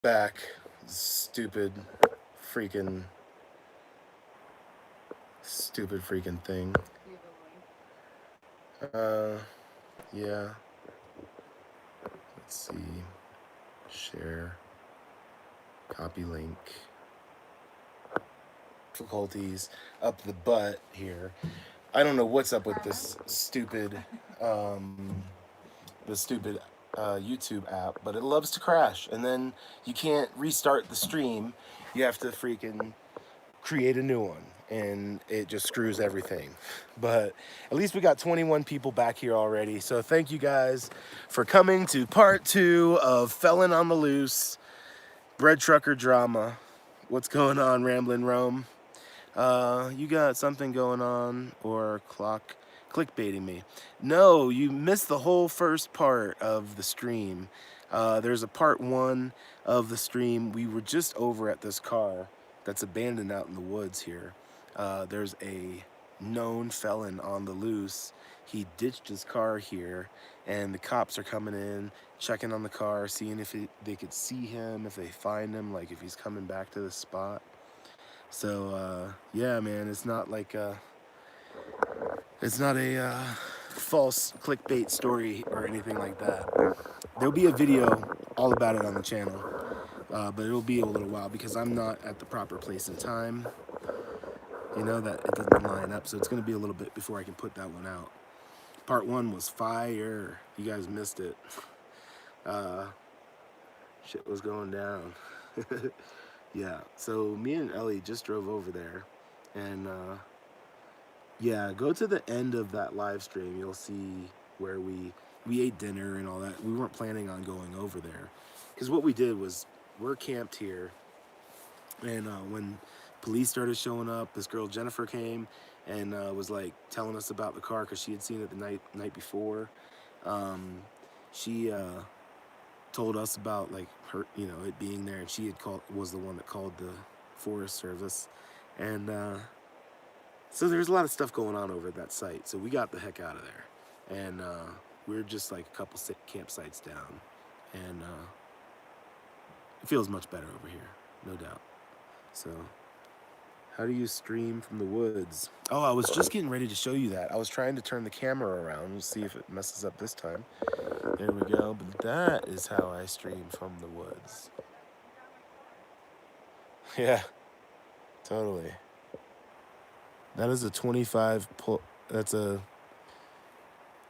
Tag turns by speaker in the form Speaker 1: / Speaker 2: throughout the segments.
Speaker 1: Back, stupid, freaking, stupid freaking thing.
Speaker 2: Do you have a link?
Speaker 1: Uh, yeah. Let's see. Share, copy link. Difficulties up the butt here. I don't know what's up with
Speaker 2: Crash.
Speaker 1: this stupid, um, the stupid YouTube app, but it loves to crash, and then you can't restart the stream. You have to freaking create a new one, and it just screws everything. But at least we got 21 people back here already, so thank you guys for coming to part 2 of Felon on the Loose, Bread Trucker Drama. What's going on, Ramblin' Rome? You got something going on, or clock clickbaiting me? No, you missed the whole first part of the stream. There's a part 1 of the stream. We were just over at this car that's abandoned out in the woods here. There's a known felon on the loose. He ditched his car here, and the cops are coming in, checking on the car, seeing if they could see him, if they find him, like if he's coming back to the spot. So yeah, man, it's not a false clickbait story or anything like that. There'll be a video all about it on the channel, but it'll be a little while because I'm not at the proper place and time. You know that it doesn't line up, so it's gonna be a little bit before I can put that one out. Part 1 was fire. You guys missed it. Uh, Shit was going down. Yeah. So me and Ellie just drove over there, and yeah, go to the end of that live stream. You'll see where we ate dinner and all that. We weren't planning on going over there because what we did was we're camped here, and when police started showing up, this girl Jennifer came and was like telling us about the car because she had seen it the night before. Um, she told us about like her, it being there, and she had called was the one that called the Forest Service, and so there's a lot of stuff going on over at that site. So we got the heck out of there, and we're just like a couple campsites down, and it feels much better over here, no doubt. So, how do you stream from the woods? Oh, I was just getting ready to show you that. I was trying to turn the camera around. We'll see if it messes up this time. There we go. But that is how I stream from the woods. Yeah, totally. That is a 25 pull. That's a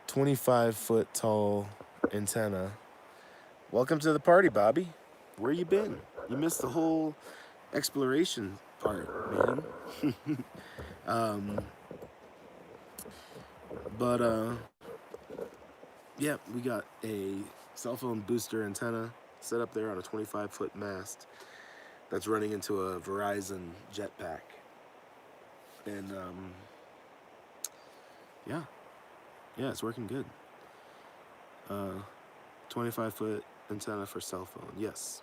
Speaker 1: 25-foot tall antenna. Welcome to the party, Bobby. Where you been? You missed the whole exploration part, man. um, but yeah, we got a cell phone booster antenna set up there on a 25-foot mast that's running into a Verizon jetpack, and yeah, yeah, it's working good. Uh, 25-foot antenna for cell phone. Yes.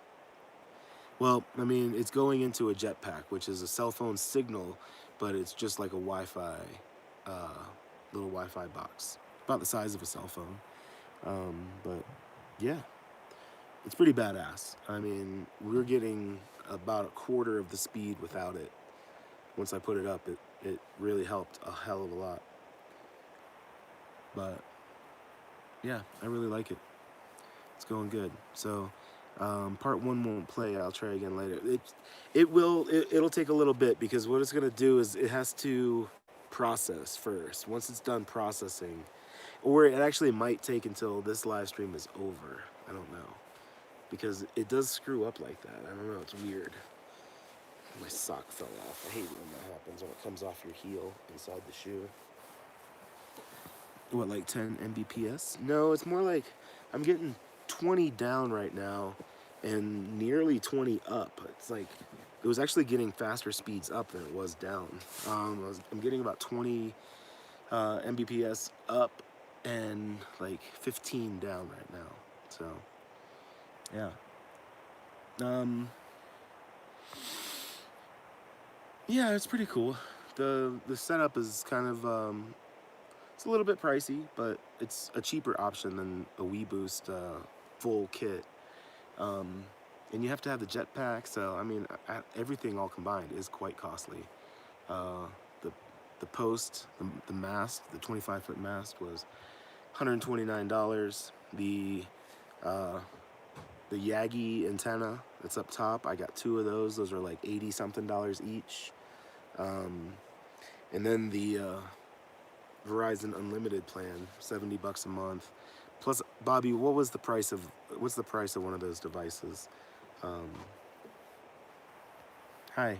Speaker 1: Well, I mean, it's going into a jetpack, which is a cell phone signal, but it's just like a Wi-Fi, uh, little Wi-Fi box, about the size of a cell phone. But yeah, it's pretty badass. I mean, we're getting about a quarter of the speed without it. Once I put it up, it really helped a hell of a lot. But yeah, I really like it. It's going good. So part 1 won't play. I'll try again later. It'll take a little bit because what it's gonna do is it has to process first. Once it's done processing, or it actually might take until this live stream is over. I don't know because it does screw up like that. I don't know. It's weird. My sock fell off. I hate when that happens when it comes off your heel inside the shoe. What, like 10 Mbps? No, it's more like I'm getting 20 down right now and nearly 20 up. It's like it was actually getting faster speeds up than it was down. I'm getting about 20 Mbps up and like 15 down right now. So, yeah. Um, yeah, it's pretty cool. The setup is kind of it's a little bit pricey, but it's a cheaper option than a WeBoost full kit. Um, And you have to have the jetpack, so I mean, everything all combined is quite costly. Uh, the the post, the mast, the 25-foot mast was $129. The Yagi antenna that's up top, I got 2 of those. Those are like $80 something each. And then the Verizon Unlimited plan, $70 a month. Plus, Bobby, what's the price of one of those devices? Hi.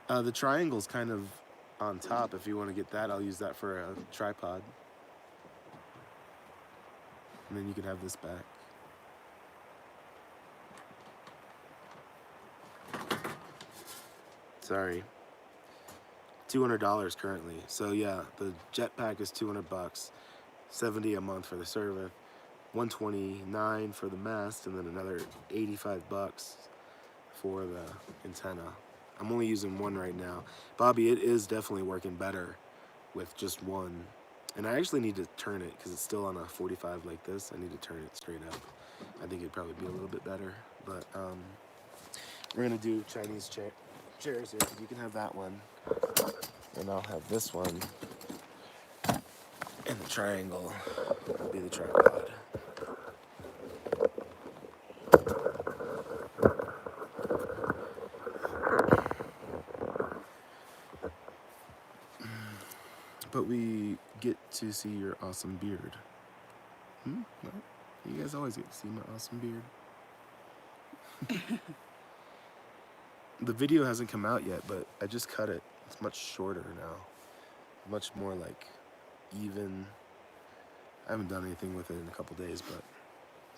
Speaker 1: The triangle's kind of on top. If you want to get that, I'll use that for a tripod. And then you can have this back. Sorry. $200 currently. So yeah, the jetpack is $200, $70 a month for the server, $129 for the mast, and then another $85 for the antenna. I'm only using one right now. Bobby, it is definitely working better with just one. And I actually need to turn it because it's still on a 45 like this. I need to turn it straight up. I think it'd probably be a little bit better. But we're gonna do Chinese chairs here. You can have that one, and I'll have this one. And the triangle will be the tripod. But we get to see your awesome beard. No? You guys always get to see my awesome beard. The video hasn't come out yet, but I just cut it. It's much shorter now. Much more like even. I haven't done anything with it in a couple days, but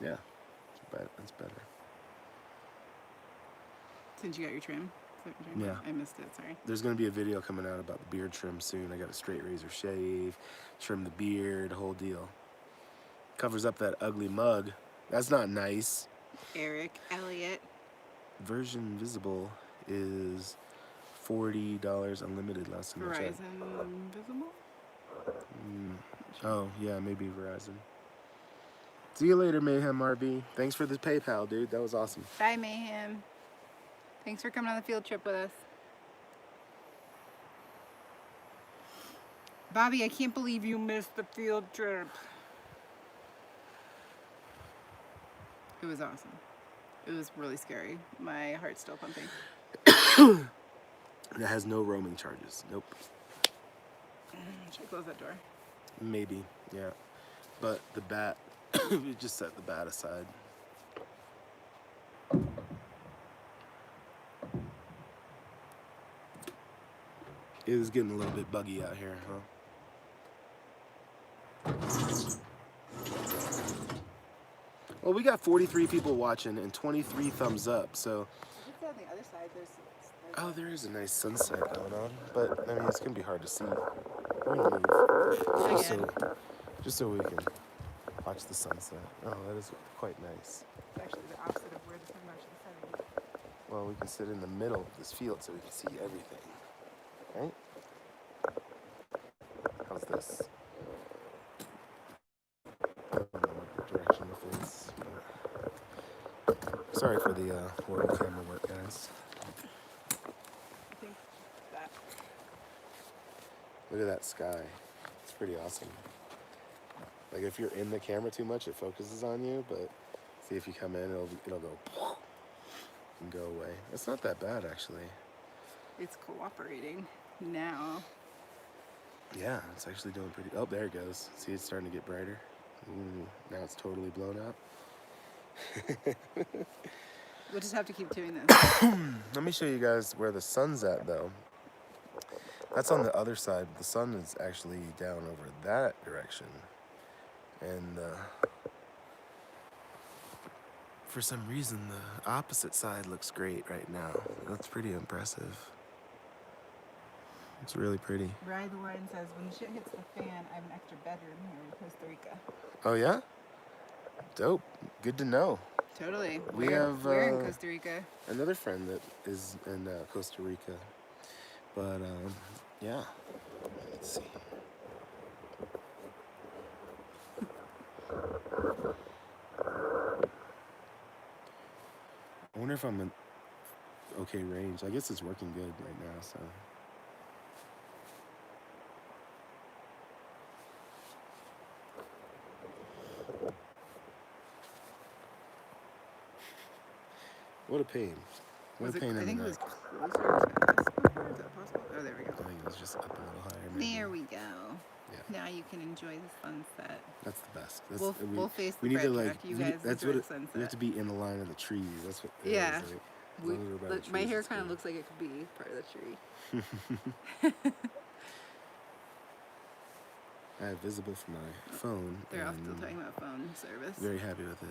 Speaker 1: yeah, it's better.
Speaker 2: Since you got your trim?
Speaker 1: Yeah.
Speaker 2: I missed it, sorry.
Speaker 1: There's going to be a video coming out about the beard trim soon. I got a straight razor shave, trim the beard, whole deal. Covers up that ugly mug. That's not nice.
Speaker 2: Eric Elliott.
Speaker 1: Version visible is $40 unlimited last time I checked.
Speaker 2: Verizon Visible?
Speaker 1: Oh, yeah, maybe Verizon. See you later, Mayhem RV. Thanks for the PayPal, dude. That was awesome.
Speaker 2: Bye, Mayhem. Thanks for coming on the field trip with us. Bobby, I can't believe you missed the field trip. It was awesome. It was really scary. My heart's still pumping.
Speaker 1: It has no roaming charges. Nope.
Speaker 2: Should I close that door?
Speaker 1: Maybe, yeah. But the bat, we just set the bat aside. It is getting a little bit buggy out here, huh? Well, we got 43 people watching and 23 thumbs up, so...
Speaker 2: It's on the other side. There's
Speaker 1: Oh, there is a nice sunset going on, but, I mean, it's going to be hard to see. We're going to leave, just so we can watch the sunset. Oh, that is quite nice.
Speaker 2: It's actually the opposite of where the sun actually setting.
Speaker 1: Well, we can sit in the middle of this field so we can see everything. Right? How's this? I don't know what direction it is. Sorry for the horrible camera work, guys.
Speaker 2: I think that.
Speaker 1: Look at that sky. It's pretty awesome. Like if you're in the camera too much, it focuses on you, but see if you come in, it'll go and go away. It's not that bad, actually.
Speaker 2: It's cooperating now.
Speaker 1: Yeah, it's actually doing pretty... Oh, there it goes. See, it's starting to get brighter. Ooh, now it's totally blown out.
Speaker 2: We'll just have to keep doing this.
Speaker 1: Let me show you guys where the sun's at, though. That's on the other side. The sun is actually down over that direction. And for some reason, the opposite side looks great right now. That's pretty impressive. It's really pretty.
Speaker 2: Ride the Warden says, when the shit hits the fan, I have an extra bedroom here in Costa Rica.
Speaker 1: Oh, yeah? Dope. Good to know.
Speaker 2: Totally.
Speaker 1: We're
Speaker 2: in Costa Rica.
Speaker 1: Another friend that is in Costa Rica. But, yeah. Let's see. I wonder if I'm in okay range. I guess it's working good right now, so. What a pain. What
Speaker 2: Was
Speaker 1: a
Speaker 2: it?
Speaker 1: pain
Speaker 2: I
Speaker 1: in the
Speaker 2: think it
Speaker 1: neck.
Speaker 2: was closer to this before. Is that possible? Oh, there we go.
Speaker 1: I think it was just up a little higher, maybe.
Speaker 2: There we go.
Speaker 1: Yeah.
Speaker 2: Now you can enjoy the sunset.
Speaker 1: That's the best. That's,
Speaker 2: We'll face the
Speaker 1: we need
Speaker 2: bread
Speaker 1: to like.
Speaker 2: truck. You guys
Speaker 1: That's
Speaker 2: enjoy
Speaker 1: what
Speaker 2: the sunset.
Speaker 1: we have to be in the line of the trees. That's what. It
Speaker 2: Yeah.
Speaker 1: is, like, as long as we're by the
Speaker 2: My
Speaker 1: trees,
Speaker 2: hair
Speaker 1: it's
Speaker 2: kind of
Speaker 1: good.
Speaker 2: looks like it could be part of the tree.
Speaker 1: I have Visible for my phone.
Speaker 2: They're all still
Speaker 1: and
Speaker 2: talking about phone service.
Speaker 1: Very happy with it.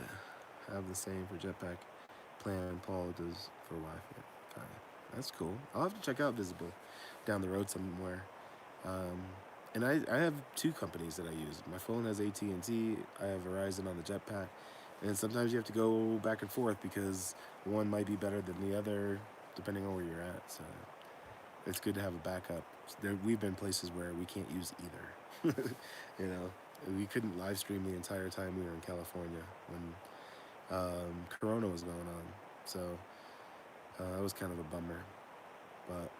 Speaker 1: I have the same for Jetpack plan Paul does for Wi-Fi. That's cool. I'll have to check out Visible down the road somewhere. And I have two companies that I use. My phone has AT&T. I have Verizon on the Jetpack. And sometimes you have to go back and forth because one might be better than the other depending on where you're at. So it's good to have a backup. We've been places where we can't use either. You know, we couldn't live stream the entire time we were in California when Corona was going on. So that was kind of a bummer. But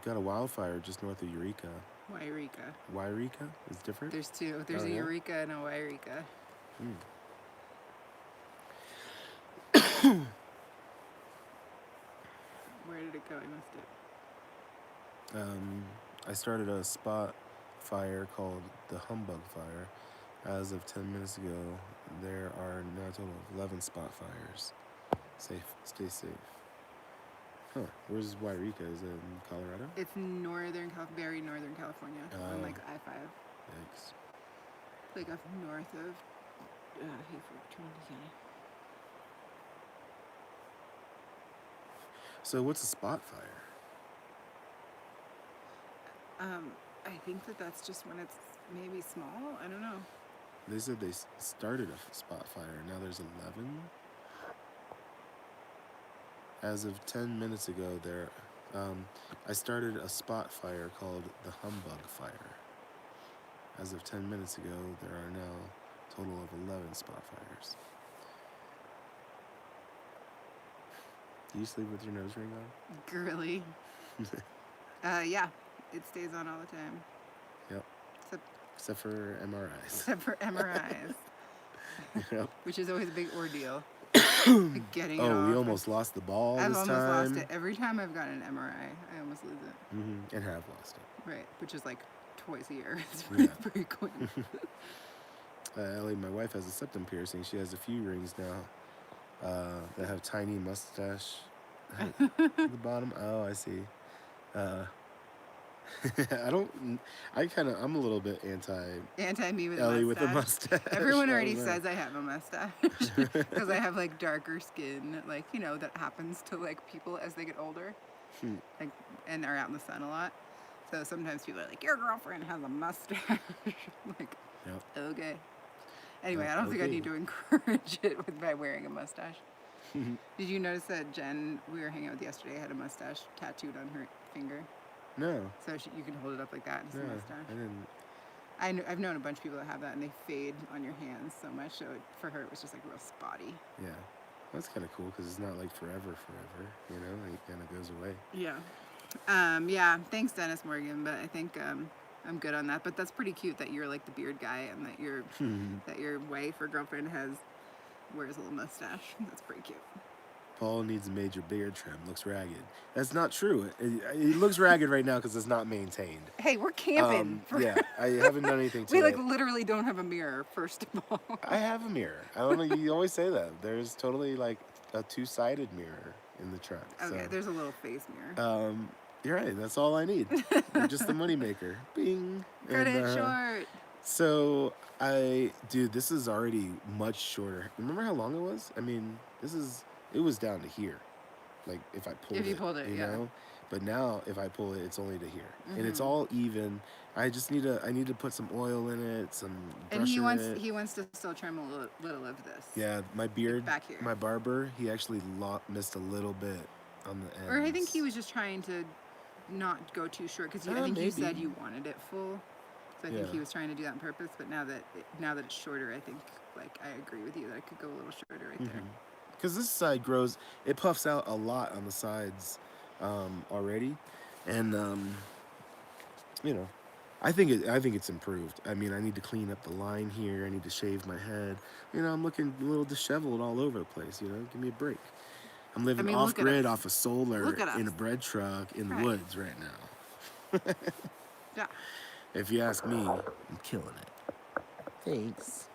Speaker 1: got a wildfire just north of Eureka.
Speaker 2: Wairika.
Speaker 1: Wairika is different?
Speaker 2: There's two. There's a
Speaker 1: yeah?
Speaker 2: Eureka and a Wairika. Where did it go? I missed it.
Speaker 1: I started a spot fire called the Humbug Fire. As of 10 minutes ago, there are now a total of 11 spot fires. Safe. Stay safe. Huh. Where's Wairika? Is it in Colorado?
Speaker 2: It's very northern California, on like I-5.
Speaker 1: Yikes.
Speaker 2: Like up north of Hayfork, Trinity County.
Speaker 1: So what's a spot fire?
Speaker 2: I think that's just when it's maybe small. I don't know.
Speaker 1: They said they started a spot fire. Now there's 11. As of 10 minutes ago, I started a spot fire called the Humbug Fire. As of 10 minutes ago, there are now a total of 11 spot fires. Do you sleep with your nose ring on?
Speaker 2: Girly. Yeah, it stays on all the time.
Speaker 1: Yep. Except for MRIs.
Speaker 2: Except for MRIs.
Speaker 1: Yep.
Speaker 2: Which is always a big ordeal. Getting it
Speaker 1: Oh,
Speaker 2: off.
Speaker 1: we almost lost the ball
Speaker 2: I've
Speaker 1: this
Speaker 2: almost
Speaker 1: time.
Speaker 2: lost it. Every time I've gotten an MRI, I almost lose it.
Speaker 1: And have lost it.
Speaker 2: Right, which is like twice a year. It's
Speaker 1: Yeah.
Speaker 2: pretty quick.
Speaker 1: Ellie, my wife has a septum piercing. She has a few rings now that have tiny mustache at the bottom. Oh, I see. I'm a little bit
Speaker 2: Anti me with
Speaker 1: Ellie
Speaker 2: a mustache.
Speaker 1: with a mustache.
Speaker 2: Everyone
Speaker 1: I
Speaker 2: already
Speaker 1: don't know.
Speaker 2: says I have a mustache because I have like darker skin, like that happens to like people as they get older, like and are out in the sun a lot. So sometimes people are like, "Your girlfriend has a mustache." Like,
Speaker 1: Yep.
Speaker 2: okay. Anyway, I don't think I need to encourage it by wearing a mustache. Did you notice that Jen, we were hanging out with yesterday, had a mustache tattooed on her finger?
Speaker 1: No.
Speaker 2: So you can hold it up like that and see
Speaker 1: No,
Speaker 2: a mustache.
Speaker 1: I didn't.
Speaker 2: I've known a bunch of people that have that, and they fade on your hands so much. So for her, it was just like real spotty.
Speaker 1: Yeah. That's kind of cool because it's not like forever. You know, it kind of goes away.
Speaker 2: Yeah. Yeah. Thanks, Dennis Morgan. But I think I'm good on that. But that's pretty cute that you're like the beard guy, and that your wife or girlfriend wears a little mustache. That's pretty cute.
Speaker 1: Paul needs a major beard trim. Looks ragged. That's not true. It looks ragged right now because it's not maintained.
Speaker 2: Hey, we're camping.
Speaker 1: Yeah, I haven't done anything to
Speaker 2: We
Speaker 1: it.
Speaker 2: like literally don't have a mirror. First of all.
Speaker 1: I have a mirror. I don't know. You always say that. There's totally like a two-sided mirror in the truck.
Speaker 2: Okay,
Speaker 1: so.
Speaker 2: there's a little face mirror.
Speaker 1: You're right. That's all I need. You're just the moneymaker. Bing.
Speaker 2: Credit short.
Speaker 1: So dude, this is already much shorter. Remember how long it was? I mean, it was down to here. Like if I pulled it.
Speaker 2: If you pulled it,
Speaker 1: you
Speaker 2: yeah.
Speaker 1: know? But now if I pull it, it's only to here. And it's all even. I need to put some oil in it, some
Speaker 2: And
Speaker 1: brush in it.
Speaker 2: he wants to still trim a little of this.
Speaker 1: Yeah, my beard,
Speaker 2: back here.
Speaker 1: my barber, he actually missed a little bit on the ends.
Speaker 2: Or I think he was just trying to not go too short because I think you said
Speaker 1: Maybe.
Speaker 2: you wanted it full. So I think he was trying to do that on purpose. But now that it's shorter, I think like I agree with you that it could go a little shorter right there.
Speaker 1: Because this side grows, it puffs out a lot on the sides already, and you know, I think it's improved. I mean, I need to clean up the line here. I need to shave my head. You know, I'm looking a little disheveled all over the place. You know, give me a break. I'm living off grid, off of solar, in a bread truck in the woods right now.
Speaker 2: Yeah.
Speaker 1: If you ask me, I'm killing it. Thanks.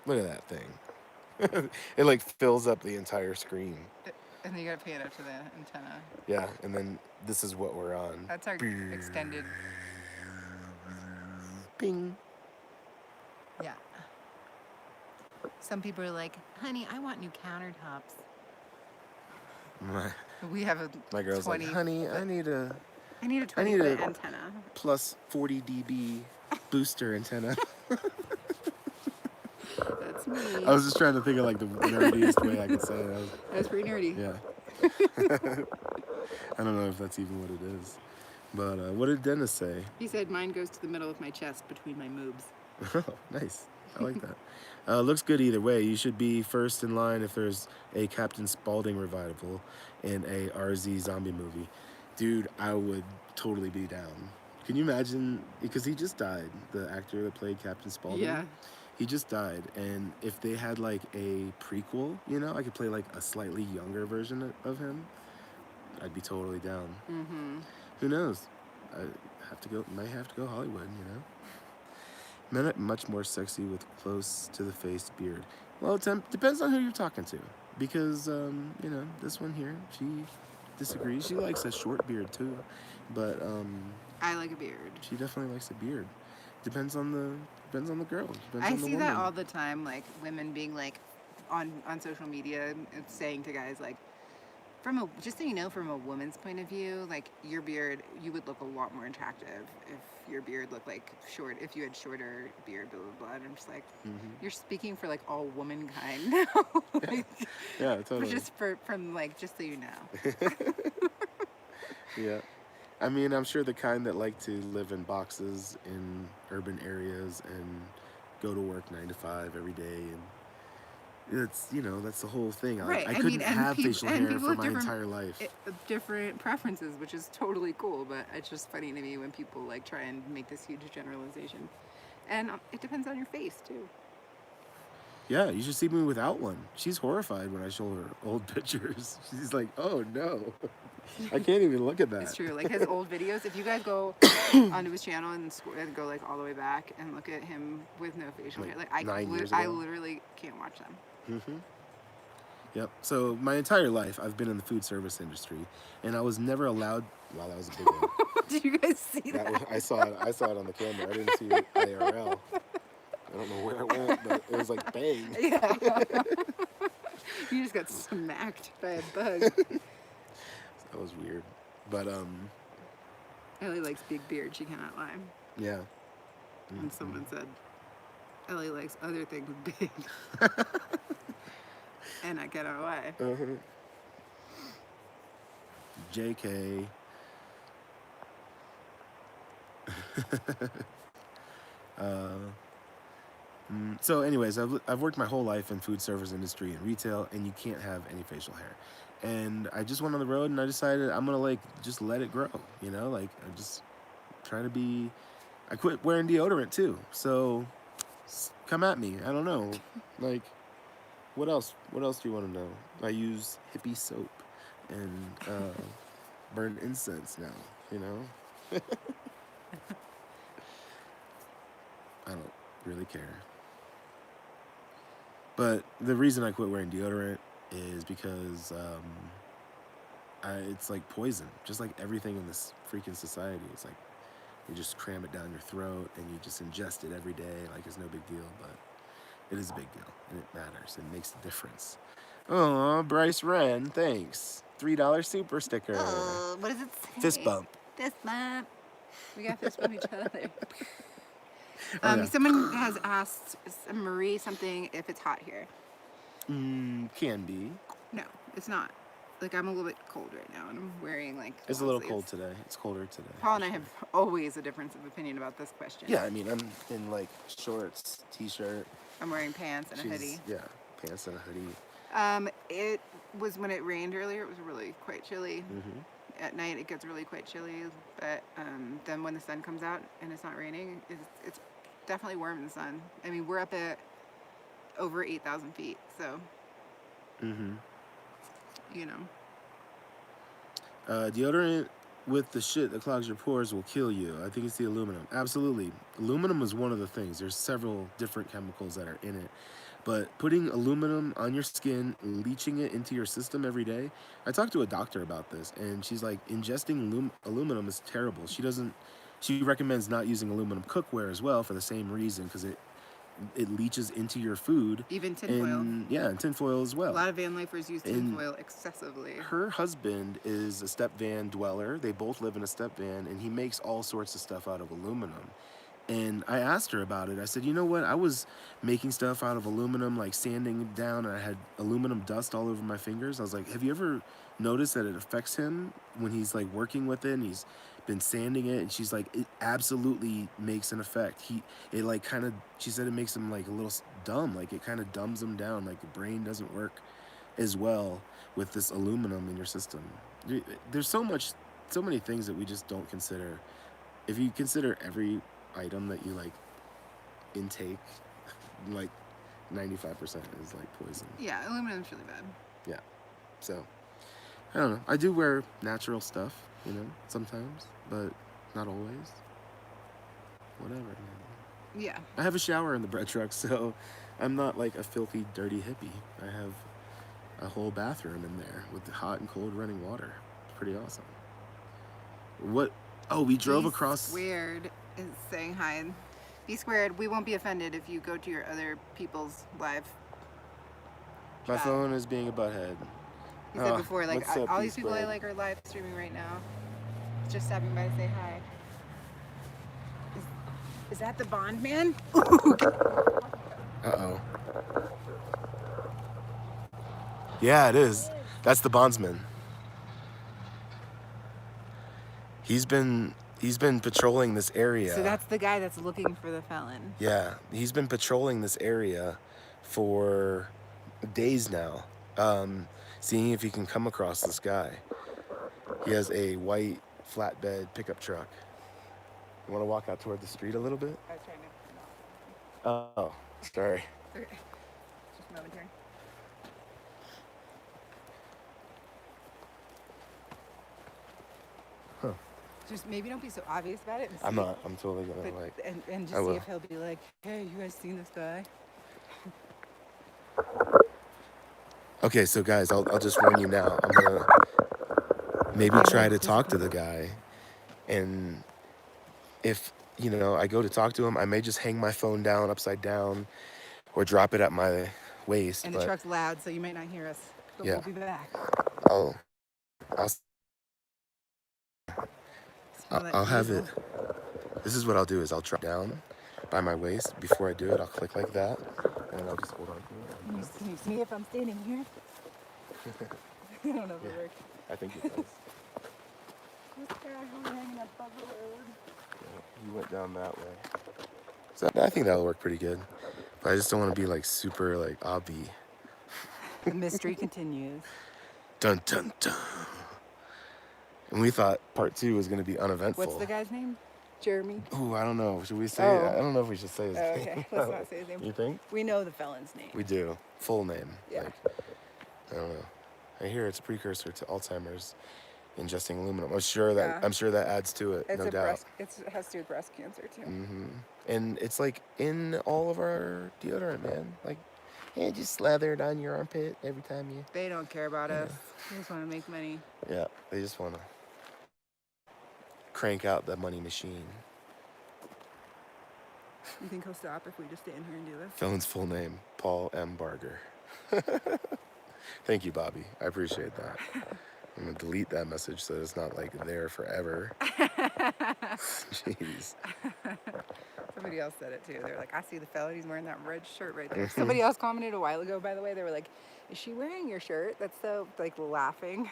Speaker 1: Look at that thing. It like fills up the entire screen.
Speaker 2: And then you gotta pay it up to the antenna.
Speaker 1: Yeah, and then this is what we're on.
Speaker 2: That's our extended.
Speaker 1: Bing.
Speaker 2: Yeah. Some people are like, honey, I want new countertops. We have a
Speaker 1: My girl's
Speaker 2: 20
Speaker 1: like, honey, I need a
Speaker 2: 20-foot antenna.
Speaker 1: plus 40 dB booster antenna.
Speaker 2: That's me.
Speaker 1: I was just trying to think of like the nerdiest way I could say it.
Speaker 2: That's pretty nerdy.
Speaker 1: Yeah. I don't know if that's even what it is. But what did Dennis say?
Speaker 2: He said mine goes to the middle of my chest between my moobs.
Speaker 1: Oh, nice. I like that. Looks good either way. You should be first in line if there's a Captain Spaulding revival and a RZ zombie movie. Dude, I would totally be down. Can you imagine? Because he just died, the actor that played Captain Spaulding.
Speaker 2: Yeah.
Speaker 1: He just died. And if they had like a prequel, you know, I could play like a slightly younger version of him, I'd be totally down.
Speaker 2: Mm-hmm.
Speaker 1: Who knows? Might have to go Hollywood, you know? Men are much more sexy with close to the face beard. Well, it depends on who you're talking to. Because, you know, this one here, she disagrees. She likes a short beard too. But,
Speaker 2: I like a beard.
Speaker 1: she definitely likes a beard. Depends on the girl.
Speaker 2: I see that all the time, like women being like on social media and saying to guys like, just so you know, from a woman's point of view, like your beard, you would look a lot more attractive if your beard looked like if you had shorter beard, blah, blah, blah. And I'm just like, you're speaking for like all womankind now. Like,
Speaker 1: yeah, totally.
Speaker 2: Just so you know.
Speaker 1: Yeah. I mean, I'm sure the kind that like to live in boxes in urban areas and go to work 9 to 5 every day, and it's, you know, that's the whole thing.
Speaker 2: Right.
Speaker 1: I couldn't have facial hair for my entire life.
Speaker 2: Different preferences, which is totally cool, but it's just funny to me when people like try and make this huge generalization. And it depends on your face too.
Speaker 1: Yeah, you should see me without one. She's horrified when I show her old pictures. She's like, oh no, I can't even look at that.
Speaker 2: It's true. Like his old videos, if you guys go onto his channel and go like all the way back and look at him with no facial hair, like I literally can't watch them.
Speaker 1: Yep. So my entire life, I've been in the food service industry, and I was never allowed. Wow, that was a big one.
Speaker 2: Did you guys see that?
Speaker 1: I saw it. I saw it on the camera. I didn't see it IRL. I don't know where it went, but it was like bang.
Speaker 2: Yeah. You just got smacked by a bug.
Speaker 1: That was weird, but
Speaker 2: Ellie likes big beard. She cannot lie.
Speaker 1: Yeah.
Speaker 2: And someone said, Ellie likes other things big. And I cannot lie.
Speaker 1: JK. So anyways, I've worked my whole life in food service industry and retail, and you can't have any facial hair. And I just went on the road and I decided I'm gonna like just let it grow, you know, like I just try to be. I quit wearing deodorant too, so come at me. I don't know, like what else? What else do you want to know? I use hippie soap and burn incense now, you know. I don't really care. But the reason I quit wearing deodorant is because it's like poison. Just like everything in this freaking society. It's like you just cram it down your throat and you just ingest it every day like it's no big deal. But it is a big deal and it matters. It makes a difference. Oh, Bryce Wren, thanks. $3 super sticker.
Speaker 2: What does it say?
Speaker 1: Fist bump.
Speaker 2: Fist bump. We got fist bump each other.
Speaker 1: Okay.
Speaker 2: Someone has asked Marie something if it's hot here.
Speaker 1: Can be.
Speaker 2: No, it's not. like I'm a little bit cold right now, and I'm wearing like.
Speaker 1: It's a
Speaker 2: long
Speaker 1: little
Speaker 2: sleeves.
Speaker 1: cold today. It's colder today.
Speaker 2: Paul
Speaker 1: for
Speaker 2: and I
Speaker 1: sure.
Speaker 2: have always a difference of opinion about this question.
Speaker 1: Yeah, I mean, I'm in like shorts, t-shirt.
Speaker 2: I'm wearing pants and a hoodie.
Speaker 1: Yeah, pants and a hoodie.
Speaker 2: It was when it rained earlier. It was really quite chilly.
Speaker 1: Mm-hmm.
Speaker 2: At night, it gets really quite chilly. But then when the sun comes out and it's not raining, it's definitely warm in the sun. I mean, we're up at over 8,000 feet, so.
Speaker 1: Mm-hmm.
Speaker 2: You know.
Speaker 1: Deodorant with the shit that clogs your pores will kill you. I think it's the aluminum. Absolutely. Aluminum is one of the things. There's several different chemicals that are in it. But putting aluminum on your skin, leaching it into your system every day. I talked to a doctor about this, and she's like, ingesting aluminum is terrible. She recommends not using aluminum cookware as well for the same reason, because it leaches into your food.
Speaker 2: Even tinfoil.
Speaker 1: Yeah, and tinfoil as well.
Speaker 2: A lot of van lifers use tinfoil excessively.
Speaker 1: Her husband is a step van dweller. They both live in a step van, and he makes all sorts of stuff out of aluminum. And I asked her about it. I said, you know what? I was making stuff out of aluminum, like sanding it down, and I had aluminum dust all over my fingers. I was like, have you ever noticed that it affects him when he's like working with it and he's been sanding it? And she's like, it absolutely makes an effect. She said it makes him like a little dumb, like it kind of dumbs him down, like the brain doesn't work as well with this aluminum in your system. There's so many things that we just don't consider. If you consider every item that you like intake, like 95% is like poison.
Speaker 2: Yeah, aluminum's really bad.
Speaker 1: Yeah. So I don't know. I do wear natural stuff, sometimes, but not always. Whatever, man.
Speaker 2: Yeah.
Speaker 1: I have a shower in the bread truck, so I'm not like a filthy, dirty hippie. I have a whole bathroom in there with the hot and cold running water. It's pretty awesome. What? Oh, we drove across.
Speaker 2: Squared is saying hi. Be squared. We won't be offended if you go to your other people's live.
Speaker 1: My
Speaker 2: chat.
Speaker 1: phone is being a butthead.
Speaker 2: He said before, like,
Speaker 1: what's up,
Speaker 2: all these people I
Speaker 1: P-squared?
Speaker 2: like are live streaming right now. Just stopping by to say hi. Is that the Bond man?
Speaker 1: Uh-oh. Yeah, it is. That's the bondsman. He's been patrolling this area.
Speaker 2: So that's the guy that's looking for the felon.
Speaker 1: Yeah, he's been patrolling this area for days now, seeing if he can come across this guy. He has a white flatbed pickup truck. You want to walk out toward the street a little bit?
Speaker 2: I was trying to.
Speaker 1: Oh, sorry.
Speaker 2: Okay. Just momentary.
Speaker 1: Huh.
Speaker 2: Just maybe don't be so obvious about it.
Speaker 1: I'm not. I'm totally gonna
Speaker 2: But,
Speaker 1: like.
Speaker 2: and just
Speaker 1: I
Speaker 2: see
Speaker 1: will.
Speaker 2: if he'll be like, hey, you guys seen this guy?
Speaker 1: Okay, so guys, I'll just warn you now. I'm gonna maybe try to talk to the guy, and if I go to talk to him, I may just hang my phone down upside down, or drop it at my waist.
Speaker 2: And the truck's loud, so you might not hear us. But
Speaker 1: Yeah.
Speaker 2: we'll be back.
Speaker 1: I'll have it. This is what I'll do: is I'll drop down by my waist. Before I do it, I'll click like that, and then I'll just hold on to it.
Speaker 2: Can you see if I'm standing here? I don't know if it works.
Speaker 1: I think it does.
Speaker 2: This guy who's hanging up on the road.
Speaker 1: You went down that way. So I think that'll work pretty good. But I just don't want to be like super like obby.
Speaker 2: The mystery continues.
Speaker 1: Dun dun dun. And we thought part 2 was going to be uneventful.
Speaker 2: What's the guy's name? Jeremy?
Speaker 1: Ooh, I don't know. Should we say
Speaker 2: Oh.
Speaker 1: it? I don't know if we should say his name.
Speaker 2: Okay, let's not say his name.
Speaker 1: You think?
Speaker 2: We know the felon's name.
Speaker 1: We do. Full name.
Speaker 2: Yeah.
Speaker 1: Like, I don't know. I hear it's a precursor to Alzheimer's, ingesting aluminum. I'm sure that adds to it,
Speaker 2: It's
Speaker 1: no doubt.
Speaker 2: it has to do with breast cancer too.
Speaker 1: Mm-hmm. And it's like in all of our deodorant, man. Like, yeah, just slather it on your armpit every time you.
Speaker 2: They don't care about us. They just want to make money.
Speaker 1: Yeah, they just want to crank out the money machine.
Speaker 2: You think he'll stop if we just stand here and do this?
Speaker 1: Felon's full name, Paul M. Barger. Thank you, Bobby. I appreciate that. I'm going to delete that message so it's not like there forever. Jeez.
Speaker 2: Somebody else said it too. They're like, I see the fella. He's wearing that red shirt right there. Somebody else commented a while ago, by the way. They were like, is she wearing your shirt? That's so, like, laughing.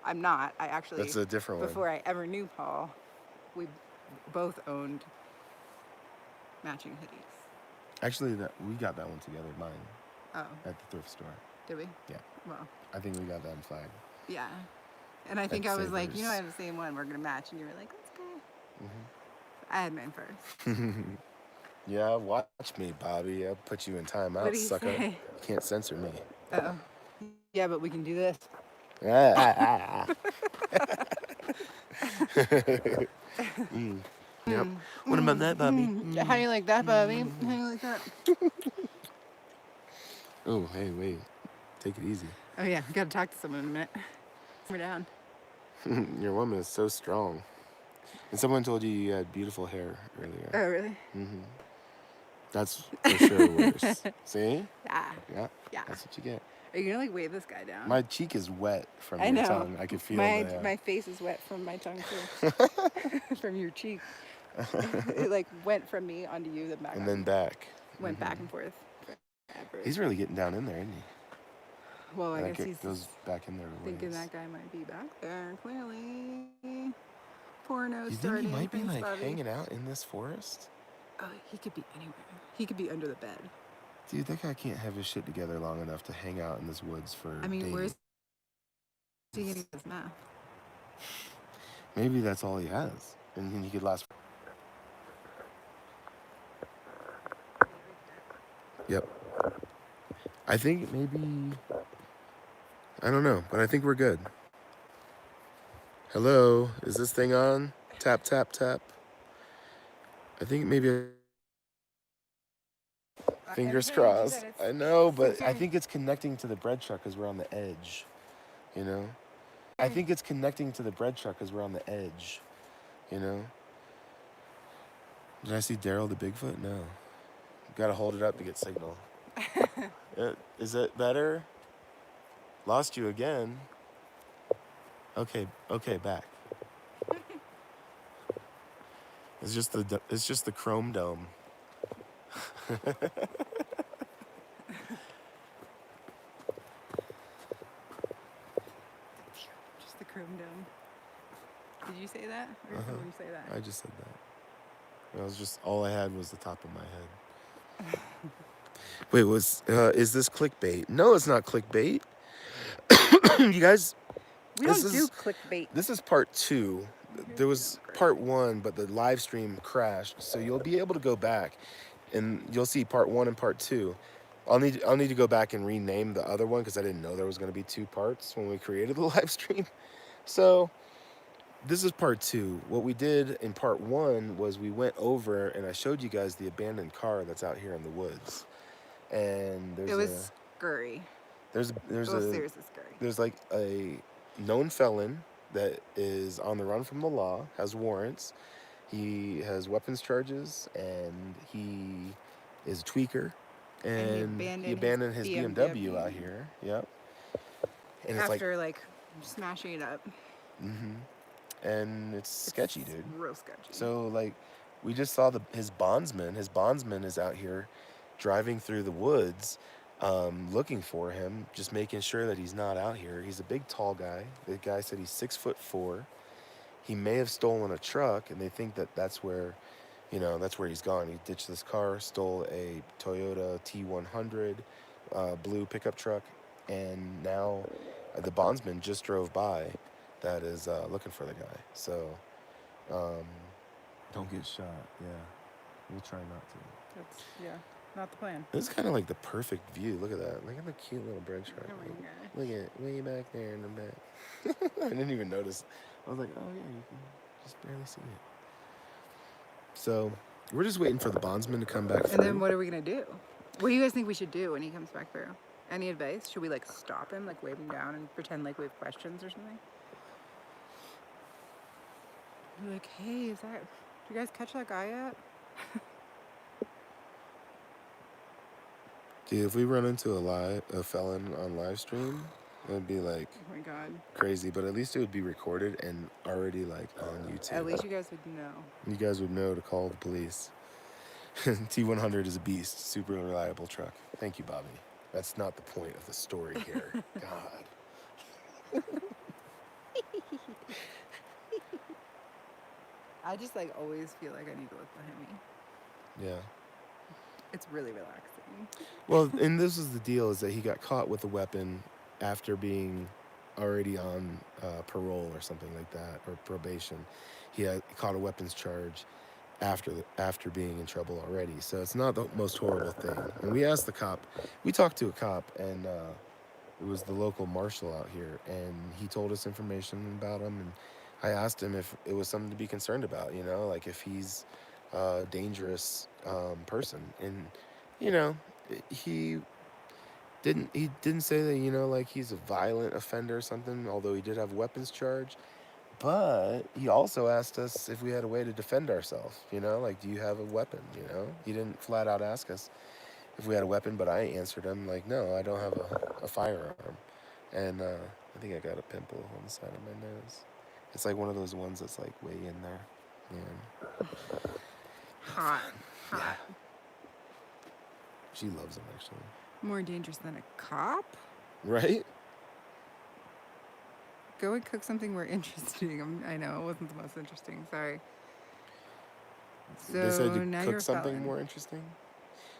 Speaker 2: I'm not. I actually,
Speaker 1: That's a different one.
Speaker 2: before I ever knew Paul, we both owned matching hoodies.
Speaker 1: Actually, we got that one together, mine,
Speaker 2: Oh,
Speaker 1: at the thrift store.
Speaker 2: did we?
Speaker 1: Yeah.
Speaker 2: Well,
Speaker 1: I think we got that in Flag.
Speaker 2: yeah. And I think
Speaker 1: At
Speaker 2: I was like, you know, I
Speaker 1: Savers.
Speaker 2: have the same one. We're going to match. And you were like, let's go. I had mine first.
Speaker 1: Yeah, watch me, Bobby. I'll put you in
Speaker 2: What
Speaker 1: timeout,
Speaker 2: did he
Speaker 1: sucker.
Speaker 2: say?
Speaker 1: You can't censor me.
Speaker 2: Uh-oh. Yeah, but we can do this.
Speaker 1: Yep. What about that, Bobby?
Speaker 2: How do you like that, Bobby? How do you like that?
Speaker 1: Oh, hey, wait. Take it easy.
Speaker 2: Oh, yeah. We got to talk to someone in a minute. We're down.
Speaker 1: Your woman is so strong. And someone told you had beautiful hair earlier.
Speaker 2: Oh, really?
Speaker 1: That's for sure worse. See?
Speaker 2: Yeah.
Speaker 1: Yeah.
Speaker 2: Yeah.
Speaker 1: That's what you get.
Speaker 2: Are you going to, like, wave this guy down?
Speaker 1: My cheek is wet from
Speaker 2: I
Speaker 1: your
Speaker 2: know.
Speaker 1: tongue. I could feel
Speaker 2: my face is wet from my tongue, too. From your cheek. It, like, went from me onto you, then back
Speaker 1: And
Speaker 2: on
Speaker 1: then
Speaker 2: you.
Speaker 1: back.
Speaker 2: Went back and forth. Forever.
Speaker 1: He's really getting down in there, isn't he?
Speaker 2: Well, I
Speaker 1: Like
Speaker 2: guess
Speaker 1: it
Speaker 2: he's
Speaker 1: goes back in there. a
Speaker 2: thinking
Speaker 1: ways.
Speaker 2: that guy might be back there, clearly. Porno
Speaker 1: You think
Speaker 2: starting.
Speaker 1: he might be
Speaker 2: Thanks,
Speaker 1: like
Speaker 2: Bobby.
Speaker 1: hanging out in this forest?
Speaker 2: Oh, he could be anywhere. He could be under the bed.
Speaker 1: Dude, that guy can't have his shit together long enough to hang out in this woods for
Speaker 2: I mean,
Speaker 1: days.
Speaker 2: where's he getting his math?
Speaker 1: Maybe that's all he has. And then he could last. Yep. I think maybe. I don't know, but I think we're good. Hello, is this thing on? Tap, tap, tap. I think maybe. Fingers crossed. I know, but I think it's connecting to the bread truck because we're on the edge. You know? I think it's connecting to the bread truck because we're on the edge. You know? Did I see Daryl the Bigfoot? No. Gotta hold it up to get signal. Is it better? Lost you again. Okay, back. It's just the chrome dome.
Speaker 2: Just the chrome dome. Did you say that? Or did someone say that?
Speaker 1: I just said that. That was just all I had was the top of my head. Wait, is this clickbait? No, it's not clickbait. You guys,
Speaker 2: We don't do clickbait.
Speaker 1: this is part 2. There was part 1, but the live stream crashed, so you'll be able to go back, and you'll see part 1 and part 2. I'll need to go back and rename the other one because I didn't know there was going to be 2 parts when we created the live stream. So this is part 2. What we did in part 1 was we went over and I showed you guys the abandoned car that's out here in the woods. And
Speaker 2: It was scurry. Seriously scurry.
Speaker 1: There's like a known felon that is on the run from the law, has warrants. He has weapons charges, and he is a tweaker. And he abandoned his BMW out here. Yep. And
Speaker 2: after like smashing it up.
Speaker 1: And it's sketchy, dude.
Speaker 2: Real sketchy.
Speaker 1: So like, we just saw his bondsman. His bondsman is out here driving through the woods, looking for him, just making sure that he's not out here. He's a big, tall guy. The guy said he's 6'4". He may have stolen a truck, and they think that that's where he's gone. He ditched this car, stole a Toyota T100 blue pickup truck, and now the bondsman just drove by that is looking for the guy. So don't get shot. Yeah, we'll try not to.
Speaker 2: That's not the plan.
Speaker 1: This is kind of like the perfect view. Look at that. Look at the cute little bread truck.
Speaker 2: Oh my gosh.
Speaker 1: Look at it way back there in the back. I didn't even notice. I was like, oh yeah, you can just barely see it. So we're just waiting for the bondsman to come back through.
Speaker 2: And then what are we gonna do? What do you guys think we should do when he comes back through? Any advice? Should we like stop him, like wave him down and pretend like we have questions or something? Be like, hey, did you guys catch that guy yet?
Speaker 1: Dude, if we run into a felon on live stream, it'd be like
Speaker 2: Oh my god.
Speaker 1: crazy. But at least it would be recorded and already like on YouTube.
Speaker 2: At least you guys would know.
Speaker 1: You guys would know to call the police. T100 is a beast. Super reliable truck. Thank you, Bobby. That's not the point of the story here. God.
Speaker 2: I just like always feel like I need to look behind me.
Speaker 1: Yeah.
Speaker 2: It's really relaxing.
Speaker 1: Well, and this is the deal, is that he got caught with a weapon after being already on parole or something like that, or probation. He had caught a weapons charge after being in trouble already. So it's not the most horrible thing. And we asked the cop, we talked to a cop, and it was the local marshal out here, and he told us information about him, and I asked him if it was something to be concerned about, you know, like if he's a dangerous person. And, you know, he didn't say that, you know, like he's a violent offender or something, although he did have a weapons charge. But he also asked us if we had a way to defend ourselves, you know, like, do you have a weapon, you know? He didn't flat out ask us if we had a weapon, but I answered him, like, no, I don't have a firearm. And I think I got a pimple on the side of my nose. It's like one of those ones that's like way in there. Man.
Speaker 2: Hot.
Speaker 1: Yeah. She loves him, actually.
Speaker 2: More dangerous than a cop?
Speaker 1: Right?
Speaker 2: Go and cook something more interesting. I know, it wasn't the most interesting. Sorry. So
Speaker 1: they said to
Speaker 2: now
Speaker 1: cook
Speaker 2: you're
Speaker 1: something
Speaker 2: Felon.
Speaker 1: more interesting.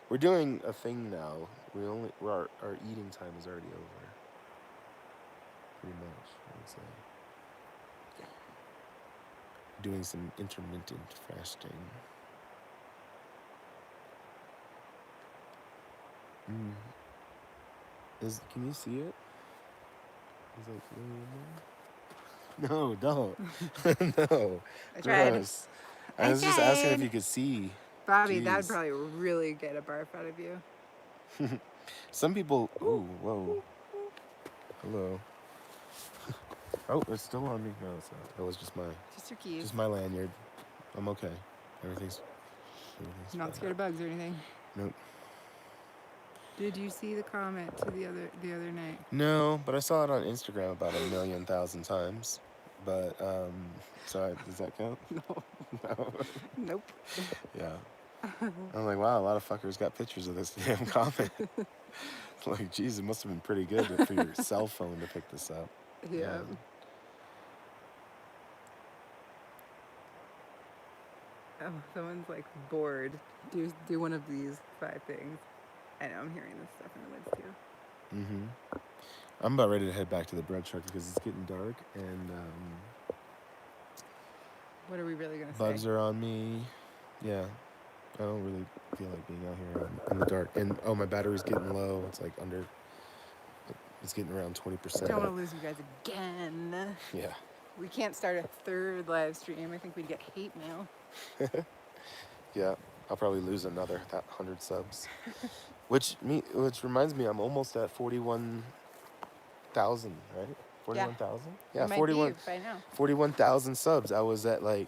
Speaker 1: We're doing a thing now. Our eating time is already over. Pretty much, I would say. Doing some intermittent fasting. Can you see it? Is that really in there? No, don't. No.
Speaker 2: I tried.
Speaker 1: Gross. I was just asking if you could see.
Speaker 2: Bobby,
Speaker 1: Jeez.
Speaker 2: that would probably really get a barf out of you.
Speaker 1: Some people. Ooh, whoa. Hello. Oh, it's still on me. No, it's not. That was just
Speaker 2: your keys.
Speaker 1: my lanyard. I'm okay. Everything's
Speaker 2: Not
Speaker 1: fine.
Speaker 2: scared of bugs or anything.
Speaker 1: Nope.
Speaker 2: Did you see the comment to the other night?
Speaker 1: No, but I saw it on Instagram about 1,000,000 times. But sorry, does that count?
Speaker 2: No.
Speaker 1: No.
Speaker 2: Nope.
Speaker 1: Yeah. I'm like, wow, a lot of fuckers got pictures of this damn comment. Like, geez, it must have been pretty good for your cell phone to pick this up.
Speaker 2: Yeah. Oh, someone's like bored. Do one of these 5 things. I know, I'm hearing this stuff in the woods too.
Speaker 1: Mm-hmm. I'm about ready to head back to the bread truck because it's getting dark and
Speaker 2: what are we really gonna say?
Speaker 1: bugs are on me. Yeah. I don't really feel like being out here in the dark. And oh, my battery's getting low. It's like it's getting around 20%.
Speaker 2: I don't want to lose you guys again.
Speaker 1: Yeah.
Speaker 2: We can't start a 3rd live stream. I think we'd get hate mail.
Speaker 1: Yeah. I'll probably lose another 100 subs. Which reminds me, I'm almost at 41,000, right? 41,000? Yeah, 41.
Speaker 2: By now.
Speaker 1: 41,000 subs. I was at like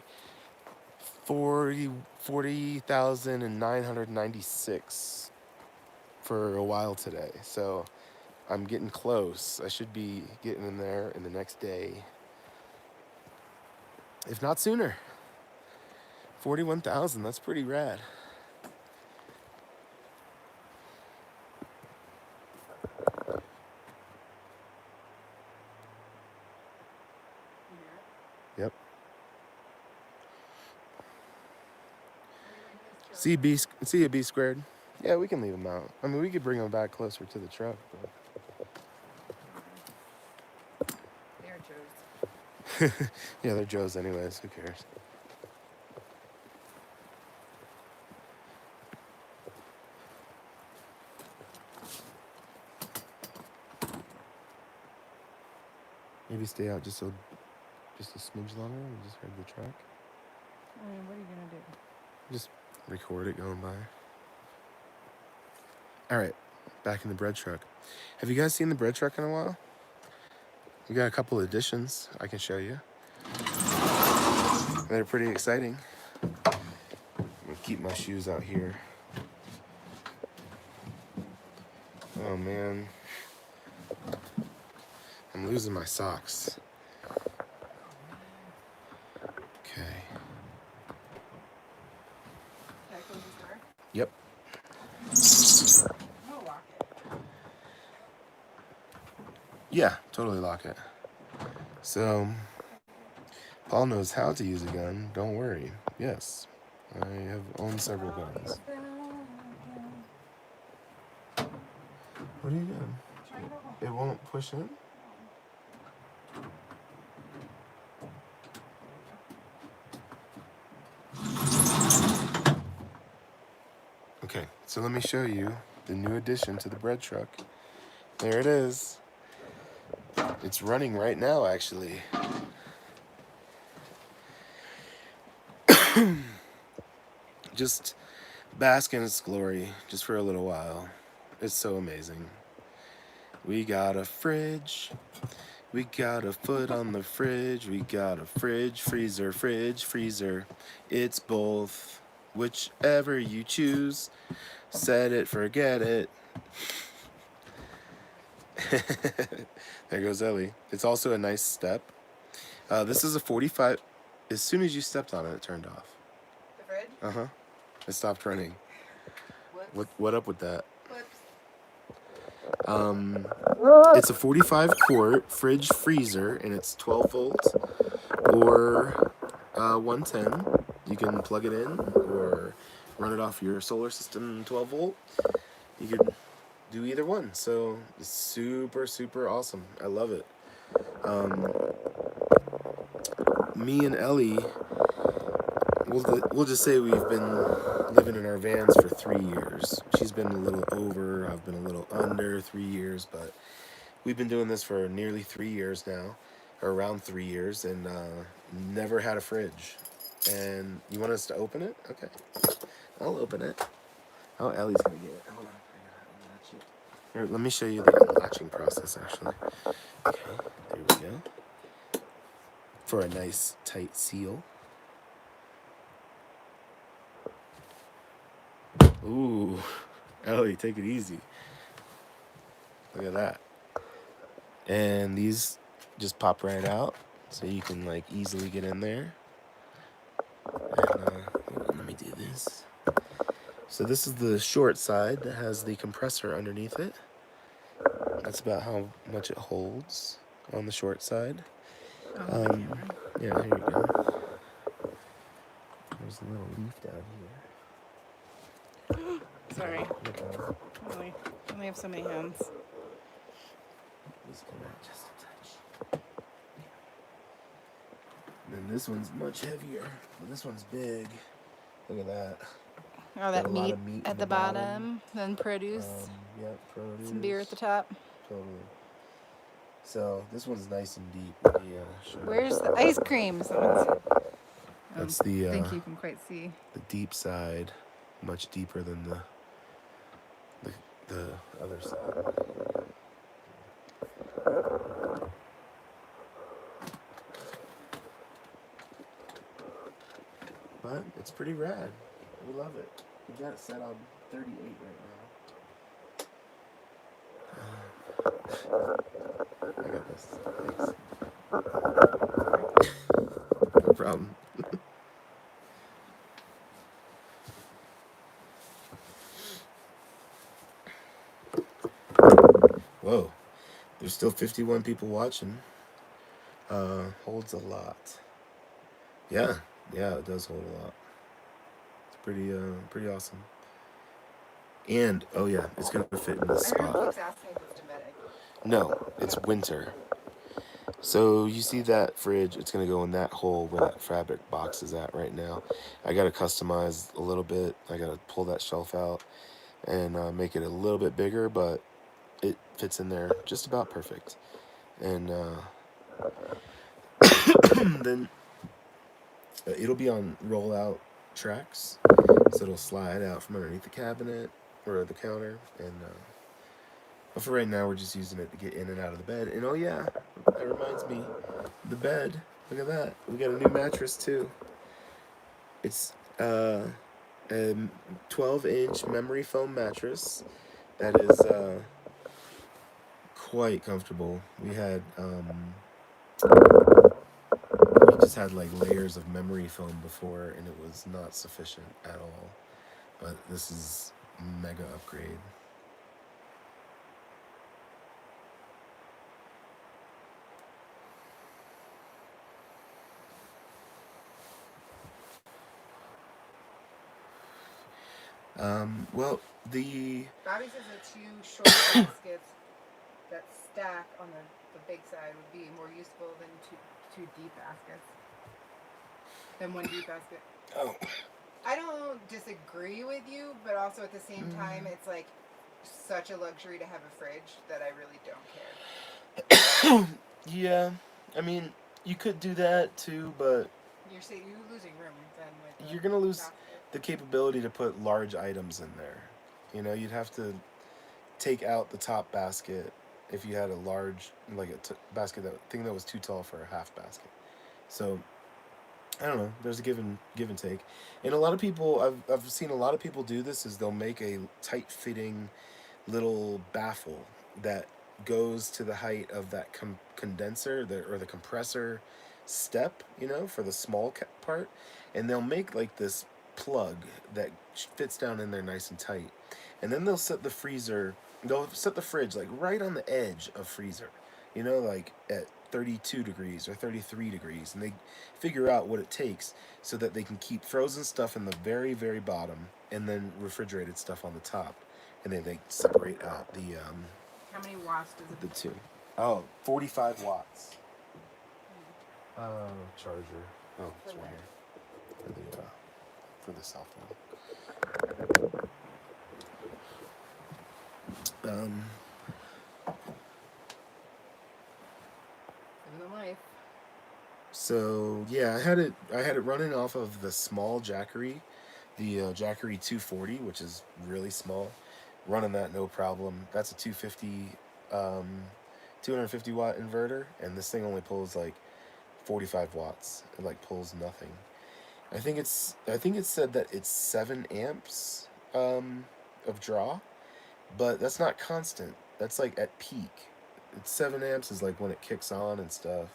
Speaker 1: 40,996 for a while today. So I'm getting close. I should be getting in there in the next day, if not sooner. 41,000. That's pretty rad. Yep. See a B squared. Yeah, we can leave them out. I mean, we could bring them back closer to the truck. But...
Speaker 2: They are Joe's.
Speaker 1: Yeah, they're Joe's anyways. Who cares? Maybe stay out just a smidge longer and just head the track.
Speaker 2: I mean, what are you gonna do?
Speaker 1: Just record it going by. All right, back in the bread truck. Have you guys seen the bread truck in a while? We got a couple additions I can show you. They're pretty exciting. I'm gonna keep my shoes out here. Oh man. I'm losing my socks. Okay.
Speaker 2: Can I close this door?
Speaker 1: Yep.
Speaker 2: I'll lock it.
Speaker 1: Yeah, totally lock it. So, Paul knows how to use a gun. Don't worry. Yes, I have owned several guns. What are you doing? It won't push in? Okay, so let me show you the new addition to the bread truck. There it is. It's running right now, actually. Just bask in its glory, just for a little while. It's so amazing. We got a fridge. We got a foot on the fridge. We got a fridge, freezer. It's both. Whichever you choose. Set it, forget it. There goes Ellie. It's also a nice step. This is a 45. As soon as you stepped on it, it turned off.
Speaker 2: The fridge?
Speaker 1: Uh-huh. It stopped running.
Speaker 2: Whoops.
Speaker 1: What up with that?
Speaker 2: Whoops.
Speaker 1: It's a 45 quart fridge freezer, and it's 12 volt or 110. You can plug it in or run it off your solar system 12 volt. You could do either one. So it's super, super awesome. I love it. Me and Ellie, we'll just say we've been living in our vans for 3 years. She's been a little over, I've been a little under 3 years, but we've been doing this for nearly 3 years now, or around 3 years, and never had a fridge. And you want us to open it? Okay, I'll open it. Oh, Ellie's gonna get it. Hold on, I gotta unlatch it. Here, let me show you the unlatching process, actually. Okay, there we go. For a nice tight seal. Ooh, Ellie, take it easy. Look at that. And these just pop right out, so you can like easily get in there. And let me do this. So this is the short side that has the compressor underneath it. That's about how much it holds on the short side. Yeah, here you go. There's a little leaf down here.
Speaker 2: Sorry.
Speaker 1: No problem.
Speaker 2: I only have so many hands.
Speaker 1: Just come out just a touch. And then this one's much heavier. But this one's big. Look at that.
Speaker 2: Oh, that
Speaker 1: Got a lot
Speaker 2: meat
Speaker 1: of meat
Speaker 2: at
Speaker 1: in
Speaker 2: the bottom, then produce,
Speaker 1: Yep, produce.
Speaker 2: some beer at the top.
Speaker 1: Totally. So this one's nice and deep. Yeah, sure.
Speaker 2: Where's the ice cream?
Speaker 1: That's the
Speaker 2: I think you can quite see.
Speaker 1: the deep side, much deeper than the other side. But it's pretty rad. We love it. We got it set on 38 right now. I got this. Thanks. No problem. Whoa. There's still 51 people watching. Holds a lot. Yeah, it does hold a lot. It's pretty awesome. And oh yeah, it's gonna fit in this spot.
Speaker 2: Everyone keeps asking if it's Dometic.
Speaker 1: No, it's winter. So you see that fridge, it's gonna go in that hole where that fabric box is at right now. I gotta customize a little bit. I gotta pull that shelf out and make it a little bit bigger, but it fits in there just about perfect. And then it'll be on rollout tracks, so it'll slide out from underneath the cabinet or the counter. And but for right now, we're just using it to get in and out of the bed. And oh yeah, that reminds me, the bed. Look at that. We got a new mattress too. It's a 12-inch memory foam mattress that is quite comfortable. We just had like layers of memory foam before, and it was not sufficient at all. but this is mega upgrade. Well, the
Speaker 2: Bobby says the two short baskets that stack on the big side would be more useful than two deep baskets. Than one deep basket.
Speaker 1: oh,
Speaker 2: I don't disagree with you, but also at the same time, it's like such a luxury to have a fridge that I really don't care.
Speaker 1: yeah. I mean, you could do that too, but
Speaker 2: You're losing room then with
Speaker 1: you're gonna lose
Speaker 2: basket.
Speaker 1: the capability to put large items in there. You know, you'd have to take out the top basket if you had a large, like a basket that was too tall for a half basket. So I don't know. There's a give and take, and a lot of people I've seen a lot of people do this is they'll make a tight fitting little baffle that goes to the height of that condenser or the compressor step, you know, for the small part, and they'll make like this plug that fits down in there nice and tight, and then they'll set the fridge like right on the edge of freezer, you know, like at 32 degrees or 33 degrees, and they figure out what it takes so that they can keep frozen stuff in the very, very bottom and then refrigerated stuff on the top, and then they separate out the
Speaker 2: How many watts does it?
Speaker 1: the two. Oh, 45 watts. Charger. Oh, it's right here for the cell phone.
Speaker 2: Living the life.
Speaker 1: So yeah, I had it running off of the small Jackery, the Jackery 240, which is really small. Running that no problem. That's a 250 watt inverter, and this thing only pulls like 45 watts. It like pulls nothing. I think it's said that it's 7 amps of draw, but that's not constant. That's like at peak. It's 7 amps is like when it kicks on and stuff.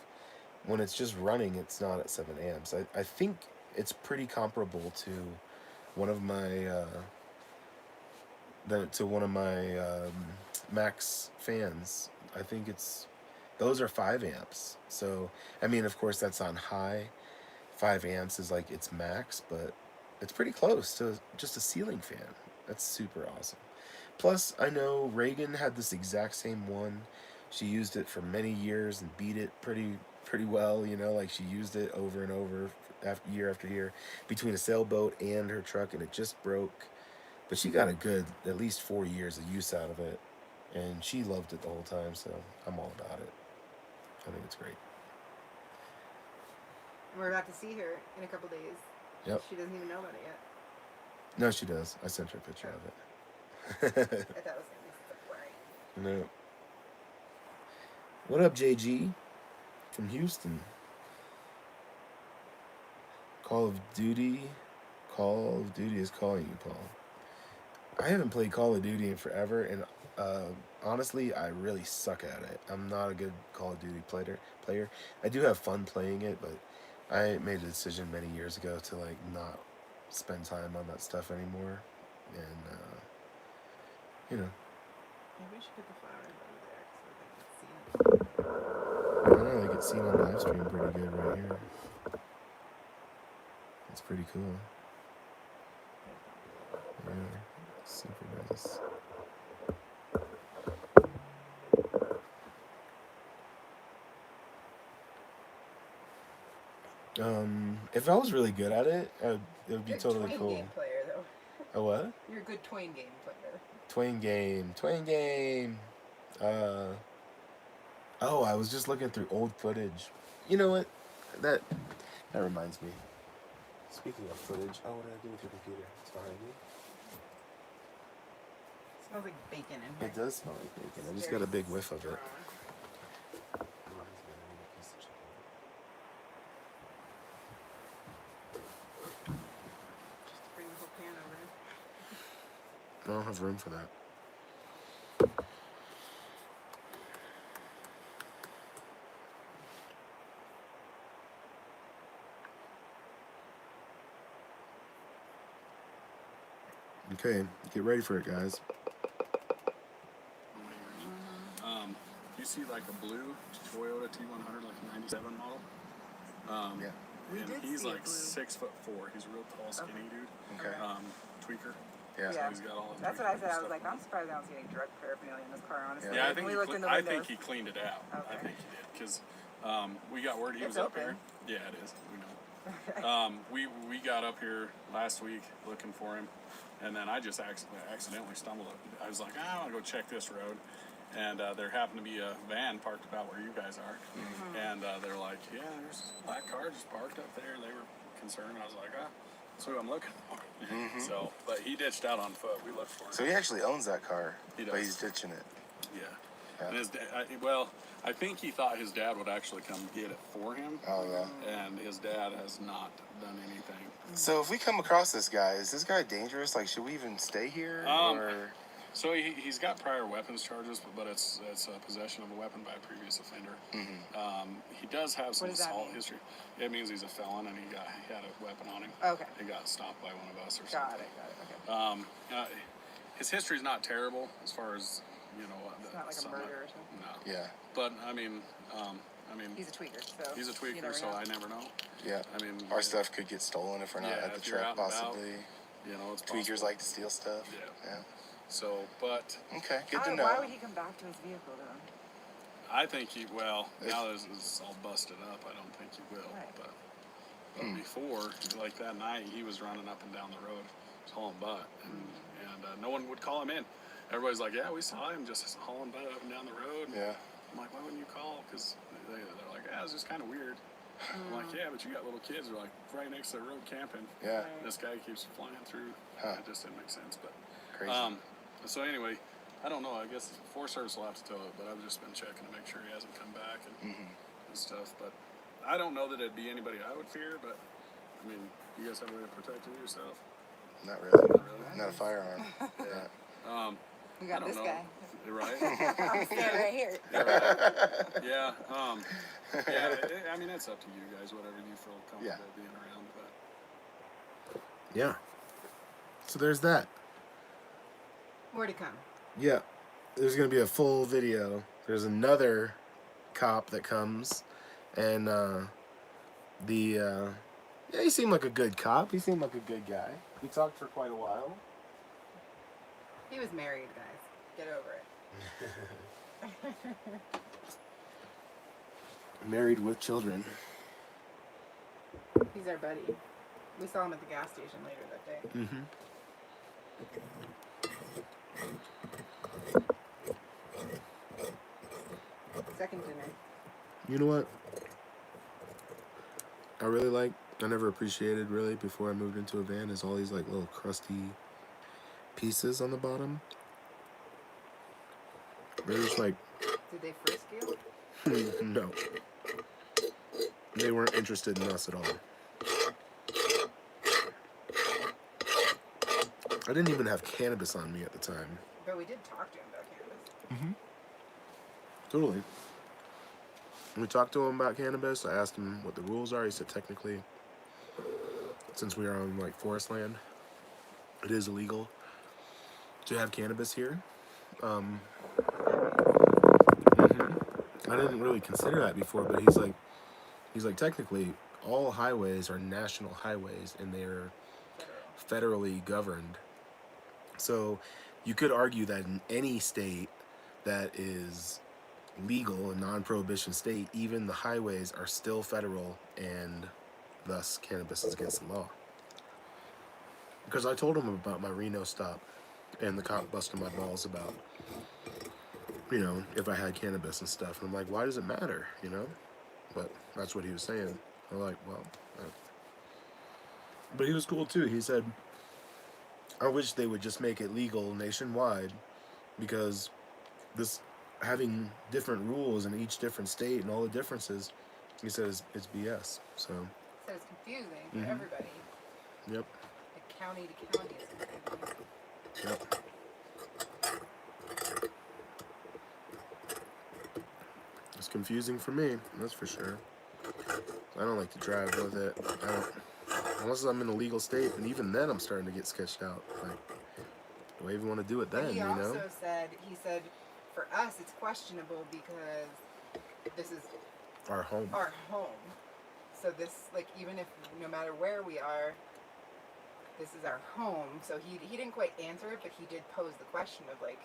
Speaker 1: When it's just running, it's not at 7 amps. I think it's pretty comparable to one of my Max fans. I think those are 5 amps. So I mean, of course, that's on high. 5 amps is like its max, but it's pretty close to just a ceiling fan. That's super awesome. Plus, I know Reagan had this exact same one. She used it for many years and beat it pretty well. You know, like she used it over and over after year between a sailboat and her truck, and it just broke. But she got a good at least 4 years of use out of it, and she loved it the whole time. So I'm all about it. I think it's great.
Speaker 2: We're about to see her in a couple days.
Speaker 1: Yep.
Speaker 2: She doesn't even know about it yet.
Speaker 1: No, she does. I sent her a picture of it.
Speaker 2: I thought it was gonna be surprise.
Speaker 1: No. What up, JG? From Houston. Call of Duty is calling you, Paul. I haven't played Call of Duty in forever, and honestly, I really suck at it. I'm not a good Call of Duty player. I do have fun playing it, but I made a decision many years ago to like not spend time on that stuff anymore, and you know.
Speaker 2: Maybe we should get the flowers over there so they can see it.
Speaker 1: I don't know, they get seen on live stream pretty good right here. It's pretty cool. Yeah, super nice. If I was really good at it, it would be totally cool.
Speaker 2: Game player, though.
Speaker 1: A what?
Speaker 2: You're a good Twain game player.
Speaker 1: Twain game. Oh, I was just looking through old footage. You know what? That reminds me. Speaking of footage, what did I do with your computer? It's behind me.
Speaker 2: It smells like bacon in here.
Speaker 1: It does smell like bacon. I just got a big whiff of it.
Speaker 2: Bring the whole pan over.
Speaker 1: I don't have room for that. Okay, get ready for it, guys.
Speaker 3: You see like a blue Toyota T100, like a '97 model.
Speaker 1: Yeah.
Speaker 2: We
Speaker 3: And
Speaker 2: did
Speaker 3: he's
Speaker 2: see a
Speaker 3: like
Speaker 2: blue.
Speaker 3: 6'4". He's a real tall, skinny dude.
Speaker 1: Okay.
Speaker 3: Tweaker.
Speaker 1: Yeah.
Speaker 3: So he's got all his
Speaker 2: That's what I said. I was
Speaker 3: stuff
Speaker 2: like,
Speaker 3: on
Speaker 2: I'm surprised I don't see any drug paraphernalia in this car, honestly.
Speaker 3: Yeah, I
Speaker 2: When
Speaker 3: think
Speaker 2: we looked in the
Speaker 3: I
Speaker 2: windows.
Speaker 3: think he cleaned it out. I
Speaker 2: Okay.
Speaker 3: think he did because we got word he
Speaker 2: It's
Speaker 3: was up
Speaker 2: open.
Speaker 3: here. Yeah, it is. We know.
Speaker 2: Okay.
Speaker 3: We got up here last week looking for him, and then I just accidentally stumbled up. I was like, I want to go check this road, and there happened to be a van parked about where you guys are, and they're like, yeah, there's a black car just parked up there. They were concerned. I was like, that's who I'm looking for. So, but he ditched out on foot. We looked for him.
Speaker 1: So he actually owns that car,
Speaker 3: He
Speaker 1: but
Speaker 3: does.
Speaker 1: he's ditching it.
Speaker 3: Yeah. And his I think he thought his dad would actually come get it for him.
Speaker 1: Oh yeah.
Speaker 3: And his dad has not done anything.
Speaker 1: So if we come across this guy, is this guy dangerous? Like, should we even stay here? Or
Speaker 3: So he's got prior weapons charges, but it's possession of a weapon by a previous offender. He does have some
Speaker 2: What does that
Speaker 3: assault
Speaker 2: mean?
Speaker 3: history. It means he's a felon and he had a weapon on him.
Speaker 2: Okay.
Speaker 3: He got stopped by one of us or
Speaker 2: Got
Speaker 3: something.
Speaker 2: it. Okay.
Speaker 3: His history's not terrible as far as
Speaker 2: It's not like a murder or something.
Speaker 3: No.
Speaker 1: yeah,
Speaker 3: But I mean,
Speaker 2: He's a tweaker, so.
Speaker 3: he's a
Speaker 2: you
Speaker 3: tweaker,
Speaker 2: never
Speaker 3: so
Speaker 2: know.
Speaker 3: I never know.
Speaker 1: yeah.
Speaker 3: I mean,
Speaker 1: Our stuff could get stolen if we're not
Speaker 3: Yeah,
Speaker 1: at the
Speaker 3: if you're
Speaker 1: truck,
Speaker 3: out and about,
Speaker 1: possibly.
Speaker 3: It's
Speaker 1: Tweakers
Speaker 3: possible.
Speaker 1: like to steal stuff.
Speaker 3: Yeah.
Speaker 1: Yeah.
Speaker 3: So, but
Speaker 1: Okay, good to
Speaker 2: Why
Speaker 1: know.
Speaker 2: would he come back to his vehicle, though?
Speaker 3: I think now that it's all busted up, I don't think he will.
Speaker 2: Right.
Speaker 3: But before, like that night, he was running up and down the road, just hauling butt, and no one would call him in. Everybody's like, yeah, we saw him just hauling butt up and down the road.
Speaker 1: Yeah.
Speaker 3: I'm like, why wouldn't you call? Because they're like, yeah, it's just kind of weird. I'm like, yeah, but you got little kids who are like right next to the road camping.
Speaker 1: Yeah.
Speaker 3: This guy keeps flying through.
Speaker 1: Huh.
Speaker 3: It just didn't make sense. But
Speaker 1: Crazy.
Speaker 3: so anyway, I don't know. I guess Forest Service will have to tow it, but I've just been checking to make sure he hasn't come back and stuff. But I don't know that it'd be anybody I would fear. But I mean, you guys have a way of protecting yourself.
Speaker 1: Not really.
Speaker 3: really.
Speaker 1: Not a firearm.
Speaker 3: Yeah.
Speaker 2: We
Speaker 3: I
Speaker 2: got
Speaker 3: don't
Speaker 2: this
Speaker 3: know.
Speaker 2: guy.
Speaker 3: Right?
Speaker 2: I'm standing right here.
Speaker 3: Yeah. I mean, it's up to you guys. Whatever you feel comfortable being around. But
Speaker 1: Yeah. So there's that.
Speaker 2: More to come.
Speaker 1: Yeah. There's going to be a full video. There's another cop that comes, and yeah, he seemed like a good cop. He seemed like a good guy. We talked for quite a while.
Speaker 2: He was married, guys. Get over it.
Speaker 1: Married with children.
Speaker 2: He's our buddy. We saw him at the gas station later that day.
Speaker 1: Mm-hmm.
Speaker 2: Second dinner.
Speaker 1: You know what? I never appreciated really before I moved into a van is all these like little crusty pieces on the bottom. They're just like,
Speaker 2: Did they frisk you?
Speaker 1: no. They weren't interested in us at all. I didn't even have cannabis on me at the time.
Speaker 2: But we did talk to him about cannabis.
Speaker 1: Totally. When we talked to him about cannabis, I asked him what the rules are. He said technically, since we are on like forest land, it is illegal to have cannabis here. I didn't really consider that before, but he's like technically all highways are national highways and they're federally governed. So you could argue that in any state that is legal, a non-prohibition state, even the highways are still federal, and thus cannabis is against the law. Because I told him about my Reno stop, and the cop busted my balls about, if I had cannabis and stuff. And I'm like, why does it matter, But that's what he was saying. I'm like, well. But he was cool too. He said, I wish they would just make it legal nationwide, because this having different rules in each different state and all the differences, he says it's BS. So
Speaker 2: it's confusing for everybody.
Speaker 1: Yep.
Speaker 2: Like county to county is confusing.
Speaker 1: Yep. It's confusing for me, that's for sure. I don't like to drive with it. Unless I'm in a legal state, and even then I'm starting to get sketched out. Like, however you want to do it
Speaker 2: But
Speaker 1: then,
Speaker 2: he
Speaker 1: you know?
Speaker 2: also said, for us it's questionable because this is
Speaker 1: Our home.
Speaker 2: our home. So this, like, even if, no matter where we are, this is our home. So he didn't quite answer it, but he did pose the question of, like,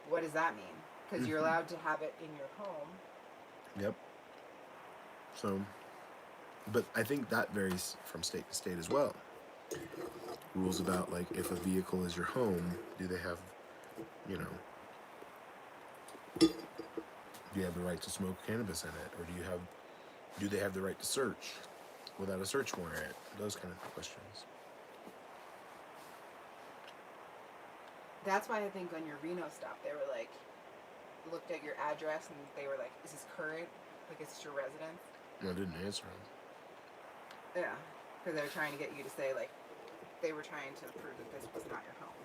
Speaker 2: what does that mean? Because you're allowed to have it in your home.
Speaker 1: Yep. So, but I think that varies from state to state as well. Rules about, like, if a vehicle is your home, do they have, you know, do you have the right to smoke cannabis in it? Or do they have the right to search without a search warrant? Those kind of questions.
Speaker 2: That's why I think on your Reno stop, they were like, looked at your address and they were like, is this current? Like, is this your residence?
Speaker 1: I didn't answer them.
Speaker 2: Yeah. Because they were trying to get you to say, like, they were trying to prove that this was not your home.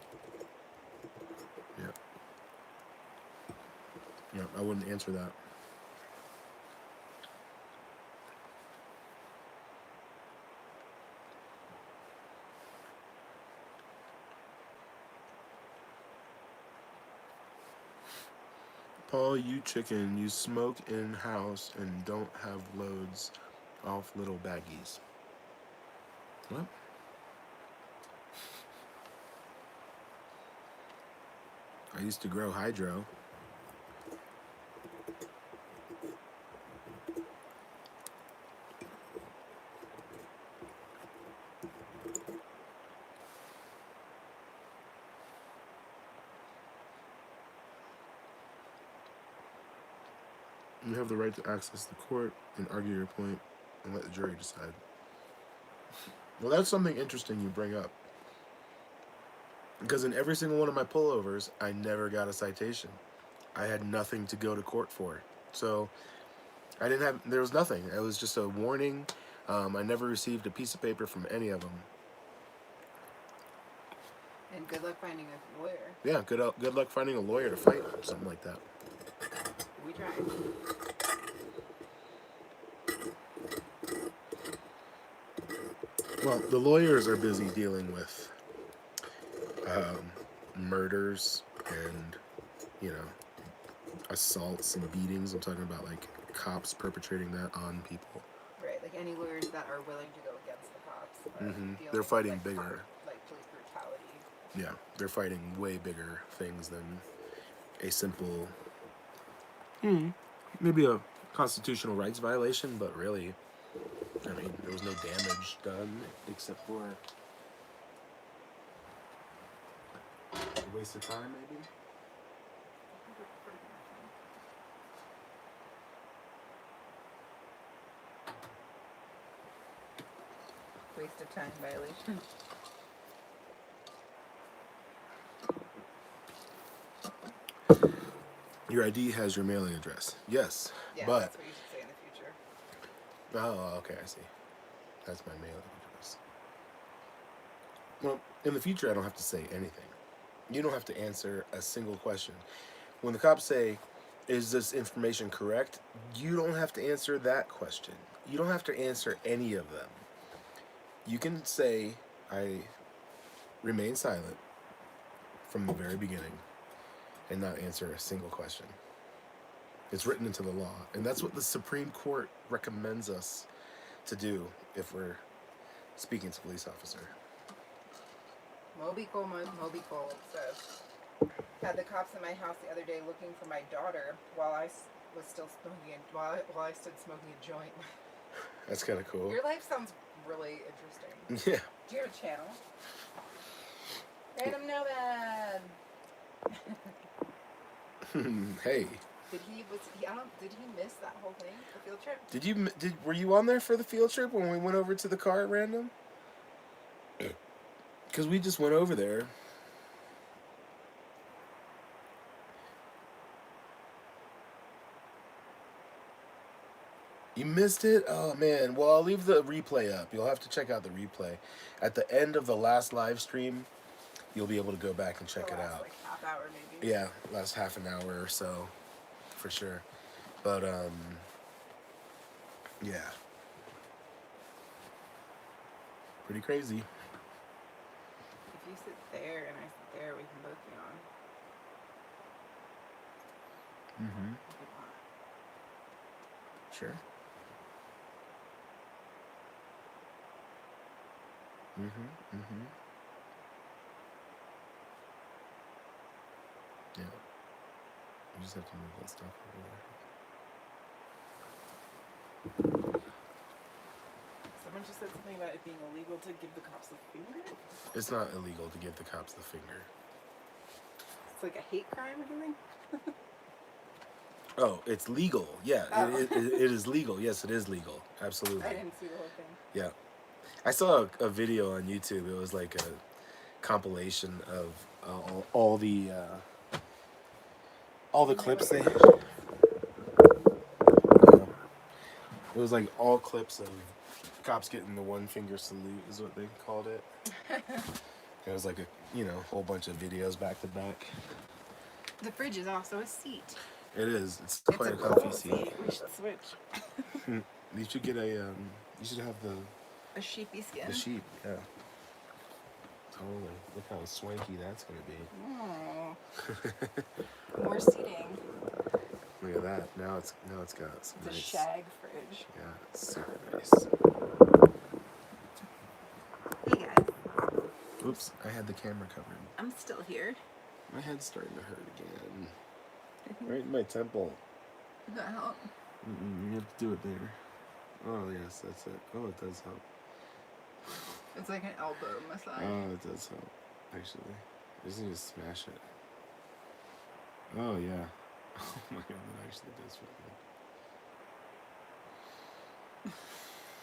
Speaker 1: Yep. Yep, I wouldn't answer that. Paul, you chicken, you smoke in-house and don't have loads off little baggies. What? I used to grow hydro. You have the right to access the court and argue your point and let the jury decide. Well, that's something interesting you bring up. Because in every single one of my pullovers, I never got a citation. I had nothing to go to court for. So there was nothing. It was just a warning. I never received a piece of paper from any of them.
Speaker 2: And good luck finding a lawyer.
Speaker 1: Yeah, good luck finding a lawyer to fight something like that.
Speaker 2: We tried.
Speaker 1: Well, the lawyers are busy dealing with murders and, you know, assaults and beatings. I'm talking about, like, cops perpetrating that on people.
Speaker 2: Right, like any lawyers that are willing to go against the cops. Are dealing
Speaker 1: They're
Speaker 2: with,
Speaker 1: fighting
Speaker 2: like,
Speaker 1: bigger.
Speaker 2: like police brutality.
Speaker 1: Yeah, they're fighting way bigger things than a simple, maybe a constitutional rights violation, but really, I mean, there was no damage done except for a waste of time, maybe?
Speaker 2: Waste of time violation.
Speaker 1: Your ID has your mailing address. Yes,
Speaker 2: Yeah,
Speaker 1: but...
Speaker 2: that's what you should say in the future.
Speaker 1: Oh, okay, I see. That's my mailing address. Well, in the future, I don't have to say anything. You don't have to answer a single question. When the cops say, is this information correct? You don't have to answer that question. You don't have to answer any of them. You can say, I remain silent from the very beginning and not answer a single question. It's written into the law. And that's what the Supreme Court recommends us to do if we're speaking to a police officer.
Speaker 2: Moby Coleman, Moby Cole says, had the cops in my house the other day looking for my daughter while I was still smoking, while I stood smoking a joint.
Speaker 1: That's kind of cool.
Speaker 2: Your life sounds really interesting.
Speaker 1: Yeah.
Speaker 2: Do you have a channel? Random Nomad.
Speaker 1: Hey.
Speaker 2: Did he miss that whole thing, the field trip?
Speaker 1: Were you on there for the field trip when we went over to the car at random? Because we just went over there. You missed it? Oh, man. Well, I'll leave the replay up. You'll have to check out the replay. At the end of the last live stream, you'll be able to go back and check it out.
Speaker 2: Like half hour maybe.
Speaker 1: Yeah, last half an hour or so, for sure. But, yeah.
Speaker 2: If
Speaker 1: Pretty crazy.
Speaker 2: you sit there and I sit there, we can both be on.
Speaker 1: Mm-hmm.
Speaker 2: If you want.
Speaker 1: Sure. Mm-hmm. Mm-hmm. Yeah. You just have to move that stuff over there.
Speaker 2: Someone just said something about it being illegal to give the cops the finger.
Speaker 1: It's not illegal to give the cops the finger.
Speaker 2: It's like a hate crime or something.
Speaker 1: Oh, it's legal. Yeah,
Speaker 2: Oh.
Speaker 1: it is legal. Yes, it is legal. Absolutely.
Speaker 2: I didn't see the whole thing.
Speaker 1: Yeah. I saw a video on YouTube. It was like a compilation of all the clips they. Yeah. It was like all clips of cops getting the one finger salute is what they called it. It was like a whole bunch of videos back to back.
Speaker 2: The fridge is also a seat.
Speaker 1: It is. It's
Speaker 2: It's
Speaker 1: quite
Speaker 2: a
Speaker 1: a comfy
Speaker 2: cool
Speaker 1: seat.
Speaker 2: We should switch.
Speaker 1: You should get a you should have
Speaker 2: A sheepy skin.
Speaker 1: the sheep. Yeah. Totally. Look how swanky that's gonna be.
Speaker 2: Oh. More seating.
Speaker 1: Look at that. Now it's got some
Speaker 2: It's a
Speaker 1: nice.
Speaker 2: shag fridge.
Speaker 1: Yeah, it's super nice.
Speaker 2: Hey guys,
Speaker 1: Oops, I had the camera covered.
Speaker 2: I'm still here.
Speaker 1: My head's starting to hurt again. Right in my temple.
Speaker 2: Does that help?
Speaker 1: You have to do it there. Oh yes, that's it. Oh, it does help.
Speaker 2: It's like an elbow massage.
Speaker 1: Oh, it does help. Actually, I just need to smash it. Oh yeah. Oh my god, that actually does feel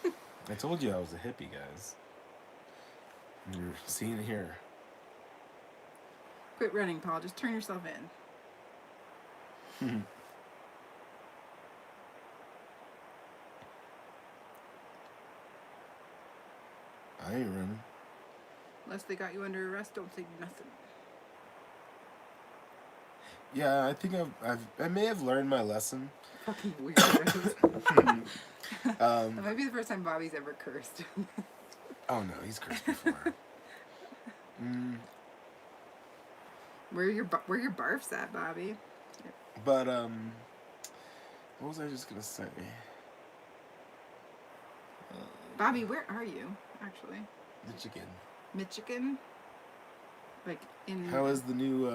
Speaker 1: good. I told you I was a hippie, guys. You're seeing it here.
Speaker 2: Quit running, Paul. Just turn yourself in.
Speaker 1: I ain't running.
Speaker 2: Unless they got you under arrest, don't say nothing.
Speaker 1: Yeah, I think I may have learned my lesson.
Speaker 2: Fucking weirdos. That might be the first time Bobby's ever cursed.
Speaker 1: Oh no, he's cursed before.
Speaker 2: Where are your barfs at, Bobby?
Speaker 1: But what was I just gonna say?
Speaker 2: Bobby, where are you actually?
Speaker 1: Michigan.
Speaker 2: Michigan? Like in
Speaker 1: How is the new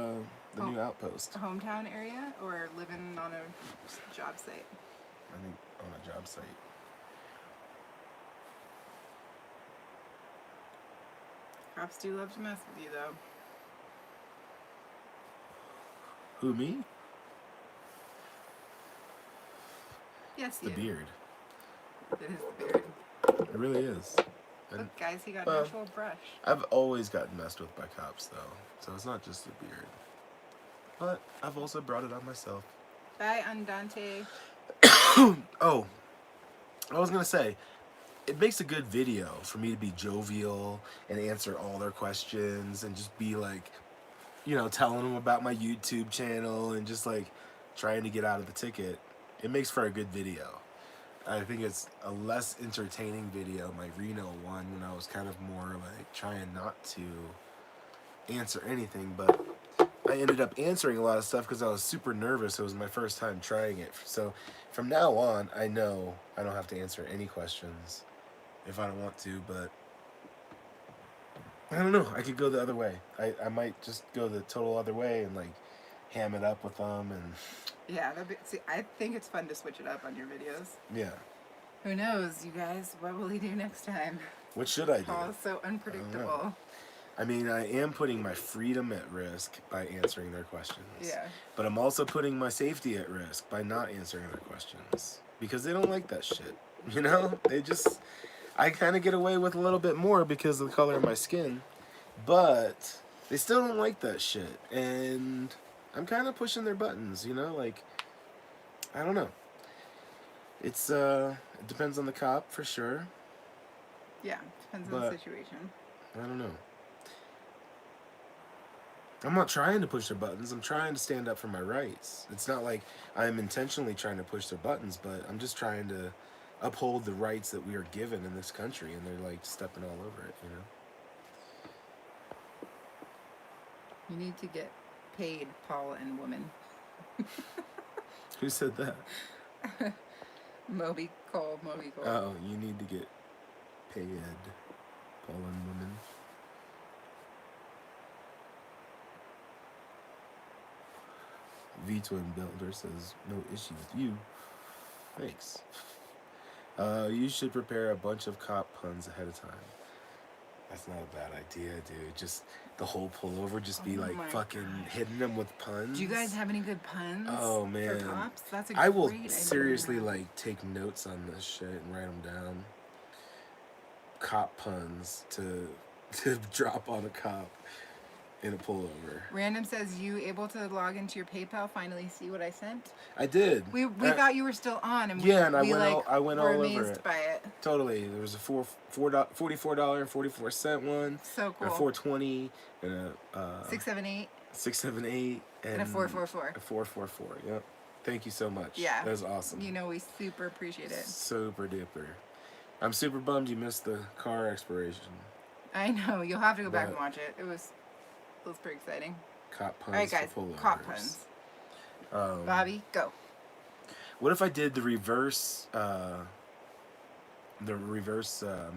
Speaker 1: new outpost?
Speaker 2: a hometown area or living on a job site?
Speaker 1: I think on a job site.
Speaker 2: Cops do love to mess with you, though.
Speaker 1: Who, me?
Speaker 2: Yes,
Speaker 1: The
Speaker 2: you.
Speaker 1: beard.
Speaker 2: It is the beard.
Speaker 1: It really is. And
Speaker 2: Look, guys, he got
Speaker 1: well,
Speaker 2: an actual brush.
Speaker 1: I've always gotten messed with by cops, though, so it's not just the beard. But I've also brought it on myself.
Speaker 2: Bye, Andante.
Speaker 1: Oh, I was gonna say, it makes a good video for me to be jovial and answer all their questions and just be like, telling them about my YouTube channel and just like trying to get out of the ticket. It makes for a good video. I think it's a less entertaining video, my Reno one, when I was kind of more like trying not to answer anything, but I ended up answering a lot of stuff because I was super nervous. It was my first time trying it. So from now on, I know I don't have to answer any questions if I don't want to, but I don't know. I could go the other way. I might just go the total other way and like ham it up with them and
Speaker 2: Yeah, see, I think it's fun to switch it up on your videos.
Speaker 1: yeah.
Speaker 2: Who knows, you guys? What will he do next time?
Speaker 1: What should I do?
Speaker 2: Paul's so unpredictable.
Speaker 1: I mean, I am putting my freedom at risk by answering their questions.
Speaker 2: Yeah.
Speaker 1: But I'm also putting my safety at risk by not answering their questions. Because they don't like that shit. I kind of get away with a little bit more because of the color of my skin. But they still don't like that shit. And I'm kind of pushing their buttons, like, I don't know. It depends on the cop for sure.
Speaker 2: Yeah, depends on the situation.
Speaker 1: I don't know. I'm not trying to push their buttons. I'm trying to stand up for my rights. It's not like I'm intentionally trying to push their buttons, but I'm just trying to uphold the rights that we are given in this country, and they're like stepping all over it,
Speaker 2: You need to get paid, Paul and woman.
Speaker 1: Who said that?
Speaker 2: Moby Cole.
Speaker 1: Oh, you need to get paid, Paul and women. V-Twin Builder says, no issue with you. Thanks. You should prepare a bunch of cop puns ahead of time. That's not a bad idea, dude. Just the whole pullover, just be like fucking hitting them with puns.
Speaker 2: Do you guys have any good puns?
Speaker 1: Oh man,
Speaker 2: for cops? That's a
Speaker 1: I will
Speaker 2: great
Speaker 1: seriously
Speaker 2: idea.
Speaker 1: like take notes on this shit and write them down. Cop puns to drop on a cop in a pullover.
Speaker 2: Random says, you able to log into your PayPal, finally see what I sent?
Speaker 1: I did.
Speaker 2: We thought you were still on, and
Speaker 1: yeah, and
Speaker 2: we
Speaker 1: I went
Speaker 2: were
Speaker 1: all over
Speaker 2: amazed
Speaker 1: it.
Speaker 2: by it.
Speaker 1: Totally. There was a $44.44 one.
Speaker 2: So cool.
Speaker 1: A $4.20 and a
Speaker 2: 678
Speaker 1: 678
Speaker 2: and a 444.
Speaker 1: A 444. Yep. Thank you so much.
Speaker 2: Yeah.
Speaker 1: That was awesome.
Speaker 2: You know, we super appreciate it.
Speaker 1: Super duper. I'm super bummed you missed the car expiration.
Speaker 2: I know. You'll have to go back and watch it. It was pretty exciting.
Speaker 1: Cop puns.
Speaker 2: All right, guys.
Speaker 1: For pullovers.
Speaker 2: Cop puns. Bobby, go.
Speaker 1: What if I did the reverse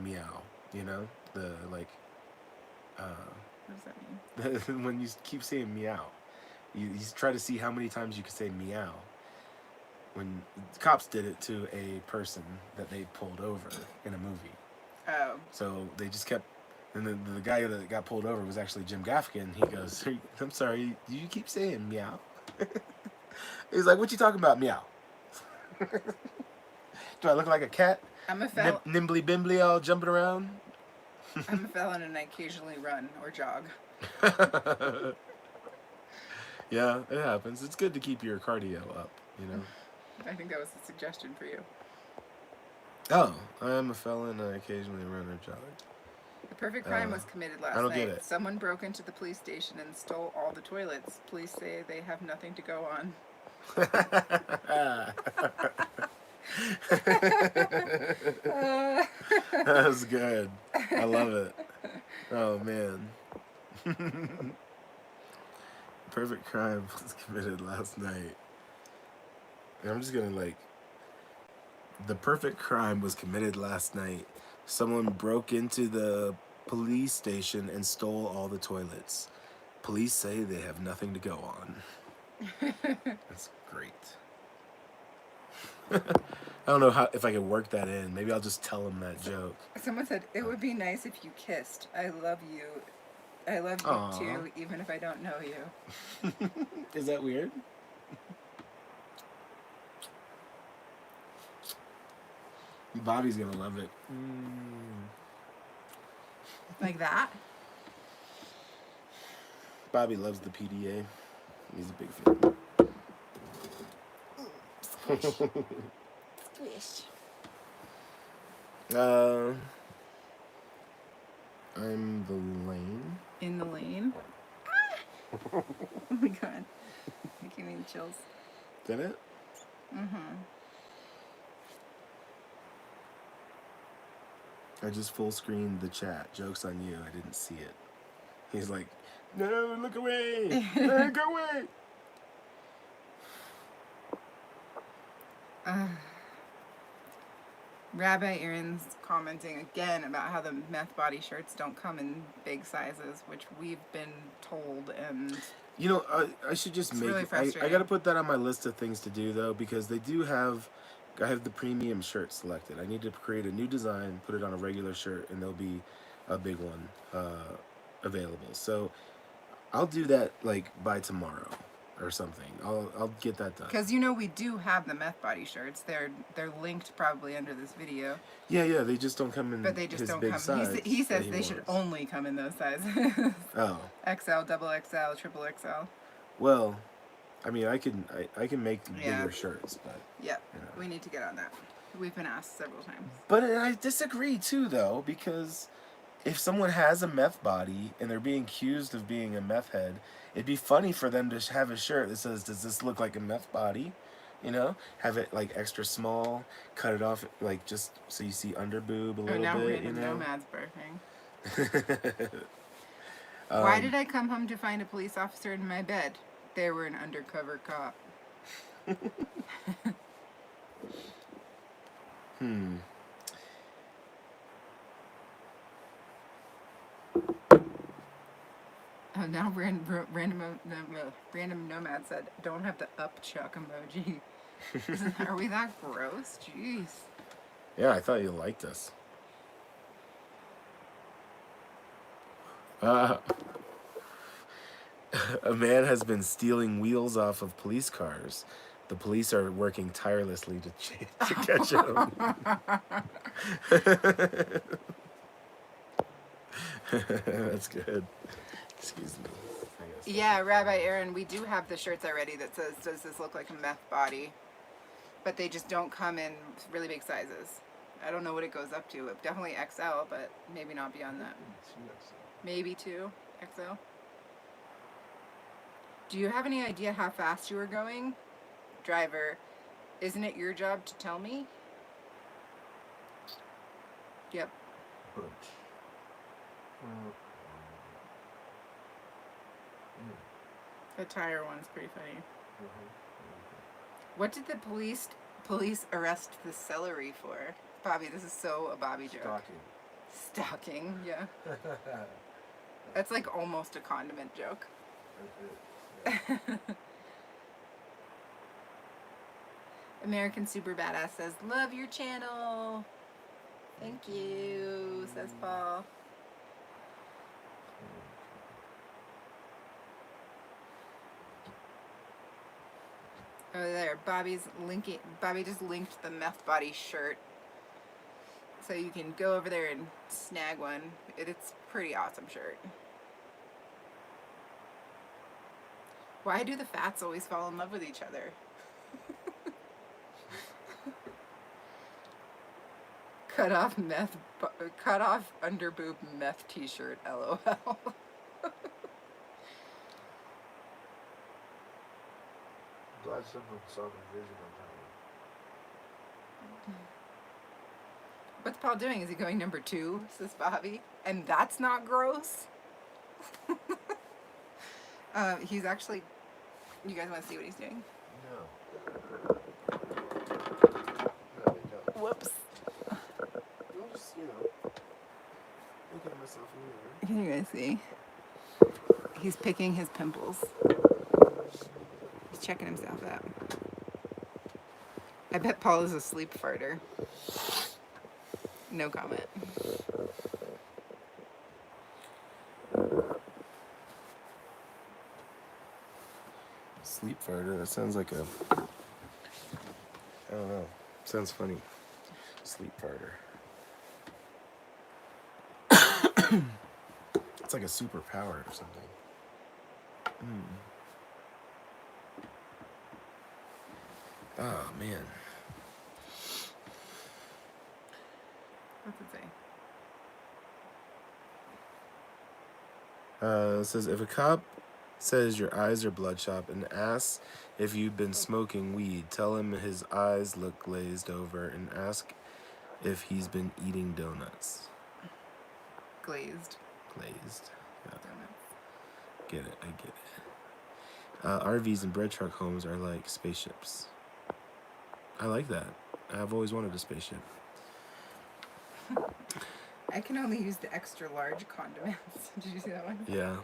Speaker 1: meow? You know, the like.
Speaker 2: What does that mean?
Speaker 1: When you keep saying meow, you try to see how many times you can say meow. When cops did it to a person that they pulled over in a movie.
Speaker 2: Oh.
Speaker 1: So they just kept, and the guy that got pulled over was actually Jim Gaffigan. He goes, "I'm sorry, do you keep saying meow?" He's like, "What you talking about, meow?" Do I look like a cat?
Speaker 2: I'm a felon.
Speaker 1: Nimbly bimbly, all jumping around.
Speaker 2: I'm a felon, and I occasionally run or jog.
Speaker 1: Yeah, it happens. It's good to keep your cardio up, you know.
Speaker 2: I think that was a suggestion for you.
Speaker 1: Oh, I am a felon and I occasionally run or jog.
Speaker 2: The perfect crime was committed last
Speaker 1: I don't
Speaker 2: night.
Speaker 1: get it.
Speaker 2: Someone broke into the police station and stole all the toilets. Police say they have nothing to go on.
Speaker 1: That was good. I love it. Oh man. Perfect crime was committed last night. And I'm just gonna like, the perfect crime was committed last night. Someone broke into the police station and stole all the toilets. Police say they have nothing to go on. That's great. I don't know if I could work that in. Maybe I'll just tell them that joke.
Speaker 2: Someone said, it would be nice if you kissed. I love you. I love you
Speaker 1: Aww.
Speaker 2: too, even if I don't know you.
Speaker 1: Is that weird? Bobby's gonna love it.
Speaker 2: Like that?
Speaker 1: Bobby loves the PDA. He's a big fan.
Speaker 2: Squish.
Speaker 1: I'm the lane.
Speaker 2: In the lane? Oh my god. You're giving me the chills.
Speaker 1: Did it?
Speaker 2: Mm-hmm.
Speaker 1: I just full screened the chat. Joke's on you. I didn't see it. He's like, no, look away. No, go away.
Speaker 2: Rabbi Aaron's commenting again about how the meth body shirts don't come in big sizes, which we've been told, and
Speaker 1: You know, I should just
Speaker 2: It's
Speaker 1: make
Speaker 2: really
Speaker 1: I
Speaker 2: frustrating.
Speaker 1: got to put that on my list of things to do, though, because they do have... I have the premium shirt selected. I need to create a new design, put it on a regular shirt, and there'll be a big one available. So I'll do that, like, by tomorrow or something. I'll get that done.
Speaker 2: because you know we do have the meth body shirts. They're linked probably under this video,
Speaker 1: Yeah, they just don't come in
Speaker 2: but they just
Speaker 1: his
Speaker 2: don't
Speaker 1: big
Speaker 2: come.
Speaker 1: size
Speaker 2: He
Speaker 1: that
Speaker 2: says they should
Speaker 1: wants.
Speaker 2: only come in those sizes:
Speaker 1: Oh,
Speaker 2: XL, double XL, triple XL.
Speaker 1: well, I mean, I can make
Speaker 2: Yeah.
Speaker 1: bigger shirts, but...
Speaker 2: Yep,
Speaker 1: Yeah.
Speaker 2: we need to get on that. We've been asked several times.
Speaker 1: But I disagree too, though, because if someone has a meth body and they're being accused of being a meth head, it'd be funny for them to have a shirt that says, "Does this look like a meth body?" You know, have it like extra small, cut it off like just so you see under boob a little
Speaker 2: now
Speaker 1: bit. You
Speaker 2: random
Speaker 1: know.
Speaker 2: nomads birthing. Why did I come home to find a police officer in my bed? They were an undercover cop. Oh, now random nomad said, "Don't have the up chuck emoji." Are we that gross? Jeez.
Speaker 1: Yeah, I thought you liked us. A man has been stealing wheels off of police cars. The police are working tirelessly to catch him. That's good. Excuse me.
Speaker 2: Yeah, Rabbi Aaron, we do have the shirts already that says, "Does this look like a meth body?" But they just don't come in really big sizes. I don't know what it goes up to. Definitely XL, but maybe not beyond that. Maybe 2XL. Do you have any idea how fast you were going? Driver, isn't it your job to tell me? Yep. The tire one's pretty funny. What did the police arrest the celery for? Bobby, this is so a Bobby joke. Stalking, yeah. That's like almost a condiment joke. American Super Badass says, "Love your channel." Thank you, says Paul. Oh, there. Bobby just linked the Meth Body shirt. So you can go over there and snag one. It's a pretty awesome shirt. Why do the fats always fall in love with each other? Cut off underboob meth t-shirt, LOL.
Speaker 4: Glad someone saw the vision on
Speaker 2: What's Paul doing? Is he going number 2? Says Bobby. And that's not gross? He's actually... You guys want to see what he's doing?
Speaker 4: No.
Speaker 2: Whoops.
Speaker 1: I'll just, look at myself in the
Speaker 2: Can you guys see? He's picking his pimples. He's checking himself out. I bet Paul is a sleep farter. No comment.
Speaker 1: Sleep farter. That sounds like a... I don't know. Sounds funny. Sleep farter. It's like a superpower or something. Oh, man.
Speaker 2: What's it say?
Speaker 1: It says, if a cop says your eyes are bloodshot and asks if you've been smoking weed, tell him his eyes look glazed over and ask if he's been eating donuts.
Speaker 2: Glazed.
Speaker 1: Glazed. Yeah.
Speaker 2: Donuts.
Speaker 1: Get it. I get it. RVs and bread truck homes are like spaceships. I like that. I've always wanted a spaceship.
Speaker 2: I can only use the extra large condiments. Did you see that one?
Speaker 1: Yeah,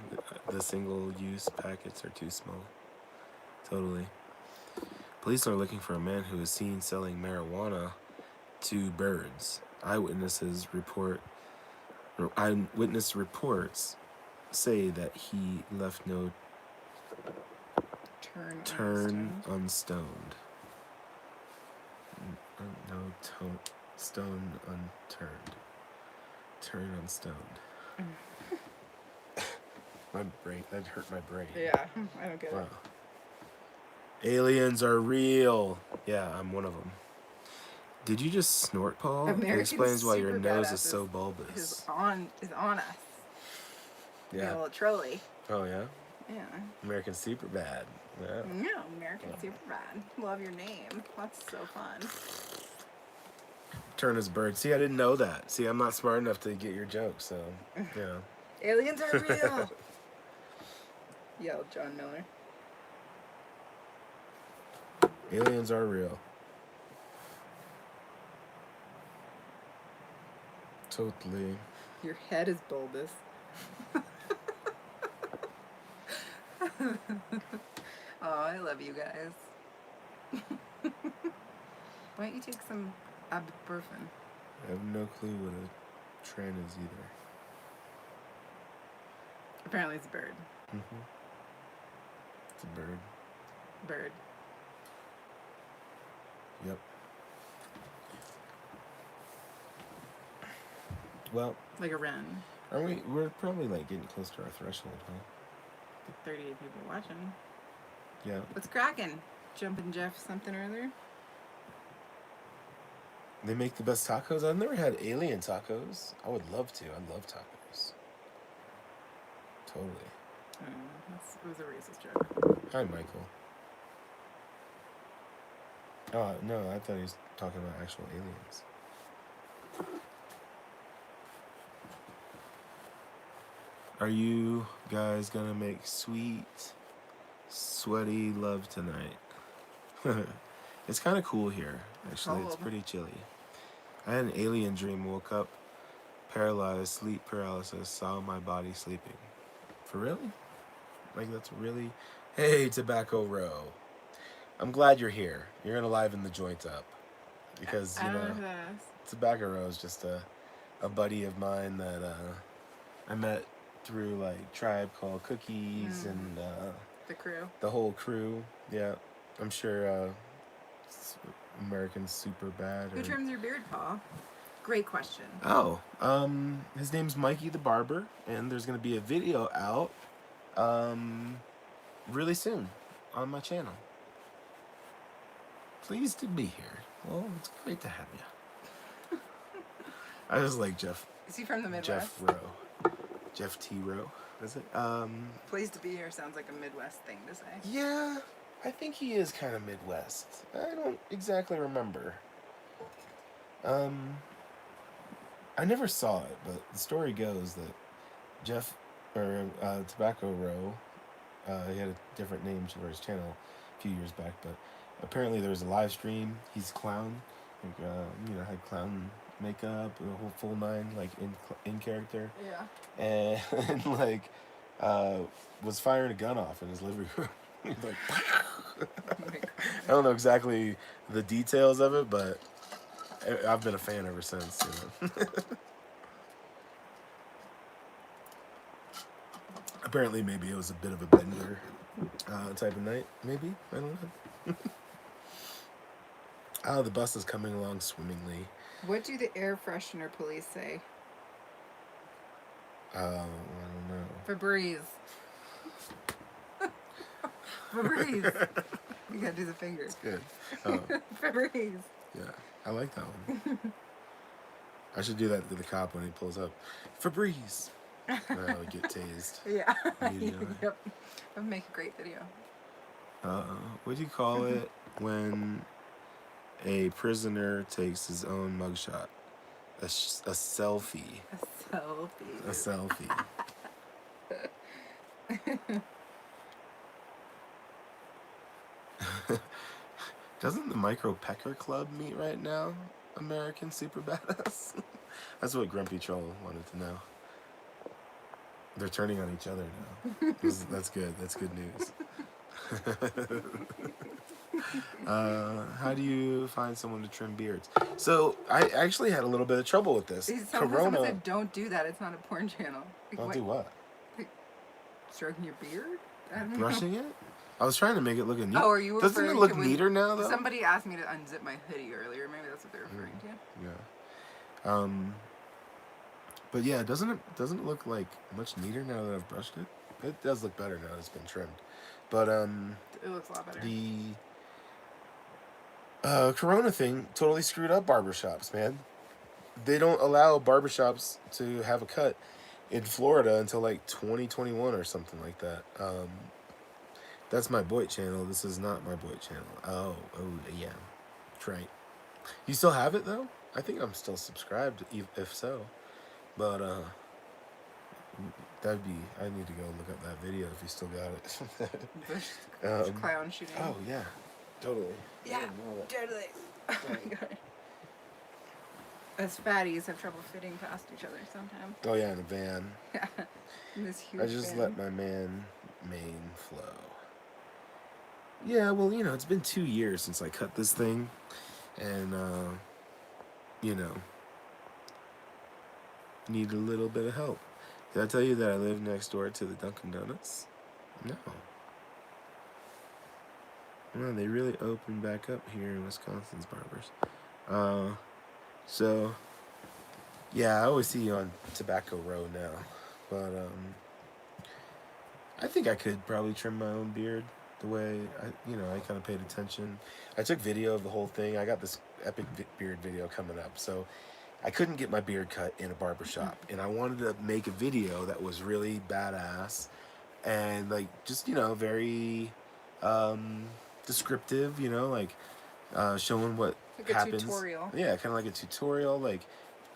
Speaker 1: the single-use packets are too small. Totally. Police are looking for a man who is seen selling marijuana to birds. Eyewitness reports say that he left no
Speaker 2: Turn
Speaker 1: unstoned. Stone unturned. Turn unstoned. My brain, that hurt my brain.
Speaker 2: Yeah, I don't get
Speaker 1: Wow.
Speaker 2: it.
Speaker 1: Aliens are real. Yeah, I'm one of them. Did you just snort, Paul? It explains why your
Speaker 2: Super
Speaker 1: nose
Speaker 2: Badass
Speaker 1: is so bulbous.
Speaker 2: Is on us.
Speaker 1: Yeah.
Speaker 2: A little trolley.
Speaker 1: Oh, yeah?
Speaker 2: Yeah.
Speaker 1: American Super Bad. Yeah.
Speaker 2: No, American Super Bad. Love your name. That's so fun.
Speaker 1: Turn as bird. See, I didn't know that. See, I'm not smart enough to get your joke, so,
Speaker 2: Aliens are real. yelled John Miller.
Speaker 1: Aliens are real. Totally.
Speaker 2: Your head is bulbous. Oh, I love you guys. Why don't you take some ibuprofen?
Speaker 1: I have no clue what a tran is either.
Speaker 2: Apparently it's a bird.
Speaker 1: Mm-hmm. It's a bird.
Speaker 2: Bird.
Speaker 1: Yep. Well,
Speaker 2: Like a wren.
Speaker 1: are we? We're probably like getting close to our threshold, huh?
Speaker 2: Like 38 people watching.
Speaker 1: Yeah.
Speaker 2: What's cracking? Jumpin' Jeff something or other?
Speaker 1: They make the best tacos. I've never had alien tacos. I would love to. I love tacos. Totally.
Speaker 2: It was a racist joke.
Speaker 1: Hi, Michael. Oh, no, I thought he was talking about actual aliens. Are you guys gonna make sweet, sweaty love tonight? It's kind of cool here, actually. It's
Speaker 2: Cold.
Speaker 1: pretty chilly. I had an alien dream, woke up, paralyzed, sleep paralysis, saw my body sleeping. For really? Like, that's really... Hey, Tobacco Row. I'm glad you're here. You're gonna liven the joint up. Because,
Speaker 2: I
Speaker 1: you
Speaker 2: don't know
Speaker 1: know,
Speaker 2: who that is.
Speaker 1: Tobacco Row is just a buddy of mine that I met through, like, Tribe Called Cookies and
Speaker 2: The crew.
Speaker 1: the whole crew. Yeah, I'm sure American's Super Bad.
Speaker 2: Who trims your beard, Paul? Great question.
Speaker 1: Oh, his name's Mikey the Barber, and there's gonna be a video out really soon on my channel. Pleased to be here. Well, it's great to have you. I just like Jeff.
Speaker 2: Is he from the Midwest?
Speaker 1: Jeff Rowe. Jeff T. Rowe, is it?
Speaker 2: Pleased to be here sounds like a Midwest thing to say.
Speaker 1: Yeah, I think he is kind of Midwest. I don't exactly remember. I never saw it, but the story goes that Jeff, or Tobacco Row, he had a different name for his channel a few years back, but apparently there was a live stream. He's a clown, like, had clown makeup, the whole full nine, like in character.
Speaker 2: Yeah.
Speaker 1: And like, was firing a gun off in his living room. He's like,
Speaker 2: Oh my God.
Speaker 1: I don't know exactly the details of it, but I've been a fan ever since. You know. Apparently, maybe it was a bit of a bender type of night. Maybe, I don't know. Oh, the bus is coming along swimmingly.
Speaker 2: What do the air freshener police say?
Speaker 1: I don't know.
Speaker 2: Febreze. Febreze. You gotta do the fingers.
Speaker 1: Good. Oh,
Speaker 2: Febreze.
Speaker 1: yeah, I like that one. I should do that to the cop when he pulls up. Febreze. I'll get tased.
Speaker 2: Yeah.
Speaker 1: Immediately.
Speaker 2: Yep. That would make a great video.
Speaker 1: What do you call it when a prisoner takes his own mugshot? A selfie.
Speaker 2: A selfie.
Speaker 1: A selfie. Doesn't the Micro Pecker Club meet right now? American Super Badass? That's what Grumpy Troll wanted to know. They're turning on each other now. That's good. That's good news. How do you find someone to trim beards? So I actually had a little bit of trouble with this.
Speaker 2: Someone said, don't do that. It's not a porn channel. Like,
Speaker 1: Don't do what?
Speaker 2: Like, stroking your beard? I don't know.
Speaker 1: Brushing it? I was trying to make it look neat.
Speaker 2: Oh, are you
Speaker 1: Doesn't it
Speaker 2: referring
Speaker 1: look
Speaker 2: to when
Speaker 1: neater now, though?
Speaker 2: Somebody asked me to unzip my hoodie earlier. Maybe that's what they're referring to.
Speaker 1: Yeah. But yeah, doesn't it look like much neater now that I've brushed it? It does look better now that it's been trimmed. But
Speaker 2: It looks a lot better.
Speaker 1: the Corona thing totally screwed up barbershops, man. They don't allow barbershops to have a cut in Florida until like 2021 or something like that. That's my boy channel. This is not my boy channel. Oh yeah, that's right. You still have it though? I think I'm still subscribed, if so. But That'd be. I need to go look up that video if you still got it.
Speaker 2: Bush clown shooting.
Speaker 1: Oh yeah, totally.
Speaker 2: Yeah,
Speaker 1: I didn't know that.
Speaker 2: totally. Oh my god. Us fatties have trouble fitting past each other sometimes.
Speaker 1: Oh yeah, in a van.
Speaker 2: Yeah. In this huge
Speaker 1: I just
Speaker 2: van.
Speaker 1: let my main flow. Yeah, well, it's been 2 years since I cut this thing, and you know, need a little bit of help. Did I tell you that I live next door to the Dunkin' Donuts? No. No, they really opened back up here in Wisconsin's barbers. So yeah, I always see you on Tobacco Row now, but I think I could probably trim my own beard the way I kind of paid attention. I took video of the whole thing. I got this epic beard video coming up, so I couldn't get my beard cut in a barber shop, and I wanted to make a video that was really badass and like just very descriptive, showing what
Speaker 2: Like a
Speaker 1: happens.
Speaker 2: tutorial.
Speaker 1: Yeah, kind of like a tutorial, like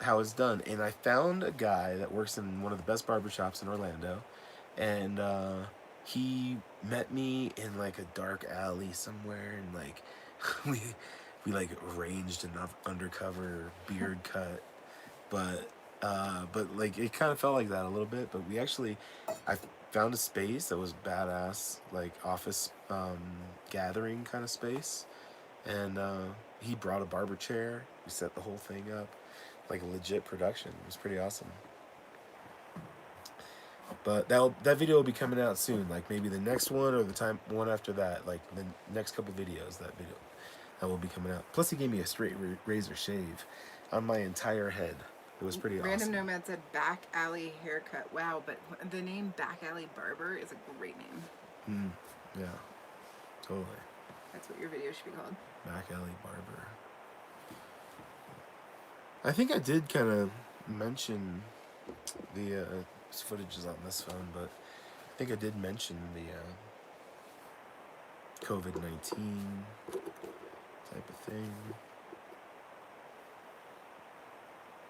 Speaker 1: how it's done. And I found a guy that works in one of the best barbershops in Orlando, and he met me in like a dark alley somewhere, and like we like arranged an undercover beard cut, but like it kind of felt like that a little bit. But I found a space that was badass, like office gathering kind of space, and he brought a barber chair. We set the whole thing up, like a legit production. It was pretty awesome. But that video will be coming out soon, like maybe the next one or the one after that, like the next couple videos. That will be coming out. Plus, he gave me a straight razor shave on my entire head. It was pretty
Speaker 2: Random
Speaker 1: awesome.
Speaker 2: Nomad said back alley haircut. Wow, but the name Back Alley Barber is a great name.
Speaker 1: Yeah, totally.
Speaker 2: That's what your video should be called.
Speaker 1: Back alley barber. I think I did kind of mention the footage is on this phone, but I think I did mention the COVID-19 type of thing.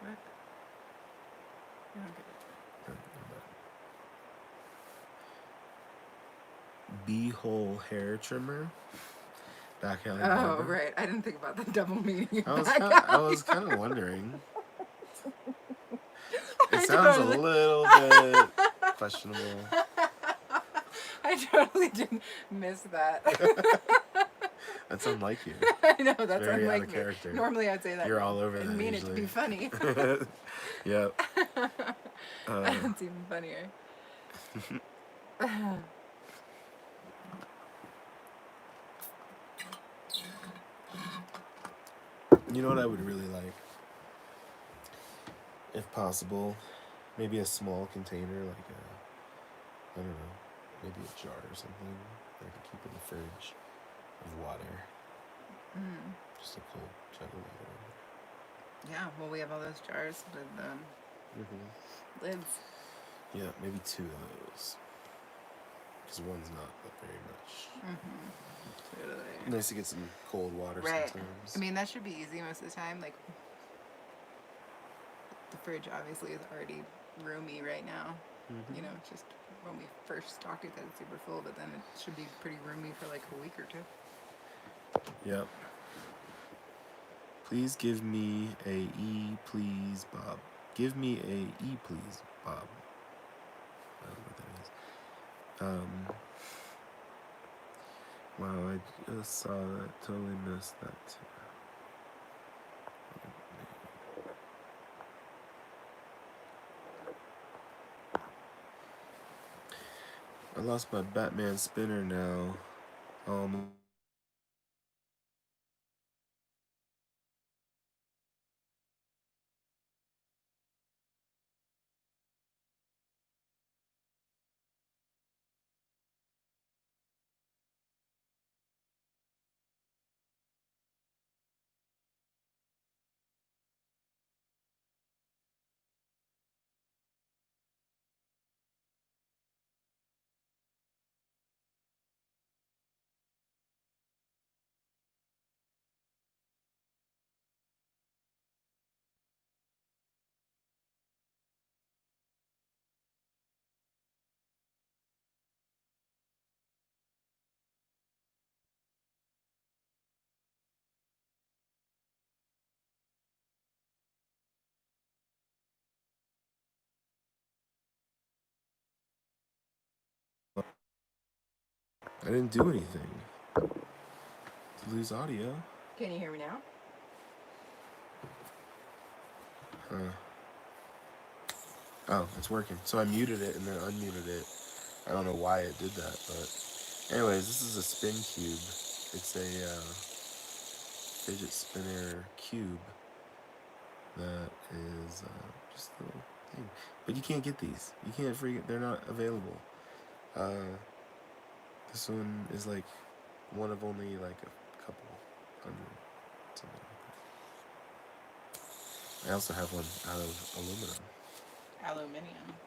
Speaker 2: What? I don't get it.
Speaker 1: B-hole hair trimmer. Back alley
Speaker 2: Oh,
Speaker 1: barber.
Speaker 2: right. I didn't think about the double meaning.
Speaker 1: I was kind of wondering. It
Speaker 2: I
Speaker 1: sounds
Speaker 2: totally-
Speaker 1: a little bit questionable.
Speaker 2: I totally didn't miss that.
Speaker 1: That's unlike you.
Speaker 2: I know, that's
Speaker 1: Very
Speaker 2: unlike
Speaker 1: out of
Speaker 2: me.
Speaker 1: character.
Speaker 2: Normally I'd say that.
Speaker 1: You're all over
Speaker 2: I
Speaker 1: that
Speaker 2: didn't mean it to
Speaker 1: usually.
Speaker 2: be funny.
Speaker 1: Yep.
Speaker 2: That's even funnier.
Speaker 1: You know what I would really like? If possible, maybe a small container, like I don't know, maybe a jar or something that I could keep in the fridge of water. Just a cold jug of water.
Speaker 2: Yeah, well, we have all those jars with lids.
Speaker 1: Yeah, maybe 2 of those. Because one's not very much.
Speaker 2: Totally.
Speaker 1: Nice to get some cold water
Speaker 2: Right.
Speaker 1: sometimes.
Speaker 2: I mean, that should be easy most of the time. Like, the fridge obviously is already roomy right now. You know, it's just when we first stocked it, that it's super full, but then it should be pretty roomy for like a week or 2.
Speaker 1: Yep. Please give me a E, please, Bob. Give me a E, please, Bob. I don't know what that is. Wow, I just saw that. Totally missed that too. I lost my Batman spinner now. I didn't do anything to lose audio.
Speaker 2: Can you hear me now?
Speaker 1: Oh, it's working. So I muted it and then unmuted it. I don't know why it did that, but anyways, this is a spin cube. It's a fidget spinner cube that is just a little thing. But you can't get these. You can't they're not available. This one is like one of only like a couple hundred, something like that. I also have one out of aluminum.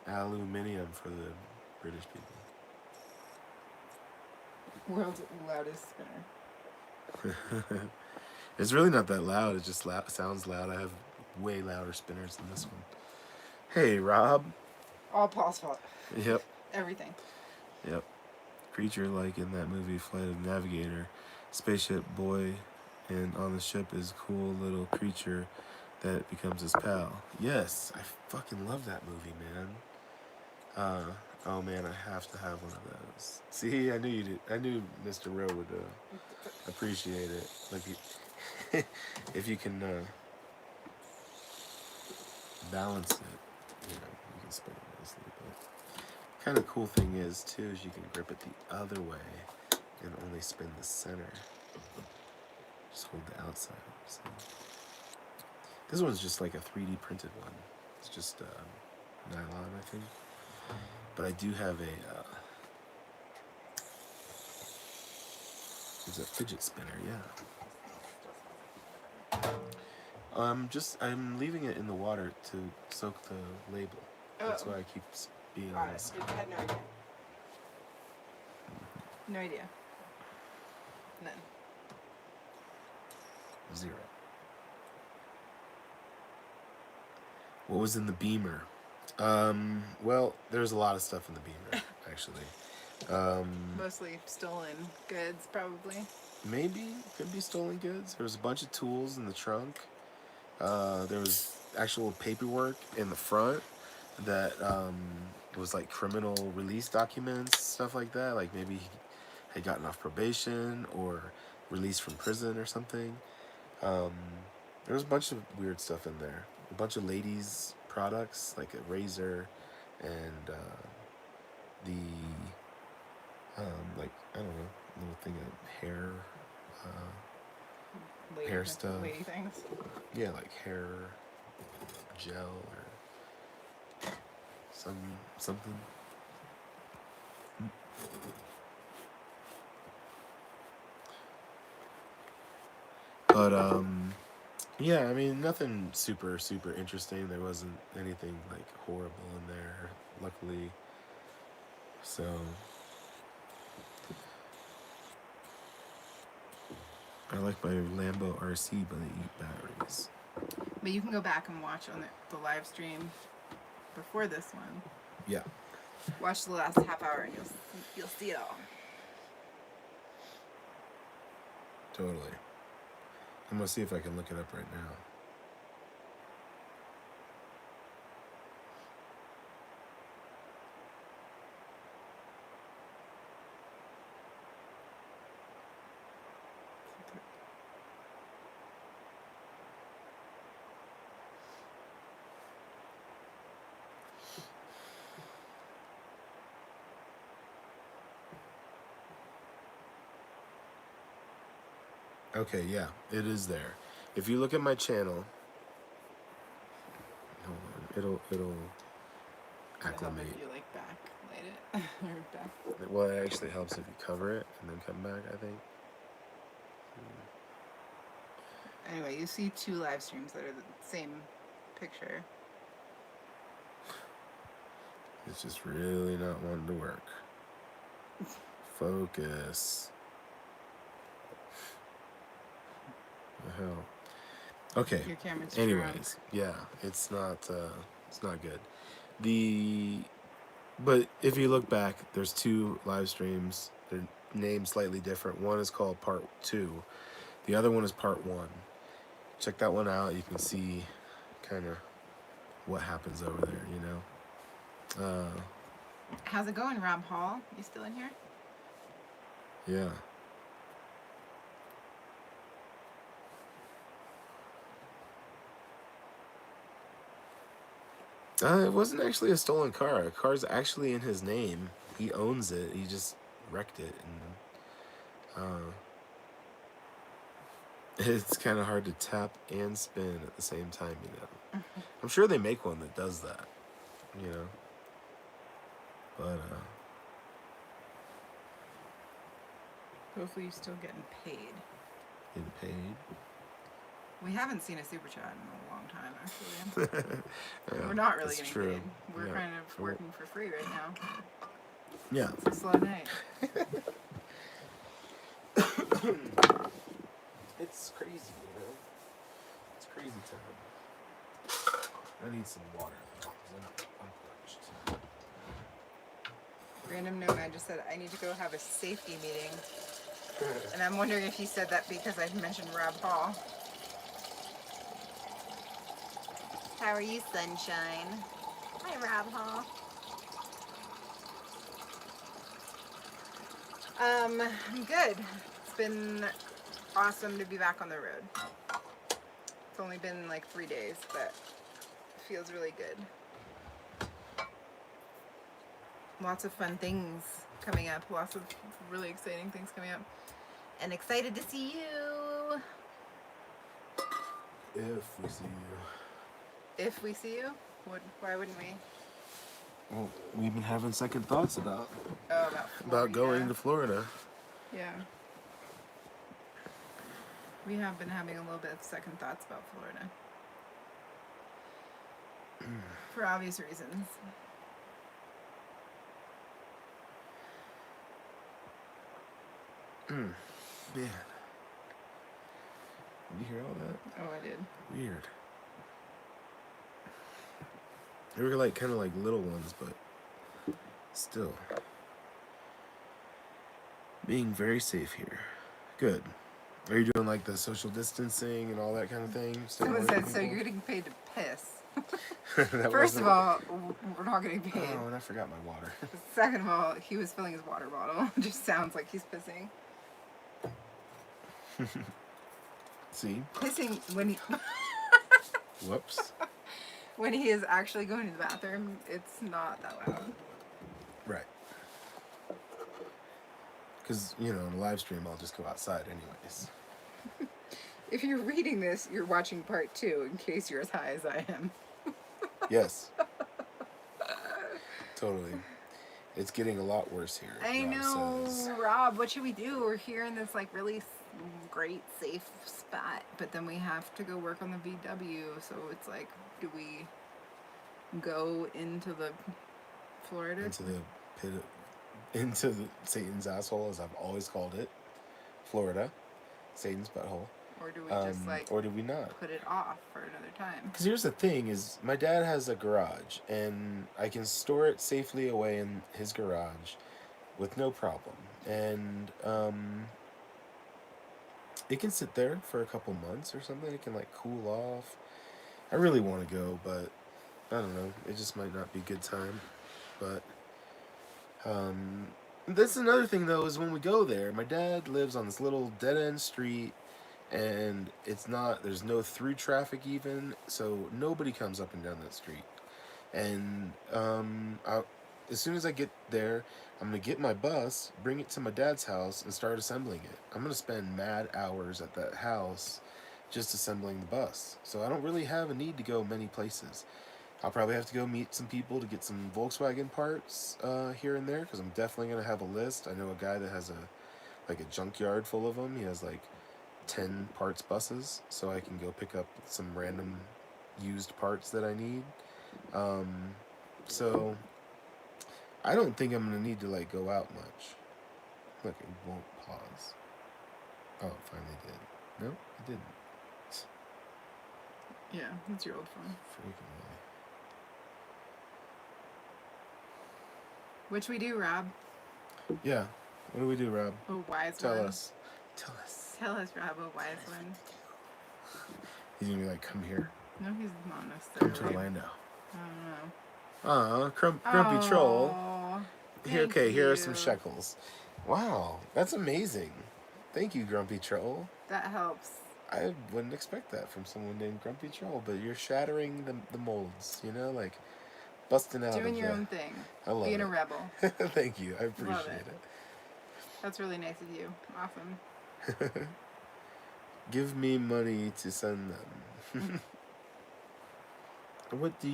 Speaker 1: Aluminium for the British people.
Speaker 2: World's loudest spinner.
Speaker 1: It's really not that loud. It just sounds loud. I have way louder spinners than this one. Hey, Rob.
Speaker 2: All Paul's fault.
Speaker 1: Yep.
Speaker 2: Everything.
Speaker 1: Yep. Creature like in that movie Flight of the Navigator. Spaceship boy and on the ship is cool little creature that becomes his pal. Yes, I fucking love that movie, man. Oh man, I have to have one of those. See, I knew you did. I knew Mr. Rowe would appreciate it. Like, if you can balance it, you can spin it nicely. But kind of cool thing is too is you can grip it the other way and only spin the center. Just hold the outside. So. This one's just like a 3D printed one. It's just nylon, I think. But I do have it's a fidget spinner, yeah. I'm leaving it in the water to soak the label. That's why I keep being honest.
Speaker 2: I had no idea. No idea. None.
Speaker 1: 0. What was in the Beamer? Well, there's a lot of stuff in the Beamer, actually.
Speaker 2: Mostly stolen goods, probably.
Speaker 1: Maybe, could be stolen goods. There was a bunch of tools in the trunk. There was actual paperwork in the front that was like criminal release documents, stuff like that. Like maybe he had gotten off probation or released from prison or something. There was a bunch of weird stuff in there. A bunch of ladies' products, like a razor and like, I don't know, a little thing of hair, hair stuff.
Speaker 2: Lady things.
Speaker 1: Yeah, like hair gel or something. But yeah, I mean, nothing super interesting. There wasn't anything like horrible in there, luckily. So I like my Lambo RC, but they eat batteries.
Speaker 2: But you can go back and watch on the live stream before this one.
Speaker 1: Yeah.
Speaker 2: Watch the last half hour and you'll see it all.
Speaker 1: Totally. I'm gonna see if I can look it up right now. Okay, yeah, it is there. If you look at my channel, hold on, it'll acclimate.
Speaker 2: If you like backlight it or back.
Speaker 1: Well, it actually helps if you cover it and then come back, I think.
Speaker 2: Anyway, you see 2 live streams that are the same picture.
Speaker 1: It's just really not wanting to work. Focus. The hell. Okay.
Speaker 2: Your camera's
Speaker 1: Anyways, yeah, it's not good. But if you look back, there's 2 live streams. They're named slightly different. One is called Part 2. The other one is Part 1. Check that one out. You can see kind of what happens over there, you know.
Speaker 2: How's it going, Rob Hall? You still in here?
Speaker 1: Yeah. It wasn't actually a stolen car. A car's actually in his name. He owns it. He just wrecked it, and it's kind of hard to tap and spin at the same time. You know, I'm sure they make one that does that. You know, but
Speaker 2: Hopefully you're still getting paid.
Speaker 1: getting paid.
Speaker 2: We haven't seen a super chat in a long time, actually.
Speaker 1: Yeah,
Speaker 2: We're not really
Speaker 1: that's
Speaker 2: getting
Speaker 1: true.
Speaker 2: paid. We're
Speaker 1: Yeah.
Speaker 2: kind of working for free right now.
Speaker 1: Yeah.
Speaker 2: It's a slow night.
Speaker 1: It's crazy, you know. It's crazy time. I need some water. I'm parched.
Speaker 2: Random nomad just said, I need to go have a safety meeting. And I'm wondering if he said that because I mentioned Rob Hall. How are you, sunshine? Hi, Rob Hall. I'm good. It's been awesome to be back on the road. It's only been like 3 days, but it feels really good. Lots of fun things coming up. Lots of really exciting things coming up. And excited to see you.
Speaker 1: If we see you.
Speaker 2: If we see you, why wouldn't we?
Speaker 1: Well, we've been having second thoughts about
Speaker 2: Oh, about
Speaker 1: going to Florida.
Speaker 2: Yeah. We have been having a little bit of second thoughts about Florida. For obvious reasons.
Speaker 1: Man. Did you hear all that?
Speaker 2: Oh, I did.
Speaker 1: Weird. They were like kind of like little ones, but still. Being very safe here. Good. Are you doing like the social distancing and all that kind of thing?
Speaker 2: Someone said, so you're getting paid to piss.
Speaker 1: That
Speaker 2: First of
Speaker 1: wasn't-
Speaker 2: all, we're not getting paid.
Speaker 1: Oh, and I forgot my water.
Speaker 2: Second of all, he was filling his water bottle. It just sounds like he's pissing.
Speaker 1: See?
Speaker 2: Pissing when he
Speaker 1: Whoops.
Speaker 2: when he is actually going to the bathroom, it's not that loud.
Speaker 1: Right. Because, you know, in the live stream, I'll just go outside anyways.
Speaker 2: If you're reading this, you're watching part 2 in case you're as high as I am.
Speaker 1: Yes. Totally. It's getting a lot worse here.
Speaker 2: I
Speaker 1: Rob
Speaker 2: know,
Speaker 1: says.
Speaker 2: Rob, what should we do? We're here in this like really great safe spot, but then we have to go work on the VW, so it's like, do we go into the Florida?
Speaker 1: Into the pit of, into the Satan's asshole, as I've always called it. Florida. Satan's butthole.
Speaker 2: Or do we just like
Speaker 1: or do we not?
Speaker 2: put it off for another time?
Speaker 1: Because here's the thing is, my dad has a garage, and I can store it safely away in his garage with no problem. And it can sit there for a couple months or something. It can like cool off. I really want to go, but I don't know. It just might not be a good time. But that's another thing though, is when we go there, my dad lives on this little dead end street, and there's no through traffic even, so nobody comes up and down that street. And as soon as I get there, I'm gonna get my bus, bring it to my dad's house, and start assembling it. I'm gonna spend mad hours at that house just assembling the bus. So I don't really have a need to go many places. I'll probably have to go meet some people to get some Volkswagen parts here and there, because I'm definitely gonna have a list. I know a guy that has a junkyard full of them. He has like 10 parts buses, so I can go pick up some random used parts that I need. So I don't think I'm gonna need to like go out much. Look, it won't pause. Oh, it finally did. No, it didn't.
Speaker 2: Yeah, it's your old phone.
Speaker 1: Freaking way.
Speaker 2: Which we do, Rob.
Speaker 1: Yeah. What do we do, Rob?
Speaker 2: A wise
Speaker 1: Tell
Speaker 2: one.
Speaker 1: us. Tell us.
Speaker 2: Tell us, Rob, a wise one.
Speaker 1: He's gonna be like, come here.
Speaker 2: No, he's not
Speaker 1: Come
Speaker 2: necessarily.
Speaker 1: to Orlando.
Speaker 2: I don't know.
Speaker 1: Grumpy troll.
Speaker 2: Aw,
Speaker 1: Here,
Speaker 2: thank
Speaker 1: okay, here are some
Speaker 2: you.
Speaker 1: shekels. Wow, that's amazing. Thank you, Grumpy Troll.
Speaker 2: That helps.
Speaker 1: I wouldn't expect that from someone named Grumpy Troll, but you're shattering the molds, you know, like busting out
Speaker 2: Doing
Speaker 1: of
Speaker 2: your
Speaker 1: the...
Speaker 2: own thing.
Speaker 1: I love
Speaker 2: Being
Speaker 1: it.
Speaker 2: a rebel.
Speaker 1: Thank you. I appreciate
Speaker 2: Love it. That's really nice of you. Awesome.
Speaker 1: it. Give me money to send them. What do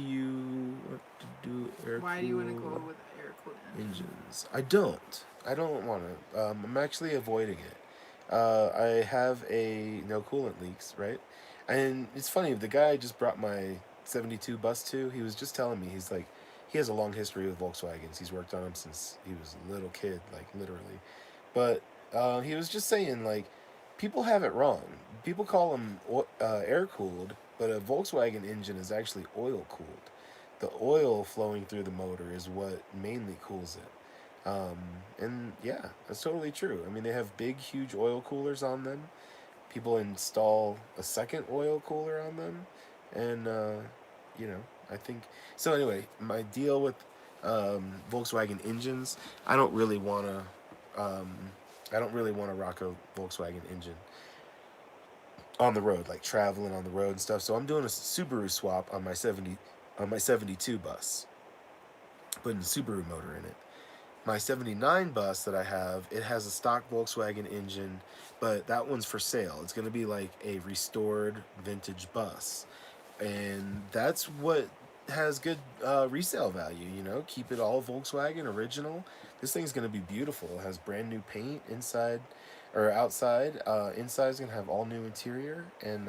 Speaker 1: air
Speaker 2: Why do you want to
Speaker 1: cool
Speaker 2: go with air-cooled
Speaker 1: engines? I don't want to. I'm actually avoiding it. I have a no coolant leaks, right? And it's funny, the guy I just brought my 72 bus to, he was just telling me, he's like, he has a long history with Volkswagens. He's worked on them since he was a little kid, like literally. But he was just saying, like, people have it wrong. People call them air cooled, but a Volkswagen engine is actually oil cooled. The oil flowing through the motor is what mainly cools it. And yeah, that's totally true. I mean, they have big, huge oil coolers on them. People install a second oil cooler on them. And, you know, I think... So anyway, my deal with Volkswagen engines, I don't really want to... I don't really want to rock a Volkswagen engine on the road, like traveling on the road and stuff. So I'm doing a Subaru swap on my 72 bus, putting a Subaru motor in it. My 79 bus that I have, it has a stock Volkswagen engine, but that one's for sale. It's going to be like a restored vintage bus. And that's what has good resale value, you know? Keep it all Volkswagen, original. This thing's going to be beautiful. It has brand new paint inside or outside. Inside's going to have all new interior, and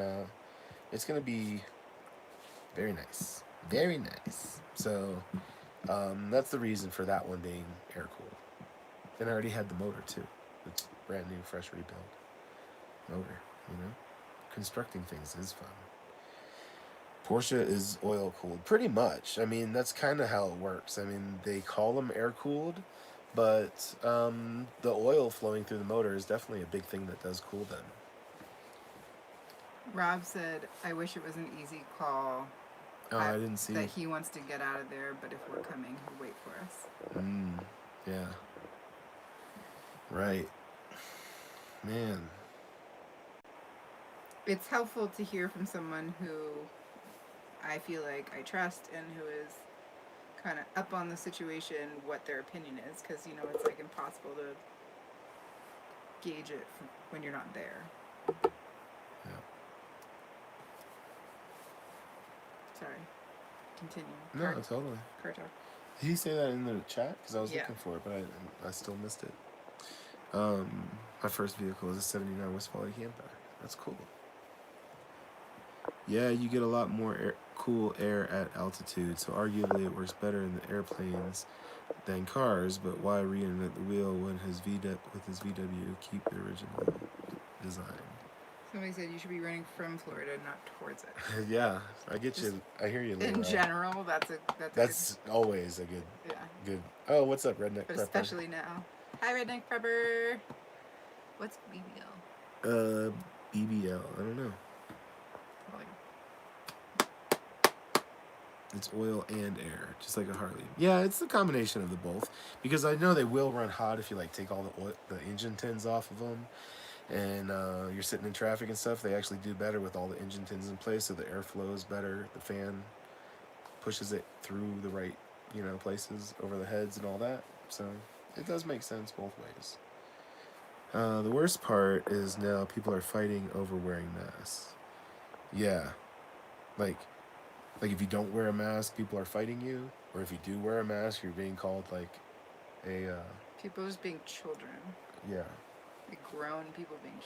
Speaker 1: it's going to be very nice. Very nice. So that's the reason for that one being air-cooled. And I already had the motor, too. It's brand new, fresh rebuild motor, you know? Constructing things is fun. Porsche is oil-cooled, pretty much. I mean, that's kind of how it works. I mean, they call them air-cooled, but the oil flowing through the motor is definitely a big thing that does cool them.
Speaker 2: Rob said, I wish it was an easy call.
Speaker 1: Oh, I didn't see.
Speaker 2: That he wants to get out of there, but if we're coming, he'll wait for us.
Speaker 1: Yeah. Right. Man.
Speaker 2: It's helpful to hear from someone who I feel like I trust and who is kind of up on the situation, what their opinion is, because, you know, it's like impossible to gauge it when you're not there.
Speaker 1: Yeah.
Speaker 2: Sorry. Continue.
Speaker 1: No, totally.
Speaker 2: Car talk.
Speaker 1: Did he say that in the chat? Because I was
Speaker 2: Yeah.
Speaker 1: looking for it, but I still missed it. My first vehicle is a 79 Westfalia Campback. That's cool. Yeah, you get a lot more cool air at altitude, so arguably it works better in the airplanes than cars, but why reinvent the wheel when his VW keep the original design?
Speaker 2: Somebody said you should be running from Florida, not towards it.
Speaker 1: Yeah, I get you. I hear you.
Speaker 2: In general,
Speaker 1: that's always a good. Oh, what's up, Redneck
Speaker 2: but
Speaker 1: Prepper?
Speaker 2: especially now. Hi, Redneck Prepper. What's BBL?
Speaker 1: BBL. I don't know.
Speaker 2: Probably.
Speaker 1: It's oil and air, just like a Harley. Yeah, it's the combination of the both. Because I know they will run hot if you like take all the engine tins off of them, and you're sitting in traffic and stuff. They actually do better with all the engine tins in place, so the airflow is better. The fan pushes it through the right, places over the heads and all that. So it does make sense both ways. The worst part is now people are fighting over wearing masks. Yeah, like if you don't wear a mask, people are fighting you, or if you do wear a mask, you're being called like a
Speaker 2: people just being children.
Speaker 1: Yeah.
Speaker 2: Like grown people being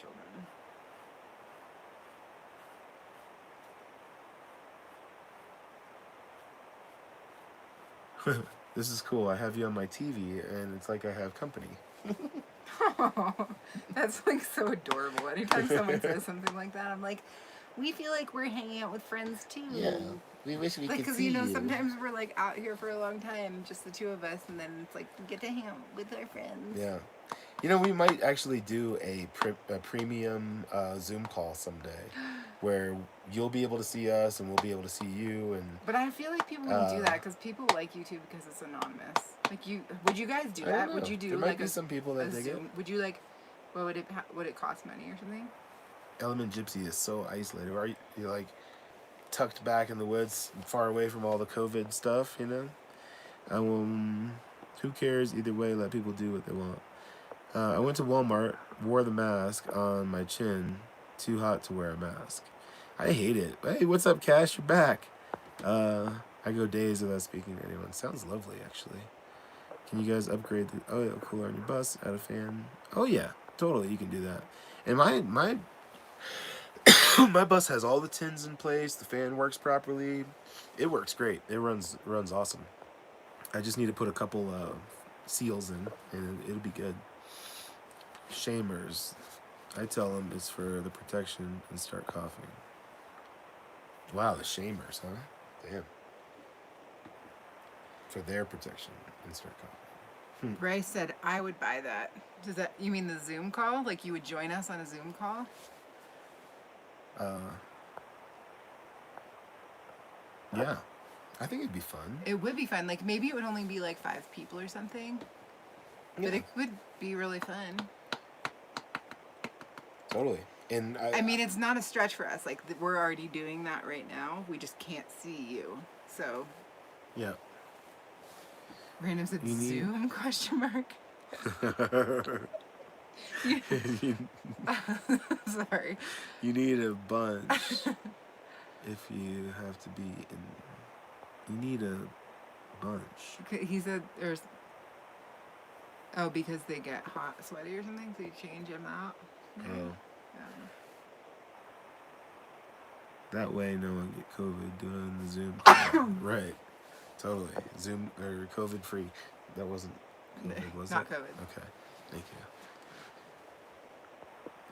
Speaker 2: children.
Speaker 1: This is cool. I have you on my TV, and it's like I have company.
Speaker 2: Oh, that's like so adorable. Anytime someone says something like that, I'm like, we feel like we're hanging out with friends too.
Speaker 1: Yeah, we wish we could
Speaker 2: Because
Speaker 1: see you.
Speaker 2: sometimes we're like out here for a long time, just the two of us, and then it's like we get to hang out with our friends.
Speaker 1: Yeah. We might actually do a premium Zoom call someday where you'll be able to see us and we'll be able to see you. But
Speaker 2: I feel like people wouldn't do that because people like YouTube because it's anonymous. Like would you guys do
Speaker 1: I don't
Speaker 2: that?
Speaker 1: know.
Speaker 2: Would you do
Speaker 1: There
Speaker 2: like
Speaker 1: might be some people that
Speaker 2: a
Speaker 1: dig it.
Speaker 2: Zoom? Would you like? What would it cost money or something?
Speaker 1: Element Gypsy is so isolated. Are you like tucked back in the woods, far away from all the COVID stuff? You know. Who cares? Either way, let people do what they want. I went to Walmart, wore the mask on my chin. Too hot to wear a mask. I hate it. Hey, what's up, Cash? You're back. I go days without speaking to anyone. Sounds lovely, actually. Can you guys upgrade the cooler on your bus? Add a fan? Oh yeah, totally. You can do that. And my my bus has all the tins in place. The fan works properly. It works great. It runs awesome. I just need to put a couple seals in, and it'll be good. Shamers. I tell them it's for the protection and start coughing. Wow, the shamers, huh? Damn. For their protection and start coughing.
Speaker 2: Bryce said I would buy that. Does that you mean the Zoom call? Like you would join us on a Zoom call?
Speaker 1: Yeah. I think it'd be fun.
Speaker 2: It would be fun. Like maybe it would only be like 5 people or something. But it would be really fun.
Speaker 1: Totally. And
Speaker 2: I mean, it's not a stretch for us. Like we're already doing that right now. We just can't see you. So.
Speaker 1: Yeah.
Speaker 2: Random said
Speaker 1: You need-
Speaker 2: Zoom question mark. Sorry.
Speaker 1: You need a bunch if you have to be in. You need a bunch.
Speaker 2: He said there's. Oh, because they get hot, sweaty or something, so you change them out.
Speaker 1: Oh.
Speaker 2: Yeah.
Speaker 1: That way, no one get COVID. Do it on the Zoom call. Right. Totally. Zoom or COVID free. That wasn't COVID, was
Speaker 2: Not
Speaker 1: it?
Speaker 2: COVID.
Speaker 1: Okay. Thank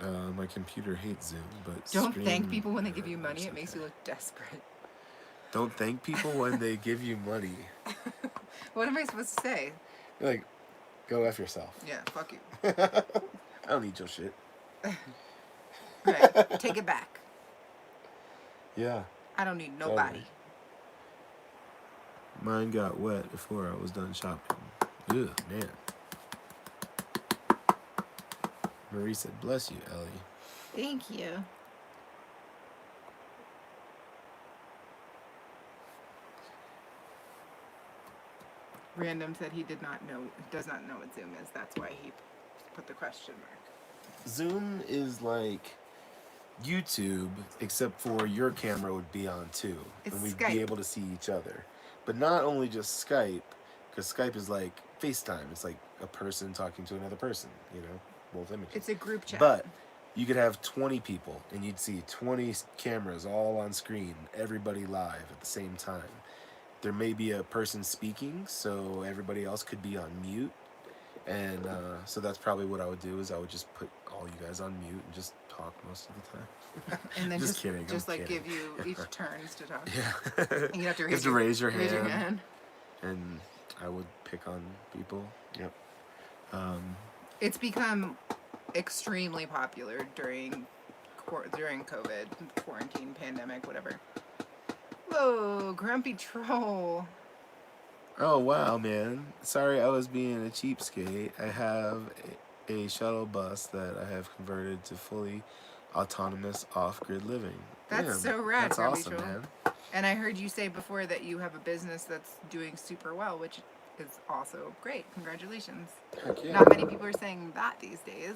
Speaker 1: you. My computer hates Zoom, but
Speaker 2: Don't
Speaker 1: screen
Speaker 2: thank people when they give you
Speaker 1: works
Speaker 2: money. It makes you
Speaker 1: okay.
Speaker 2: look desperate.
Speaker 1: Don't thank people when they give you money.
Speaker 2: What am I supposed to say?
Speaker 1: You're like, go F yourself.
Speaker 2: Yeah, fuck you.
Speaker 1: I don't need your shit.
Speaker 2: Right, take it back.
Speaker 1: Yeah.
Speaker 2: I don't need nobody.
Speaker 1: Totally. Mine got wet before I was done shopping. Ugh, man. Marie said, bless you, Ellie.
Speaker 2: Thank you. Random said he does not know what Zoom is. That's why he put the question mark.
Speaker 1: Zoom is like YouTube, except for your camera would be on too.
Speaker 2: It's
Speaker 1: and we'd
Speaker 2: Skype.
Speaker 1: be able to see each other. But not only just Skype, because Skype is like FaceTime. It's like a person talking to another person, you know, both images.
Speaker 2: It's a group chat.
Speaker 1: But you could have 20 people, and you'd see 20 cameras all on screen, everybody live at the same time. There may be a person speaking, so everybody else could be on mute. And so that's probably what I would do, is I would just put all you guys on mute and just talk most of the time.
Speaker 2: And then
Speaker 1: Just kidding,
Speaker 2: just
Speaker 1: I'm
Speaker 2: like
Speaker 1: kidding.
Speaker 2: give you each turns to talk.
Speaker 1: Yeah.
Speaker 2: And you have to
Speaker 1: You have to raise your hand.
Speaker 2: hand.
Speaker 1: And I would pick on people. Yep.
Speaker 2: It's become extremely popular during COVID, quarantine, pandemic, whatever. Whoa, grumpy troll.
Speaker 1: Oh, wow, man. Sorry I was being a cheapskate. I have a shuttle bus that I have converted to fully autonomous off-grid living.
Speaker 2: That's
Speaker 1: Damn,
Speaker 2: so rad,
Speaker 1: That's
Speaker 2: Grumpy
Speaker 1: awesome,
Speaker 2: Troll.
Speaker 1: man.
Speaker 2: And I heard you say before that you have a business that's doing super well, which is also great. Congratulations.
Speaker 1: Heck yeah.
Speaker 2: Not many people are saying that these days.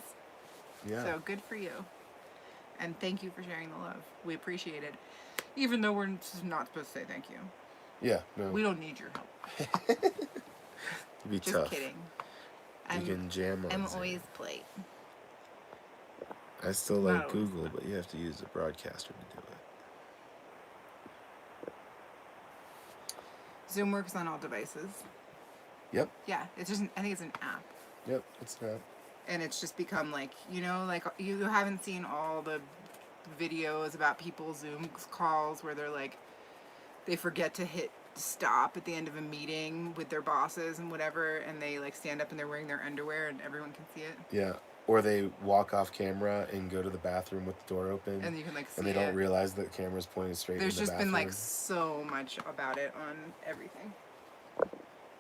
Speaker 1: Yeah.
Speaker 2: So good for you. And thank you for sharing the love. We appreciate it. Even though we're not supposed to say thank you.
Speaker 1: Yeah, no.
Speaker 2: We don't need your help.
Speaker 1: It'd be
Speaker 2: Just
Speaker 1: tough.
Speaker 2: kidding.
Speaker 1: You can jam on
Speaker 2: I'm
Speaker 1: Zoom.
Speaker 2: always polite.
Speaker 1: I still like
Speaker 2: Not always.
Speaker 1: Google, but you have to use a broadcaster to do it.
Speaker 2: Zoom works on all devices.
Speaker 1: Yep.
Speaker 2: Yeah, it's just I think it's an app.
Speaker 1: Yep, it's not.
Speaker 2: And it's just become like, you know, like you haven't seen all the videos about people's Zoom calls where they're like, they forget to hit stop at the end of a meeting with their bosses and whatever, and they like stand up and they're wearing their underwear and everyone can see it.
Speaker 1: Yeah. Or they walk off camera and go to the bathroom with the door open.
Speaker 2: And you can like see
Speaker 1: and they
Speaker 2: it.
Speaker 1: don't realize that the camera's pointed straight
Speaker 2: There's
Speaker 1: in the
Speaker 2: just
Speaker 1: bathroom.
Speaker 2: been like so much about it on everything.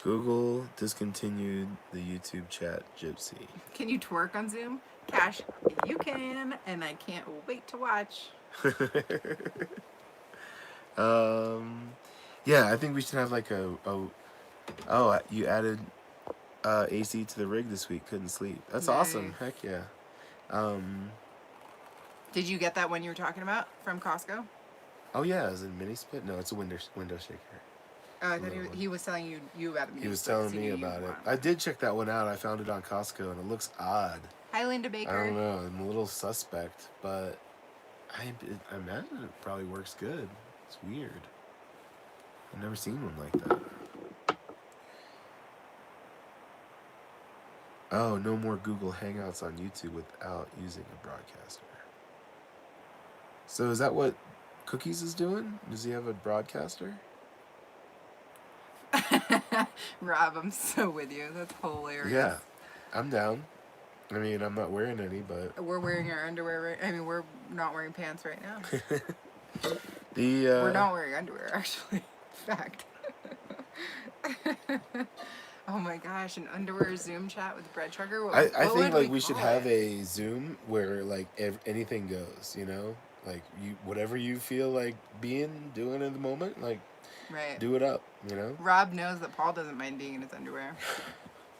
Speaker 1: Google discontinued the YouTube chat Gypsy.
Speaker 2: Can you twerk on Zoom? Cash, you can, and I can't wait to watch.
Speaker 1: Yeah, I think we should have like oh, you added AC to the rig this week. Couldn't sleep. That's awesome.
Speaker 2: Nice.
Speaker 1: Heck yeah.
Speaker 2: Did you get that one you were talking about from Costco?
Speaker 1: Oh yeah, is it a mini split? No, it's a window shaker.
Speaker 2: Oh, I thought he was telling you about it.
Speaker 1: He was telling me about it. I did check that one out. I found it on Costco and it looks odd.
Speaker 2: Hi, Linda Baker.
Speaker 1: I don't know. I'm a little suspect, but I imagine it probably works good. It's weird. I've never seen one like that. Oh, no more Google Hangouts on YouTube without using a broadcaster. So is that what Cookies is doing? Does he have a broadcaster?
Speaker 2: Rob, I'm so with you. That's hilarious.
Speaker 1: Yeah, I'm down. I mean, I'm not wearing any, but
Speaker 2: We're wearing our underwear right. I mean, we're not wearing pants right now.
Speaker 1: we're
Speaker 2: not wearing underwear, actually. Fact. Oh my gosh, an underwear Zoom chat with Bread Trucker.
Speaker 1: I
Speaker 2: what
Speaker 1: think
Speaker 2: would
Speaker 1: like we should
Speaker 2: call
Speaker 1: have
Speaker 2: it?
Speaker 1: a Zoom where like anything goes. You know, like you whatever you feel like doing at the moment, like
Speaker 2: Right.
Speaker 1: do it up. You know.
Speaker 2: Rob knows that Paul doesn't mind being in his underwear.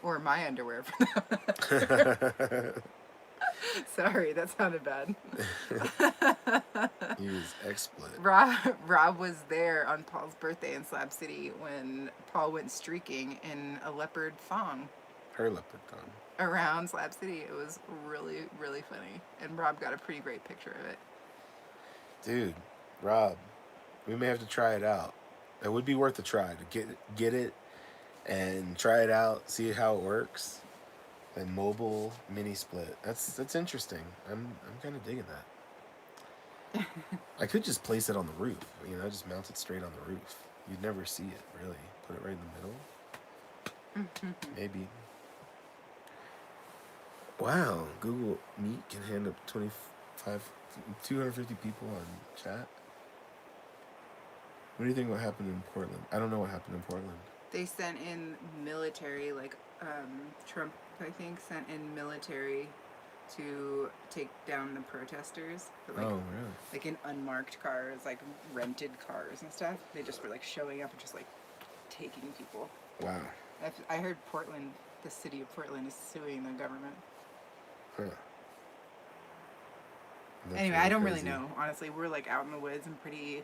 Speaker 2: Or my underwear for that matter. Sorry, that sounded bad.
Speaker 1: He was explicit.
Speaker 2: Rob was there on Paul's birthday in Slab City when Paul went streaking in a leopard thong
Speaker 1: Her leopard thong.
Speaker 2: around Slab City. It was really, really funny. And Rob got a pretty great picture of it.
Speaker 1: Dude, Rob, we may have to try it out. It would be worth a try to get it and try it out, see how it works. A mobile mini split. That's interesting. I'm kind of digging that. I could just place it on the roof. You know, just mount it straight on the roof. You'd never see it really. Put it right in the middle. Maybe. Wow, Google Meet can hand up 250 people on chat. What do you think what happened in Portland? I don't know what happened in Portland.
Speaker 2: They sent in military, like Trump, I think, sent in military to take down the protesters. But, like,
Speaker 1: Oh, really?
Speaker 2: Like in unmarked cars, like rented cars and stuff. They just were like showing up and just like taking people.
Speaker 1: Wow.
Speaker 2: I heard Portland, the city of Portland, is suing the government.
Speaker 1: Huh. That's
Speaker 2: Anyway, I don't
Speaker 1: crazy.
Speaker 2: really know. Honestly, we're like out in the woods and pretty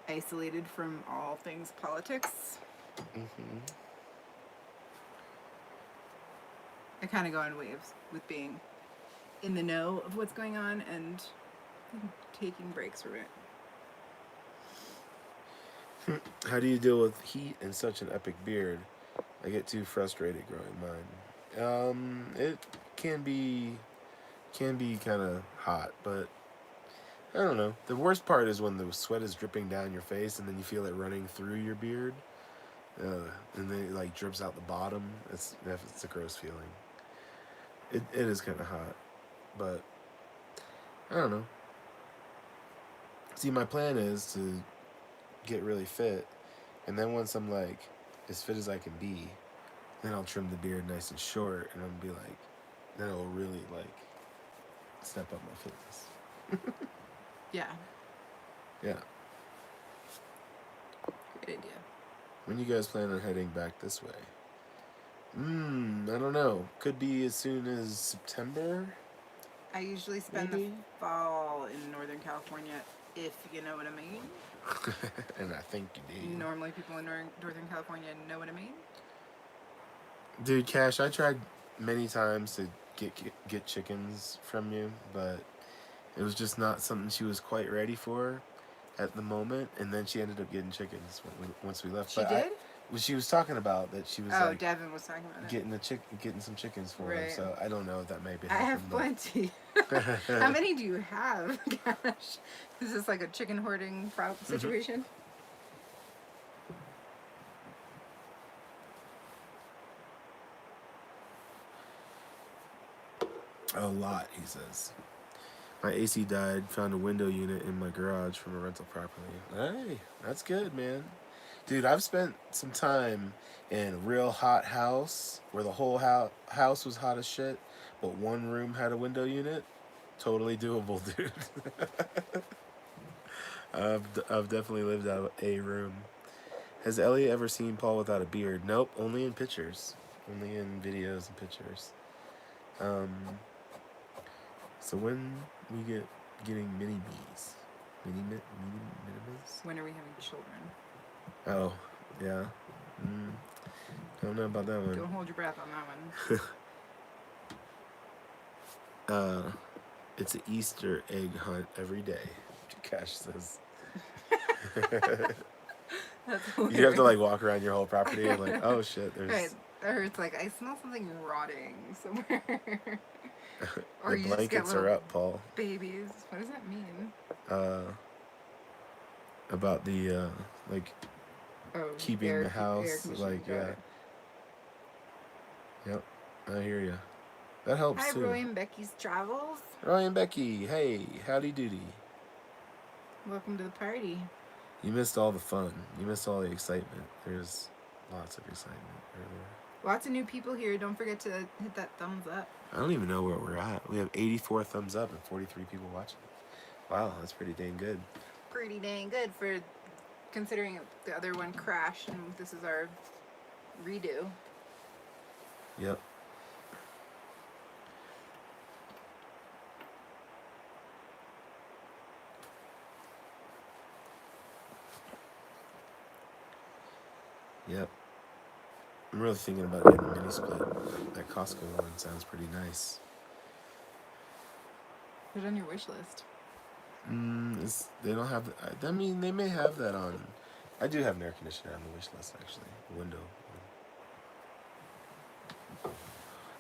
Speaker 2: isolated from all things politics.
Speaker 1: Mm-hmm.
Speaker 2: I kind of go in waves with being in the know of what's going on and taking breaks from it.
Speaker 1: How do you deal with heat and such an epic beard? I get too frustrated growing mine. It can be kind of hot, but I don't know. The worst part is when the sweat is dripping down your face and then you feel it running through your beard, and then it like drips out the bottom. It's a gross feeling. It is kind of hot, but I don't know. See, my plan is to get really fit, and then once I'm like as fit as I can be, then I'll trim the beard nice and short, and I'll be like, then it'll really like step up my fitness.
Speaker 2: Yeah,
Speaker 1: Yeah.
Speaker 2: great idea.
Speaker 1: When you guys plan on heading back this way? I don't know. Could be as soon as September.
Speaker 2: I usually spend
Speaker 1: Maybe.
Speaker 2: the fall in Northern California, if you know what I mean.
Speaker 1: And I think you do.
Speaker 2: Normally people in Northern California know what I mean.
Speaker 1: Dude, Cash, I tried many times to get chickens from you, but it was just not something she was quite ready for at the moment. And then she ended up getting chickens once we left.
Speaker 2: She
Speaker 1: But
Speaker 2: did?
Speaker 1: She was talking about that she was like
Speaker 2: Devin was talking about it.
Speaker 1: getting some chickens for him.
Speaker 2: Right.
Speaker 1: So I don't know if that may be
Speaker 2: I have
Speaker 1: happening,
Speaker 2: plenty.
Speaker 1: but-
Speaker 2: How many do you have? Gosh, is this like a chicken hoarding situation?
Speaker 1: A lot, he says. My AC died. Found a window unit in my garage from a rental property. Hey, that's good, man. Dude, I've spent some time in a real hot house where the whole house was hot as shit, but one room had a window unit. Totally doable, dude. I've definitely lived out of a room. Has Ellie ever seen Paul without a beard? Nope, only in pictures. Only in videos and pictures. So when we getting mini bees? Minimas?
Speaker 2: When are we having children?
Speaker 1: Oh, yeah. Don't know about that one.
Speaker 2: Don't hold your breath on that one.
Speaker 1: It's an Easter egg hunt every day. Cash says.
Speaker 2: That's
Speaker 1: You have to like walk around your whole property and like, oh shit, there's
Speaker 2: Right. Or it's like, I smell something rotting somewhere. Or
Speaker 1: the
Speaker 2: you just get
Speaker 1: blankets are
Speaker 2: little
Speaker 1: up, Paul.
Speaker 2: babies. What does that mean?
Speaker 1: About the like
Speaker 2: Oh,
Speaker 1: keeping
Speaker 2: air,
Speaker 1: the house
Speaker 2: air conditioning,
Speaker 1: like
Speaker 2: got
Speaker 1: yeah.
Speaker 2: it.
Speaker 1: Yep, I hear you. That helps
Speaker 2: Hi,
Speaker 1: too.
Speaker 2: Roy and Becky's Travels.
Speaker 1: Ryan Becky, hey, howdy doody.
Speaker 2: Welcome to the party.
Speaker 1: You missed all the fun. You missed all the excitement. There's lots of excitement earlier.
Speaker 2: Lots of new people here. Don't forget to hit that thumbs up.
Speaker 1: I don't even know where we're at. We have 84 thumbs up and 43 people watching. Wow, that's pretty dang good.
Speaker 2: Pretty dang good for considering the other one crashed and this is our redo.
Speaker 1: Yep. Yep. I'm really thinking about getting a mini split. That Costco one sounds pretty nice.
Speaker 2: Put it on your wish list.
Speaker 1: They don't have. I mean, they may have that on. I do have an air conditioner on the wish list, actually. A window.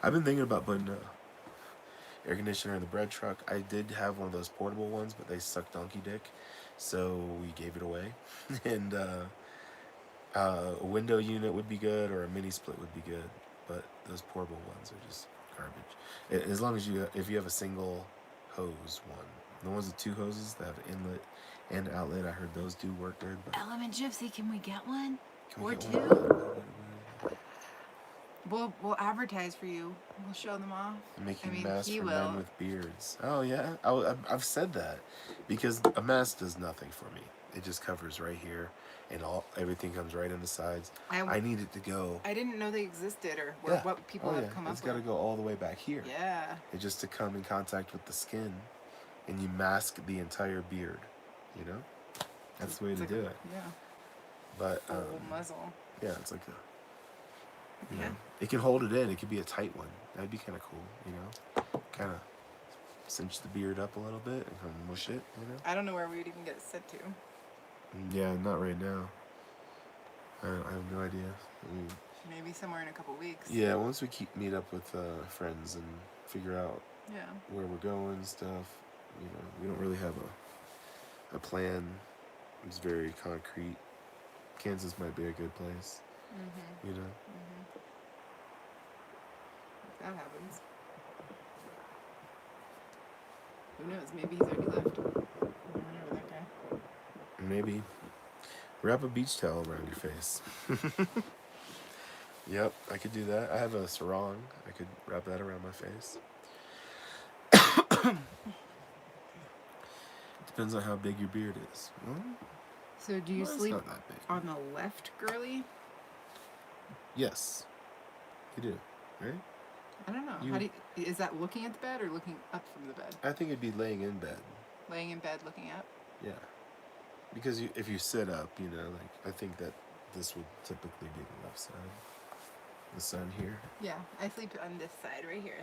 Speaker 1: I've been thinking about putting a air conditioner in the bread truck. I did have one of those portable ones, but they suck donkey dick, so we gave it away. And a window unit would be good, or a mini split would be good, but those portable ones are just garbage. As long as if you have a single hose one. The ones with two hoses that have inlet and outlet, I heard those do work good. But
Speaker 2: Element Gypsy, can we get one?
Speaker 1: can we
Speaker 2: Or
Speaker 1: get
Speaker 2: two?
Speaker 1: one?
Speaker 2: We'll advertise for you. We'll show them off.
Speaker 1: Making masks
Speaker 2: he
Speaker 1: for
Speaker 2: will.
Speaker 1: men with beards. Oh yeah, I've said that because a mask does nothing for me. It just covers right here, and everything comes right in the sides. I need it to go.
Speaker 2: I didn't know they existed or
Speaker 1: Yeah.
Speaker 2: what people
Speaker 1: Oh
Speaker 2: have
Speaker 1: yeah,
Speaker 2: come
Speaker 1: it's
Speaker 2: up
Speaker 1: got to
Speaker 2: with.
Speaker 1: go all the way back here.
Speaker 2: Yeah.
Speaker 1: It's just to come in contact with the skin, and you mask the entire beard. You know, that's the way
Speaker 2: It's
Speaker 1: to
Speaker 2: like
Speaker 1: do
Speaker 2: a-
Speaker 1: it.
Speaker 2: Yeah.
Speaker 1: But
Speaker 2: Full muzzle.
Speaker 1: yeah, it's like a. You
Speaker 2: Yeah.
Speaker 1: know, it can hold it in. It could be a tight one. That'd be kind of cool. You know, kind of cinch the beard up a little bit and kind of mush it. You know.
Speaker 2: I don't know where we would even get it set to.
Speaker 1: Yeah, not right now. I have no idea. I mean,
Speaker 2: Maybe somewhere in a couple weeks.
Speaker 1: yeah, once we meet up with friends and figure out
Speaker 2: Yeah.
Speaker 1: where we're going and stuff, you know, we don't really have a plan. It's very concrete. Kansas might be a good place.
Speaker 2: Mm-hmm.
Speaker 1: You know.
Speaker 2: If that happens. Who knows? Maybe he's already left. I don't know that guy.
Speaker 1: Maybe. Wrap a beach towel around your face. Yep, I could do that. I have a sarong. I could wrap that around my face. Depends on how big your beard is. Well,
Speaker 2: So do you
Speaker 1: it's
Speaker 2: sleep
Speaker 1: not that big.
Speaker 2: on the left, girly?
Speaker 1: Yes. You do, right?
Speaker 2: I don't know. How do you, is that looking at the bed or looking up from the bed?
Speaker 1: I think it'd be laying in bed.
Speaker 2: Laying in bed looking up?
Speaker 1: Yeah. Because if you sit up, you know, like, I think that this would typically be the left side. The sun here.
Speaker 2: Yeah, I sleep on this side right here.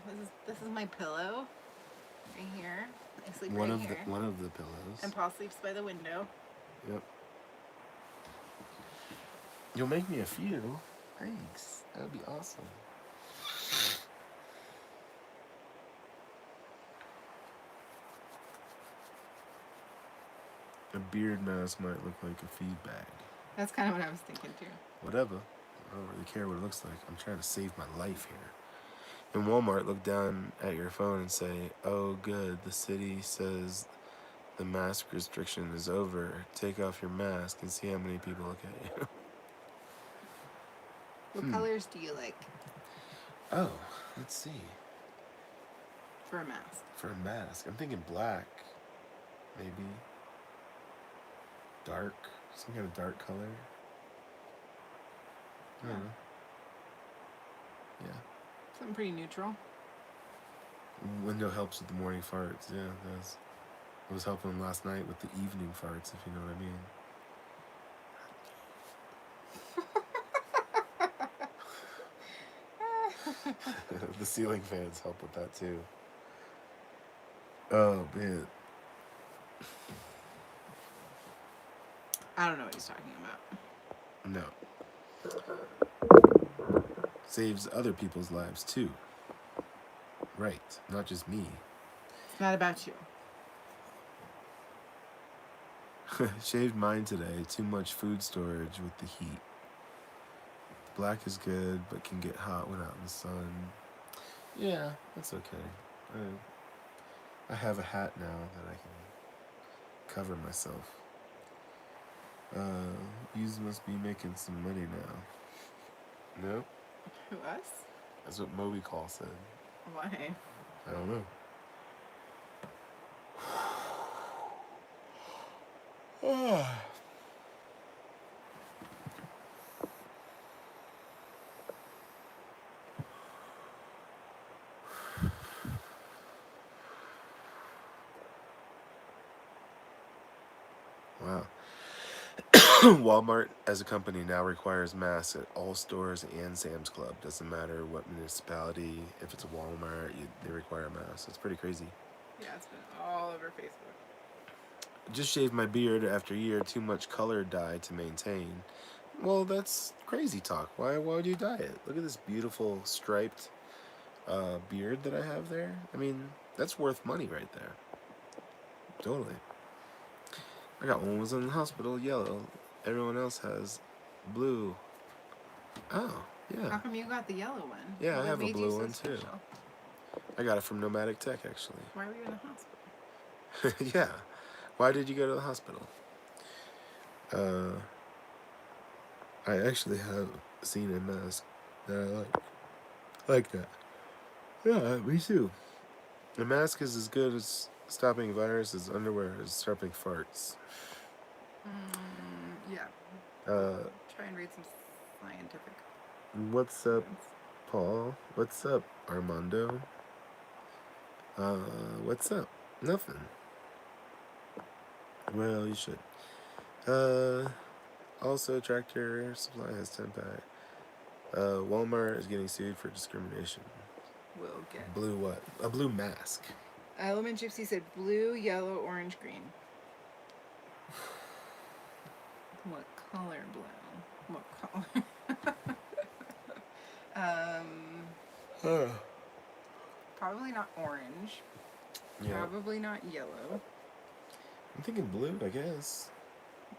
Speaker 2: This is my pillow. Right here. I sleep
Speaker 1: One
Speaker 2: right
Speaker 1: of
Speaker 2: here.
Speaker 1: one of the pillows.
Speaker 2: And Paul sleeps by the window.
Speaker 1: Yep. You'll make me a few. Thanks. That would be awesome. A beard mask might look like a feed bag.
Speaker 2: That's kind of what I was thinking too.
Speaker 1: Whatever. I don't really care what it looks like. I'm trying to save my life here. In Walmart, look down at your phone and say, "Oh, good. The city says the mask restriction is over. Take off your mask and see how many people look at you."
Speaker 2: What colors do you like
Speaker 1: Oh, let's see.
Speaker 2: for a mask?
Speaker 1: For a mask, I'm thinking black, maybe. Dark, some kind of dark color. I don't know. Yeah.
Speaker 2: Something pretty neutral.
Speaker 1: Window helps with the morning farts. Yeah, it does. It was helping last night with the evening farts, if you know what I mean. The ceiling fans help with that too. Oh man.
Speaker 2: I don't know what he's talking about.
Speaker 1: No. Saves other people's lives too. Right, not just me.
Speaker 2: It's not about you.
Speaker 1: Shaved mine today. Too much food storage with the heat. Black is good, but can get hot when out in the sun. Yeah, that's okay. I have a hat now that I can cover myself. Yous must be making some money now. No?
Speaker 2: Who, us?
Speaker 1: That's what Moby Call said.
Speaker 2: Why?
Speaker 1: I don't know. Wow. Walmart as a company now requires masks at all stores and Sam's Club. Doesn't matter what municipality. If it's a Walmart, they require masks. It's pretty crazy.
Speaker 2: Yeah, it's been all over Facebook.
Speaker 1: Just shaved my beard after a year. Too much color dye to maintain. Well, that's crazy talk. Why would you dye it? Look at this beautiful striped beard that I have there. I mean, that's worth money right there. Totally. I got one was in the hospital, yellow. Everyone else has blue. Oh,
Speaker 2: How
Speaker 1: yeah.
Speaker 2: come you got the yellow one?
Speaker 1: Yeah, I
Speaker 2: What
Speaker 1: have a
Speaker 2: made you
Speaker 1: blue
Speaker 2: so
Speaker 1: one, too.
Speaker 2: special?
Speaker 1: I got it from Nomadic Tech, actually.
Speaker 2: Why were you in the hospital?
Speaker 1: Yeah. Why did you go to the hospital? I actually have seen a mask that I like. Like that. Yeah, me too. The mask is as good as stopping virus as underwear is stopping farts.
Speaker 2: Yeah.
Speaker 1: Uh,
Speaker 2: Try and read some scientific.
Speaker 1: what's up, Paul? What's up, Armando? What's up? Nothing. Well, you should. Also, Tractor Supply has 10-pack. Walmart is getting sued for discrimination.
Speaker 2: Will get.
Speaker 1: Blue what? A blue mask.
Speaker 2: Lemon Gypsy said blue, yellow, orange, green. What color blue? What color? Probably not orange.
Speaker 1: Yeah.
Speaker 2: Probably not yellow.
Speaker 1: I'm thinking blue, I guess.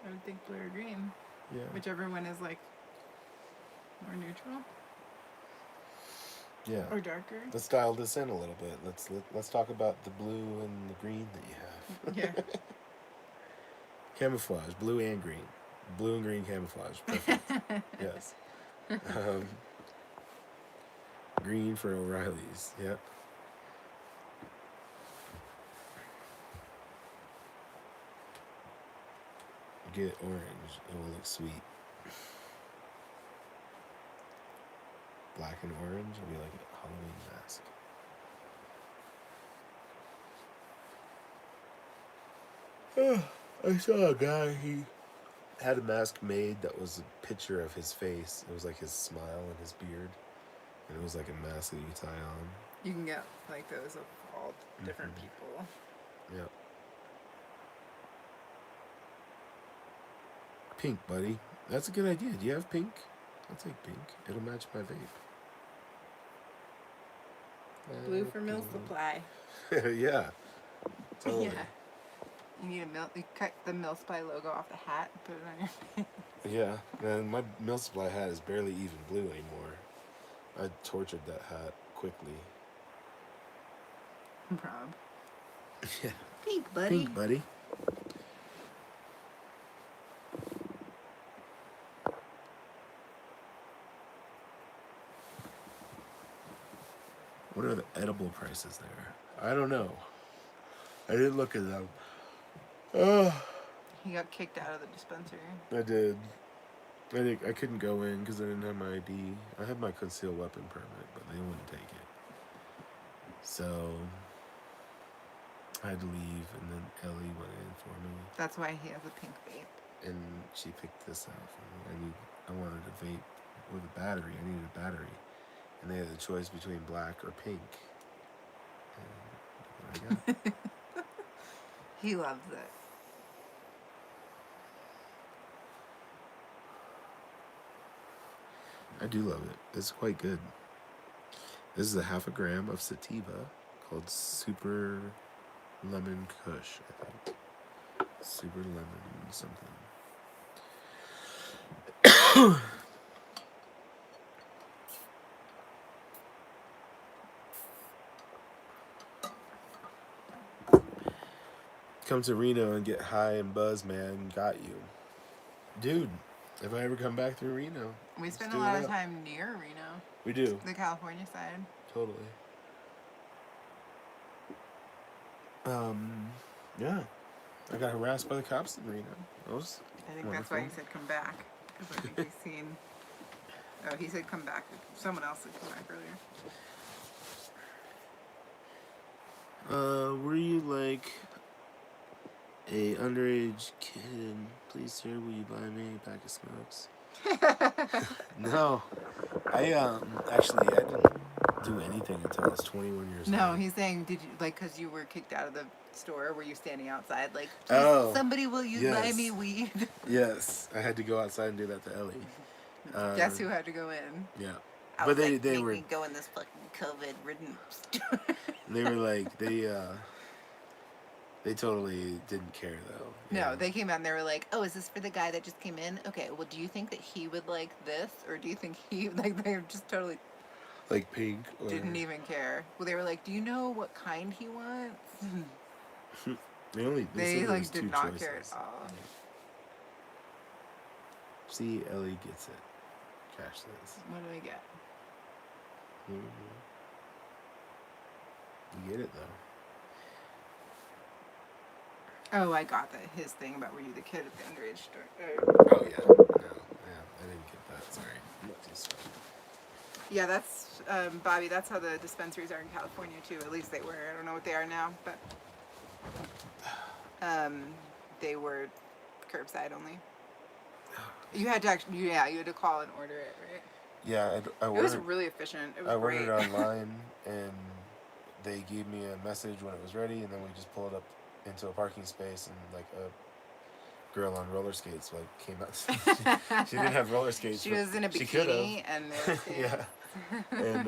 Speaker 2: I would think blue or green.
Speaker 1: Yeah.
Speaker 2: Whichever one is like more neutral
Speaker 1: Yeah.
Speaker 2: or darker.
Speaker 1: Let's dial this in a little bit. Let's talk about the blue and the green that you have.
Speaker 2: Yeah.
Speaker 1: Camouflage, blue and green. Blue and green camouflage. Perfect. Yes. Green for O'Reilly's. Yep. Get orange. It will look sweet. Black and orange will be like a Halloween mask. I saw a guy, he had a mask made that was a picture of his face. It was like his smile and his beard. And it was like a mask that you tie on.
Speaker 2: You can get like those of all different people.
Speaker 1: Yep. Pink, buddy. That's a good idea. Do you have pink? I'll take pink. It'll match my vape.
Speaker 2: Blue for Mill Supply.
Speaker 1: Yeah. Totally.
Speaker 2: Yeah. You need a mill. You cut the Mill Supply logo off the hat and put it on your face.
Speaker 1: Yeah. And my Mill Supply hat is barely even blue anymore. I tortured that hat quickly.
Speaker 2: Rob.
Speaker 1: Yeah.
Speaker 2: Pink, buddy.
Speaker 1: Pink, buddy. What are the edible prices there? I don't know. I didn't look at them. Oh,
Speaker 2: He got kicked out of the dispensary.
Speaker 1: I did. I couldn't go in because I didn't have my ID. I had my concealed weapon permit, but they wouldn't take it. So I had to leave, and then Ellie went in for me,
Speaker 2: That's why he has a pink vape.
Speaker 1: and she picked this out for me. I wanted a vape with a battery. I needed a battery, and they had the choice between black or pink. And look what I got.
Speaker 2: He loves it.
Speaker 1: I do love it. It's quite good. This is a 0.5 gram of sativa called Super Lemon Kush, I think. Super Lemon something. Come to Reno and get high and buzz, man. Got you. Dude, if I ever come back through Reno,
Speaker 2: We
Speaker 1: let's
Speaker 2: spend
Speaker 1: do
Speaker 2: a lot
Speaker 1: it
Speaker 2: of
Speaker 1: up.
Speaker 2: time near Reno,
Speaker 1: We do.
Speaker 2: the California side.
Speaker 1: Totally. Yeah. I got harassed by the cops in Reno. That was
Speaker 2: I think that's why he
Speaker 1: wonderful.
Speaker 2: said come back. Because I think he's seen. Oh, he said come back. Someone else said come back earlier.
Speaker 1: Were you like a underage kid? Please, sir, will you buy me a pack of smokes? No. I didn't do anything until I was 21 years old.
Speaker 2: No, he's saying, did you, like, because you were kicked out of the store, were you standing outside, like, please,
Speaker 1: Oh,
Speaker 2: somebody will you buy
Speaker 1: yes.
Speaker 2: me weed?
Speaker 1: Yes, I had to go outside and do that to Ellie.
Speaker 2: Guess who had to go in?
Speaker 1: Yeah.
Speaker 2: I
Speaker 1: But
Speaker 2: was
Speaker 1: they
Speaker 2: like,
Speaker 1: they
Speaker 2: make
Speaker 1: were
Speaker 2: me go in this fucking COVID-ridden store.
Speaker 1: they were like they totally didn't care though. you
Speaker 2: No,
Speaker 1: know?
Speaker 2: they came out and they were like, oh, is this for the guy that just came in? Okay, well, do you think that he would like this? Or do you think he, like, they just totally
Speaker 1: like pink or
Speaker 2: didn't even care. Well, they were like, do you know what kind he wants?
Speaker 1: They said
Speaker 2: They,
Speaker 1: there
Speaker 2: like,
Speaker 1: was
Speaker 2: did
Speaker 1: two
Speaker 2: not
Speaker 1: choices.
Speaker 2: care at all.
Speaker 1: See, Ellie gets it. Cash this.
Speaker 2: What do I get?
Speaker 1: You get it though.
Speaker 2: Oh, I got his thing about were you the kid at the underage store.
Speaker 1: Oh yeah. No, yeah, I didn't get that. Sorry. I'm not too sorry.
Speaker 2: Yeah, that's, Bobby, that's how the dispensaries are in California, too. At least they were. I don't know what they are now, but they were curbside only. You had to actually, you had to call and order it, right?
Speaker 1: Yeah, I
Speaker 2: It was
Speaker 1: ordered.
Speaker 2: really efficient. It was
Speaker 1: I
Speaker 2: great.
Speaker 1: ordered online, and they gave me a message when it was ready, and then we just pulled up into a parking space, and like a girl on roller skates came out. She didn't have roller skates.
Speaker 2: She
Speaker 1: but
Speaker 2: was in a
Speaker 1: she could've.
Speaker 2: bikini and
Speaker 1: Yeah, and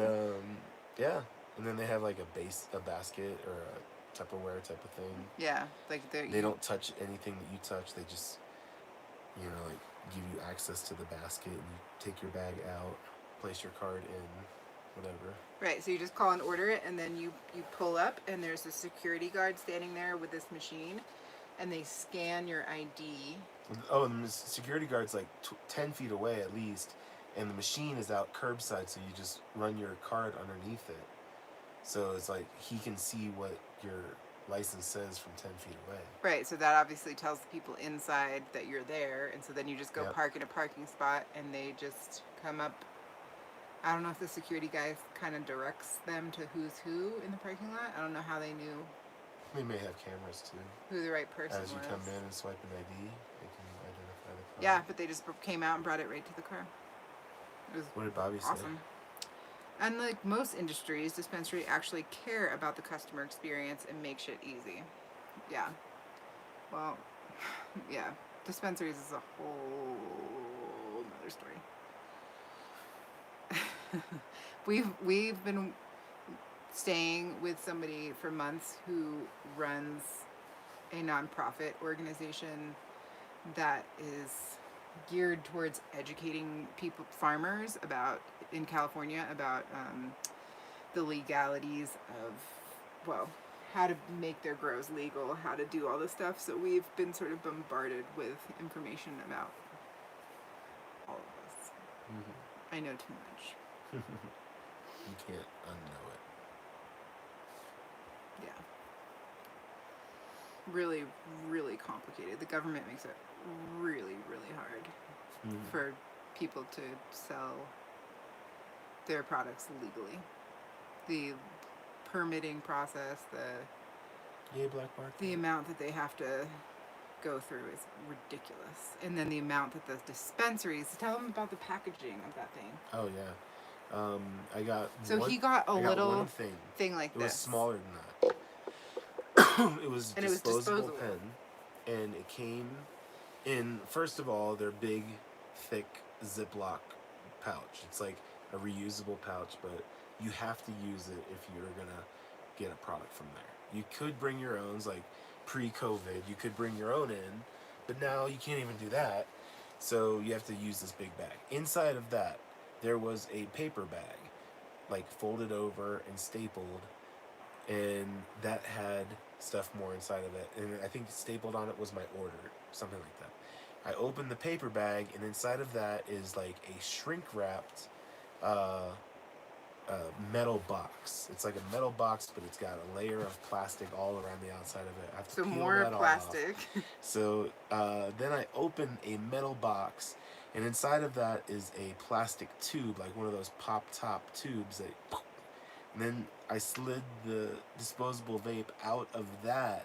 Speaker 1: yeah, and then they have like a basket or a Tupperware type of thing.
Speaker 2: yeah, like
Speaker 1: They don't touch anything that you touch. They just, like give you access to the basket, and you take your bag out, place your card in, whatever.
Speaker 2: Right, so you just call and order it, and then you pull up, and there's a security guard standing there with this machine, and they scan your ID.
Speaker 1: Oh, and the security guard's like 10 feet away at least, and the machine is out curbside, so you just run your card underneath it. So it's like he can see what your license says from 10 feet away.
Speaker 2: Right, so that obviously tells the people inside that you're there, and so then you just go
Speaker 1: Yep.
Speaker 2: park in a parking spot, and they just come up. I don't know if the security guy kind of directs them to who's who in the parking lot. I don't know how they knew
Speaker 1: They may have cameras too.
Speaker 2: who the right person
Speaker 1: As you
Speaker 2: was.
Speaker 1: come in and swipe an ID, they can identify the car.
Speaker 2: Yeah, but they just came out and brought it right to the car. It was
Speaker 1: What did Bobby say?
Speaker 2: awesome. And like most industries, dispensary actually care about the customer experience and make shit easy. Yeah. Well, yeah. Dispensaries is a whole nother story. We've been staying with somebody for months who runs a nonprofit organization that is geared towards educating farmers in California about the legalities of, well, how to make their grows legal, how to do all this stuff. So we've been sort of bombarded with information about all of this.
Speaker 1: Mm-hmm.
Speaker 2: I know too much.
Speaker 1: You can't unknow it.
Speaker 2: Yeah. Really, really complicated. The government makes it really, really hard for people to sell their products legally. The permitting process,
Speaker 1: Yay, black market.
Speaker 2: the amount that they have to go through is ridiculous. And then the amount that the dispensaries, tell them about the packaging of that thing.
Speaker 1: Oh yeah. I got.
Speaker 2: So
Speaker 1: one,
Speaker 2: he got a
Speaker 1: I got
Speaker 2: little
Speaker 1: one thing.
Speaker 2: like
Speaker 1: It
Speaker 2: this.
Speaker 1: was smaller than that. It was
Speaker 2: And it was
Speaker 1: disposable
Speaker 2: disposable.
Speaker 1: pen, and it came in. First of all, their big, thick Ziploc pouch. It's like a reusable pouch, but you have to use it if you're gonna get a product from there. You could bring your own, like pre-COVID. You could bring your own in, but now you can't even do that. So you have to use this big bag. Inside of that, there was a paper bag, like folded over and stapled, and that had stuff more inside of it. And I think stapled on it was my order, something like that. I opened the paper bag, and inside of that is like a shrink wrapped metal box. It's like a metal box, but it's got a layer of plastic all around the outside of it. I have to
Speaker 2: So
Speaker 1: peel
Speaker 2: more
Speaker 1: that all
Speaker 2: plastic.
Speaker 1: off. So then I open a metal box, and inside of that is a plastic tube, like one of those pop top tubes. And then I slid the disposable vape out of that.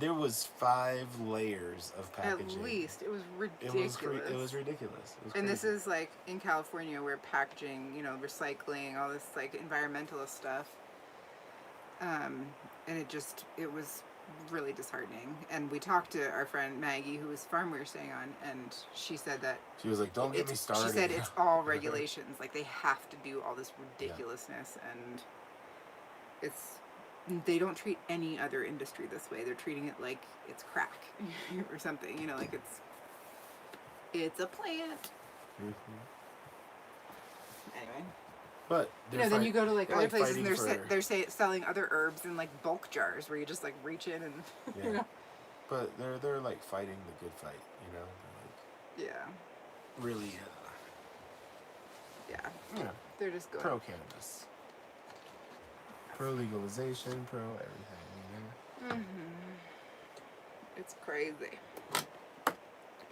Speaker 1: There was 5 layers of packaging.
Speaker 2: At least. It was
Speaker 1: It
Speaker 2: ridiculous.
Speaker 1: was ridiculous. It was
Speaker 2: And this
Speaker 1: crazy.
Speaker 2: is like in California where packaging, recycling, all this like environmentalist stuff. And it was really disheartening. And we talked to our friend Maggie, who was farm we were staying on, and she said that
Speaker 1: She was like, "Don't get me started."
Speaker 2: she said it's all regulations. Like they have to do all this ridiculousness, and they don't treat any other industry this way. They're treating it like it's crack or something. Like it's a plant. Anyway.
Speaker 1: But
Speaker 2: Then you go to like
Speaker 1: they're,
Speaker 2: other
Speaker 1: like,
Speaker 2: places and
Speaker 1: fighting
Speaker 2: they're selling other herbs in like bulk jars where you just like reach in and
Speaker 1: Yeah. But they're like fighting the good fight, They're like
Speaker 2: yeah,
Speaker 1: really
Speaker 2: they're just going.
Speaker 1: pro cannabis, pro legalization, pro everything,
Speaker 2: It's crazy.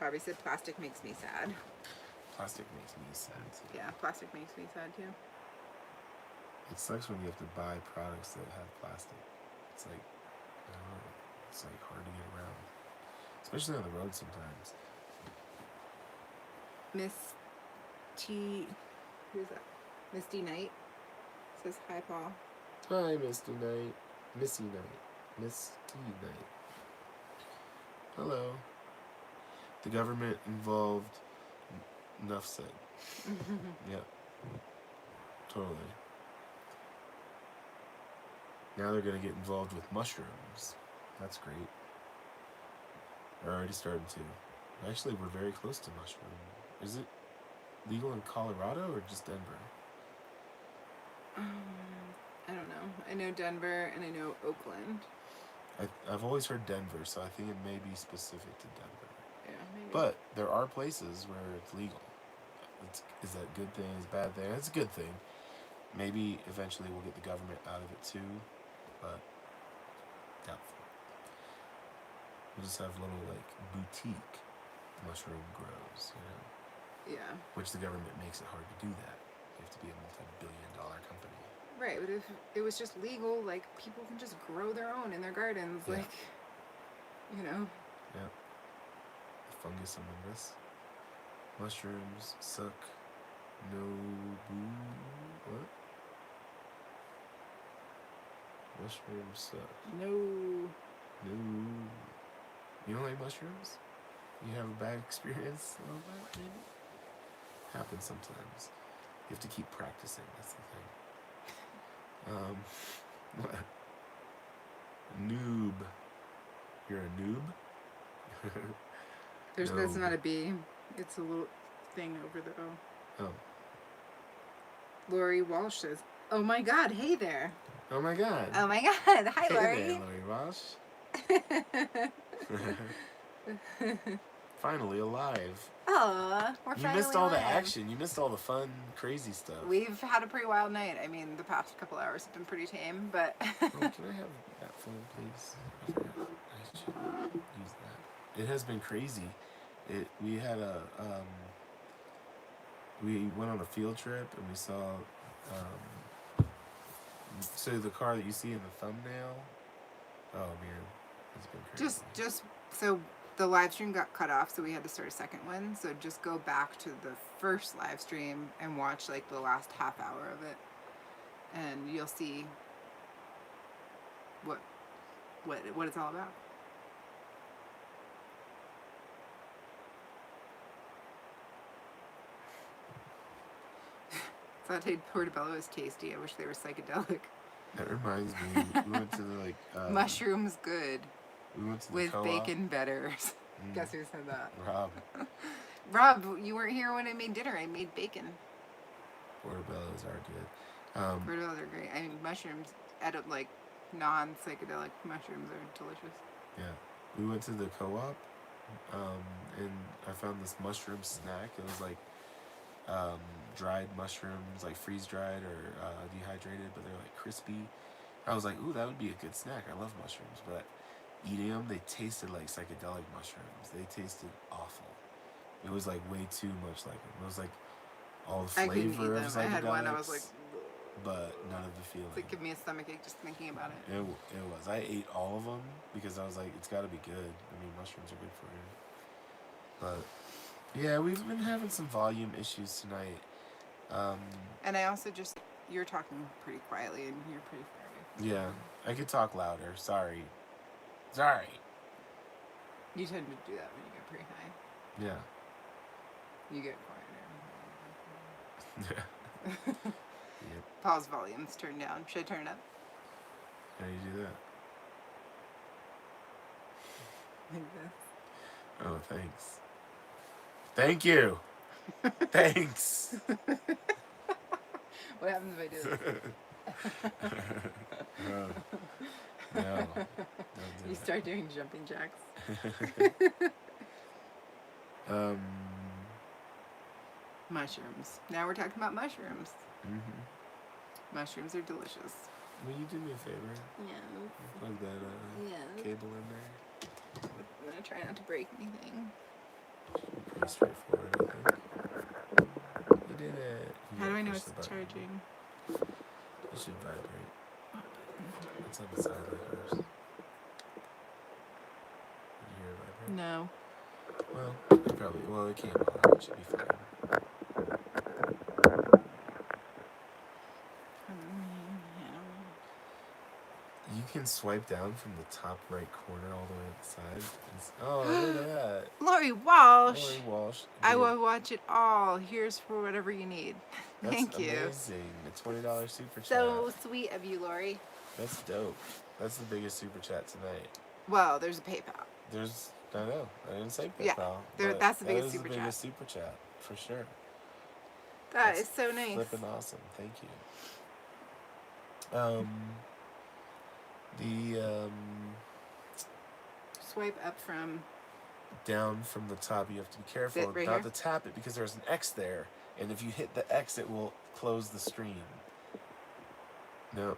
Speaker 2: Bobby said plastic makes me sad.
Speaker 1: Plastic makes me sad too.
Speaker 2: Yeah, plastic makes me sad too.
Speaker 1: It sucks when you have to buy products that have plastic. It's like, I don't know, it's like hard to get around, especially on the road sometimes.
Speaker 2: Miss T, who's that? Misty Knight says hi, Paul.
Speaker 1: Hi, Misty Knight. Missy Knight. Misty Knight. Hello. The government involved. Enough said. Yep. Totally. Now they're gonna get involved with mushrooms. That's great. They're already starting to. Actually, we're very close to mushroom. Is it legal in Colorado or just Denver?
Speaker 2: I don't know. I know Denver and I know Oakland.
Speaker 1: I've always heard Denver, so I think it may be specific to Denver.
Speaker 2: Yeah, maybe.
Speaker 1: But there are places where it's legal. Is that a good thing? Is a bad thing? It's a good thing. Maybe eventually we'll get the government out of it too, but doubtful. We'll just have little like boutique mushroom grows,
Speaker 2: Yeah.
Speaker 1: Which the government makes it hard to do that. You have to be a multi-billion-dollar company.
Speaker 2: Right, but if it was just legal, like people can just grow their own in their gardens,
Speaker 1: Yeah.
Speaker 2: like.
Speaker 1: Yeah. The fungus among us. Mushrooms suck. No boo. What? Mushrooms suck.
Speaker 2: No.
Speaker 1: No. You don't like mushrooms? You have a bad experience a little bit, maybe? Happens sometimes. You have to keep practicing, that's the thing. What? Noob. You're a noob?
Speaker 2: That's
Speaker 1: No.
Speaker 2: not a B. It's a little thing over the O.
Speaker 1: Oh.
Speaker 2: Lori Walsh says, "Oh my God, hey there."
Speaker 1: Oh my god.
Speaker 2: Oh my God, hi
Speaker 1: Hey
Speaker 2: Lori.
Speaker 1: there, Lori Walsh. finally alive.
Speaker 2: Aw, we're
Speaker 1: You
Speaker 2: finally
Speaker 1: missed all the
Speaker 2: alive.
Speaker 1: action. You missed all the fun, crazy stuff.
Speaker 2: We've had a pretty wild night. I mean, the past couple hours have been pretty tame, but
Speaker 1: Oh, can I have that phone, please? I forgot. I should use that. It has been crazy. We had we went on a field trip and we saw, so the car that you see in the thumbnail. Oh man, it's been crazy.
Speaker 2: just so the live stream got cut off, so we had to start a second one. So just go back to the first live stream and watch like the last half hour of it, and you'll see what it's all about. Sauteed portobello is tasty. I wish they were psychedelic.
Speaker 1: That reminds me, we went to the
Speaker 2: Mushrooms good
Speaker 1: we went to the
Speaker 2: with
Speaker 1: co-op.
Speaker 2: bacon better.
Speaker 1: Mm.
Speaker 2: Guess who said that?
Speaker 1: Rob.
Speaker 2: Rob, you weren't here when I made dinner. I made bacon.
Speaker 1: Portobellos are good.
Speaker 2: Portobellos are great. I mean, mushrooms, like non-psychedelic mushrooms are delicious.
Speaker 1: Yeah, we went to the co-op, and I found this mushroom snack. It was like dried mushrooms, like freeze-dried or dehydrated, but they're like crispy. I was like, ooh, that would be a good snack. I love mushrooms, but eating them, they tasted like psychedelic mushrooms. They tasted awful. It was like way too much like them. It was like all the
Speaker 2: I couldn't eat
Speaker 1: flavor
Speaker 2: them.
Speaker 1: of psychedelics.
Speaker 2: I had one. I was like,
Speaker 1: but none of the feeling.
Speaker 2: it's like give me a stomachache just thinking about it.
Speaker 1: It was. I ate all of them because I was like, it's got to be good. I mean, mushrooms are good for you. But yeah, we've been having some volume issues tonight.
Speaker 2: And I also you're talking pretty quietly and you're pretty far away.
Speaker 1: Yeah, I could talk louder. Sorry.
Speaker 2: You tend to do that when you get pretty high.
Speaker 1: Yeah.
Speaker 2: You get quieter.
Speaker 1: Yep.
Speaker 2: Paul's volume's turned down. Should I turn it up?
Speaker 1: How do you do that?
Speaker 2: Like this.
Speaker 1: Oh, thanks. Thank you. Thanks.
Speaker 2: What happens if I do this?
Speaker 1: No. No. Don't do
Speaker 2: You
Speaker 1: that.
Speaker 2: start doing jumping jacks. Mushrooms. Now we're talking about mushrooms.
Speaker 1: Mm-hmm.
Speaker 2: Mushrooms are delicious.
Speaker 1: Will you do me a favor?
Speaker 2: Yeah.
Speaker 1: Plug that
Speaker 2: Yeah.
Speaker 1: cable in there.
Speaker 2: I'm gonna try not to break anything.
Speaker 1: Pretty straightforward, I think. You did it. You
Speaker 2: How do
Speaker 1: gotta
Speaker 2: I know
Speaker 1: push
Speaker 2: it's
Speaker 1: the button.
Speaker 2: charging?
Speaker 1: It should vibrate. It's on the side like hers. Did you hear it vibrate?
Speaker 2: No.
Speaker 1: Well, it came on. It should be fine. You can swipe down from the top right corner all the way to the side. Oh, look at that.
Speaker 2: Lori Walsh.
Speaker 1: Lori Walsh.
Speaker 2: I
Speaker 1: Dude,
Speaker 2: will watch it all. Here's for whatever you need.
Speaker 1: that's
Speaker 2: Thank you.
Speaker 1: amazing. A $20 super chat.
Speaker 2: So sweet of you, Lori.
Speaker 1: That's dope. That's the biggest super chat tonight.
Speaker 2: Well, there's a PayPal.
Speaker 1: I know. I didn't say PayPal.
Speaker 2: Yeah,
Speaker 1: but
Speaker 2: that's the
Speaker 1: that
Speaker 2: biggest
Speaker 1: is
Speaker 2: super
Speaker 1: the
Speaker 2: chat.
Speaker 1: biggest super chat, for sure.
Speaker 2: That
Speaker 1: That's
Speaker 2: is so nice.
Speaker 1: Flipping awesome. Thank you.
Speaker 2: Swipe up from.
Speaker 1: Down from the top, you have to be careful
Speaker 2: Right
Speaker 1: not
Speaker 2: here?
Speaker 1: to tap it because there's an X there, and if you hit the X, it will close the stream. No,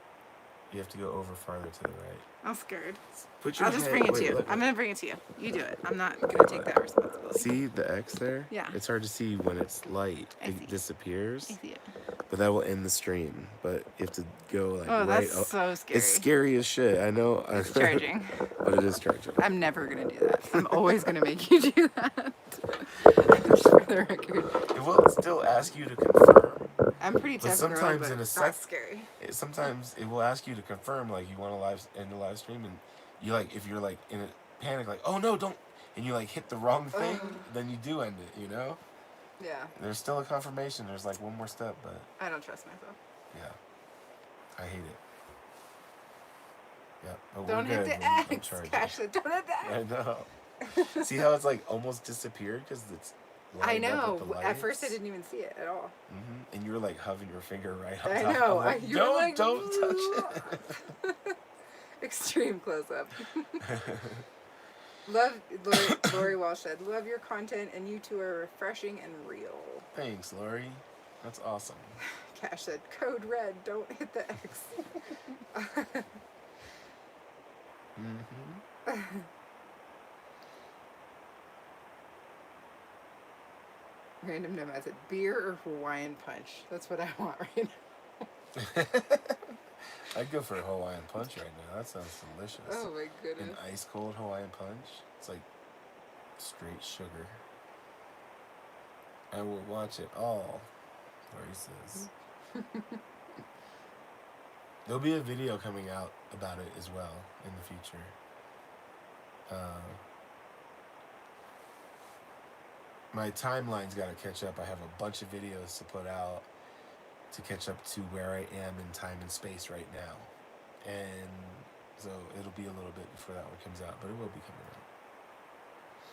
Speaker 1: you have to go over farther to the right.
Speaker 2: I'm scared.
Speaker 1: Put your
Speaker 2: I'll just
Speaker 1: hand-
Speaker 2: bring it
Speaker 1: wait,
Speaker 2: to you.
Speaker 1: look,
Speaker 2: I'm gonna bring it to you. You do it. I'm not gonna take that responsibility.
Speaker 1: See the X there?
Speaker 2: Yeah.
Speaker 1: It's hard to see when it's light.
Speaker 2: I see.
Speaker 1: It disappears,
Speaker 2: I see it.
Speaker 1: but that will end the stream. But you have to go like
Speaker 2: Oh,
Speaker 1: right.
Speaker 2: that's so scary.
Speaker 1: It's scary as shit. I know.
Speaker 2: It's charging.
Speaker 1: But it is charging.
Speaker 2: I'm never gonna do that. I'm always gonna make you do that. Just for the record.
Speaker 1: It will still ask you to confirm.
Speaker 2: I'm pretty
Speaker 1: But
Speaker 2: tough girl,
Speaker 1: sometimes
Speaker 2: but
Speaker 1: in a
Speaker 2: that's
Speaker 1: sec-
Speaker 2: scary.
Speaker 1: Sometimes it will ask you to confirm, like you want to end the live stream, and you like if you're like in a panic, like oh no, don't, and you like hit the wrong thing, then you do end it. You know.
Speaker 2: Yeah.
Speaker 1: There's still a confirmation. There's like one more step, but
Speaker 2: I don't trust myself.
Speaker 1: yeah, I hate it. Yeah. But
Speaker 2: Don't
Speaker 1: we're
Speaker 2: hit
Speaker 1: good.
Speaker 2: the
Speaker 1: I'm
Speaker 2: X.
Speaker 1: charging.
Speaker 2: Ashley, don't hit the
Speaker 1: I
Speaker 2: X.
Speaker 1: know. See how it's like almost disappeared because it's.
Speaker 2: I
Speaker 1: lined up
Speaker 2: know.
Speaker 1: with the
Speaker 2: At first, I
Speaker 1: lights?
Speaker 2: didn't even see it at all.
Speaker 1: Mm-hmm. And you were like hovering your finger right on
Speaker 2: I
Speaker 1: top.
Speaker 2: know.
Speaker 1: I'm like,
Speaker 2: You were like,
Speaker 1: don't touch it.
Speaker 2: Extreme close up. Love, Lori Walsh said, love your content and you two are refreshing and real.
Speaker 1: Thanks, Lori. That's awesome.
Speaker 2: Cash said, code red, don't hit the X.
Speaker 1: Mm-hmm.
Speaker 2: Random Nomad said, beer or Hawaiian punch? That's what I want right now.
Speaker 1: I'd go for a Hawaiian punch right now. That sounds delicious.
Speaker 2: Oh my
Speaker 1: An
Speaker 2: goodness.
Speaker 1: ice cold Hawaiian punch. It's like straight sugar. I will watch it all. Lori says. There'll be a video coming out about it as well in the future. My timeline's got to catch up. I have a bunch of videos to put out to catch up to where I am in time and space right now. And so it'll be a little bit before that one comes out, but it will be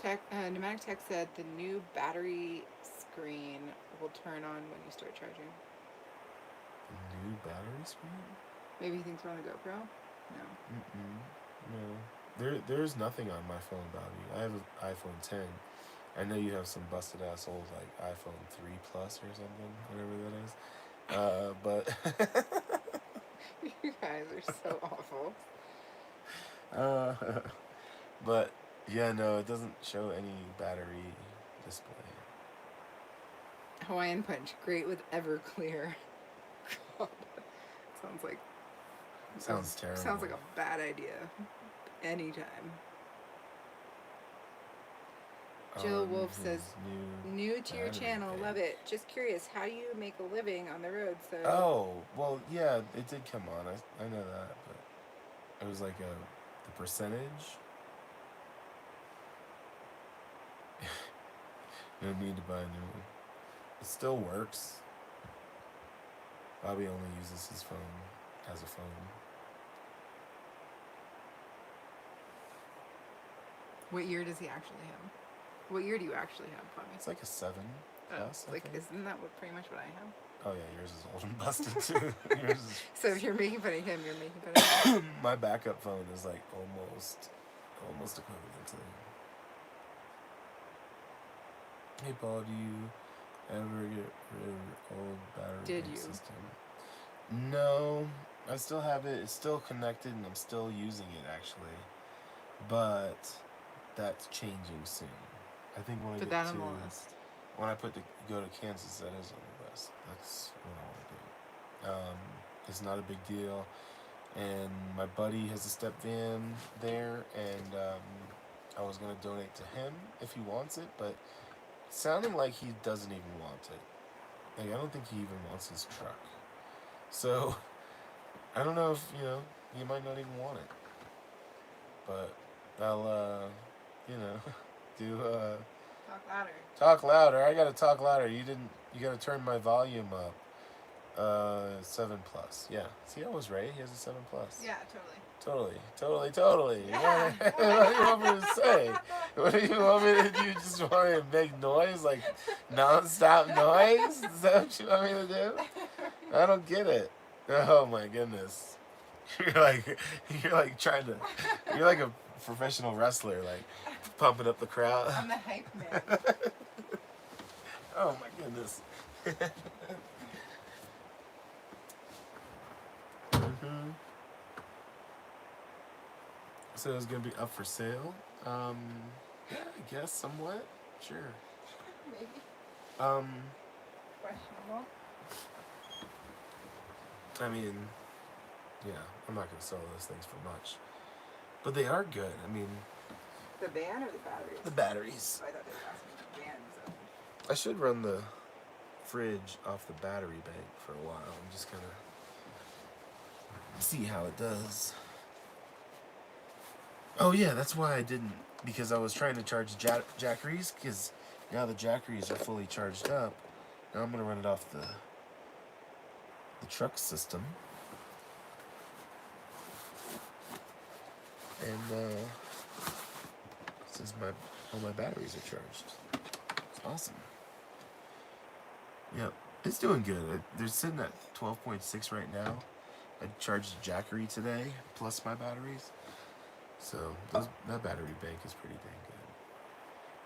Speaker 1: coming out.
Speaker 2: Pneumatic Tech said the new battery screen will turn on when you start charging.
Speaker 1: New battery screen?
Speaker 2: Maybe he thinks we're on the GoPro? No.
Speaker 1: No. There's nothing on my phone about me. I have an iPhone 10. I know you have some busted ass old like iPhone 3 Plus or something, whatever that is. But
Speaker 2: You guys are so awful.
Speaker 1: but yeah, no, it doesn't show any battery display.
Speaker 2: Hawaiian punch, great with Everclear. God.
Speaker 1: Sounds terrible.
Speaker 2: Sounds like a bad idea. Anytime. Jill Wolf says, new to your channel, love it. Just curious, how do you make a living on the road? So.
Speaker 1: Oh, well, yeah, it did come on. I know that, but it was like the percentage. No need to buy a new one. It still works. Bobby only uses his phone as a phone.
Speaker 2: What year does he actually have? What year do you actually have, Bobby?
Speaker 1: It's like a 7 plus. I think.
Speaker 2: Isn't that pretty much what I have?
Speaker 1: Oh yeah, yours is old and busted too. Yours is...
Speaker 2: So if you're making fun of him, you're making fun of him.
Speaker 1: My backup phone is like almost equivalent to. Hey Paul, do you ever get rid of your old battery
Speaker 2: Did
Speaker 1: bank
Speaker 2: you?
Speaker 1: system? No, I still have it. It's still connected, and I'm still using it actually. But that's changing soon. I think when I
Speaker 2: Put
Speaker 1: get
Speaker 2: that
Speaker 1: to
Speaker 2: on the list.
Speaker 1: when I go to Kansas, that is on the list. That's what I want to do. It's not a big deal, and my buddy has a step van there, and I was gonna donate to him if he wants it, but it's sounding like he doesn't even want it. Like I don't think he even wants his truck. So I don't know if he might not even want it, but I'll do
Speaker 2: Talk louder.
Speaker 1: talk louder. I gotta talk louder. You gotta turn my volume up. 7 plus. Yeah. See, I was right. He has a 7 plus.
Speaker 2: Yeah, totally.
Speaker 1: Totally.
Speaker 2: Yeah.
Speaker 1: What do you want me to say? What do you want me to do? You just want me to make noise, like non-stop noise? Is that what you want me to do? I don't get it. Oh my goodness. You're like a professional wrestler, like pumping up the crowd.
Speaker 2: I'm the hype man.
Speaker 1: Oh my goodness. So it's gonna be up for sale. Yeah, I guess somewhat. Sure.
Speaker 2: Maybe. Questionable.
Speaker 1: I mean, yeah, I'm not gonna sell those things for much, but they are good. I mean,
Speaker 2: The van or the batteries?
Speaker 1: the batteries.
Speaker 2: Oh, I thought they were asking for the van. So.
Speaker 1: I should run the fridge off the battery bank for a while. I'm just gonna see how it does. Oh yeah, that's why I didn't, because I was trying to charge Jackeries, because now the Jackeries are fully charged up. Now I'm gonna run it off the truck system, and since all my batteries are charged, it's awesome. Yep, it's doing good. They're sitting at 12.6 right now. I charged Jackery today plus my batteries. So that battery bank is pretty dang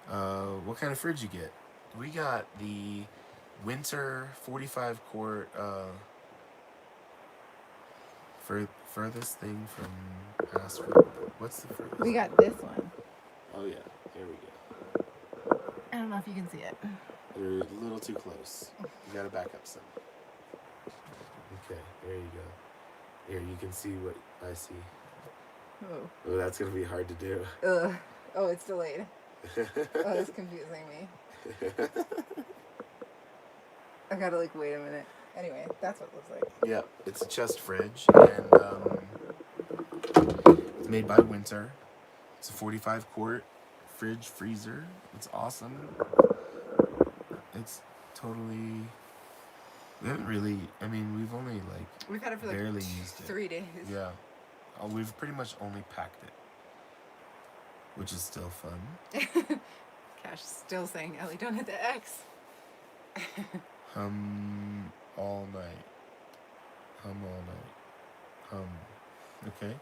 Speaker 1: good. What kind of fridge you get? We got the winter 45 quart furthest thing from Ashford. What's the furthest?
Speaker 2: We got this one.
Speaker 1: Oh yeah, there we go.
Speaker 2: I don't know if you can see it.
Speaker 1: They're a little too close. You gotta back up some. Okay, there you go. Here, you can see what I see.
Speaker 2: Oh.
Speaker 1: Oh, that's gonna be hard to do.
Speaker 2: Ugh. Oh, it's delayed. Oh, that's confusing me. I gotta like wait a minute. Anyway, that's what it looks like.
Speaker 1: Yeah, it's a chest fridge, and it's made by Winter. It's a 45 quart fridge freezer. It's awesome. It's totally. We haven't really. I mean, we've only
Speaker 2: We've had it for
Speaker 1: barely
Speaker 2: like
Speaker 1: used it.
Speaker 2: 3 days.
Speaker 1: Yeah, we've pretty much only packed it, which is still fun.
Speaker 2: Cash is still saying, Ellie, don't hit the X.
Speaker 1: All night. All night. Okay.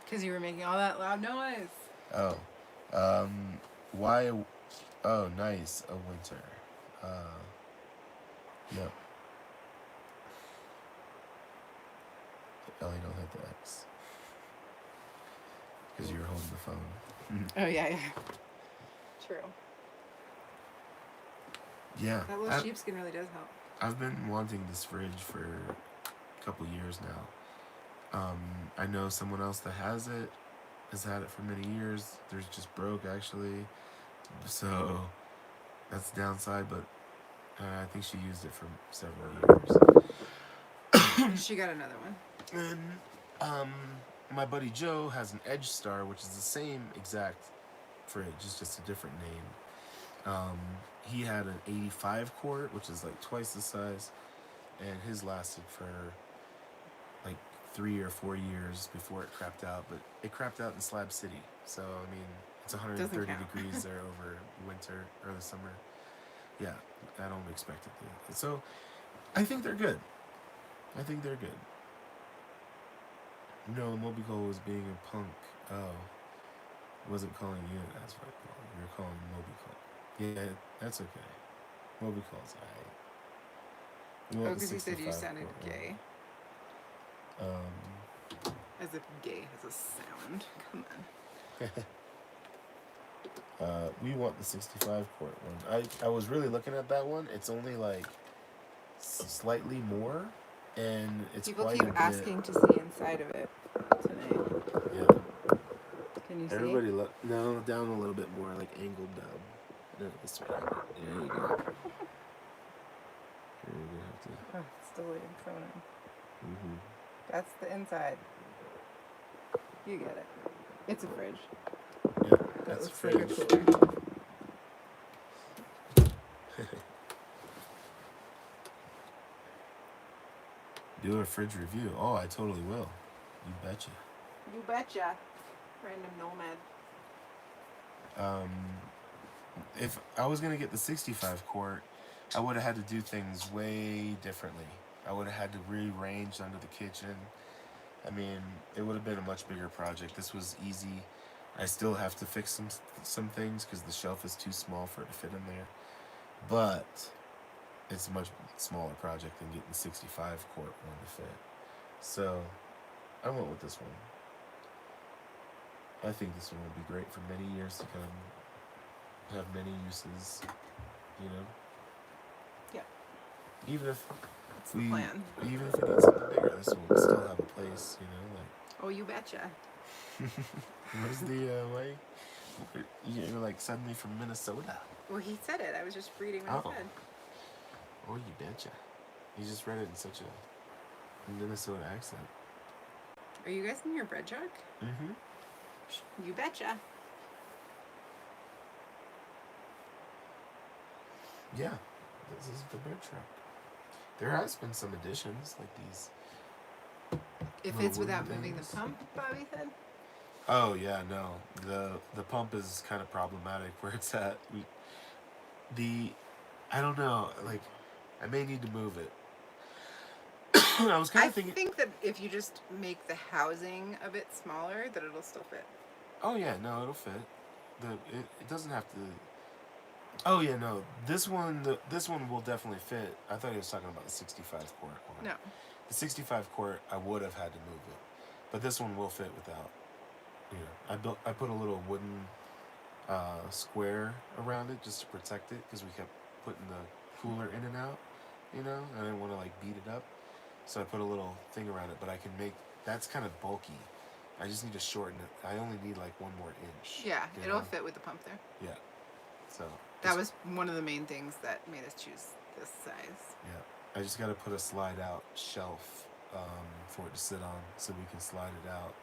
Speaker 2: Because you were making all that loud noise.
Speaker 1: Oh. Why? Oh, nice. A winter. Yep. Ellie, don't hit the X. Because you were holding the phone.
Speaker 2: Oh, yeah. True.
Speaker 1: Yeah.
Speaker 2: That little sheepskin really does help.
Speaker 1: I've been wanting this fridge for a couple years now. I know someone else that has had it for many years. Theirs just broke, actually. So that's the downside, but I think she used it for several years.
Speaker 2: She got another one.
Speaker 1: And my buddy Joe has an Edge Star, which is the same exact fridge, it's just a different name. He had an 85 quart, which is like twice the size, and his lasted for like 3 or 4 years before it crapped out. But it crapped out in Slab City, so I mean it's 130 degrees there over winter or the summer. Yeah, I don't expect it to. So I think they're good. No, Mobico was being a punk. Oh, wasn't calling you an ass right. You were calling Mobico. Yeah, that's okay. Mobico's alright.
Speaker 2: Oh, because you said you sounded gay. As if gay has a sound. Come on.
Speaker 1: We want the 65 quart one. I was really looking at that one. It's only like slightly more, and it's
Speaker 2: People
Speaker 1: quite
Speaker 2: keep
Speaker 1: a bit.
Speaker 2: asking to see inside of it tonight.
Speaker 1: Yeah.
Speaker 2: Can you see?
Speaker 1: Everybody look. No, down a little bit more, like angled down. No, this way. There you go. Here we have to.
Speaker 2: Oh, it's delayed phone.
Speaker 1: Mm-hmm.
Speaker 2: That's the inside. You get it. It's a fridge.
Speaker 1: Yeah,
Speaker 2: That
Speaker 1: that's
Speaker 2: looks
Speaker 1: fridge.
Speaker 2: like a cooler.
Speaker 1: Do a fridge review. Oh, I totally will. You betcha.
Speaker 2: You betcha. Random nomad.
Speaker 1: If I was gonna get the 65 quart, I would have had to do things way differently. I would have had to rearrange under the kitchen. I mean, it would have been a much bigger project. This was easy. I still have to fix some things because the shelf is too small for it to fit in there. But it's a much smaller project than getting 65 quart one to fit. So I went with this one. I think this one will be great for many years to come. Have many uses, you know.
Speaker 2: Yeah.
Speaker 1: Even if
Speaker 2: That's the plan.
Speaker 1: even if it needs something bigger, this one will still have a place, you know. Like,
Speaker 2: Oh, you betcha.
Speaker 1: where's the way? You're like suddenly from Minnesota.
Speaker 2: Well, he said it. I was just reading what he said.
Speaker 1: Oh, you betcha. You just read it in such a Minnesota accent.
Speaker 2: Are you guys in your bread jug?
Speaker 1: Mm-hmm.
Speaker 2: You betcha.
Speaker 1: Yeah, this is the bread truck. There has been some additions, like these.
Speaker 2: If
Speaker 1: little
Speaker 2: it's without
Speaker 1: wooden
Speaker 2: moving the
Speaker 1: things.
Speaker 2: pump, Bobby said.
Speaker 1: Oh yeah, no. The pump is kind of problematic where it's at. I don't know. Like, I may need to move it. I was kind
Speaker 2: I
Speaker 1: of thinking.
Speaker 2: think that if you just make the housing a bit smaller, that it'll still fit.
Speaker 1: Oh yeah, no, it'll fit. It doesn't have to. Oh yeah, no. This one will definitely fit. I thought he was talking about the 65 quart one.
Speaker 2: No.
Speaker 1: The 65 quart, I would have had to move it, but this one will fit without. You know, I put a little wooden square around it just to protect it because we kept putting the cooler in and out. You know, I didn't want to like beat it up, so I put a little thing around it. But I can make that's kind of bulky. I just need to shorten it. I only need like 1 more inch.
Speaker 2: Yeah,
Speaker 1: you
Speaker 2: it'll
Speaker 1: know?
Speaker 2: fit with the pump there.
Speaker 1: Yeah. So
Speaker 2: That was one of the main things that made us choose this size.
Speaker 1: yeah. I just got to put a slide out shelf for it to sit on, so we can slide it out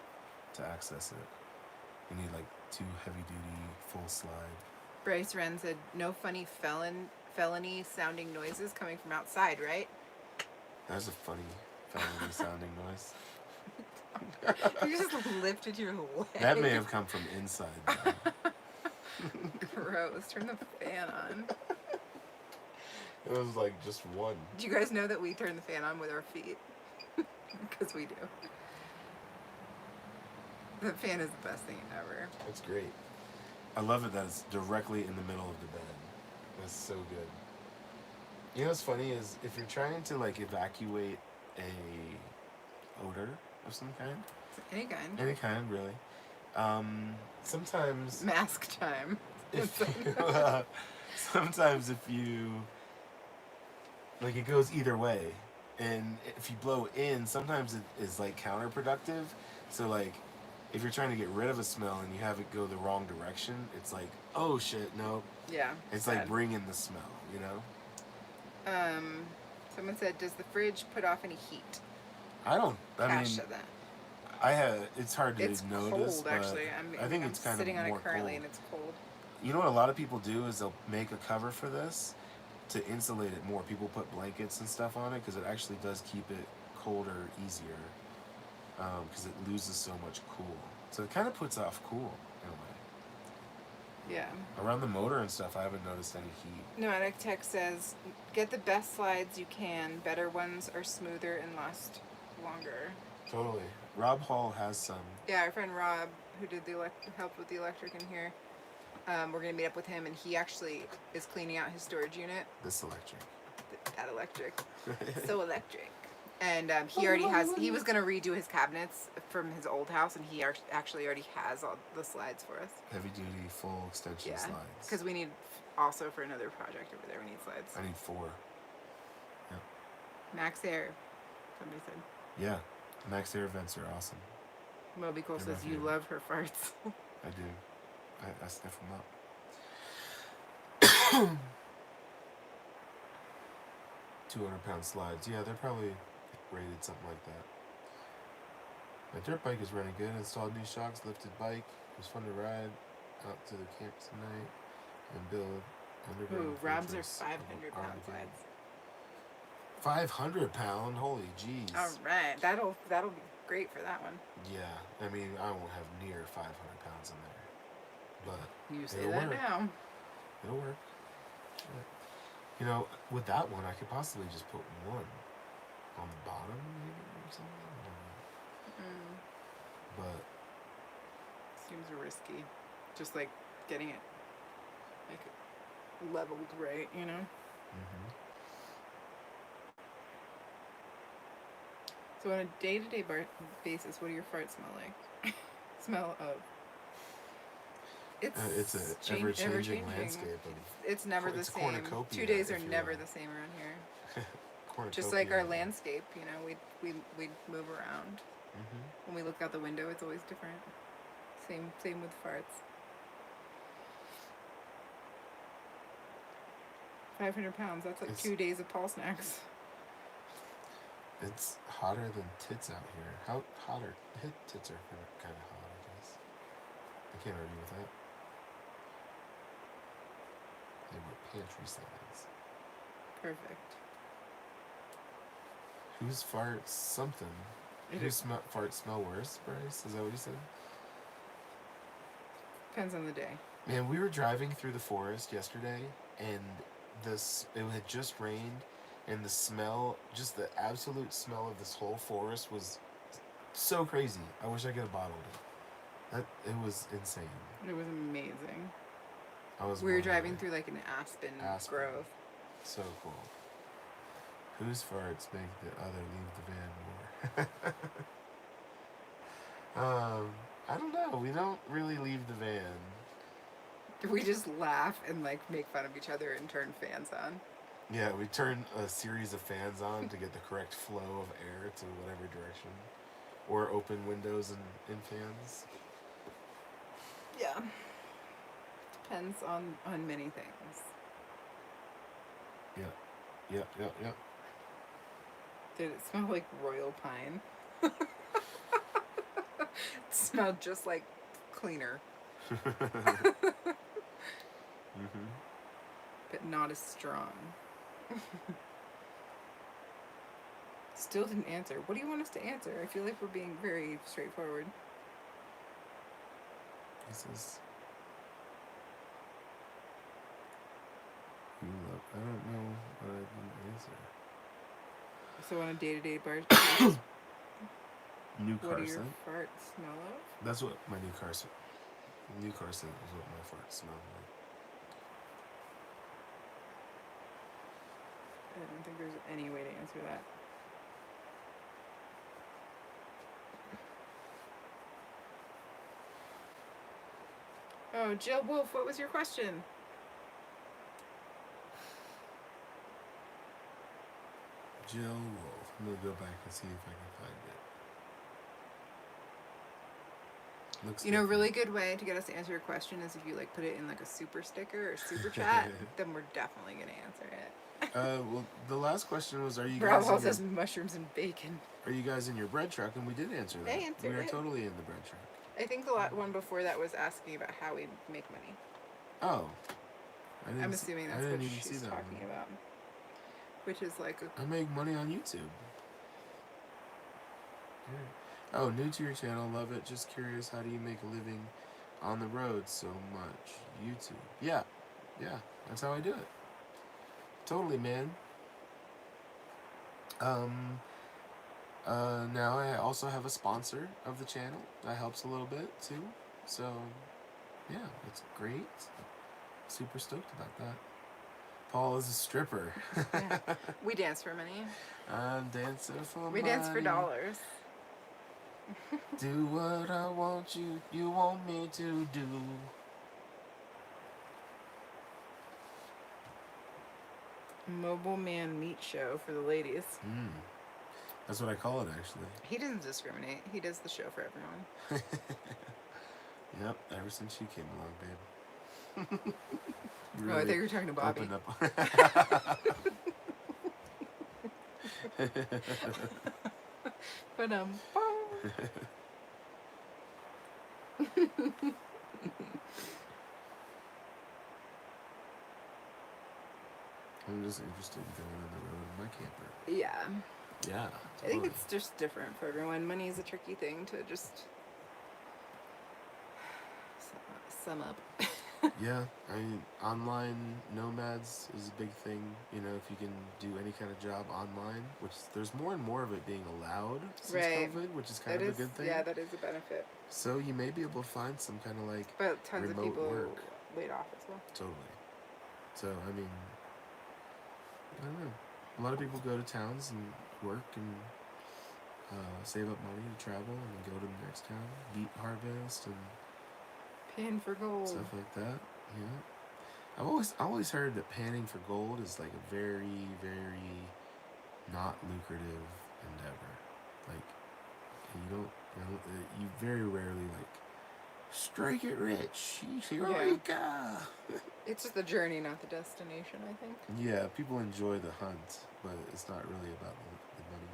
Speaker 1: to access it. We need like 2 heavy duty full slide.
Speaker 2: Bryce Wren said, "No funny felony sounding noises coming from outside, right?"
Speaker 1: That's a funny felony sounding noise.
Speaker 2: You just lifted your leg.
Speaker 1: That may have come from inside. Though.
Speaker 2: Gross. Turn the fan on.
Speaker 1: It was like just one.
Speaker 2: Do you guys know that we turn the fan on with our feet? Because we do. The fan is the best thing ever.
Speaker 1: That's great. I love it that it's directly in the middle of the bed. That's so good. You know what's funny is if you're trying to like evacuate a odor of some kind,
Speaker 2: Any kind.
Speaker 1: really, sometimes
Speaker 2: Mask time.
Speaker 1: if you, sometimes if you like it goes either way, and if you blow in, sometimes it is like counterproductive. So like if you're trying to get rid of a smell and you have it go the wrong direction, it's like, oh shit, no.
Speaker 2: Yeah.
Speaker 1: It's
Speaker 2: sad.
Speaker 1: like bringing the smell, you know?
Speaker 2: Someone said, "Does the fridge put off any heat?"
Speaker 1: I don't, I
Speaker 2: Cash
Speaker 1: mean,
Speaker 2: said that.
Speaker 1: it's hard to
Speaker 2: It's
Speaker 1: notice,
Speaker 2: cold,
Speaker 1: but
Speaker 2: actually.
Speaker 1: I think
Speaker 2: I'm
Speaker 1: it's kind
Speaker 2: sitting
Speaker 1: of
Speaker 2: on
Speaker 1: more
Speaker 2: it currently,
Speaker 1: cold.
Speaker 2: and it's cold.
Speaker 1: You know what a lot of people do is they'll make a cover for this to insulate it more. People put blankets and stuff on it because it actually does keep it colder easier because it loses so much cool. So it kind of puts off cool in a way.
Speaker 2: Yeah.
Speaker 1: Around the motor and stuff, I haven't noticed any heat.
Speaker 2: Nomadic Tech says, "Get the best slides you can. Better ones are smoother and last longer."
Speaker 1: Totally. Rob Hall has some.
Speaker 2: Yeah, our friend Rob, who did the helped with the electric in here, we're gonna meet up with him, and he actually is cleaning out his storage unit.
Speaker 1: This electric.
Speaker 2: That electric, so electric. And he already has. He was gonna redo his cabinets from his old house, and he actually already has all the slides for us.
Speaker 1: Heavy duty full extension
Speaker 2: Yeah,
Speaker 1: slides.
Speaker 2: because we need also for another project over there. We need slides.
Speaker 1: I need 4.
Speaker 2: Max Air, somebody said.
Speaker 1: Yeah. Max Air vents are awesome.
Speaker 2: Moby Cole
Speaker 1: They're
Speaker 2: says
Speaker 1: my
Speaker 2: you
Speaker 1: favorite.
Speaker 2: love her farts.
Speaker 1: I do. I sniff them up. 200-pound slides. Yeah, they're probably rated something like that. My dirt bike is running good. Installed new shocks, lifted bike. It was fun to ride out to the camp tonight and build underground.
Speaker 2: Ooh, Rob's are
Speaker 1: fortress
Speaker 2: 500-pound
Speaker 1: Armageddon.
Speaker 2: slides.
Speaker 1: 500-pound? Holy jeez.
Speaker 2: All right, that'll be great for that one.
Speaker 1: Yeah, I mean, I won't have near 500 pounds in there, but
Speaker 2: You say
Speaker 1: it'll
Speaker 2: that
Speaker 1: work.
Speaker 2: now.
Speaker 1: It'll work. Yeah. You know, with that one, I could possibly just put one on the bottom, maybe, or something. I don't know. But
Speaker 2: Seems risky. Just like getting it like leveled right, you know? So on a day-to-day basis, what do your farts smell like? Smell of?
Speaker 1: it's a ever-changing
Speaker 2: ever-changing.
Speaker 1: landscape.
Speaker 2: It's never the
Speaker 1: It's
Speaker 2: same.
Speaker 1: cornucopia,
Speaker 2: 2 days are
Speaker 1: if you
Speaker 2: never
Speaker 1: will.
Speaker 2: the same around here.
Speaker 1: Cornucopia.
Speaker 2: Just like our landscape, you know, we move around. When we look out the window, it's always different. Same with farts. 500 pounds. That's like
Speaker 1: It's-
Speaker 2: 2 days of Paul snacks.
Speaker 1: It's hotter than tits out here. How hotter? Tits are kind of hot, I guess. I can't argue with that. They were pantry slides.
Speaker 2: Perfect.
Speaker 1: Whose farts something? Whose farts smell worse, Bryce? Is that what you said?
Speaker 2: Depends on the day.
Speaker 1: Man, we were driving through the forest yesterday, and it had just rained, and the smell, just the absolute smell of this whole forest was so crazy. I wish I could have bottled it. It was insane.
Speaker 2: It was amazing.
Speaker 1: I was
Speaker 2: We were
Speaker 1: blown
Speaker 2: driving
Speaker 1: away.
Speaker 2: through like an aspen grove.
Speaker 1: So cool. Whose farts make the other leave the van more? I don't know. We don't really leave the van.
Speaker 2: We just laugh and like make fun of each other and turn fans on.
Speaker 1: Yeah, we turn a series of fans on to get the correct flow of air to whatever direction. Or open windows and fans.
Speaker 2: Yeah. Depends on many things.
Speaker 1: Yeah. Yeah.
Speaker 2: Did it smell like royal pine? It smelled just like cleaner,
Speaker 1: Mm-hmm.
Speaker 2: but not as strong. Still didn't answer. What do you want us to answer? I feel like we're being very straightforward.
Speaker 1: This is. You love. I don't know what I can answer.
Speaker 2: So on a day-to-day basis,
Speaker 1: New
Speaker 2: what
Speaker 1: car
Speaker 2: do your
Speaker 1: scent.
Speaker 2: farts smell of?
Speaker 1: That's what my new car scent. New car scent is what my farts smell like.
Speaker 2: I don't think there's any way to answer that. Oh, Jill Wolf, what was your question?
Speaker 1: Jill Wolf. I'm gonna go back and see if I can find it. Looks
Speaker 2: You know, a
Speaker 1: different.
Speaker 2: really good way to get us to answer your question is if you like put it in like a super sticker or super chat, then we're definitely gonna answer it.
Speaker 1: Well, the last question was, are you guys
Speaker 2: Bravo
Speaker 1: in your,
Speaker 2: says mushrooms and bacon.
Speaker 1: are you guys in your bread truck? And we did answer that.
Speaker 2: I answered
Speaker 1: We are
Speaker 2: it.
Speaker 1: totally in the bread truck.
Speaker 2: I think the one before that was asking about how we make money.
Speaker 1: Oh,
Speaker 2: I'm assuming that's what
Speaker 1: didn't even see
Speaker 2: she's
Speaker 1: that
Speaker 2: talking
Speaker 1: one.
Speaker 2: about. Which is like a...
Speaker 1: I make money on YouTube. Oh, new to your channel, love it. Just curious, how do you make a living on the road so much? YouTube. Yeah, that's how I do it. Totally, man. Now I also have a sponsor of the channel. That helps a little bit too. So, yeah, it's great. Super stoked about that. Paul is a stripper.
Speaker 2: Yeah. We dance for money.
Speaker 1: I'm dancing for money.
Speaker 2: We dance for dollars.
Speaker 1: Do what I want you want me to do.
Speaker 2: Mobile Man Meat Show for the ladies.
Speaker 1: That's what I call it, actually.
Speaker 2: He doesn't discriminate. He does the show for everyone.
Speaker 1: Yep, ever since you came along, babe.
Speaker 2: Oh, I think you were talking to Bobby.
Speaker 1: Opened up.
Speaker 2: But
Speaker 1: I'm just interested in going on the road in my camper.
Speaker 2: yeah.
Speaker 1: Yeah,
Speaker 2: I think
Speaker 1: totally.
Speaker 2: it's just different for everyone. Money is a tricky thing to just sum up.
Speaker 1: Yeah, I mean, online nomads is a big thing. You know, if you can do any kind of job online, which there's more and more of it being allowed since
Speaker 2: Right.
Speaker 1: COVID, which is kind
Speaker 2: That
Speaker 1: of
Speaker 2: is,
Speaker 1: a good thing.
Speaker 2: yeah, that is a benefit.
Speaker 1: So you may be able to find some kind of like
Speaker 2: But tons of
Speaker 1: remote
Speaker 2: people
Speaker 1: work.
Speaker 2: laid off as well.
Speaker 1: Totally. So I mean, I don't know. A lot of people go to towns and work and save up money to travel and then go to the next town, beet harvest and
Speaker 2: Pan for gold.
Speaker 1: stuff like that. Yeah. I've always heard that panning for gold is like a very, very not lucrative endeavor. Like you very rarely like strike it rich. Eureka!
Speaker 2: It's just the journey, not the destination, I think.
Speaker 1: Yeah, people enjoy the hunt, but it's not really about the money.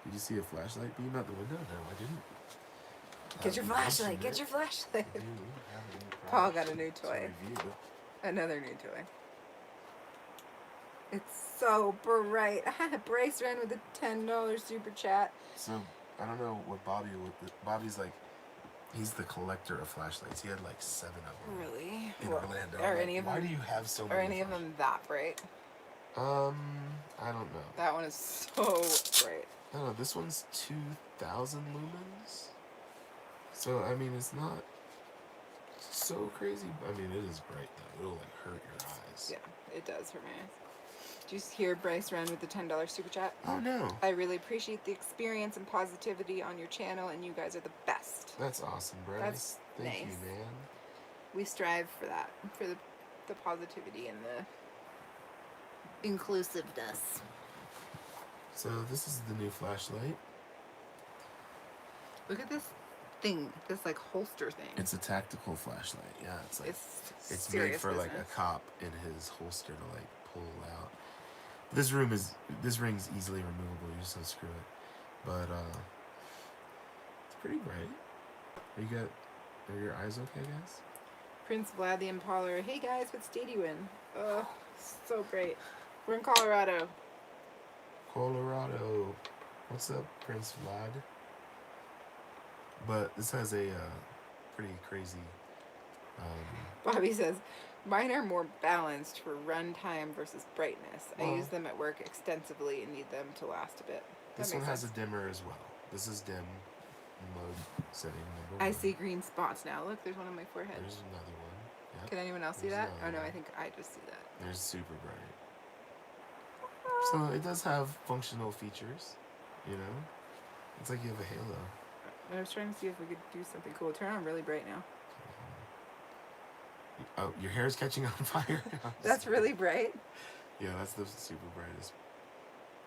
Speaker 1: Did you see a flashlight beam out the window? No, I didn't.
Speaker 2: Get your flashlight. Get your flashlight. Paul got a new toy. Another new toy. It's so bright. Bryce ran with a $10 super chat.
Speaker 1: So I don't know what Bobby's like. He's the collector of flashlights. He had like 7 of them.
Speaker 2: Really?
Speaker 1: In Orlando.
Speaker 2: Are
Speaker 1: Like,
Speaker 2: any of
Speaker 1: why
Speaker 2: them?
Speaker 1: do you have so many?
Speaker 2: Are any of them that bright?
Speaker 1: I don't know.
Speaker 2: That one is so bright.
Speaker 1: I don't know. This one's 2,000 lumens. So, I mean, it's not so crazy. I mean, it is bright, though. It'll, like, hurt your eyes.
Speaker 2: Yeah, it does hurt my eyes. Did you hear Bryce Run with the $10 super chat?
Speaker 1: Oh, no.
Speaker 2: I really appreciate the experience and positivity on your channel, and you guys are the best.
Speaker 1: That's awesome, Bryce.
Speaker 2: That's
Speaker 1: Thank you,
Speaker 2: nice.
Speaker 1: man.
Speaker 2: We strive for that, for the positivity and the inclusiveness.
Speaker 1: So, this is the new flashlight.
Speaker 2: Look at this thing, this like holster thing.
Speaker 1: It's a tactical flashlight. Yeah, it's like it's made
Speaker 2: serious
Speaker 1: for like
Speaker 2: business.
Speaker 1: a cop in his holster to like pull out. This ring's easily removable. You just unscrew it. But it's pretty bright. Are your eyes okay, guys?
Speaker 2: Prince Vlad the Impaler. Hey guys, what state are you in? Oh, so great. We're in Colorado.
Speaker 1: Colorado. What's up, Prince Vlad? But this has a pretty crazy.
Speaker 2: Bobby says, mine are more balanced for run time versus brightness. I
Speaker 1: Well,
Speaker 2: use them at work extensively and need them to last a bit.
Speaker 1: This
Speaker 2: That
Speaker 1: one
Speaker 2: makes
Speaker 1: has
Speaker 2: sense.
Speaker 1: a dimmer as well. This is dim mode setting number 1.
Speaker 2: I see green spots now. Look, there's one on my forehead.
Speaker 1: There's another one. Yep.
Speaker 2: Can anyone else see
Speaker 1: There's
Speaker 2: that? Oh
Speaker 1: another
Speaker 2: no,
Speaker 1: one.
Speaker 2: I think I just see that.
Speaker 1: There's super bright. So it does have functional features, you know? It's like you have a halo.
Speaker 2: I was trying to see if we could do something cool. Turn on really bright now.
Speaker 1: Oh, your hair's catching on fire?
Speaker 2: That's really bright.
Speaker 1: Yeah, that's the super brightest.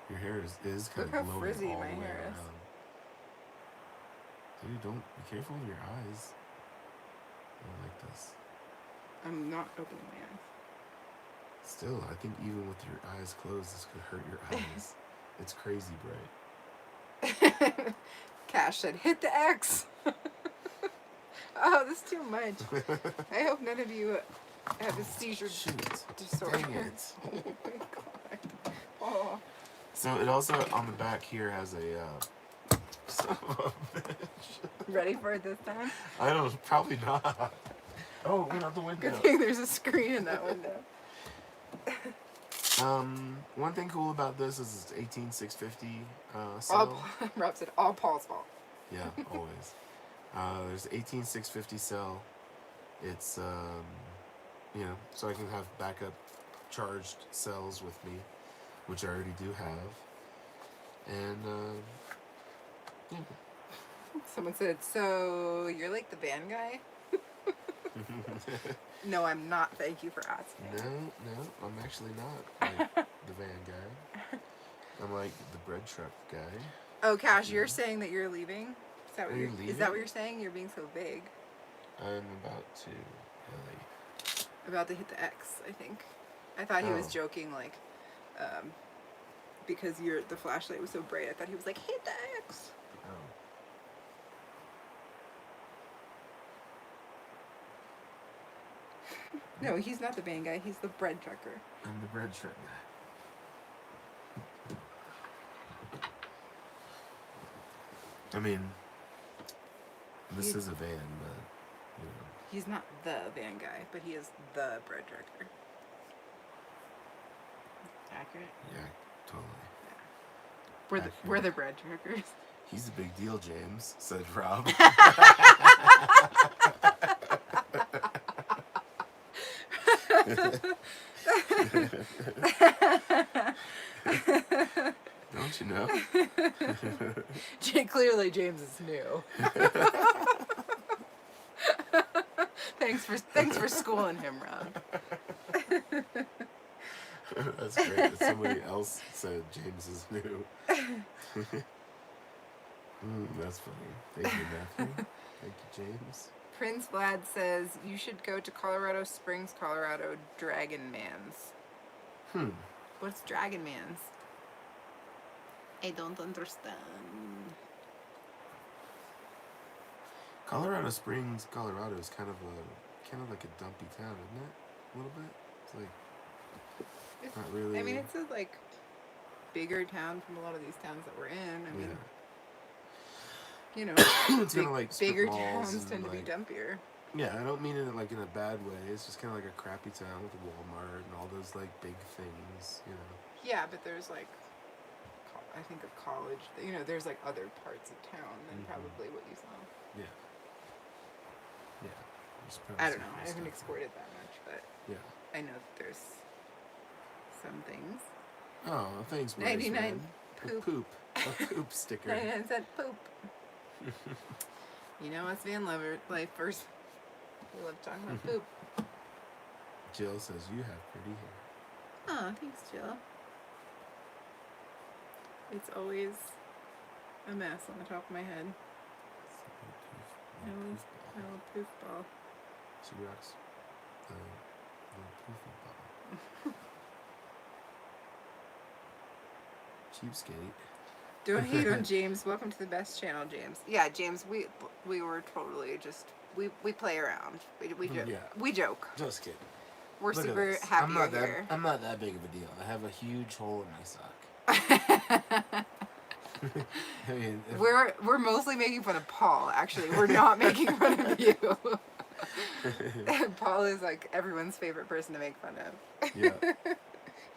Speaker 1: Your hair is kind
Speaker 2: Look
Speaker 1: of
Speaker 2: how
Speaker 1: glowing
Speaker 2: frizzy
Speaker 1: all
Speaker 2: my
Speaker 1: the way
Speaker 2: hair is.
Speaker 1: around. Dude, don't be careful with your eyes. I don't like this.
Speaker 2: I'm not opening my eyes.
Speaker 1: Still, I think even with your eyes closed, this could hurt your eyes. It's crazy bright.
Speaker 2: Cash said, hit the X. Oh, this is too much. I hope none of you have a seizure
Speaker 1: Shoot.
Speaker 2: disorder.
Speaker 1: Dang it.
Speaker 2: Oh my god. Oh.
Speaker 1: So it also, on the back here, has a, son of a bitch.
Speaker 2: Ready for it this time?
Speaker 1: I don't, probably not. Oh, went out the window.
Speaker 2: Good thing there's a screen in that window.
Speaker 1: One thing cool about this is it's 18650
Speaker 2: All
Speaker 1: cell.
Speaker 2: Rob said, all Paul's fault.
Speaker 1: Yeah, always. There's 18650 cell. It's you know, so I can have backup charged cells with me, which I already do have. And yeah.
Speaker 2: Someone said, so you're like the van guy? No, I'm not. Thank you for asking.
Speaker 1: No, I'm actually not like the van guy. I'm like the bread truck guy.
Speaker 2: Oh, Cash, you're saying that you're leaving? Is that what
Speaker 1: Are you
Speaker 2: is that what
Speaker 1: leaving?
Speaker 2: you're saying? You're being so vague.
Speaker 1: I'm about to really.
Speaker 2: About to hit the X, I think. I thought he was
Speaker 1: Oh.
Speaker 2: joking, like, because the flashlight was so bright. I thought he was like, hit the X.
Speaker 1: Oh.
Speaker 2: No, he's not the van guy. He's the bread trucker.
Speaker 1: I'm the bread truck guy. I mean, this
Speaker 2: He's-
Speaker 1: is a van, but you know.
Speaker 2: He's not the van guy, but he is the bread trucker. Accurate.
Speaker 1: Yeah, totally.
Speaker 2: We're the bread truckers.
Speaker 1: He's a big deal, James, said Rob. Don't you know?
Speaker 2: Clearly, James is new. Thanks for schooling him, Rob.
Speaker 1: That's great that somebody else said James is new. That's funny. Thank you, Matthew. Thank you, James.
Speaker 2: Prince Vlad says you should go to Colorado Springs, Colorado, Dragon Man's. What's Dragon Man's? I don't understand.
Speaker 1: Colorado Springs, Colorado is kind of like a dumpy town, isn't it? A little bit. It's like not really.
Speaker 2: I mean, it's a like bigger town from a lot of these towns that we're in. I mean, you know,
Speaker 1: it's kind of like strip
Speaker 2: bigger
Speaker 1: malls
Speaker 2: towns
Speaker 1: and,
Speaker 2: tend to be
Speaker 1: like-
Speaker 2: dumpier.
Speaker 1: Yeah, I don't mean it like in a bad way. It's just kind of like a crappy town with a Walmart and all those like big things, you know.
Speaker 2: Yeah, but there's like, I think of college. You know, there's like other parts of town than
Speaker 1: Mhm.
Speaker 2: probably what you saw.
Speaker 1: Yeah.
Speaker 2: I don't know. I haven't explored it that much, but
Speaker 1: Yeah.
Speaker 2: I know that there's some things.
Speaker 1: Oh, thanks, Bryce,
Speaker 2: 99
Speaker 1: man.
Speaker 2: poop.
Speaker 1: A poop sticker.
Speaker 2: 99 cent poop. You know, us van lifers, we love talking about poop.
Speaker 1: Jill says you have pretty hair.
Speaker 2: Oh, thanks, Jill. It's always a mess on the top of my head. My little poof ball.
Speaker 1: She rocks the little poofy ball. Cheapskate.
Speaker 2: Don't hate on James. Welcome to the best channel, James. Yeah, James, we were totally just we play around. We joke.
Speaker 1: Yeah.
Speaker 2: We joke.
Speaker 1: Just kidding.
Speaker 2: We're
Speaker 1: Look at
Speaker 2: super
Speaker 1: this.
Speaker 2: happy
Speaker 1: I'm not
Speaker 2: you're
Speaker 1: that.
Speaker 2: here.
Speaker 1: I'm not that big of a deal. I have a huge hole in my sock. I mean,
Speaker 2: We're mostly making fun of Paul. Actually, we're not making fun of you. Paul is like everyone's favorite person to make fun of.
Speaker 1: yeah.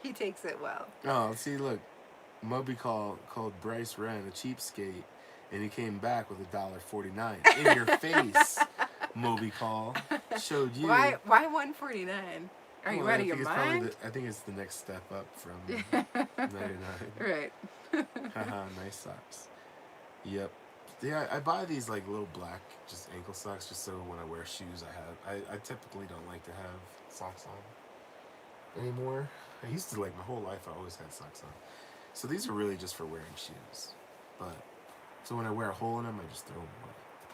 Speaker 2: He takes it well.
Speaker 1: Oh, see, look, Moby called Bryce Wren a cheapskate, and he came back with $1.49 in your face. Moby call showed you.
Speaker 2: Why 149? Are you
Speaker 1: Well,
Speaker 2: out
Speaker 1: I
Speaker 2: of your
Speaker 1: think it's probably
Speaker 2: mind?
Speaker 1: I think it's the next step up from 99.
Speaker 2: Right.
Speaker 1: Haha, nice socks. Yep. Yeah, I buy these like little black just ankle socks just so when I wear shoes I typically don't like to have socks on anymore. I used to, like, my whole life I always had socks on. So these are really just for wearing shoes. But so when I wear a hole in them, I just throw them away.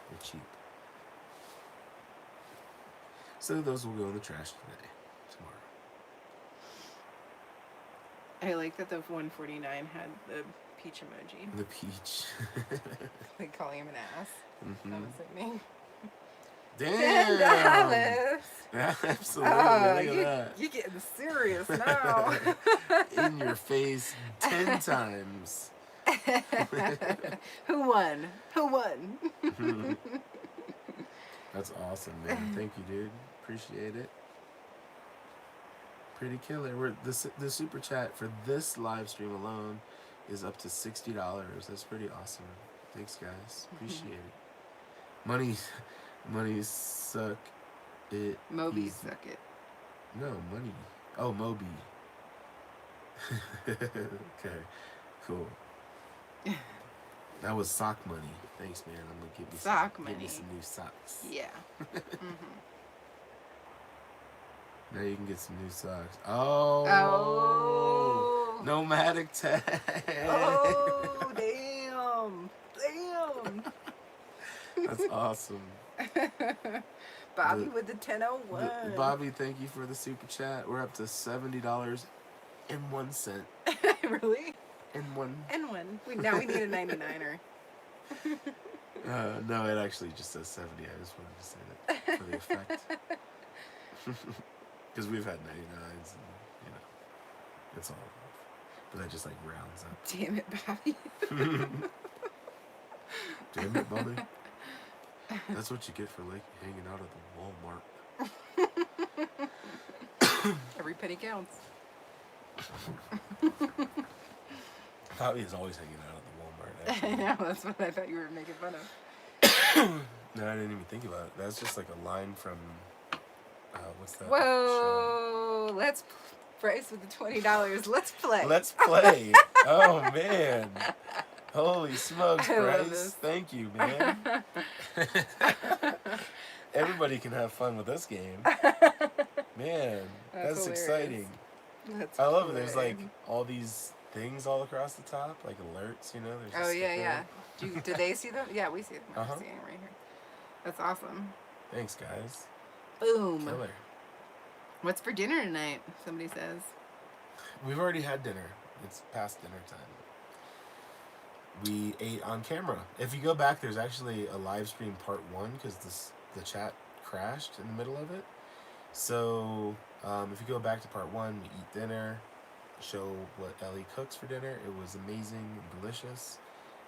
Speaker 1: They're cheap. So those will go in the trash today, tomorrow.
Speaker 2: I like that the 149 had the peach emoji.
Speaker 1: The peach.
Speaker 2: Like calling him an ass.
Speaker 1: Mm-hmm.
Speaker 2: That was sickening.
Speaker 1: Damn!
Speaker 2: $10.
Speaker 1: Absolutely.
Speaker 2: Oh,
Speaker 1: Look at that.
Speaker 2: you're getting serious now.
Speaker 1: In your face 10 times.
Speaker 2: Who won? Who won?
Speaker 1: That's awesome, man. Thank you, dude. Appreciate it. Pretty killer. The super chat for this live stream alone is up to $60. That's pretty awesome. Thanks, guys. Appreciate it. Money suck it.
Speaker 2: Moby
Speaker 1: easy.
Speaker 2: suck it.
Speaker 1: No, money. Oh, Moby. Okay, cool. That was sock money. Thanks, man. I'm gonna give you
Speaker 2: Sock
Speaker 1: give
Speaker 2: money.
Speaker 1: me some new socks.
Speaker 2: Yeah.
Speaker 1: Now you can get some new socks. Oh.
Speaker 2: Oh.
Speaker 1: Nomadic tag.
Speaker 2: Oh, damn. Damn.
Speaker 1: That's awesome.
Speaker 2: Bobby with the 1001.
Speaker 1: Bobby, thank you for the super chat. We're up to $70.01.
Speaker 2: Really?
Speaker 1: And one.
Speaker 2: Now we need a 99er.
Speaker 1: No, it actually just says 70. I just wanted to say that for the effect. Because we've had 99s and, you know, it's all off. But that just like rounds up.
Speaker 2: Damn it, Bobby.
Speaker 1: Damn it, Bobby. That's what you get for like hanging out at the Walmart.
Speaker 2: Every penny counts.
Speaker 1: Bobby is always hanging out at the Walmart,
Speaker 2: I
Speaker 1: actually.
Speaker 2: know, that's what I thought you were making fun of.
Speaker 1: No, I didn't even think about it. That's just like a line from, what's that?
Speaker 2: Whoa, let's Bryce with the $20. Let's play.
Speaker 1: Show? Let's play. Oh, man. Holy smokes,
Speaker 2: I love
Speaker 1: Bryce.
Speaker 2: this.
Speaker 1: Thank you, man. Everybody can have fun with this game. Man, that's
Speaker 2: hilarious.
Speaker 1: exciting.
Speaker 2: That's
Speaker 1: I love it. There's
Speaker 2: great.
Speaker 1: like all these things all across the top, like alerts, you know? There's
Speaker 2: Oh,
Speaker 1: a
Speaker 2: yeah,
Speaker 1: sticker.
Speaker 2: yeah. Do they see them? Yeah, we see them.
Speaker 1: Uh-huh.
Speaker 2: I'm seeing it right here. That's awesome.
Speaker 1: Thanks, guys.
Speaker 2: Boom.
Speaker 1: Killer.
Speaker 2: What's for dinner tonight? Somebody says.
Speaker 1: We've already had dinner. It's past dinner time. We ate on camera. If you go back, there's actually a live stream part 1 because the chat crashed in the middle of it. So if you go back to part 1, we eat dinner, show what Ellie cooks for dinner. It was amazing and delicious.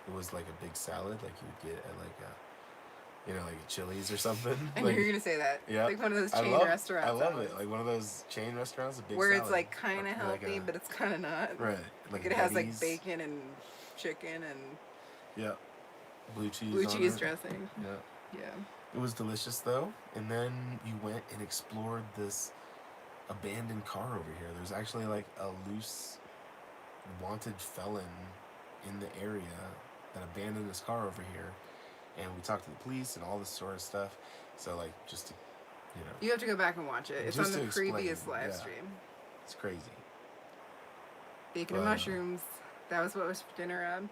Speaker 1: It was like a big salad, like you would get at like a, you know, like a Chili's or something.
Speaker 2: I
Speaker 1: like,
Speaker 2: knew you were gonna say that.
Speaker 1: Yeah.
Speaker 2: Like one of those
Speaker 1: I
Speaker 2: chain
Speaker 1: love
Speaker 2: restaurants.
Speaker 1: it. Like one of those chain restaurants, a big
Speaker 2: where
Speaker 1: salad.
Speaker 2: it's like kind of
Speaker 1: Like
Speaker 2: healthy,
Speaker 1: a-
Speaker 2: but it's kind of not.
Speaker 1: right.
Speaker 2: Like
Speaker 1: Like
Speaker 2: it has like
Speaker 1: Betty's.
Speaker 2: bacon and chicken and
Speaker 1: Yeah. Blue cheese.
Speaker 2: blue
Speaker 1: on
Speaker 2: cheese
Speaker 1: it.
Speaker 2: dressing.
Speaker 1: Yeah.
Speaker 2: Yeah.
Speaker 1: It was delicious though. And then you went and explored this abandoned car over here. There's actually like a loose wanted felon in the area that abandoned his car over here. And we talked to the police and all this sort of stuff. So like just to,
Speaker 2: You have to go back and watch it. It's
Speaker 1: Just
Speaker 2: on the
Speaker 1: to explain,
Speaker 2: previous live
Speaker 1: yeah.
Speaker 2: stream.
Speaker 1: it's crazy.
Speaker 2: Bacon and
Speaker 1: But,
Speaker 2: mushrooms. That was what was for dinner, Rob.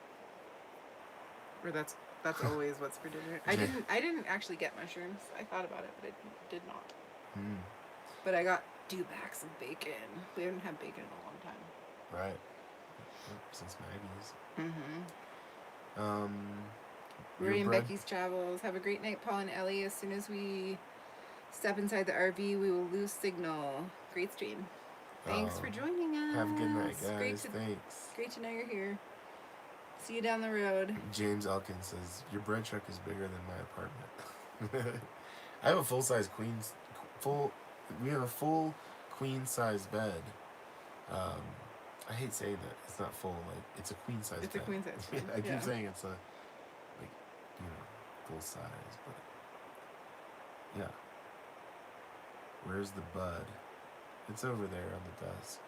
Speaker 2: Or that's always what's for dinner. I didn't actually get mushrooms. I thought about it, but I did not.
Speaker 1: Mm,
Speaker 2: But I got dewbacks and bacon. We haven't had bacon in a long time.
Speaker 1: right. Since Maggie's.
Speaker 2: Mm-hmm. We're
Speaker 1: your
Speaker 2: in
Speaker 1: bread-
Speaker 2: Becky's Travels. Have a great night, Paul and Ellie. As soon as we step inside the RV, we will lose signal. Great stream. Thanks for joining us.
Speaker 1: Have a good night, guys.
Speaker 2: Thanks.
Speaker 1: Thanks.
Speaker 2: Great to know you're here. See you down the road.
Speaker 1: James Elkins says, your bread truck is bigger than my apartment. I have a full-size we have a full queen-size bed. I hate saying that. It's not full, like, it's a queen-size bed.
Speaker 2: It's a queen size bed.
Speaker 1: I keep
Speaker 2: Yeah.
Speaker 1: saying it's a, full size, but, yeah. Where's the bud? It's over there on the desk.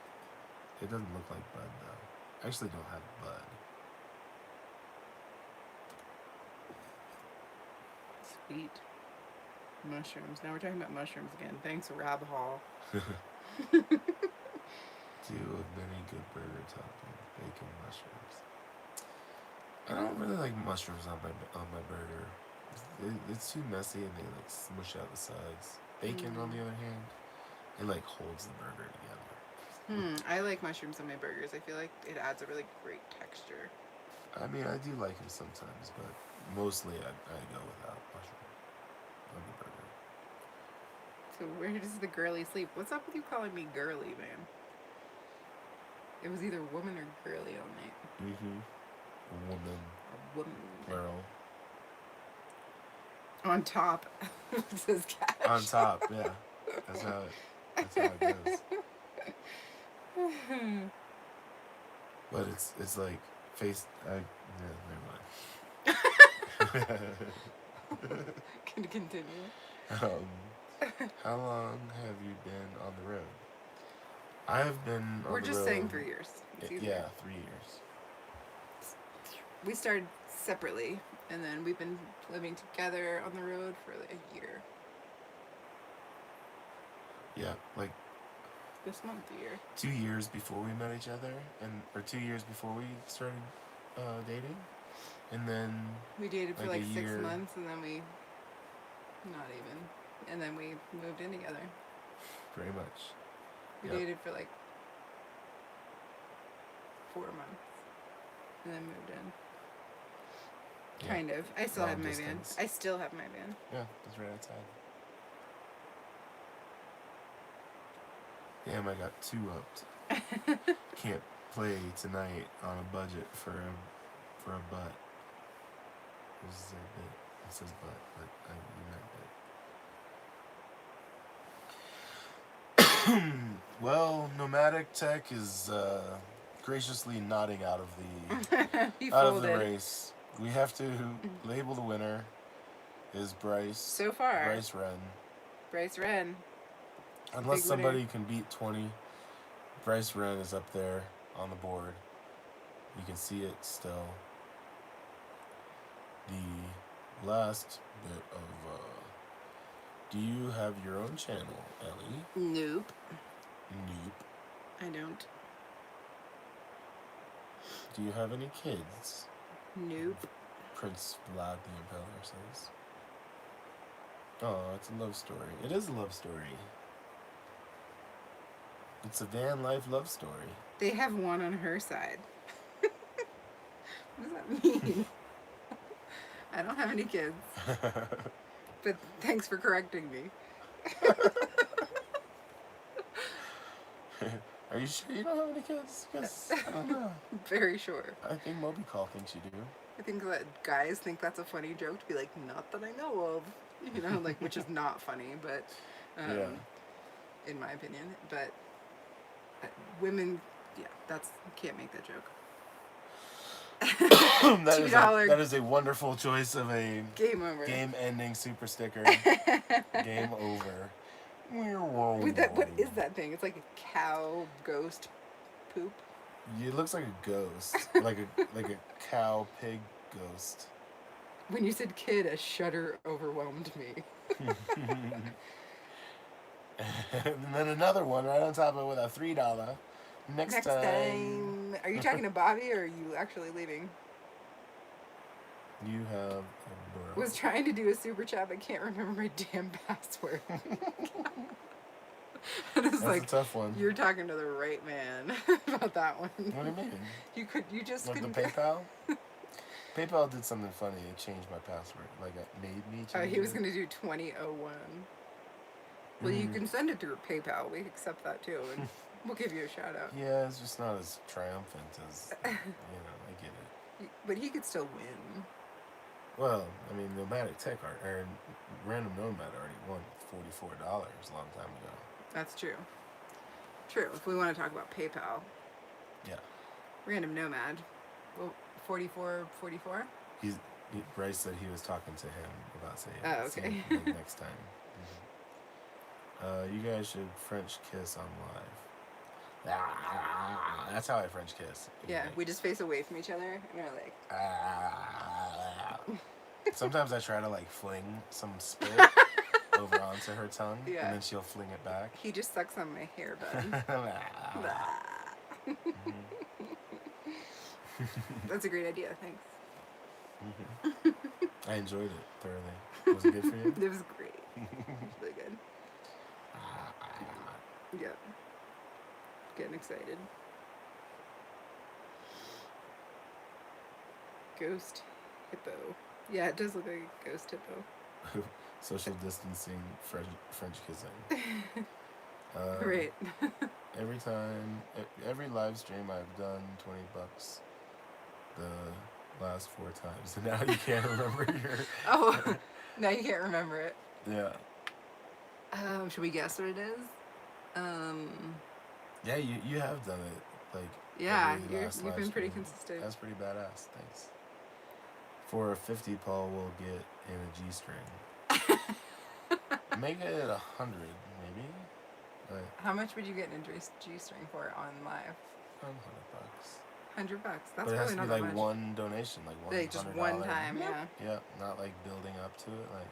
Speaker 1: It doesn't look like bud, though. I actually don't have bud.
Speaker 2: Sweet. Mushrooms. Now we're talking about mushrooms again. Thanks, Rob Hall.
Speaker 1: Two of many good burger toppings, bacon, mushrooms. I don't really like mushrooms on my burger. It's too messy and they like smush out the sides. Bacon, on the other hand, it like holds the burger together.
Speaker 2: I like mushrooms on my burgers. I feel like it adds a really great texture.
Speaker 1: I mean, I do like them sometimes, but mostly I go without mushroom on the burger.
Speaker 2: So where does the girly sleep? What's up with you calling me girly, man? It was either woman or girly all night.
Speaker 1: Mm-hmm. Woman.
Speaker 2: A woman.
Speaker 1: Plural.
Speaker 2: On top. It says cash.
Speaker 1: On top, yeah. That's how it goes. But it's like face. Never mind.
Speaker 2: Can you continue?
Speaker 1: How long have you been on the road? I have been on the road.
Speaker 2: We're just saying 3 years. It's easier.
Speaker 1: Yeah, 3 years.
Speaker 2: We started separately, and then we've been living together on the road for like a year.
Speaker 1: Yeah, like
Speaker 2: This month, a year.
Speaker 1: 2 years before we met each other, or 2 years before we started dating, and then
Speaker 2: We dated for
Speaker 1: like
Speaker 2: like
Speaker 1: a
Speaker 2: 6
Speaker 1: year.
Speaker 2: months, and then we, not even, and then we moved in together.
Speaker 1: pretty much.
Speaker 2: We
Speaker 1: Yep.
Speaker 2: dated for like 4 months, and then moved in.
Speaker 1: Yeah.
Speaker 2: Kind of. I still
Speaker 1: Long
Speaker 2: have my
Speaker 1: distance.
Speaker 2: van. I still have my van.
Speaker 1: Yeah, that's right outside. Damn, I got 2 upped. Can't play tonight on a budget for a butt. This is a bit. It says butt, but you meant bit. Well, Nomadic Tech is graciously nodding out of the
Speaker 2: He
Speaker 1: out of the
Speaker 2: folded.
Speaker 1: race. We have to label the winner. Is Bryce.
Speaker 2: So far,
Speaker 1: Bryce Wren.
Speaker 2: Bryce Wren.
Speaker 1: Unless
Speaker 2: Big winner.
Speaker 1: somebody can beat 20, Bryce Wren is up there on the board. You can see it still. The last bit of, do you have your own channel, Ellie?
Speaker 2: Nope.
Speaker 1: Nope.
Speaker 2: I don't.
Speaker 1: Do you have any kids?
Speaker 2: Nope.
Speaker 1: Prince Vlad the Impaler says. Oh, it's a love story. It is a love story. It's a van life love story.
Speaker 2: They have one on her side. What does that mean? I don't have any kids. But thanks for correcting me.
Speaker 1: Are you sure you don't have any kids? Because I don't know.
Speaker 2: Very sure.
Speaker 1: I think Moby Call thinks you do.
Speaker 2: I think that guys think that's a funny joke to be like, not that I know of. You know, like, which is not funny, but,
Speaker 1: Yeah.
Speaker 2: in my opinion. But women, yeah, can't make that joke. $2
Speaker 1: is a wonderful choice of a
Speaker 2: game over.
Speaker 1: game-ending super sticker. Game over.
Speaker 2: With that, what is that thing? It's like a cow ghost poop.
Speaker 1: It looks like a ghost, like a cow pig ghost.
Speaker 2: When you said kid, a shudder overwhelmed me.
Speaker 1: And then another one right on top of it with a $3. Next time.
Speaker 2: Are you talking to Bobby or are you actually leaving?
Speaker 1: You have a
Speaker 2: Was trying to do a super chat but can't remember my damn password.
Speaker 1: That's a tough one.
Speaker 2: You're talking to the right man about that one.
Speaker 1: What do you mean?
Speaker 2: You just
Speaker 1: Like the
Speaker 2: couldn't.
Speaker 1: PayPal? PayPal did something funny. It changed my password. Like it made me change
Speaker 2: He was
Speaker 1: it.
Speaker 2: going to do 2001. Well, you can send it through PayPal. We accept that too, and we'll give you a shout out.
Speaker 1: Yeah, it's just not as triumphant as I get it.
Speaker 2: But he could still win.
Speaker 1: Well, I mean, Nomadic Tech or Random Nomad already won $44 a long time ago.
Speaker 2: That's true. True. If we want to talk about PayPal.
Speaker 1: Yeah.
Speaker 2: Random Nomad. Well, 44.
Speaker 1: Bryce said he was talking to him about saying
Speaker 2: okay.
Speaker 1: next time. You guys should French kiss on live. That's how I French kiss.
Speaker 2: Yeah, we just face away from each other and we're like.
Speaker 1: Sometimes I try to like fling some spit over onto her tongue, and then she'll fling it back.
Speaker 2: He just sucks on my hair bud. That's a great idea. Thanks.
Speaker 1: I enjoyed it thoroughly. Was it good for you?
Speaker 2: It was great. Really good. Yeah. Getting excited. Ghost hippo. Yeah, it does look like a ghost hippo.
Speaker 1: Social distancing, French kissing.
Speaker 2: Great.
Speaker 1: Every live stream I've done, $20 the last 4 times, and now you can't remember your.
Speaker 2: Oh, now you can't remember it.
Speaker 1: Yeah.
Speaker 2: Should we guess what it is?
Speaker 1: Yeah, you have done it like.
Speaker 2: Yeah,
Speaker 1: every last
Speaker 2: you've
Speaker 1: live
Speaker 2: been pretty
Speaker 1: stream.
Speaker 2: consistent.
Speaker 1: That's pretty badass. Thanks. For a 50, Paul will get in a G-string. Make it 100, maybe. But
Speaker 2: How much would you get in a G-string for on live?
Speaker 1: $100.
Speaker 2: $100. That's
Speaker 1: But it has
Speaker 2: really
Speaker 1: to
Speaker 2: not
Speaker 1: be
Speaker 2: that
Speaker 1: like
Speaker 2: much.
Speaker 1: one donation, like one.
Speaker 2: Like just one time, yeah.
Speaker 1: Yeah, not like building up to it. Like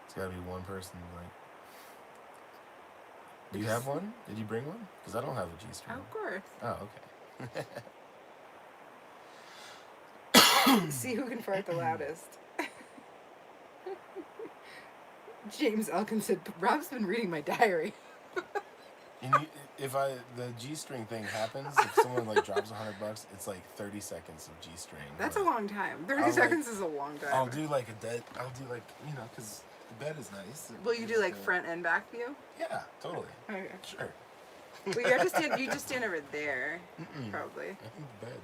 Speaker 1: it's gotta be one person. Like, do you have one? Did you bring one? Because I don't have a G-string.
Speaker 2: Of course.
Speaker 1: Oh, okay.
Speaker 2: See who can fart the loudest. James Elkin said, Rob's been reading my diary.
Speaker 1: And if the G-string thing happens, if someone like drops $100, it's like 30 seconds of G-string.
Speaker 2: That's
Speaker 1: like,
Speaker 2: a long time. 30 seconds is a long time.
Speaker 1: I'll do like because the bed is nice.
Speaker 2: Will you do like front and back view?
Speaker 1: Yeah, totally.
Speaker 2: Okay.
Speaker 1: Sure.
Speaker 2: Well, you have to stand. You just stand over there, probably.
Speaker 1: I think the bed.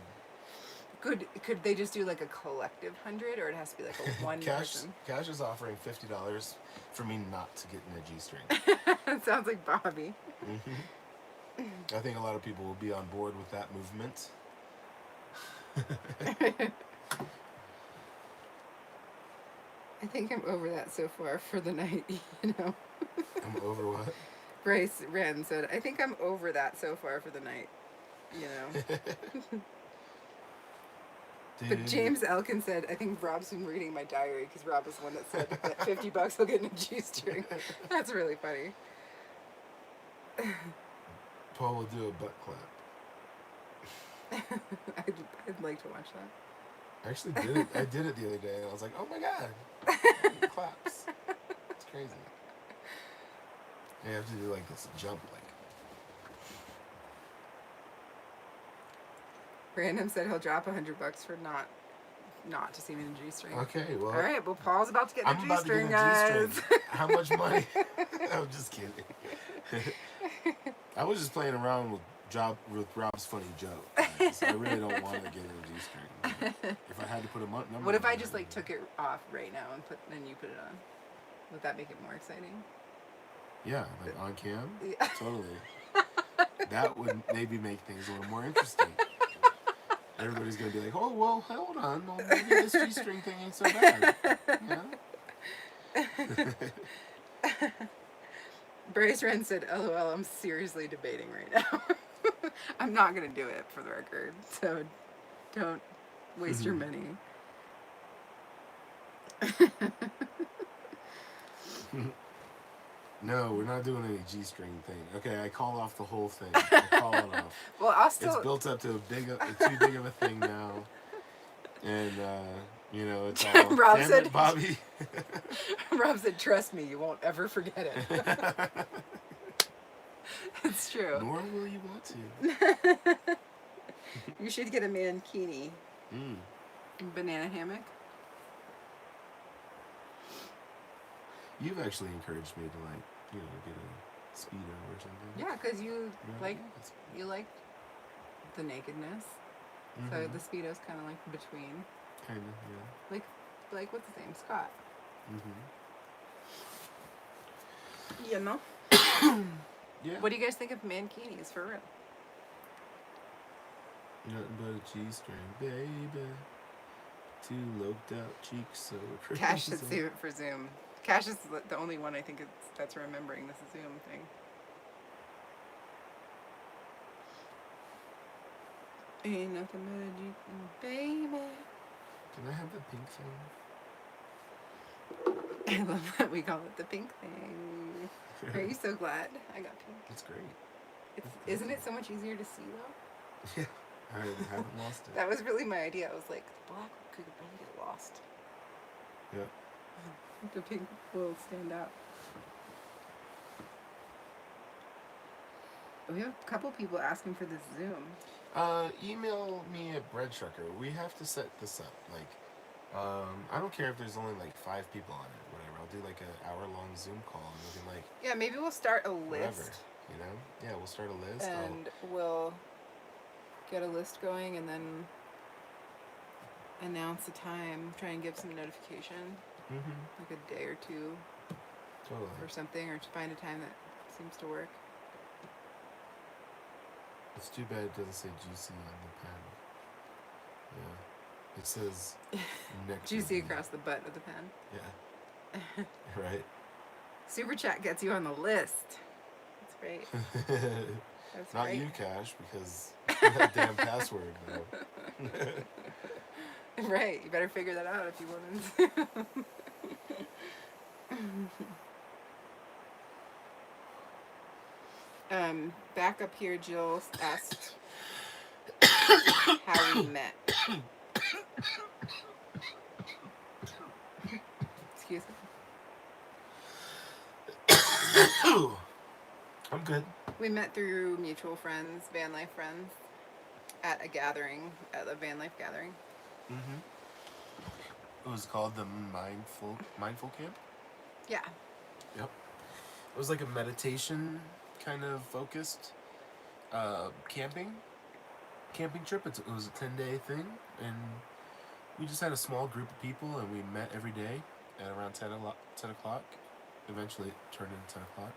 Speaker 2: Could they just do like a collective 100, or it has to be like a one person?
Speaker 1: Cash is offering $50 for me not to get in a G-string.
Speaker 2: That sounds like Bobby.
Speaker 1: I think a lot of people will be on board with that movement.
Speaker 2: I think I'm over that so far for the night.
Speaker 1: I'm over what?
Speaker 2: Bryce Wren said, "I think I'm over that so far for the night." But James Elkin said, "I think Rob's been reading my diary because Rob was the one that said that $50 will get in a G-string." That's really funny.
Speaker 1: Paul will do a butt clap.
Speaker 2: I'd like to watch that.
Speaker 1: I actually did it. I did it the other day, and I was like, "Oh my god!" It claps. It's crazy. You have to do like this jump, like.
Speaker 2: Random said he'll drop $100 for not to see me in a G-string.
Speaker 1: Okay, well.
Speaker 2: All right, well, Paul's about to get in
Speaker 1: I'm
Speaker 2: a
Speaker 1: about to get
Speaker 2: G-string,
Speaker 1: in a
Speaker 2: guys.
Speaker 1: G-string. How much money? I'm just kidding. I was just playing around with Rob's funny joke. Guys. I really don't want to get in a G-string. If I had to put a number.
Speaker 2: What if I just like took it off right now and then you put it on? Would that make it more exciting?
Speaker 1: Yeah, like on cam.
Speaker 2: Yeah.
Speaker 1: Totally. That would maybe make things a little more interesting. Everybody's gonna be like, oh, well, hold on. Well, maybe this G-string thing ain't so bad. Yeah?
Speaker 2: Bryce Wren said, LOL, I'm seriously debating right now. I'm not going to do it for the record, so don't waste your money.
Speaker 1: No, we're not doing any G-string thing. Okay, I call off the whole thing. I call it off.
Speaker 2: Well, I'll still...
Speaker 1: It's built up to too big of a thing now. And, you know, it's all...
Speaker 2: Rob
Speaker 1: Damn
Speaker 2: said,
Speaker 1: it, Bobby.
Speaker 2: Rob said, trust me, you won't ever forget it. It's true.
Speaker 1: Nor will you want to.
Speaker 2: You should get a mankini.
Speaker 1: Mm.
Speaker 2: Banana hammock.
Speaker 1: You've actually encouraged me to, like, you know, get a Speedo or something.
Speaker 2: Yeah, because you like
Speaker 1: That's-
Speaker 2: you like the nakedness. So
Speaker 1: Mhm.
Speaker 2: the Speedo's kind of like between.
Speaker 1: Kind of, yeah.
Speaker 2: Like what's his name? Scott.
Speaker 1: Mm-hmm.
Speaker 2: You know?
Speaker 1: Yeah.
Speaker 2: What do you guys think of mankinis for real?
Speaker 1: Nothing but a G-string, baby. Two loped out cheeks, so crazy.
Speaker 2: Cash should save it for Zoom. Cash is the only one I think that's remembering this Zoom thing. Ain't nothing but a G, baby.
Speaker 1: Can I have the pink thing?
Speaker 2: I love that we call it the pink thing. Are you so glad I got pink?
Speaker 1: It's great.
Speaker 2: Isn't it so much easier to see though?
Speaker 1: Yeah. I haven't lost it.
Speaker 2: That was really my idea. I was like, the black could really get lost.
Speaker 1: Yeah.
Speaker 2: The pink will stand out. We have a couple people asking for this Zoom.
Speaker 1: Email me at Bread Trucker. We have to set this up. Like, I don't care if there's only like 5 people on it, whatever. I'll do like an hour-long Zoom call and we can like
Speaker 2: Yeah, maybe we'll start a list.
Speaker 1: whatever, you know? Yeah, we'll start a list.
Speaker 2: And we'll get a list going and then announce the time. Try and give some notification, like a day or two
Speaker 1: Totally.
Speaker 2: or something, or to find a time that seems to work.
Speaker 1: It's too bad it doesn't say juicy on the pen. Yeah. It says next.
Speaker 2: Juicy across the butt of the pen.
Speaker 1: Yeah. Right.
Speaker 2: Super chat gets you on the list. That's great. That's
Speaker 1: Not
Speaker 2: great.
Speaker 1: you, Cash, because that damn password.
Speaker 2: Right. You better figure that out if you want to. Back up here, Jill asked how we met. Excuse me.
Speaker 1: I'm good.
Speaker 2: We met through mutual friends, van life friends, at a gathering, at a van life gathering.
Speaker 1: It was called the Mindful Camp.
Speaker 2: Yeah.
Speaker 1: Yep. It was like a meditation kind of focused camping trip. It was a 10-day thing, and we just had a small group of people, and we met every day at around 10 o'clock. Eventually, it turned into 10 o'clock.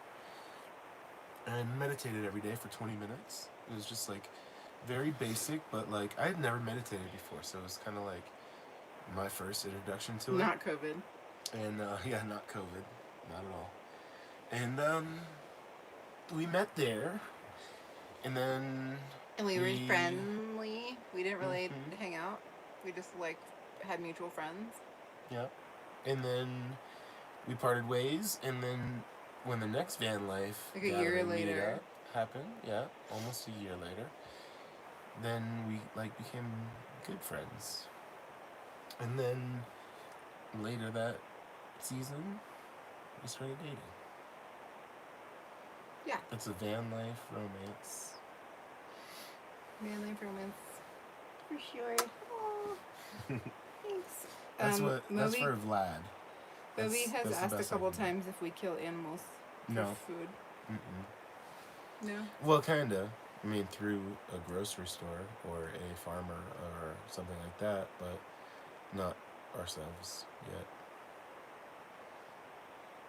Speaker 1: And meditated every day for 20 minutes. It was just like very basic, but like I had never meditated before, so it was kind of like my first introduction to it.
Speaker 2: Not COVID.
Speaker 1: And yeah, not COVID, not at all. And we met there, and then
Speaker 2: we were friendly. We didn't really hang out. We just like had mutual friends.
Speaker 1: Yeah. And then we parted ways, and then when the next van life
Speaker 2: like a year later
Speaker 1: happened, yeah, almost a year later, then we like became good friends. And then later that season, we started dating.
Speaker 2: Yeah.
Speaker 1: It's a van life romance.
Speaker 2: Van life romance. For sure. Aww. Thanks.
Speaker 1: That's that's
Speaker 2: Moby,
Speaker 1: for Vlad.
Speaker 2: Moby has
Speaker 1: that's the
Speaker 2: asked a
Speaker 1: best
Speaker 2: couple
Speaker 1: I can do.
Speaker 2: times if we kill animals for
Speaker 1: No.
Speaker 2: food.
Speaker 1: Mm-mm.
Speaker 2: No?
Speaker 1: Well, kinda. I mean, through a grocery store or a farmer or something like that, but not ourselves yet.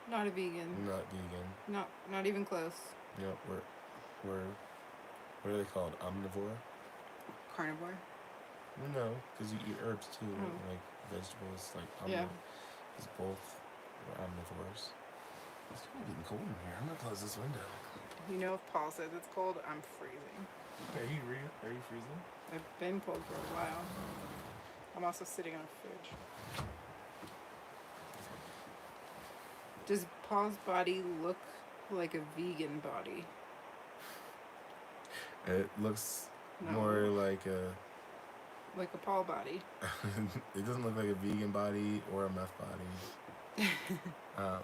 Speaker 2: Not a vegan.
Speaker 1: Not vegan.
Speaker 2: Not even close.
Speaker 1: No, we're what are they called? Omnivore?
Speaker 2: Carnivore.
Speaker 1: No, because you eat herbs too,
Speaker 2: Oh.
Speaker 1: like vegetables, like
Speaker 2: Yeah.
Speaker 1: It's both omnivores. It's kind of getting cold in here. I'm gonna close this window.
Speaker 2: You know, if Paul says it's cold, I'm freezing.
Speaker 1: Are you real? Are you freezing?
Speaker 2: I've been cold for a while. I'm also sitting on a fridge. Does Paul's body look like a vegan body?
Speaker 1: It looks
Speaker 2: No.
Speaker 1: more like a.
Speaker 2: Like a Paul body.
Speaker 1: It doesn't look like a vegan body or a meth body. I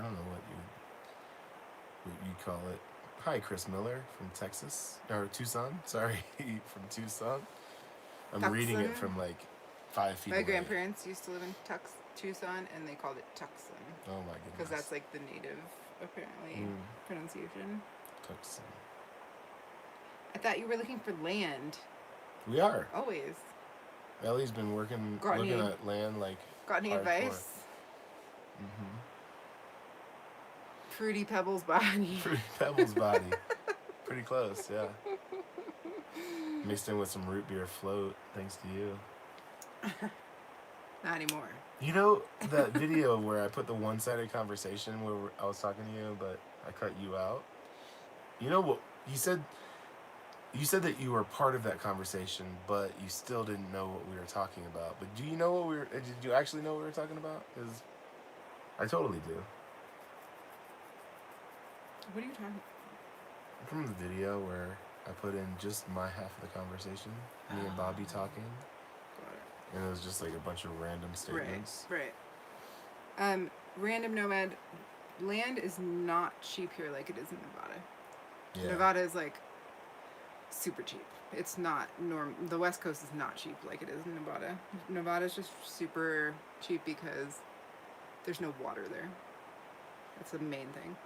Speaker 1: don't know what you'd call it. Hi, Chris Miller from Texas or Tucson. Sorry, from Tucson. I'm reading it
Speaker 2: Tucson?
Speaker 1: from like 5 feet
Speaker 2: My
Speaker 1: away.
Speaker 2: grandparents used to live in Tucson, and they called it Tucson.
Speaker 1: Oh my goodness.
Speaker 2: Because that's like the native, apparently, pronunciation.
Speaker 1: Tucson.
Speaker 2: I thought you were looking for land.
Speaker 1: We are.
Speaker 2: Always.
Speaker 1: Ellie's been looking at land like.
Speaker 2: Got any
Speaker 1: hardcore.
Speaker 2: advice?
Speaker 1: Mm-hmm.
Speaker 2: Fruity Pebbles body.
Speaker 1: Fruity Pebbles body. Pretty close, yeah. Mixed in with some root beer float, thanks to you.
Speaker 2: Not anymore.
Speaker 1: You know that video where I put the one-sided conversation where I was talking to you, but I cut you out? You know what? You said that you were part of that conversation, but you still didn't know what we were talking about. But do you know what did you actually know what we were talking about? Because I totally do.
Speaker 2: What are you talking
Speaker 1: From the video where I put in just my half of the conversation, me and Bobby talking,
Speaker 2: about?
Speaker 1: and it was just like a bunch of random statements.
Speaker 2: Right. Random nomad. Land is not cheap here like it is in Nevada.
Speaker 1: Yeah.
Speaker 2: Nevada is like super cheap. It's not the West Coast is not cheap like it is in Nevada. Nevada is just super cheap because there's no water there. That's the main thing.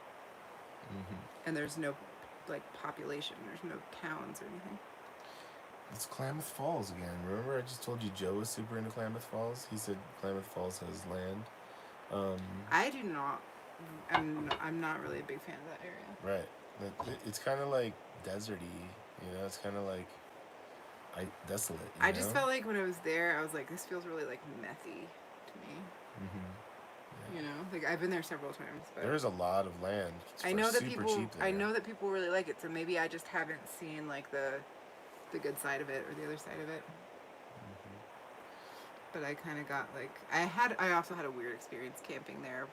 Speaker 1: Mm-hmm.
Speaker 2: And there's no like population. There's no towns or anything.
Speaker 1: It's Klamath Falls again. Remember I just told you Joe was super into Klamath Falls? He said Klamath Falls has land.
Speaker 2: I do not. I'm not really a big fan of that area.
Speaker 1: Right. It's kind of like deserty, you know? It's kind of like desolate, you
Speaker 2: I
Speaker 1: know?
Speaker 2: just felt like when I was there, I was like, this feels really like methy to me.
Speaker 1: Mm-hmm.
Speaker 2: You know, like I've been there several times, but
Speaker 1: There's a lot of land.
Speaker 2: I know that
Speaker 1: super
Speaker 2: people.
Speaker 1: cheap there.
Speaker 2: I know that people really like it, so maybe I just haven't seen like the good side of it or the other side of it.
Speaker 1: Mm-hmm.
Speaker 2: But I kind of got like I also had a weird experience camping there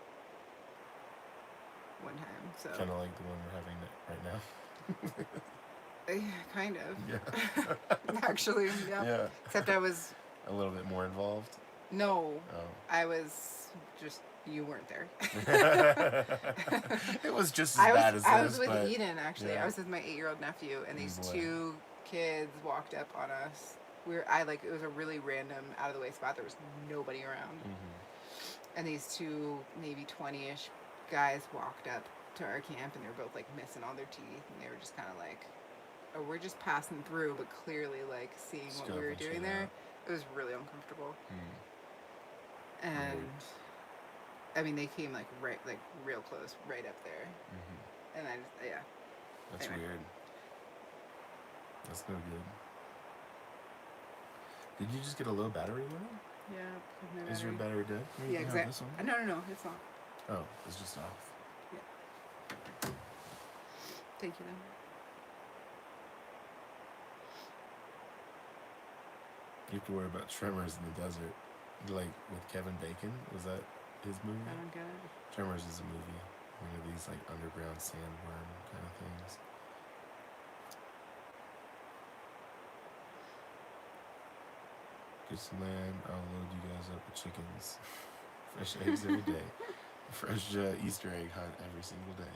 Speaker 2: one time. So
Speaker 1: Kind of like the one we're having right now.
Speaker 2: kind of.
Speaker 1: Yeah.
Speaker 2: Actually, yeah.
Speaker 1: Yeah.
Speaker 2: Except I was
Speaker 1: A little bit more involved.
Speaker 2: no,
Speaker 1: Oh.
Speaker 2: I was just you weren't there.
Speaker 1: It was just as bad as this.
Speaker 2: I was with
Speaker 1: but
Speaker 2: Eden actually.
Speaker 1: yeah.
Speaker 2: I was with my 8-year-old nephew, and these
Speaker 1: Boy.
Speaker 2: two kids walked up on us. It was a really random, out of the way spot. There was nobody around, and these two maybe 20-ish guys walked up to our camp, and they were both like missing all their teeth, and they were just kind of like, "Oh, we're just passing through," but clearly like seeing what we were
Speaker 1: Scoping shit
Speaker 2: doing there.
Speaker 1: out.
Speaker 2: It was really uncomfortable,
Speaker 1: Mm.
Speaker 2: and I mean they came like real close, right up there, and I just
Speaker 1: That's
Speaker 2: Anyway.
Speaker 1: weird. That's no good. Did you just get a low battery running?
Speaker 2: yeah.
Speaker 1: Is your battery dead? Maybe
Speaker 2: Yeah,
Speaker 1: you can have
Speaker 2: exactly.
Speaker 1: this one?
Speaker 2: No, it's not.
Speaker 1: Oh, it's just off.
Speaker 2: Thank you, then.
Speaker 1: You have to worry about tremors in the desert. Like with Kevin Bacon. Was that his movie?
Speaker 2: I don't get it.
Speaker 1: Tremors is a movie. One of these like underground sandworm kind of things. Get some land, I'll load you guys up with chickens. Fresh eggs every day. Fresh Easter egg hunt every single day.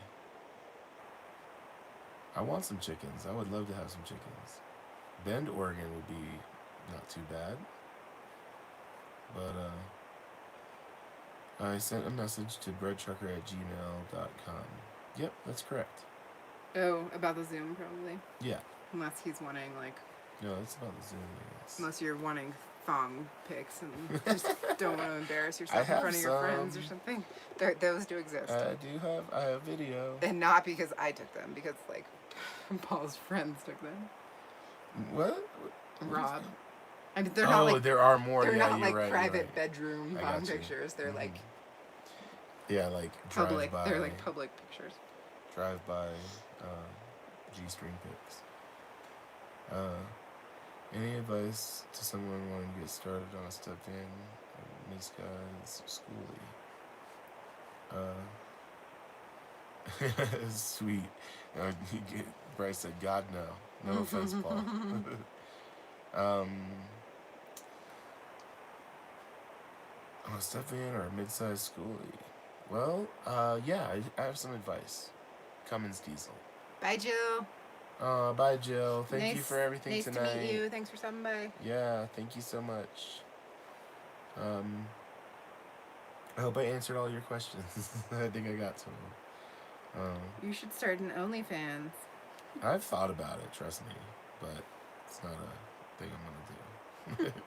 Speaker 1: I want some chickens. I would love to have some chickens. Bend, Oregon would be not too bad. But I sent a message to breadtrucker@gmail.com. Yep, that's correct.
Speaker 2: Oh, about the Zoom, probably.
Speaker 1: Yeah.
Speaker 2: Unless he's wanting, like,
Speaker 1: No, it's about the Zoom, I guess.
Speaker 2: unless you're wanting thong pics and just don't want to embarrass yourself in
Speaker 1: have
Speaker 2: front of your friends or
Speaker 1: some.
Speaker 2: something. Those do exist.
Speaker 1: I have video.
Speaker 2: And not because I took them, because, like, Paul's friends took them.
Speaker 1: What?
Speaker 2: Rob. I mean, they're
Speaker 1: Oh,
Speaker 2: not like
Speaker 1: there are more.
Speaker 2: they're
Speaker 1: Yeah,
Speaker 2: not
Speaker 1: you're
Speaker 2: like
Speaker 1: right, you're
Speaker 2: private
Speaker 1: right.
Speaker 2: bedroom
Speaker 1: I
Speaker 2: bong
Speaker 1: got you.
Speaker 2: pictures. They're like
Speaker 1: Yeah, like
Speaker 2: public.
Speaker 1: drive-by.
Speaker 2: They're like public pictures.
Speaker 1: Drive-by G-string pics. Any advice to someone wanting to get started on a step van or mid-skies schoolie? Sweet. Bryce said, God, no. No offense, Paul. On a step van or a mid-sized schoolie? Well, yeah, I have some advice. Cummins diesel.
Speaker 2: Bye, Jill.
Speaker 1: Bye, Jill. Thank you for everything
Speaker 2: nice
Speaker 1: tonight.
Speaker 2: Nice to meet you. Thanks for stopping by.
Speaker 1: Yeah, thank you so much. I hope I answered all your questions. I think I got to them.
Speaker 2: You should start an OnlyFans.
Speaker 1: I've thought about it, trust me, but it's not a thing I'm gonna do.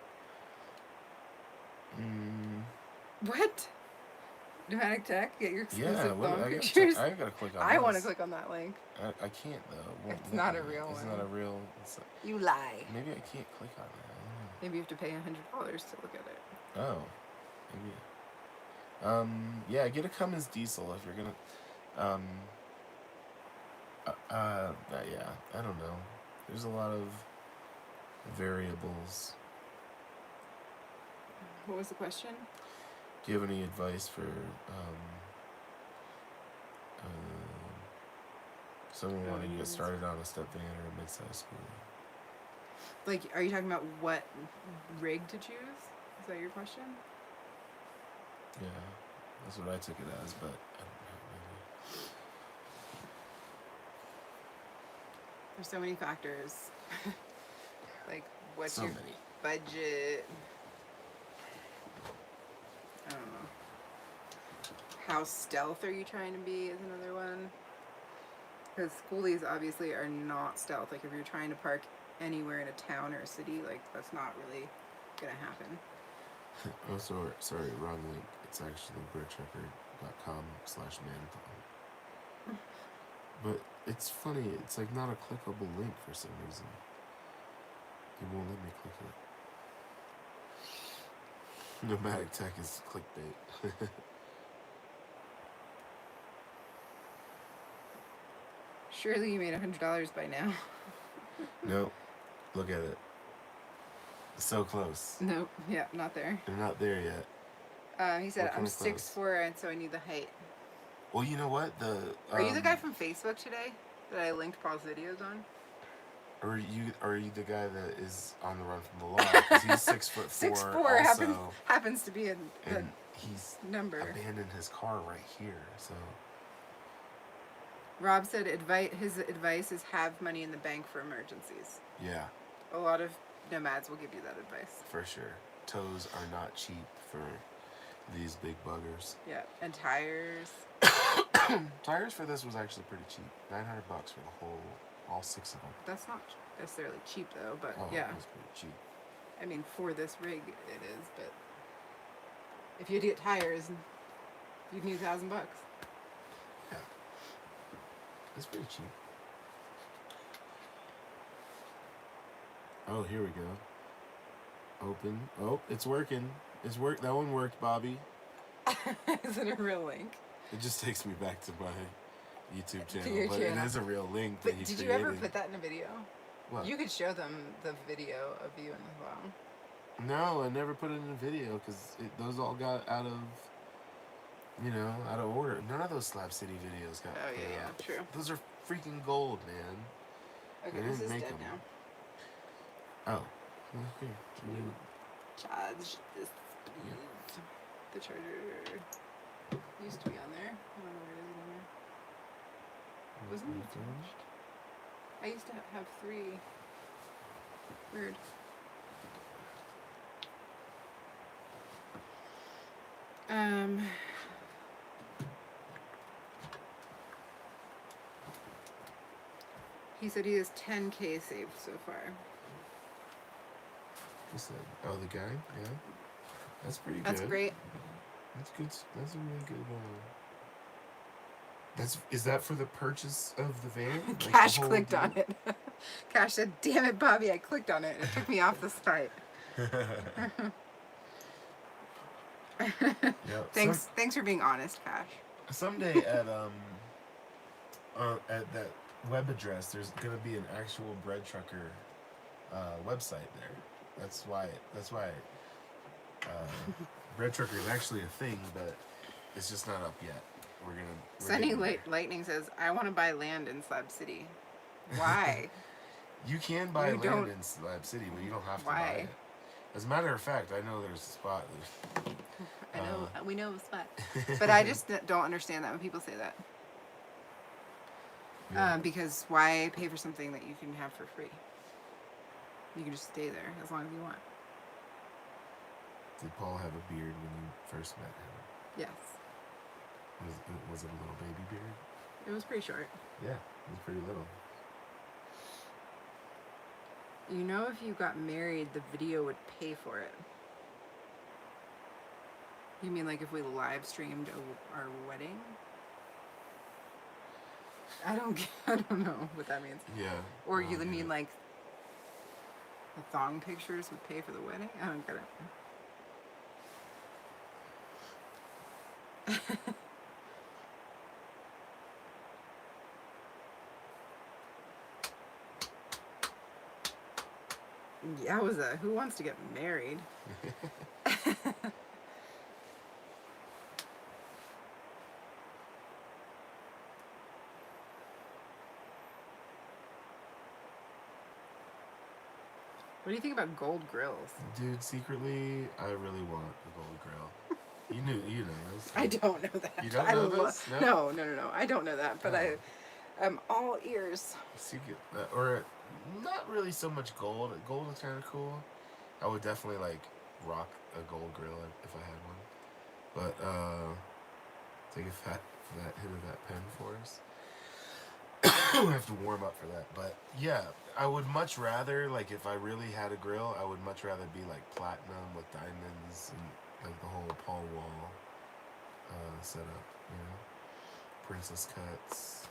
Speaker 2: What? Pneumatic Tech? Get your exclusive
Speaker 1: Yeah,
Speaker 2: bone
Speaker 1: I
Speaker 2: pictures?
Speaker 1: gotta click on
Speaker 2: I want to
Speaker 1: this.
Speaker 2: click on that link.
Speaker 1: I can't though.
Speaker 2: It's not a real
Speaker 1: It's
Speaker 2: one.
Speaker 1: not a real.
Speaker 2: You lie.
Speaker 1: Maybe I can't click on it.
Speaker 2: Maybe you have to pay $100 to look at it.
Speaker 1: Oh, maybe. Yeah, get a Cummins diesel if you're gonna. Yeah, I don't know. There's a lot of variables.
Speaker 2: What was the question?
Speaker 1: Do you have any advice for someone wanting to get started on a step van or a mid-sized school?
Speaker 2: Like, are you talking about what rig to choose? Is that your question?
Speaker 1: Yeah, that's what I took it as, but I don't know, maybe.
Speaker 2: There's so many factors. Like, what's
Speaker 1: So
Speaker 2: your
Speaker 1: many.
Speaker 2: budget? I don't know. How stealth are you trying to be is another one. Because schoolies obviously are not stealth. Like, if you're trying to park anywhere in a town or a city, like, that's not really gonna happen.
Speaker 1: Oh, sorry, wrong link. It's actually britchecker.com/marathon. But it's funny, it's like not a clickable link for some reason. It won't let me click it. Pneumatic Tech is clickbait.
Speaker 2: Surely you made $100 by now.
Speaker 1: Nope. Look at it. So close.
Speaker 2: Nope. Yeah, not there.
Speaker 1: They're not there yet.
Speaker 2: He said,
Speaker 1: What
Speaker 2: I'm
Speaker 1: kind of close?
Speaker 2: 6'4", and so I need the height.
Speaker 1: Well, you know what?
Speaker 2: Are you the guy from Facebook today that I linked Paul's videos on?
Speaker 1: Or are you the guy that is on the run from the law? Because he's 6'4".
Speaker 2: 6'4"
Speaker 1: also,
Speaker 2: happens to be a
Speaker 1: and he's
Speaker 2: number.
Speaker 1: abandoned his car right here. So
Speaker 2: Rob said his advice is have money in the bank for emergencies.
Speaker 1: yeah,
Speaker 2: A lot of nomads will give you that advice.
Speaker 1: for sure. Tows are not cheap for these big buggers.
Speaker 2: Yeah, and tires.
Speaker 1: Tires for this was actually pretty cheap. $900 for all 6 of them.
Speaker 2: That's not necessarily cheap though, but
Speaker 1: Oh,
Speaker 2: yeah.
Speaker 1: it was pretty cheap.
Speaker 2: I mean, for this rig, it is. But if you had to get tires, you'd need $1,000.
Speaker 1: Yeah, it's pretty cheap. Oh, here we go. Open. Oh, it's working. That one worked, Bobby.
Speaker 2: Is it a real link?
Speaker 1: It just takes me back to my YouTube channel,
Speaker 2: your
Speaker 1: but
Speaker 2: channel.
Speaker 1: it is a real link that
Speaker 2: But
Speaker 1: he
Speaker 2: did
Speaker 1: created.
Speaker 2: you ever put that in a video?
Speaker 1: What?
Speaker 2: You could show them the video of you in the wow.
Speaker 1: No, I never put it in a video because those all got out of order. None of those Slab City videos got
Speaker 2: Oh
Speaker 1: put
Speaker 2: yeah,
Speaker 1: out.
Speaker 2: true.
Speaker 1: Those are freaking gold, man.
Speaker 2: Okay,
Speaker 1: They
Speaker 2: this
Speaker 1: didn't
Speaker 2: is
Speaker 1: make
Speaker 2: dead
Speaker 1: them.
Speaker 2: now.
Speaker 1: Oh. Well, here. Can you-
Speaker 2: Charge this. The charger used to be on there. I don't know where it is anymore. Wasn't it charged? I used to have 3. Weird. He said he has 10K saved so far.
Speaker 1: What's that? Oh, the guy? Yeah. That's pretty
Speaker 2: That's
Speaker 1: good.
Speaker 2: great.
Speaker 1: That's good. That's a really good is that for the purchase of the van? Like the
Speaker 2: Cash
Speaker 1: whole
Speaker 2: clicked
Speaker 1: deal?
Speaker 2: on it. Cash said, "Damn it, Bobby! I clicked on it. It took me off the site."
Speaker 1: Yep.
Speaker 2: Thanks for being honest, Cash.
Speaker 1: Someday at that web address, there's gonna be an actual bread trucker website there. That's why bread trucker is actually a thing, but it's just not up yet. We're
Speaker 2: Sunny
Speaker 1: getting there.
Speaker 2: Lightning says, "I want to buy land in Slab City." Why?
Speaker 1: You can buy
Speaker 2: You
Speaker 1: land
Speaker 2: don't-
Speaker 1: in Slab City, but you don't have to
Speaker 2: Why?
Speaker 1: buy it. As a matter of fact, I know there's a spot.
Speaker 2: I know we know a spot, but I just don't understand that when people say that.
Speaker 1: Yeah.
Speaker 2: Because why pay for something that you can have for free? You can just stay there as long as you want.
Speaker 1: Did Paul have a beard when you first met him?
Speaker 2: Yes,
Speaker 1: Was it a little baby beard?
Speaker 2: it was pretty short.
Speaker 1: Yeah, it was pretty little.
Speaker 2: You know, if you got married, the video would pay for it. You mean like if we live streamed our wedding? I don't know what that means.
Speaker 1: Yeah.
Speaker 2: Or
Speaker 1: I
Speaker 2: you
Speaker 1: don't get
Speaker 2: mean
Speaker 1: it.
Speaker 2: like the thong pictures would pay for the wedding? I don't get it. Yeah, was a who wants to get married? What do you think about gold grills?
Speaker 1: Dude, secretly, I really want a gold grill. You know this.
Speaker 2: I don't know that.
Speaker 1: You don't
Speaker 2: I
Speaker 1: know
Speaker 2: lo-
Speaker 1: this?
Speaker 2: No, I don't know that, but
Speaker 1: Oh.
Speaker 2: I'm all ears.
Speaker 1: Secret, or not really so much gold. Gold is kind of cool. I would definitely like rock a gold grill if I had one. But take that hit of that pen for us. I have to warm up for that. But yeah, I would much rather, like, if I really had a grill, I would much rather be like platinum with diamonds and like the whole Paul Wall setup, you know, princess cuts.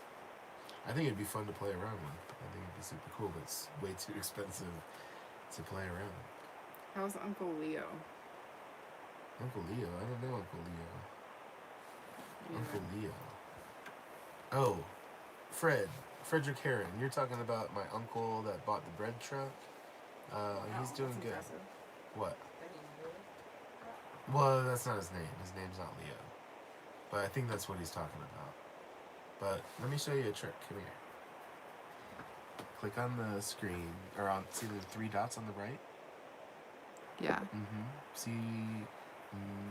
Speaker 1: I think it'd be fun to play around with. I think it'd be super cool, but it's way too expensive to play around.
Speaker 2: How's Uncle Leo?
Speaker 1: Uncle Leo? I don't know Uncle Leo.
Speaker 2: Yeah.
Speaker 1: Uncle Leo. Oh, Frederick Herron. You're talking about my uncle that bought the bread truck? He's doing
Speaker 2: that's
Speaker 1: good.
Speaker 2: impressive.
Speaker 1: What? Well, that's not his name. His name's not Leo. But I think that's what he's talking about. But let me show you a trick. Come here. Click on the screen, or on, see the three dots on the right?
Speaker 2: Yeah.
Speaker 1: Mm-hmm. See...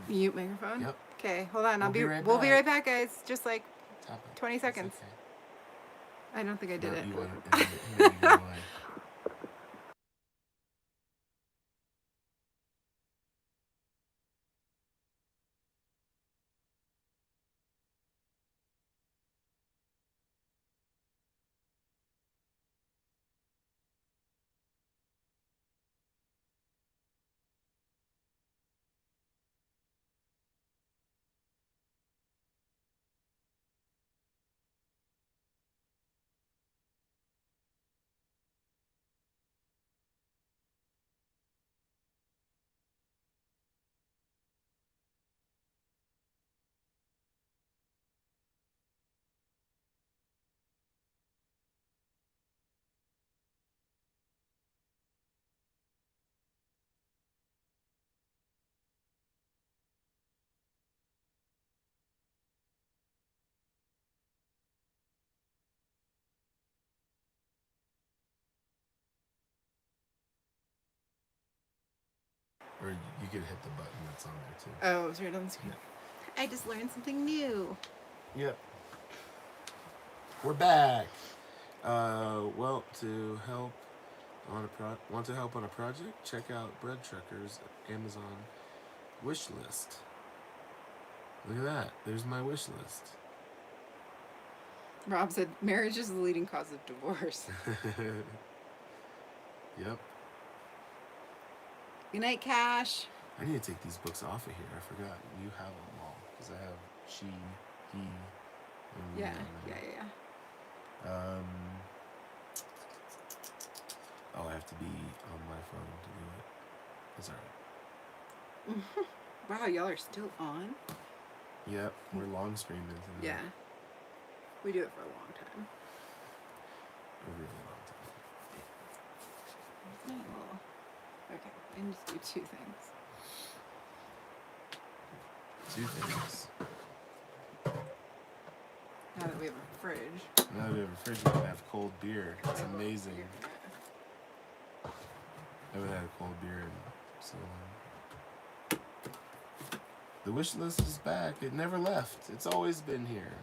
Speaker 2: Mute microphone?
Speaker 1: Yep.
Speaker 2: Okay, hold on.
Speaker 1: We'll be right
Speaker 2: We'll be
Speaker 1: back.
Speaker 2: right back, guys. Just like
Speaker 1: Tap it.
Speaker 2: 20
Speaker 1: It's
Speaker 2: seconds.
Speaker 1: okay.
Speaker 2: I don't think I did
Speaker 1: No,
Speaker 2: it.
Speaker 1: you want it go away. Or you could hit the button that's on there too.
Speaker 2: Oh, it's right on the screen. I just learned something new.
Speaker 1: Yep. We're back. Well, to help on a project, check out Bread Trucker's Amazon wish list. Look at that. There's my wish list.
Speaker 2: Rob said marriage is the leading cause of divorce.
Speaker 1: Yep.
Speaker 2: Good night, Cash.
Speaker 1: I need to take these books off of here. I forgot. You have them all. Because I have she, he, and we
Speaker 2: Yeah,
Speaker 1: on there.
Speaker 2: yeah.
Speaker 1: Oh, I have to be on my phone to do it. That's alright.
Speaker 2: Wow, y'all are still on?
Speaker 1: Yep, we're long streaming tonight.
Speaker 2: Yeah. We do it for a long time.
Speaker 1: A really long time.
Speaker 2: Okay, I can just do two things.
Speaker 1: Two things.
Speaker 2: Now that we have a fridge.
Speaker 1: Now we have a fridge, we can have cold beer. It's amazing. I haven't had a cold beer in so long. The wish list is back. It never left. It's always been here.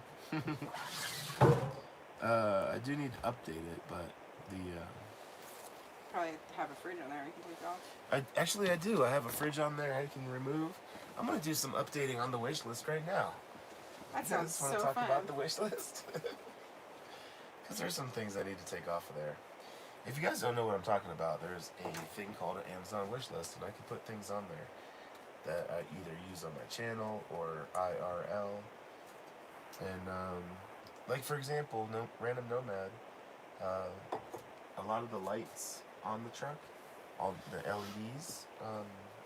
Speaker 1: I do need to update it, but the
Speaker 2: Probably have a fridge on there we can take off.
Speaker 1: I do. I have a fridge on there I can remove. I'm gonna do some updating on the wish list right now.
Speaker 2: That
Speaker 1: You guys
Speaker 2: sounds
Speaker 1: want to
Speaker 2: so
Speaker 1: talk
Speaker 2: fun.
Speaker 1: about the wish list? Because there's some things I need to take off of there. If you guys don't know what I'm talking about, there's a thing called an Amazon wish list, and I can put things on there that I either use on my channel or IRL. And like for example, Random Nomad, a lot of the lights on the truck, all the LEDs,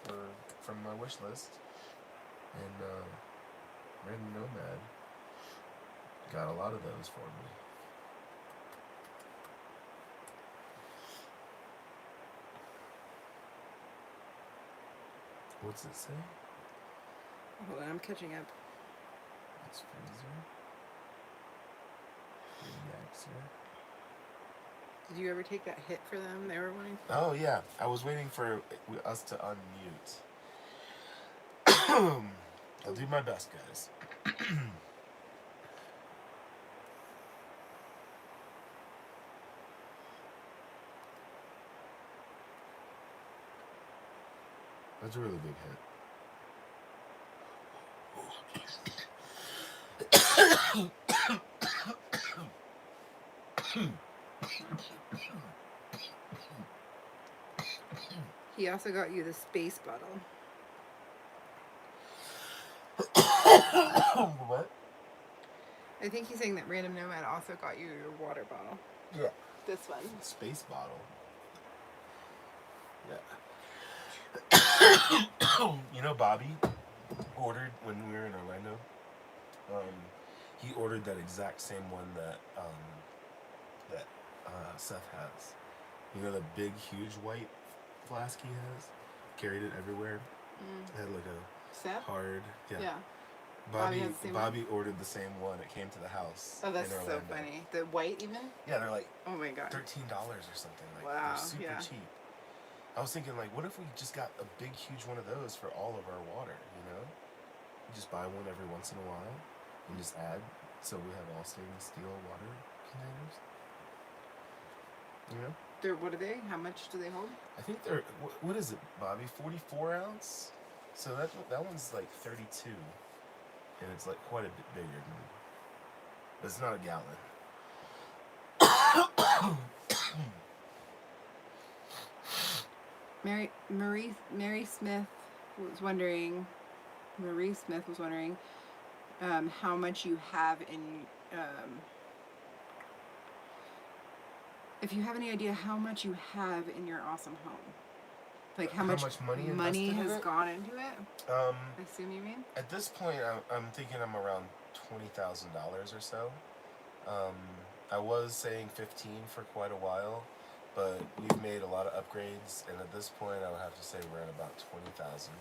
Speaker 1: were from my wish list, and Random Nomad got a lot of those for me. What's it say?
Speaker 2: Hold on, I'm catching up.
Speaker 1: It's freezer. Relaxer.
Speaker 2: Did you ever take that hit for them? They were wanting.
Speaker 1: Oh yeah, I was waiting for us to unmute. I'll do my best, guys. That's a really big hit.
Speaker 2: He also got you the space bottle.
Speaker 1: What?
Speaker 2: I think he's saying that Random Nomad also got you your water bottle.
Speaker 1: Yeah.
Speaker 2: This one.
Speaker 1: Space bottle. Yeah. You know, Bobby ordered when we were in Orlando. He ordered that exact same one that Seth has. You know the big, huge white flask he has. Carried it everywhere. It had like a
Speaker 2: Seth?
Speaker 1: hard. Yeah.
Speaker 2: Bobby has the same
Speaker 1: Bobby ordered the same one. It came to the house.
Speaker 2: Oh, that's
Speaker 1: in
Speaker 2: so
Speaker 1: Orlando.
Speaker 2: funny. The white even?
Speaker 1: Yeah, they're like
Speaker 2: Oh my god.
Speaker 1: $13 or something. Like,
Speaker 2: Wow,
Speaker 1: they're super
Speaker 2: yeah.
Speaker 1: cheap. I was thinking, like, what if we just got a big, huge one of those for all of our water, you know? We just buy one every once in a while and just add, so we have all stainless steel water containers. You know?
Speaker 2: What are they? How much do they hold?
Speaker 1: I think they're, what is it, Bobby? 44 ounce? So that one's like 32. And it's like quite a bit bigger than, but it's not a gallon.
Speaker 2: Mary Smith was wondering. Marie Smith was wondering how much you have in. If you have any idea how much you have in your awesome home, like how much
Speaker 1: money
Speaker 2: money
Speaker 1: invested in
Speaker 2: has
Speaker 1: it?
Speaker 2: gone into it. I assume you mean.
Speaker 1: At this point, I'm thinking I'm around $20,000 or so. I was saying 15 for quite a while, but we've made a lot of upgrades, and at this point, I would have to say we're at about 20,000.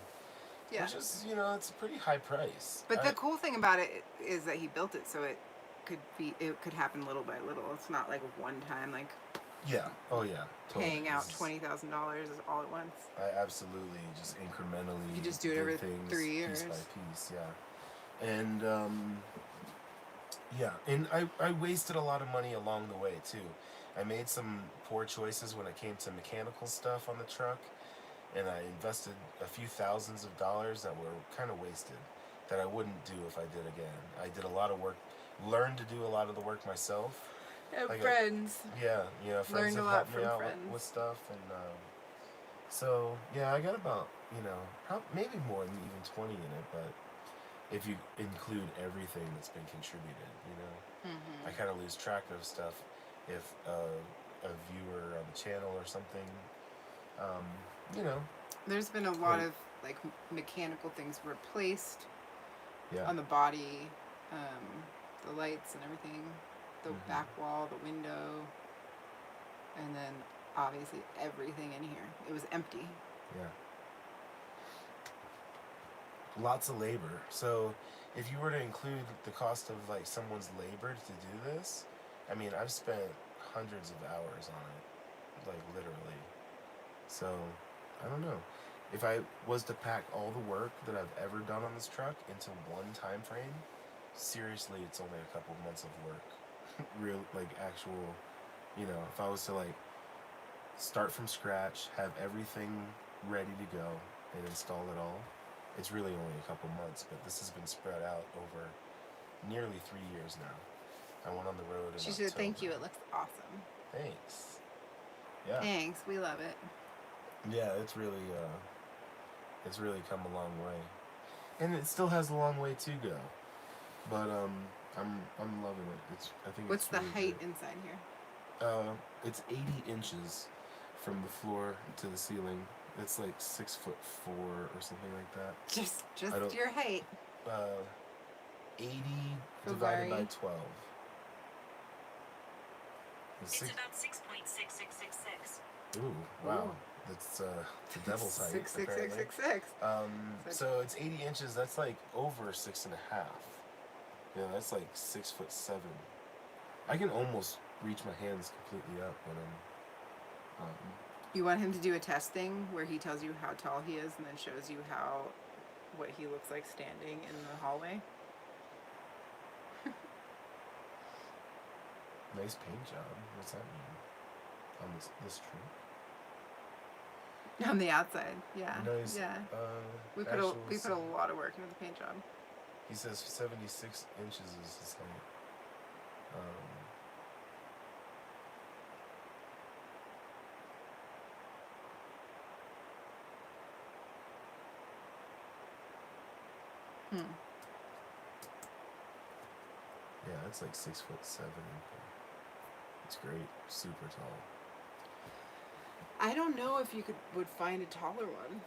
Speaker 2: Yeah.
Speaker 1: Which is, you know, it's a pretty high price.
Speaker 2: But the cool thing about it is that he built it so it could happen little by little. It's not like a one time like
Speaker 1: Yeah. Oh yeah. Totally.
Speaker 2: paying out $20,000 all at once.
Speaker 1: I absolutely just incrementally.
Speaker 2: You just do it
Speaker 1: did
Speaker 2: every
Speaker 1: things
Speaker 2: 3 years.
Speaker 1: piece by piece. Yeah. And yeah, and I wasted a lot of money along the way too. I made some poor choices when it came to mechanical stuff on the truck, and I invested a few thousands of dollars that were kind of wasted, that I wouldn't do if I did again. I did a lot of work, learned to do a lot of the work myself.
Speaker 2: And
Speaker 1: Like
Speaker 2: friends.
Speaker 1: Yeah, friends
Speaker 2: Learned a
Speaker 1: have
Speaker 2: lot
Speaker 1: helped me
Speaker 2: from
Speaker 1: out
Speaker 2: friends.
Speaker 1: with stuff, and so yeah, I got about maybe more than even 20 in it, but if you include everything that's been contributed, I kind of lose track of stuff. If a viewer on the channel or something. You know,
Speaker 2: There's been a lot
Speaker 1: Like-
Speaker 2: of like mechanical things replaced
Speaker 1: yeah,
Speaker 2: on the body, the lights and everything, the
Speaker 1: Mhm.
Speaker 2: back wall, the window, and then obviously everything in here. It was empty.
Speaker 1: yeah. Lots of labor. So, if you were to include the cost of like someone's labor to do this, I mean, I've spent hundreds of hours on it, like literally. So, I don't know. If I was to pack all the work that I've ever done on this truck into one time frame, seriously, it's only a couple months of work. Real, like actual, if I was to like start from scratch, have everything ready to go, and install it all, it's really only a couple months. But this has been spread out over nearly 3 years now. I went on the road in
Speaker 2: She said, "Thank you. It
Speaker 1: October.
Speaker 2: looks awesome."
Speaker 1: Thanks. Yeah.
Speaker 2: Thanks. We love it.
Speaker 1: Yeah, it's really come a long way, and it still has a long way to go. But I'm loving it. I think.
Speaker 2: What's
Speaker 1: it's
Speaker 2: the
Speaker 1: really
Speaker 2: height
Speaker 1: good.
Speaker 2: inside here?
Speaker 1: It's 80 inches from the floor to the ceiling. It's like 6'4" or something like that.
Speaker 2: Just
Speaker 1: I don't-
Speaker 2: your height.
Speaker 1: 80
Speaker 2: So
Speaker 1: divided by
Speaker 2: Barry.
Speaker 1: 12.
Speaker 5: It's about 6.6666.
Speaker 1: Ooh, wow.
Speaker 2: Ooh.
Speaker 1: That's the devil's height.
Speaker 2: 66666.
Speaker 1: apparently. So it's 80 inches. That's like over 6.5. Yeah, that's like 6'7". I can almost reach my hands completely up when I'm.
Speaker 2: You want him to do a testing where he tells you how tall he is and then shows you what he looks like standing in the hallway?
Speaker 1: Nice paint job. What's that mean? On this tree?
Speaker 2: On the outside, yeah.
Speaker 1: Nice.
Speaker 2: Yeah. We put
Speaker 1: actual
Speaker 2: a lot of work into the paint job.
Speaker 1: He says 76 inches is his height.
Speaker 2: Hmm.
Speaker 1: Yeah, that's like 6'7". It's great. Super tall.
Speaker 2: I don't know if you would find a taller one.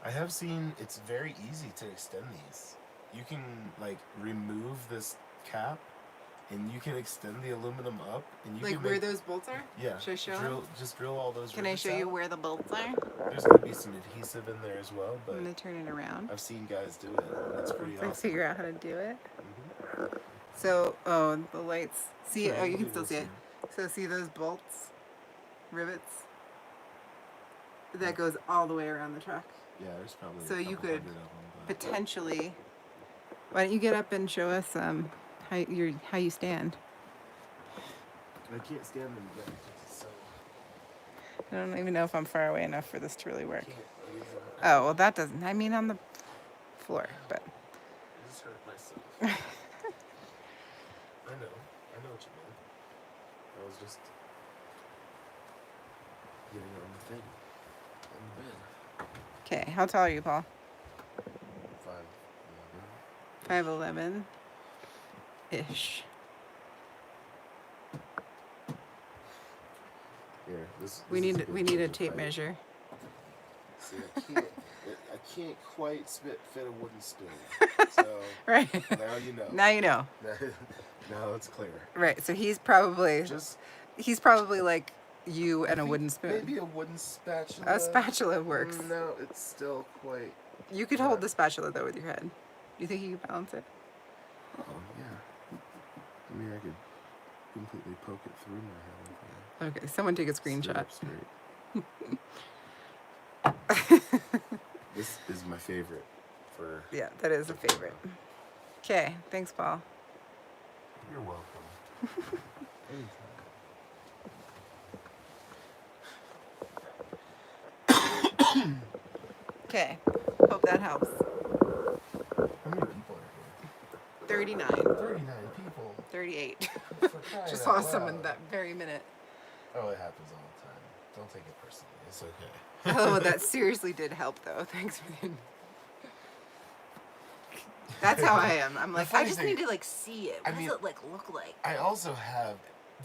Speaker 1: I have seen it's very easy to extend these. You can like remove this cap, and you can extend the aluminum up, and you
Speaker 2: Like
Speaker 1: can
Speaker 2: where
Speaker 1: make,
Speaker 2: those bolts are?
Speaker 1: yeah.
Speaker 2: Should I show him?
Speaker 1: Just drill all those.
Speaker 2: Can I
Speaker 1: rivets
Speaker 2: show you
Speaker 1: out.
Speaker 2: where the bolts are?
Speaker 1: There's gonna be some adhesive in there as well, but
Speaker 2: I'm gonna turn it around.
Speaker 1: I've seen guys do it. And it's pretty
Speaker 2: Let's
Speaker 1: awesome.
Speaker 2: figure out how to do it.
Speaker 1: Mhm.
Speaker 2: So, the lights. See,
Speaker 1: Yeah,
Speaker 2: you can
Speaker 1: do
Speaker 2: still
Speaker 1: this
Speaker 2: see it.
Speaker 1: here.
Speaker 2: So see those bolts, rivets? That goes all the way around the truck.
Speaker 1: Yeah, there's probably.
Speaker 2: So
Speaker 1: a
Speaker 2: you
Speaker 1: couple
Speaker 2: could
Speaker 1: hundred of them, but
Speaker 2: potentially. Why don't you get up and show us how you stand?
Speaker 1: I can't stand them yet. So
Speaker 2: I don't even know if I'm far away enough for this to really work.
Speaker 1: can't use them.
Speaker 2: Oh well, that doesn't. I mean on the floor, but.
Speaker 1: I just hurt myself. I know what you meant. I was just getting on the thing. On the bed.
Speaker 2: Okay, how tall are you, Paul?
Speaker 1: 5'11".
Speaker 2: 5'11". Ish.
Speaker 1: Here, this
Speaker 2: We
Speaker 1: is
Speaker 2: need
Speaker 1: good
Speaker 2: a
Speaker 1: measure
Speaker 2: tape
Speaker 1: height.
Speaker 2: measure.
Speaker 1: See, I can't quite fit a wooden spoon. So
Speaker 2: Right.
Speaker 1: now you know.
Speaker 2: Now you know.
Speaker 1: Now it's clear.
Speaker 2: Right. So he's probably
Speaker 1: Just
Speaker 2: like you and a wooden spoon.
Speaker 1: Maybe a wooden spatula.
Speaker 2: A spatula works.
Speaker 1: No, it's still quite.
Speaker 2: You could hold the spatula though with your head. You think you could balance it?
Speaker 1: Oh yeah. I mean, I could completely poke it through my head.
Speaker 2: Okay, someone take a
Speaker 1: Sit
Speaker 2: screenshot.
Speaker 1: up straight. This is my favorite. For
Speaker 2: Yeah, that is a favorite. Okay, thanks, Paul.
Speaker 1: you're welcome. Anytime.
Speaker 2: Okay, hope that helps.
Speaker 1: How many people are
Speaker 2: 39,
Speaker 1: here? 39 people.
Speaker 2: 38.
Speaker 1: For crying
Speaker 2: Just
Speaker 1: out
Speaker 2: saw someone
Speaker 1: loud.
Speaker 2: that very minute.
Speaker 1: Oh, it happens all the time. Don't take it personally. It's okay.
Speaker 2: Oh, that seriously did help though. Thanks for the. That's how I am. I'm like, I
Speaker 1: funny
Speaker 2: just
Speaker 1: thing-
Speaker 2: need to like see it.
Speaker 1: I
Speaker 2: What
Speaker 1: mean,
Speaker 2: does it like look like?
Speaker 1: I also have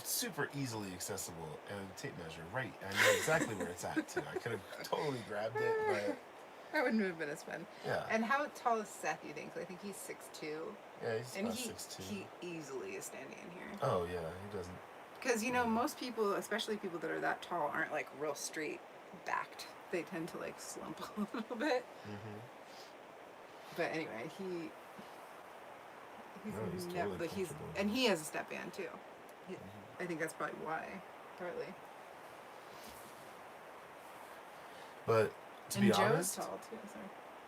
Speaker 1: super easily accessible and tape measure. Right, I know exactly where it's at too. I could have totally grabbed it, but
Speaker 2: That wouldn't have been as fun.
Speaker 1: yeah.
Speaker 2: And how tall is Seth, you think? So I think he's 6'2".
Speaker 1: Yeah, he's
Speaker 2: And
Speaker 1: about
Speaker 2: he
Speaker 1: 6'2".
Speaker 2: he easily is standing in here.
Speaker 1: Oh yeah, he doesn't.
Speaker 2: Because, you know, most people, especially people that are that tall, aren't like real straight backed. They tend to like slump a little bit.
Speaker 1: Mm-hmm.
Speaker 2: But anyway, he's
Speaker 1: No, he's
Speaker 2: never,
Speaker 1: totally
Speaker 2: like he's,
Speaker 1: comfortable.
Speaker 2: and he has a step van too.
Speaker 1: Mhm.
Speaker 2: I think that's probably why, partly.
Speaker 1: But to
Speaker 2: And
Speaker 1: be
Speaker 2: Joe's
Speaker 1: honest,
Speaker 2: tall too.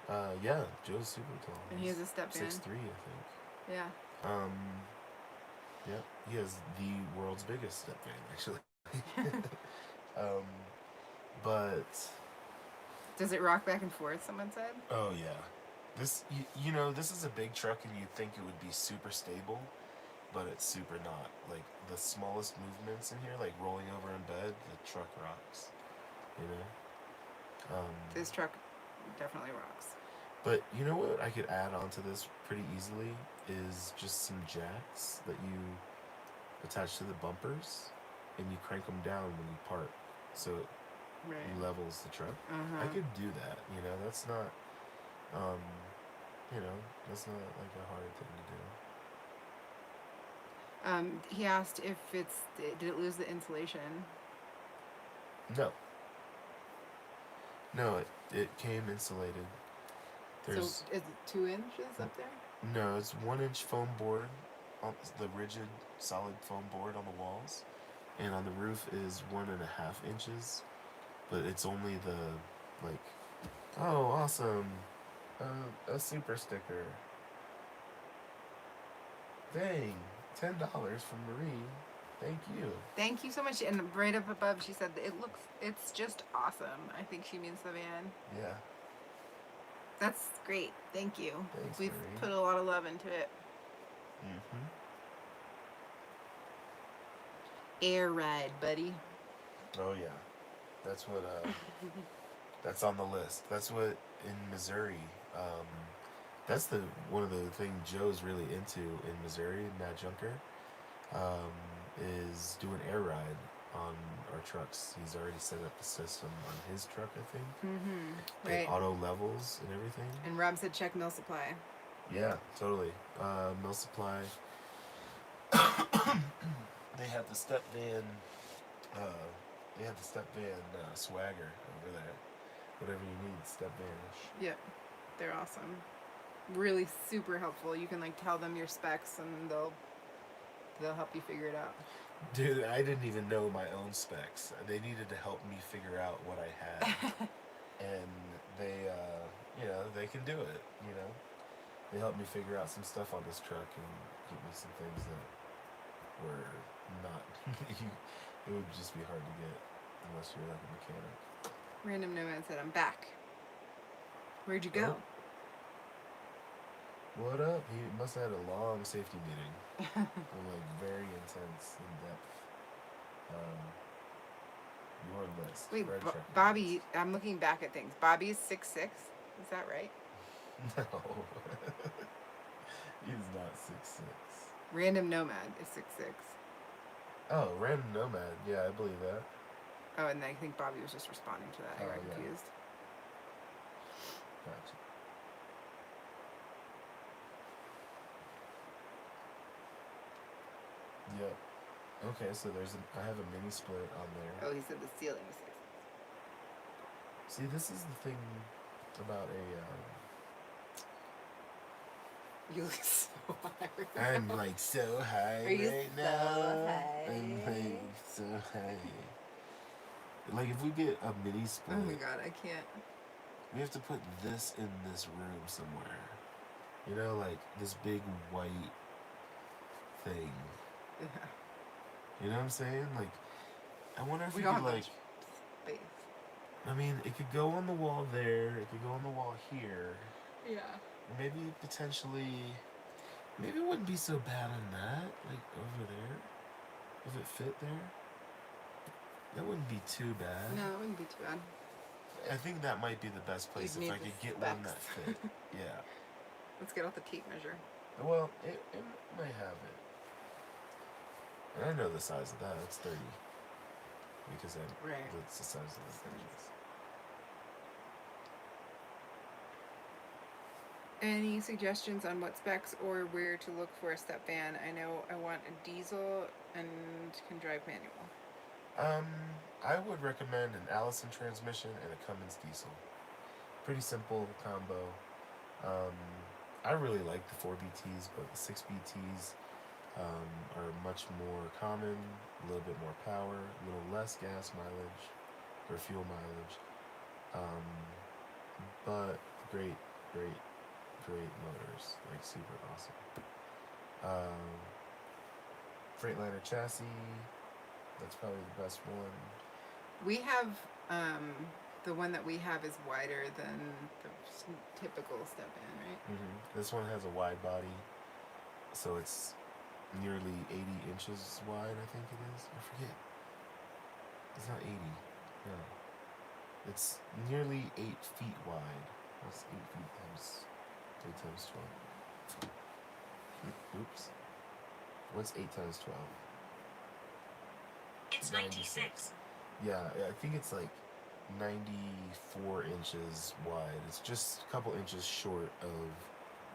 Speaker 2: Sorry.
Speaker 1: yeah, Joe's super tall.
Speaker 2: And he has a step van.
Speaker 1: 6'3", I think.
Speaker 2: Yeah.
Speaker 1: Yeah, he has the world's biggest step van, actually. um, but
Speaker 2: Does it rock back and forth? Someone said.
Speaker 1: oh yeah, this you know this is a big truck, and you'd think it would be super stable, but it's super not. Like the smallest movements in here, like rolling over in bed, the truck rocks. You know.
Speaker 2: This truck definitely rocks.
Speaker 1: But you know what I could add onto this pretty easily is just some jacks that you attach to the bumpers, and you crank them down when you park, so it
Speaker 2: Right.
Speaker 1: levels the truck.
Speaker 2: Uh-huh.
Speaker 1: I could do that. You know, that's not, you know, that's not like a hard thing to do.
Speaker 2: He asked if did it lose the insulation?
Speaker 1: No. No, it came insulated. There's
Speaker 2: So is it 2 inches up there?
Speaker 1: no, it's 1 inch foam board on the rigid solid foam board on the walls, and on the roof is 1.5 inches, but it's only the like. Oh, awesome! A super sticker. Dang, $10 from Marie. Thank you.
Speaker 2: Thank you so much. And right up above, she said that it's just awesome. I think she means the van.
Speaker 1: Yeah.
Speaker 2: That's great. Thank you.
Speaker 1: Thanks,
Speaker 2: We've
Speaker 1: Marie.
Speaker 2: put a lot of love into it.
Speaker 1: Mm-hmm.
Speaker 2: Air ride, buddy.
Speaker 1: Oh yeah, that's what. That's on the list. That's what in Missouri. That's the one of the things Joe's really into in Missouri, Matt Junker, is doing air ride on our trucks. He's already set up the system on his truck, I think.
Speaker 2: Mm-hmm.
Speaker 1: Like
Speaker 2: Right.
Speaker 1: auto levels and everything.
Speaker 2: And Rob said check mill supply.
Speaker 1: Yeah, totally. Mill Supply. They have the step van. They have the step van swagger over there. Whatever you need, step vanish.
Speaker 2: Yep. They're awesome. Really super helpful. You can like tell them your specs and they'll help you figure it out.
Speaker 1: Dude, I didn't even know my own specs. They needed to help me figure out what I had, and they, they can do it. You know, they helped me figure out some stuff on this truck and give me some things that were not. It would just be hard to get unless you're like a mechanic.
Speaker 2: Random Nomad said, I'm back. Where'd you go?
Speaker 1: What up? He must have had a long safety meeting. Like very intense, in depth. Your list.
Speaker 2: Wait,
Speaker 1: Red check list.
Speaker 2: Bobby, I'm looking back at things. Bobby's 6'6". Is that right?
Speaker 1: No. He's not 6'6".
Speaker 2: Random Nomad is 6'6".
Speaker 1: Oh, Random Nomad. Yeah, I believe that.
Speaker 2: Oh, and I think Bobby was just responding to that. I got
Speaker 1: Oh, yeah.
Speaker 2: confused.
Speaker 1: Gotcha. Yep. Okay, so I have a mini split on there.
Speaker 2: Oh, he said the ceiling was 6'6".
Speaker 1: See, this is the thing about
Speaker 2: You look so high.
Speaker 1: I'm like so high
Speaker 2: Are you
Speaker 1: right
Speaker 2: so
Speaker 1: now.
Speaker 2: high?
Speaker 1: I'm like so high. Like if we get a mini split,
Speaker 2: Oh my god, I can't.
Speaker 1: we have to put this in this room somewhere. You know, like this big white thing.
Speaker 2: Yeah.
Speaker 1: You know what I'm saying? Like, I wonder if we
Speaker 2: don't
Speaker 1: could
Speaker 2: have
Speaker 1: like.
Speaker 2: much space.
Speaker 1: I mean, it could go on the wall there. It could go on the wall here.
Speaker 2: Yeah.
Speaker 1: Maybe potentially. Maybe it wouldn't be so bad on that. Like over there, if it fit there. That wouldn't be too bad.
Speaker 2: No, it wouldn't be too bad.
Speaker 1: I think that might be the best place
Speaker 2: You'd
Speaker 1: if
Speaker 2: need
Speaker 1: I
Speaker 2: the
Speaker 1: could get one that
Speaker 2: specs.
Speaker 1: fit. Yeah.
Speaker 2: Let's get out the tape measure.
Speaker 1: Well, it might have it.
Speaker 6: And I know the size of that. It's 30. Because
Speaker 2: Right.
Speaker 6: that's the size of the pages.
Speaker 2: Any suggestions on what specs or where to look for a step van? I know I want a diesel and can drive manual.
Speaker 6: I would recommend an Allison transmission and a Cummins diesel. Pretty simple combo. I really like the 4BTs, but the 6BTs are much more common, a little bit more power, a little less gas mileage or fuel mileage. But great motors, like super awesome. Freightliner chassis, that's probably the best one.
Speaker 2: We have the one that we have is wider than the typical step van, right?
Speaker 6: This one has a wide body, so it's nearly 80 inches wide, I think it is. I forget. It's not 80. No. It's nearly 8 feet wide. What's 8 feet times 8 times 12? Oops. What's 8 times 12?
Speaker 5: It's 96.
Speaker 6: Yeah, I think it's like 94 inches wide. It's just a couple inches short of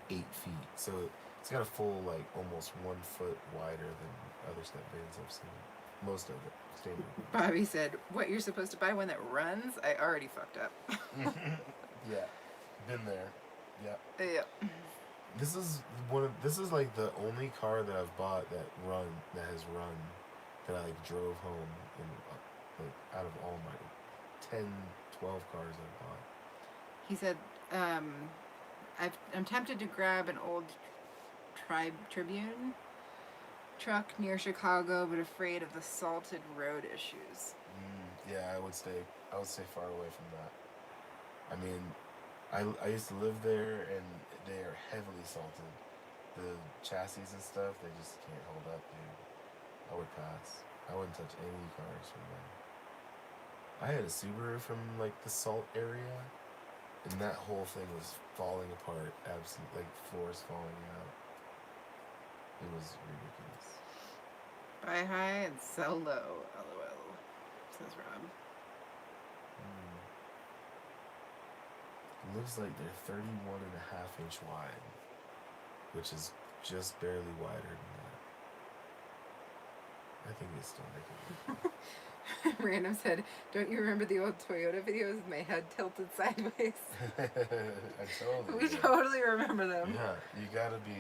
Speaker 6: 8 feet. So it's got a full, like, almost 1 foot wider than other step vans I've seen. Most of it. Standard.
Speaker 2: Bobby said, "What, you're supposed to buy one that runs?" I already fucked up.
Speaker 6: Yeah. Been there. Yeah.
Speaker 2: Yeah.
Speaker 6: This is like the only car that I've bought that has run that I like drove home and like out of all my 10, 12 cars I've bought.
Speaker 2: He said, I'm tempted to grab an old Tribune truck near Chicago, but afraid of the salted road issues.
Speaker 6: Yeah, I would stay far away from that. I mean, I used to live there, and they are heavily salted. The chassis and stuff, they just can't hold up, dude. I would pass. I wouldn't touch any cars from there. I had a Subaru from like the salt area, and that whole thing was falling apart. Absolutely, like floors falling out. It was ridiculous.
Speaker 2: Buy high and sell low, LOL, says Rob.
Speaker 6: It looks like they're 31.5 inch wide, which is just barely wider than that. I think they still make it.
Speaker 2: Random said, "Don't you remember the old Toyota videos with my head tilted sideways?"
Speaker 6: I totally
Speaker 2: We
Speaker 6: do.
Speaker 2: totally remember them.
Speaker 6: Yeah, you gotta be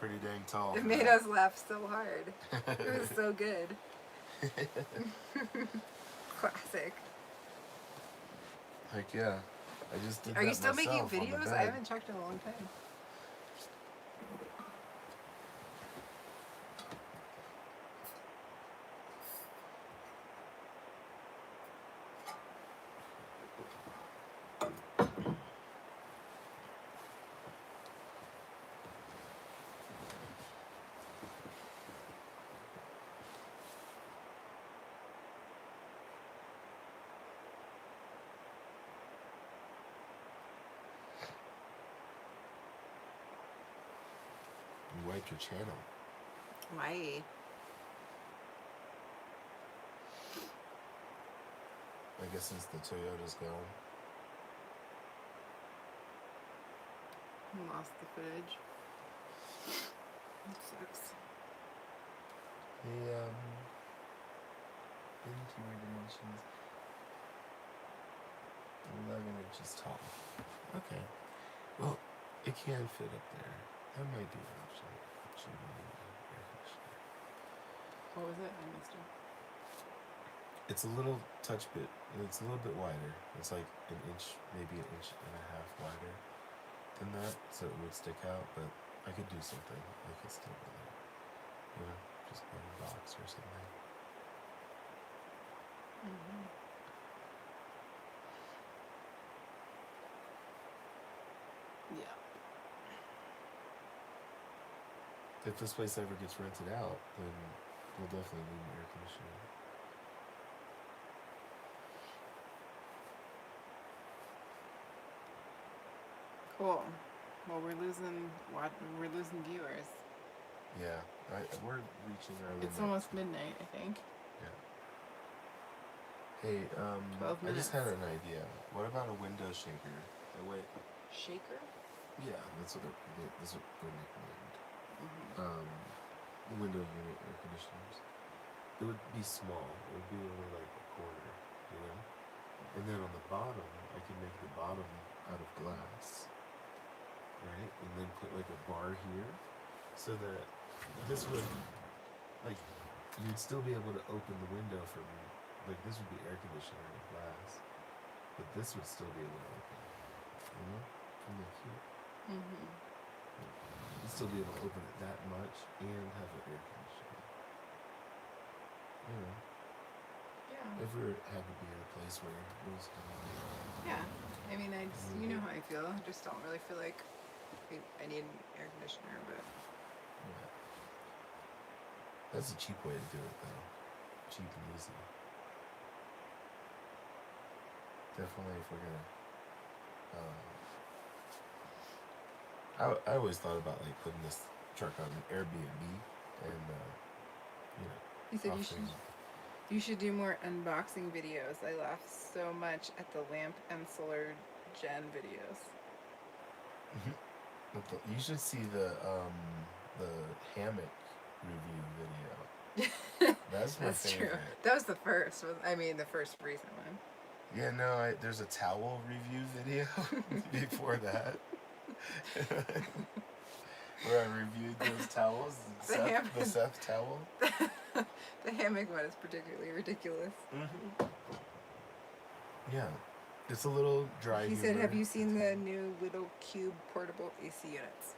Speaker 6: pretty dang tall.
Speaker 2: It
Speaker 6: for
Speaker 2: made
Speaker 6: that.
Speaker 2: us laugh so hard. It was so good. Classic.
Speaker 6: Heck yeah. I just did
Speaker 2: Are
Speaker 6: that
Speaker 2: you still making
Speaker 6: myself on the
Speaker 2: videos? I
Speaker 6: bed.
Speaker 2: haven't checked in a long time.
Speaker 6: You wiped your channel.
Speaker 2: Why?
Speaker 6: I guess since the Toyota's gone.
Speaker 2: Lost the footage. That sucks.
Speaker 6: The interior dimensions 11 inches tall. Okay. Well, it can fit up there. That might be an option.
Speaker 2: What was it? I missed it.
Speaker 6: It's a little touch bit, and it's a little bit wider. It's like an inch, maybe an inch and a half wider than that, so it would stick out, but I could do something. I could still go there. You know, just put a box or something.
Speaker 2: Yeah.
Speaker 6: If this place ever gets rented out, then we'll definitely need an air conditioner.
Speaker 2: Cool. Well, we're losing viewers.
Speaker 6: Yeah, we're reaching our limit.
Speaker 2: It's almost midnight, I think.
Speaker 6: Yeah. Hey,
Speaker 2: 12
Speaker 6: I just had
Speaker 2: minutes.
Speaker 6: an idea. What about a window shaker? That way,
Speaker 2: Shaker?
Speaker 6: yeah, that's what they're nicknamed.
Speaker 2: Mm-hmm.
Speaker 6: Window unit air conditioners. It would be small. It would be only like a quarter, you know? And then on the bottom, I could make the bottom out of glass, right? And then put like a bar here, so that this would, like, you'd still be able to open the window from, like, this would be air conditioner and glass, but this would still be able to open, you know? Isn't that cute?
Speaker 2: Mm-hmm.
Speaker 6: You'd still be able to open it that much and have an air conditioner. You know,
Speaker 2: Yeah.
Speaker 6: if we had to be in a place where it was kind of
Speaker 2: Yeah. I mean, you know how I feel. I just don't really feel like I need an air conditioner, but
Speaker 6: yeah. That's a cheap way to do it, though. Cheap and easy. Definitely, if we're gonna. I always thought about like putting this truck on an Airbnb and you know.
Speaker 2: you said
Speaker 6: offering-
Speaker 2: you should do more unboxing videos. I laughed so much at the lamp and solar gen videos.
Speaker 6: You should see the hammock review video. That's my
Speaker 2: That's
Speaker 6: favorite.
Speaker 2: true. That was the first. The first recent one.
Speaker 6: Yeah, no, there's a towel review video before that. Where I reviewed those towels. The Seth towel.
Speaker 2: The hammock one is particularly ridiculous.
Speaker 6: Mm-hmm. Yeah. It's a little dry
Speaker 2: He
Speaker 6: humor.
Speaker 2: said, "Have you seen the new little cube portable AC units?"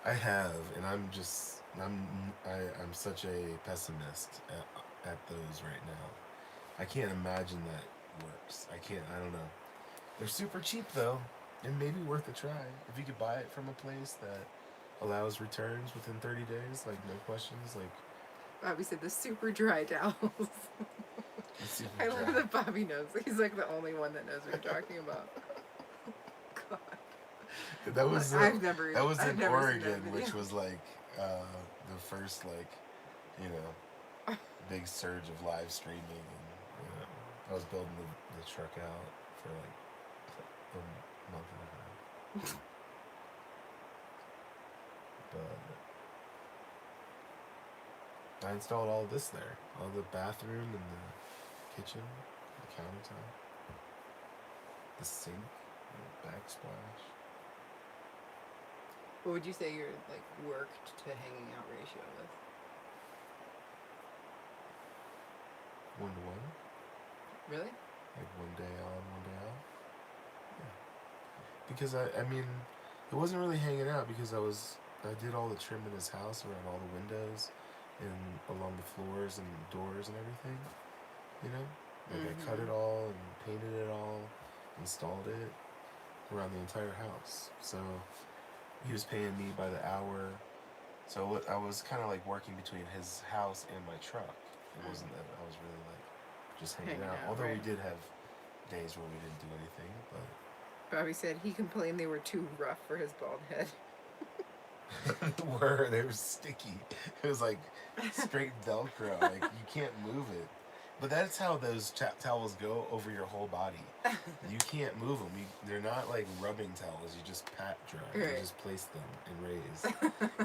Speaker 6: I have, and I'm such a pessimist at those right now. I can't imagine that works. I don't know. They're super cheap though, and maybe worth a try. If you could buy it from a place that allows returns within 30 days, like no questions, like
Speaker 2: Bobby said the super dry towels.
Speaker 6: it's super
Speaker 2: I love
Speaker 6: dry.
Speaker 2: that Bobby knows. He's like the only one that knows what you're talking about. God.
Speaker 6: That was
Speaker 2: I've
Speaker 6: in
Speaker 2: never seen that
Speaker 6: Oregon,
Speaker 2: video.
Speaker 6: which was like the first big surge of live streaming, and I was building the truck out for like a month and a half. But I installed all of this there, all the bathroom and the kitchen, the countertop, the sink, the backsplash.
Speaker 2: What would you say your worked to hanging out ratio is?
Speaker 6: 1-to-1.
Speaker 2: Really?
Speaker 6: Like one day on, one day off. Yeah. Because I mean, it wasn't really hanging out because I did all the trim in his house around all the windows and along the floors and doors and everything. You know? Like I cut it all and painted it all, installed it around the entire house. So he was paying me by the hour. So I was kind of like working between his house and my truck. It wasn't that I was really like just hanging out. Although we
Speaker 2: right.
Speaker 6: did have days where we didn't do anything, but
Speaker 2: Bobby said he complained they were too rough for his bald head.
Speaker 6: they were sticky. It was like straight Velcro. Like you can't move it. But that's how those towels go over your whole body. You can't move them. They're not like rubbing towels. You just pat dry.
Speaker 2: Right.
Speaker 6: You just place them and raise.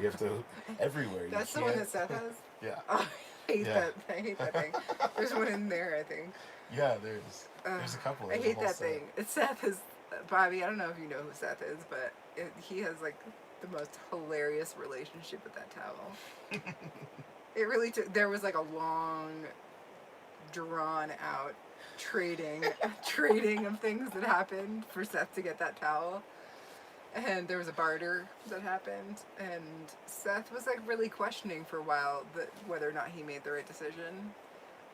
Speaker 6: You have to everywhere.
Speaker 2: That's
Speaker 6: you
Speaker 2: the one
Speaker 6: can't-
Speaker 2: that Seth has?
Speaker 6: Yeah.
Speaker 2: Oh, I hate
Speaker 6: Yeah.
Speaker 2: that. I hate that thing. There's one in there, I think.
Speaker 6: Yeah, there's a couple.
Speaker 2: I
Speaker 6: There's a
Speaker 2: hate
Speaker 6: whole
Speaker 2: that
Speaker 6: set.
Speaker 2: thing. Seth is Bobby. I don't know if you know who Seth is, but he has like the most hilarious relationship with that towel. It really took. There was like a long, drawn out trading of things that happened for Seth to get that towel. And there was a barter that happened, and Seth was like really questioning for a while whether or not he made the right decision.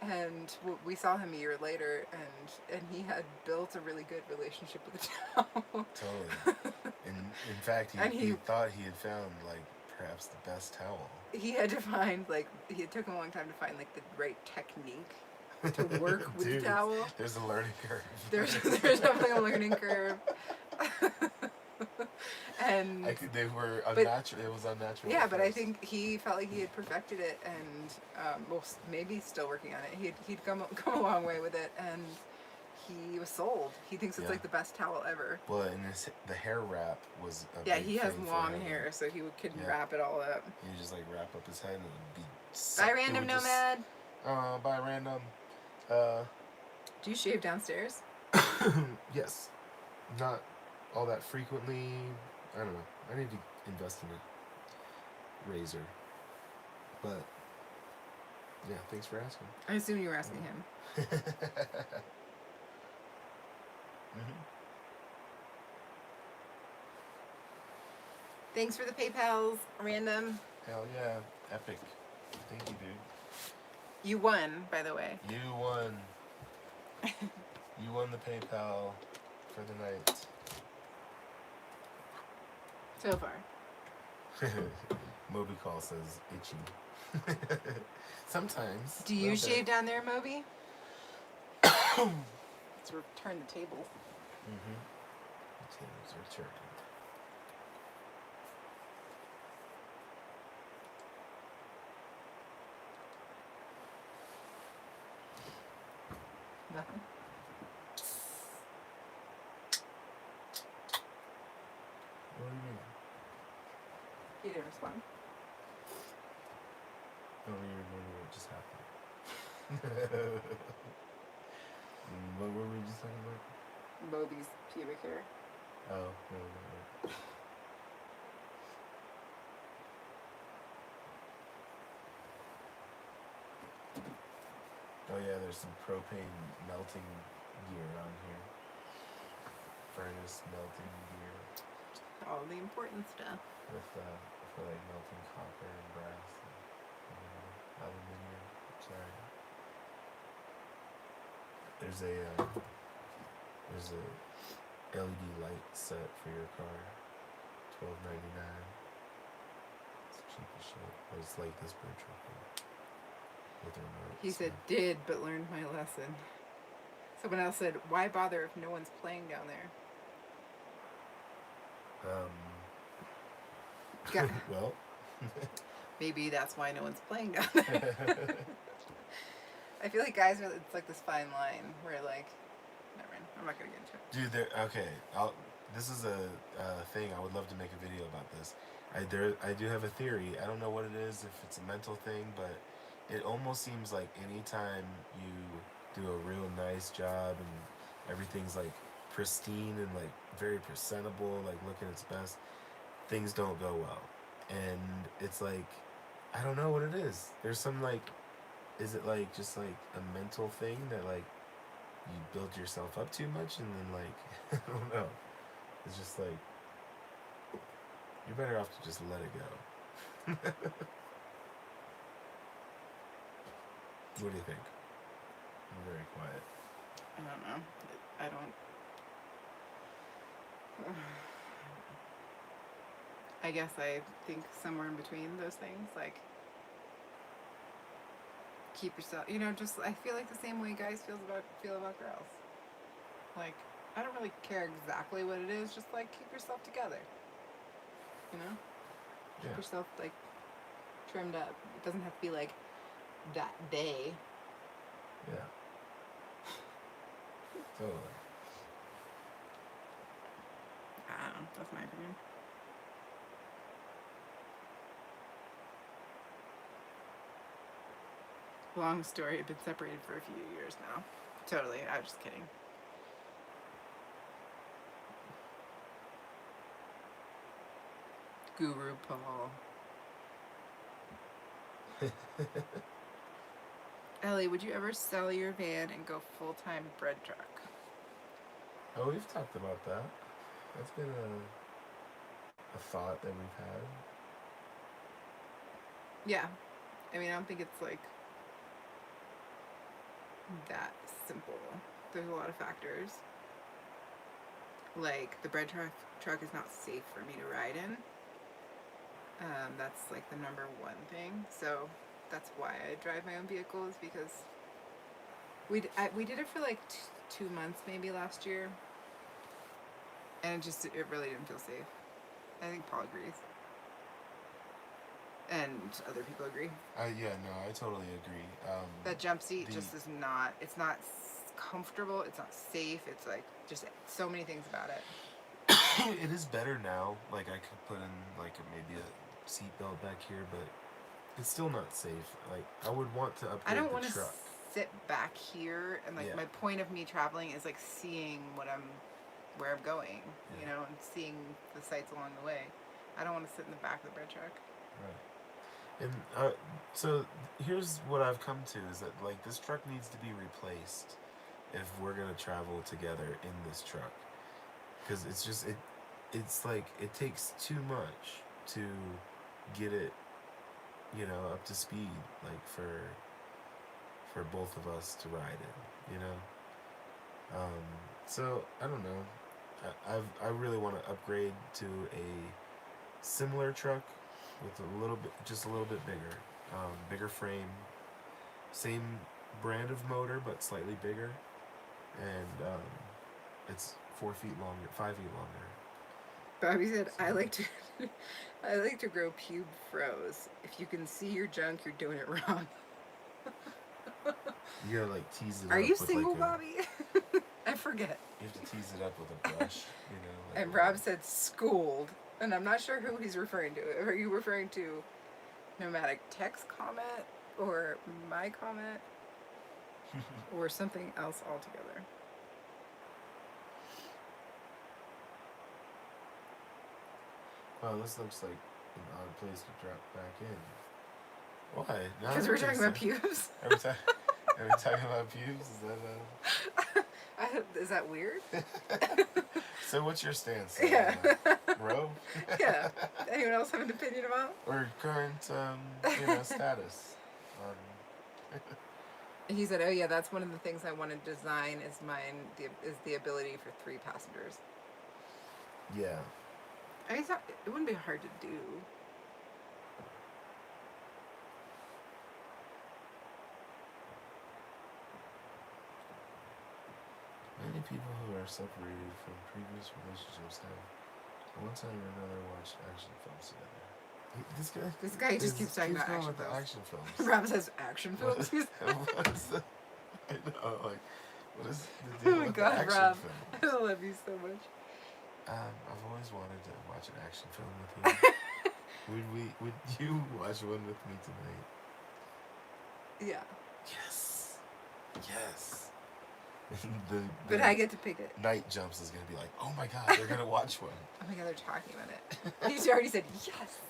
Speaker 2: And we saw him a year later, and he had built a really good relationship with the towel.
Speaker 6: Totally. In fact, he thought he had found like perhaps the best towel.
Speaker 2: He had to find it took him a long time to find like the right technique to work with
Speaker 6: Dude,
Speaker 2: the towel.
Speaker 6: There's a learning curve.
Speaker 2: There's definitely a learning curve. And
Speaker 6: They were
Speaker 2: But-
Speaker 6: unnatural. It was unnatural.
Speaker 2: yeah,
Speaker 6: at
Speaker 2: but I
Speaker 6: first.
Speaker 2: think he felt like he had perfected it, and well, maybe he's still working on it. He'd come a long way with it, and he was sold. He thinks it's
Speaker 6: Yeah.
Speaker 2: like the best towel ever.
Speaker 6: Well, and the hair wrap was a
Speaker 2: Yeah,
Speaker 6: big
Speaker 2: he has
Speaker 6: thing for
Speaker 2: long
Speaker 6: him.
Speaker 2: hair, so he could
Speaker 6: Yeah.
Speaker 2: wrap it all up.
Speaker 6: He would just like wrap up his head and it would be.
Speaker 2: Bye, random nomad.
Speaker 6: Bye, random.
Speaker 2: Do you shave downstairs?
Speaker 6: Yes. Not all that frequently. I don't know. I need to invest in a razor. But yeah, thanks for asking.
Speaker 2: I assume you were asking him. Thanks for the PayPals, random.
Speaker 6: Hell yeah, epic. Thank you, dude.
Speaker 2: You won, by the way.
Speaker 6: You won. You won the PayPal for the night.
Speaker 2: So far.
Speaker 6: Moby Call says itchy. Sometimes.
Speaker 2: Do you
Speaker 6: little bit.
Speaker 2: shave down there, Moby? Let's return the tables.
Speaker 6: The tables are turning.
Speaker 2: Nothing.
Speaker 6: What do you mean?
Speaker 2: He didn't respond.
Speaker 6: Oh, what just happened? What were we just talking about?
Speaker 2: Moby's pubic hair.
Speaker 6: Oh, no. Oh yeah, there's some propane melting gear on here. Furnace melting gear
Speaker 2: All the important stuff.
Speaker 6: with for like melting copper and brass and aluminium. Sorry. There's a LED light set for your car. $12.99. It's cheap as shit. But it's like this bird trucker with a remote.
Speaker 2: He
Speaker 6: so-
Speaker 2: said, did, but learned my lesson. Someone else said, why bother if no one's playing down there? Got-
Speaker 6: Well.
Speaker 2: Maybe that's why no one's playing down there. I feel like guys are, it's like this fine line where like, never mind, I'm not gonna get into it.
Speaker 6: Dude, okay. This is a thing. I would love to make a video about this. I do have a theory. I don't know what it is, if it's a mental thing, but it almost seems like anytime you do a real nice job and everything's like pristine and like very presentable, like looking its best, things don't go well. And it's like, I don't know what it is. There's some like, is it like just like a mental thing that like you build yourself up too much and then like I don't know. It's just like you're better off to just let it go. What do you think? I'm very quiet.
Speaker 2: I don't know. I don't. I guess I think somewhere in between those things, like keep yourself. You know, just I feel like the same way guys feel about girls. Like I don't really care exactly what it is. Just like keep yourself together. You know, keep
Speaker 6: Yeah.
Speaker 2: yourself like trimmed up. It doesn't have to be like that day.
Speaker 6: Yeah. Totally.
Speaker 2: I don't know. That's my opinion. Long story. I've been separated for a few years now. Totally. I was just kidding. Guru Paul. Ellie, would you ever sell your van and go full-time bread truck?
Speaker 6: Oh, we've talked about that. That's been a thought that we've had.
Speaker 2: Yeah. I mean, I don't think it's like that simple. There's a lot of factors. Like the bread truck is not safe for me to ride in. That's like the number one thing. So that's why I drive my own vehicles, because we did it for like 2 months maybe last year. And it really didn't feel safe. I think Paul agrees. And other people agree.
Speaker 6: Yeah, no, I totally agree.
Speaker 2: That jump seat
Speaker 6: the-
Speaker 2: just is not, it's not comfortable, it's not safe, it's like just so many things about it.
Speaker 6: It is better now. Like I could put in like maybe a seatbelt back here, but it's still not safe. Like I would want to upgrade
Speaker 2: I don't
Speaker 6: the
Speaker 2: want to
Speaker 6: truck.
Speaker 2: sit back here and like
Speaker 6: Yeah.
Speaker 2: my point of me traveling is like seeing where I'm going, you
Speaker 6: Yeah.
Speaker 2: know, and seeing the sights along the way. I don't want to sit in the back of the bread truck.
Speaker 6: Right. And so here's what I've come to is that like this truck needs to be replaced if we're gonna travel together in this truck, because it's just it's like it takes too much to get it, you know, up to speed, like for both of us to ride in, you know. So I don't know. I really want to upgrade to a similar truck with just a little bit bigger, bigger frame, same brand of motor but slightly bigger, and it's 4 feet longer, 5 feet longer.
Speaker 2: Bobby said, I like to grow pube froze. If you can see your junk, you're doing it wrong.
Speaker 6: You gotta like tease it
Speaker 2: Are
Speaker 6: up.
Speaker 2: you
Speaker 6: with
Speaker 2: single,
Speaker 6: like
Speaker 2: Bobby? I forget.
Speaker 6: You have to tease it up with a brush, you know. Like
Speaker 2: And Rob said schooled, and I'm not sure who he's referring to. Are you referring to Nomadic Tech's comment, or my comment, or something else altogether?
Speaker 6: Wow, this looks like an odd place to drop back in. Why? No,
Speaker 2: Because we're talking about pubes.
Speaker 6: Are we talking about pubes?
Speaker 2: Is that weird?
Speaker 6: So what's your stance?
Speaker 2: Yeah.
Speaker 6: Roe?
Speaker 2: Yeah. Anyone else have an opinion about?
Speaker 6: Or current, status?
Speaker 2: He said, "Oh yeah, that's one of the things I want to design. Is the ability for 3 passengers."
Speaker 6: Yeah.
Speaker 2: I mean, it wouldn't be hard to do.
Speaker 6: Many people who are separated from previous relationships have, at one time or another, watched action films together. This guy
Speaker 2: just keeps talking about action
Speaker 6: the
Speaker 2: films.
Speaker 6: action films.
Speaker 2: Rob says action films.
Speaker 6: I know, like, what is the
Speaker 2: Oh
Speaker 6: deal
Speaker 2: my
Speaker 6: with
Speaker 2: God,
Speaker 6: the action
Speaker 2: Rob.
Speaker 6: films?
Speaker 2: I love you so much.
Speaker 6: I've always wanted to watch an action film with you. Would you watch one with me tonight?
Speaker 2: Yeah.
Speaker 6: Yes. Yes.
Speaker 2: But I get to pick it.
Speaker 6: Night Jumps is gonna be like, oh my God, they're gonna watch one.
Speaker 2: Oh my God, they're talking about it. He's already said yes.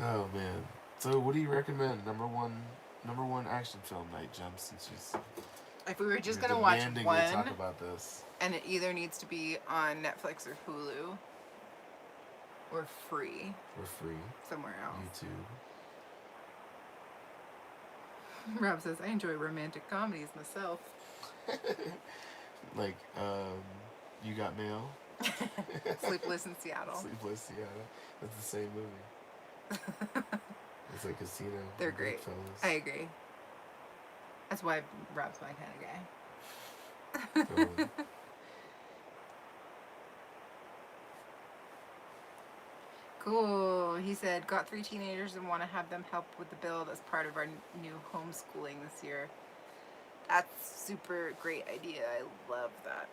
Speaker 6: Oh man. So what do you recommend? Number one action film, Night Jumps, since she's
Speaker 2: If we were just
Speaker 6: you're
Speaker 2: gonna watch
Speaker 6: demanding
Speaker 2: one,
Speaker 6: we talk about this.
Speaker 2: and it either needs to be on Netflix or Hulu, or free
Speaker 6: For free.
Speaker 2: somewhere else.
Speaker 6: YouTube.
Speaker 2: Rob says, I enjoy romantic comedies myself.
Speaker 6: Like, You Got Mail.
Speaker 2: Sleepless in Seattle.
Speaker 6: Sleepless Seattle. That's the same movie. It's like Casino.
Speaker 2: They're
Speaker 6: and
Speaker 2: great.
Speaker 6: Goodfellas.
Speaker 2: I agree. That's why Rob's my kind of guy.
Speaker 6: Totally.
Speaker 2: Cool. He said, got 3 teenagers and want to have them help with the build as part of our new homeschooling this year. That's super great idea. I love that.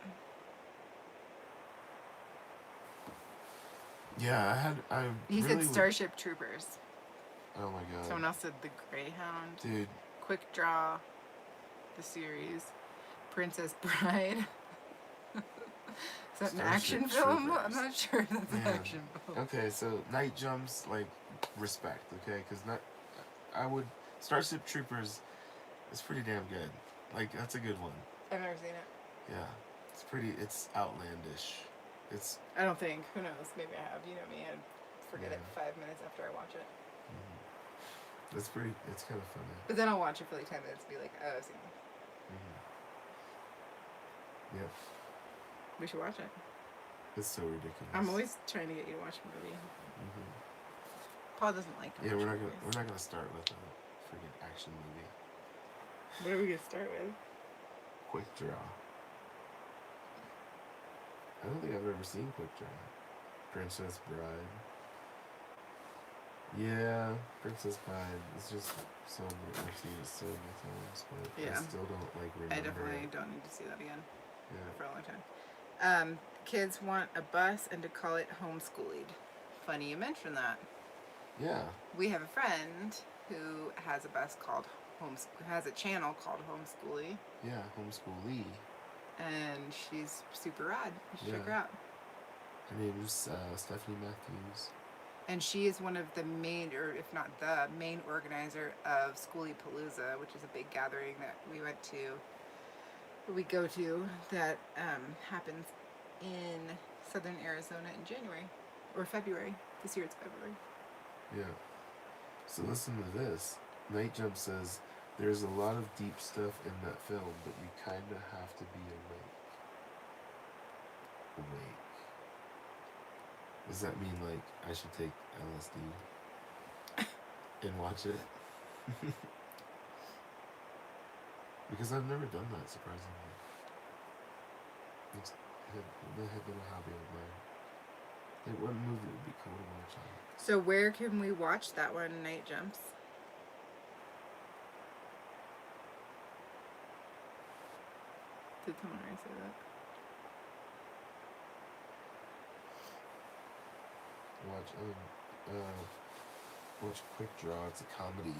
Speaker 6: Yeah,
Speaker 2: He
Speaker 6: really
Speaker 2: said Starship Troopers.
Speaker 6: Oh my God.
Speaker 2: Someone else said The Greyhound.
Speaker 6: Dude.
Speaker 2: Quick Draw. The series. Princess Bride. Is that an
Speaker 6: Starship
Speaker 2: action film?
Speaker 6: Troopers.
Speaker 2: I'm not sure if that's an
Speaker 6: Yeah.
Speaker 2: action film.
Speaker 6: Okay, so Night Jumps, like, respect, okay? Because Starship Troopers is pretty damn good. Like, that's a good one.
Speaker 2: I've never seen it.
Speaker 6: Yeah. It's outlandish.
Speaker 2: I don't think. Who knows? Maybe I have. You know me. I'd forget it
Speaker 6: Yeah.
Speaker 2: 5 minutes after I watch it.
Speaker 6: It's kind of funny.
Speaker 2: But then I'll watch it for like 10 minutes and be like, oh, I've seen it.
Speaker 6: Yep.
Speaker 2: We should watch it.
Speaker 6: It's so ridiculous.
Speaker 2: I'm always trying to get you to watch a movie. Paul doesn't like to
Speaker 6: Yeah,
Speaker 2: watch
Speaker 6: we're
Speaker 2: movies.
Speaker 6: not gonna start with a freaking action movie.
Speaker 2: What are we going to start with?
Speaker 6: Quick Draw. don't think I've ever seen Quick Draw. Princess Bride. Yeah, Princess Bride. It's just so I've seen it so many times, but I
Speaker 2: Yeah.
Speaker 6: still don't like remember.
Speaker 2: I definitely
Speaker 6: it.
Speaker 2: don't need to see that again
Speaker 6: Yeah.
Speaker 2: for a long time. Kids want a bus and to call it homeschooled. Funny you mentioned that.
Speaker 6: Yeah.
Speaker 2: We have a friend who has a bus called has a channel called Homeschooly,
Speaker 6: Yeah. Homeschoolee.
Speaker 2: and she's super rad. You should check her
Speaker 6: Yeah.
Speaker 2: out.
Speaker 6: Her name's Stephanie Matthews.
Speaker 2: And she is one of the main, or if not the main organizer of Schoolie Palooza, which is a big gathering that we go to that happens in southern Arizona in January or February. This year it's February.
Speaker 6: Yeah. So listen to this. Night Jump says there's a lot of deep stuff in that film, but you kind of have to be awake. Awake. Does that mean like I should take LSD and watch it? Because I've never done that, surprisingly. It's been a hobby of mine. Like, what movie would be cool to watch on?
Speaker 2: So where can we watch that one, Night Jumps? Did someone already say that?
Speaker 6: Watch Quick Draw. It's a comedy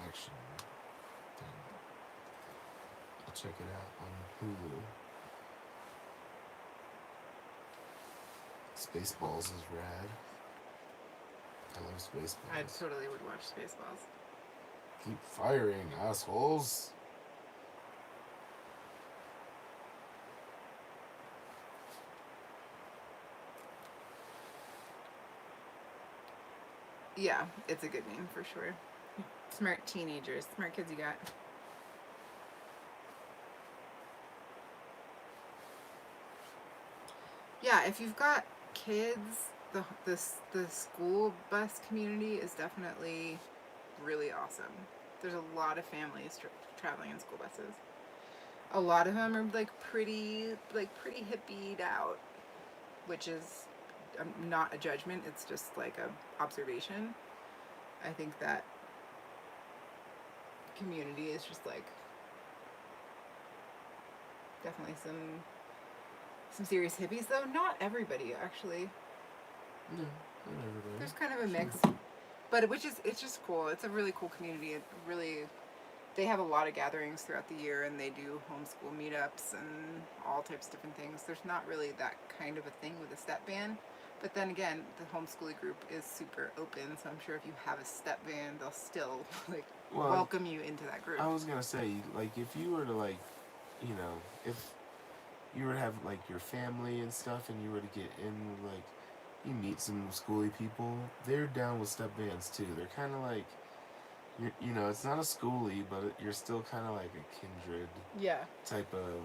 Speaker 6: action thing. I'll check it out on Hulu. Spaceballs is rad. I love Spaceballs.
Speaker 2: I totally would watch Spaceballs.
Speaker 6: Keep firing, assholes.
Speaker 2: Yeah, it's a good name for sure. Smart teenagers, smart kids you got. Yeah, if you've got kids, the school bus community is definitely really awesome. There's a lot of families traveling in school buses. A lot of them are like pretty hippied out, which is not a judgment. It's just like a observation. I think that community is just like definitely some serious hippies, though not everybody actually.
Speaker 6: No, not everybody.
Speaker 2: There's kind of a mix, but it's just cool. It's a really cool community. It really, they have a lot of gatherings throughout the year, and they do homeschool meetups and all types of different things. There's not really that kind of a thing with a step band, but then again, the homeschooling group is super open. So I'm sure if you have a step band, they'll still like welcome you into that group.
Speaker 6: I was gonna say, like, if you were to like, if you were to have like your family and stuff, and you were to get in like. You meet some schooly people, they're down with step bands too. They're kind of like, it's not a schoolie, but you're still kind of like a kindred type of.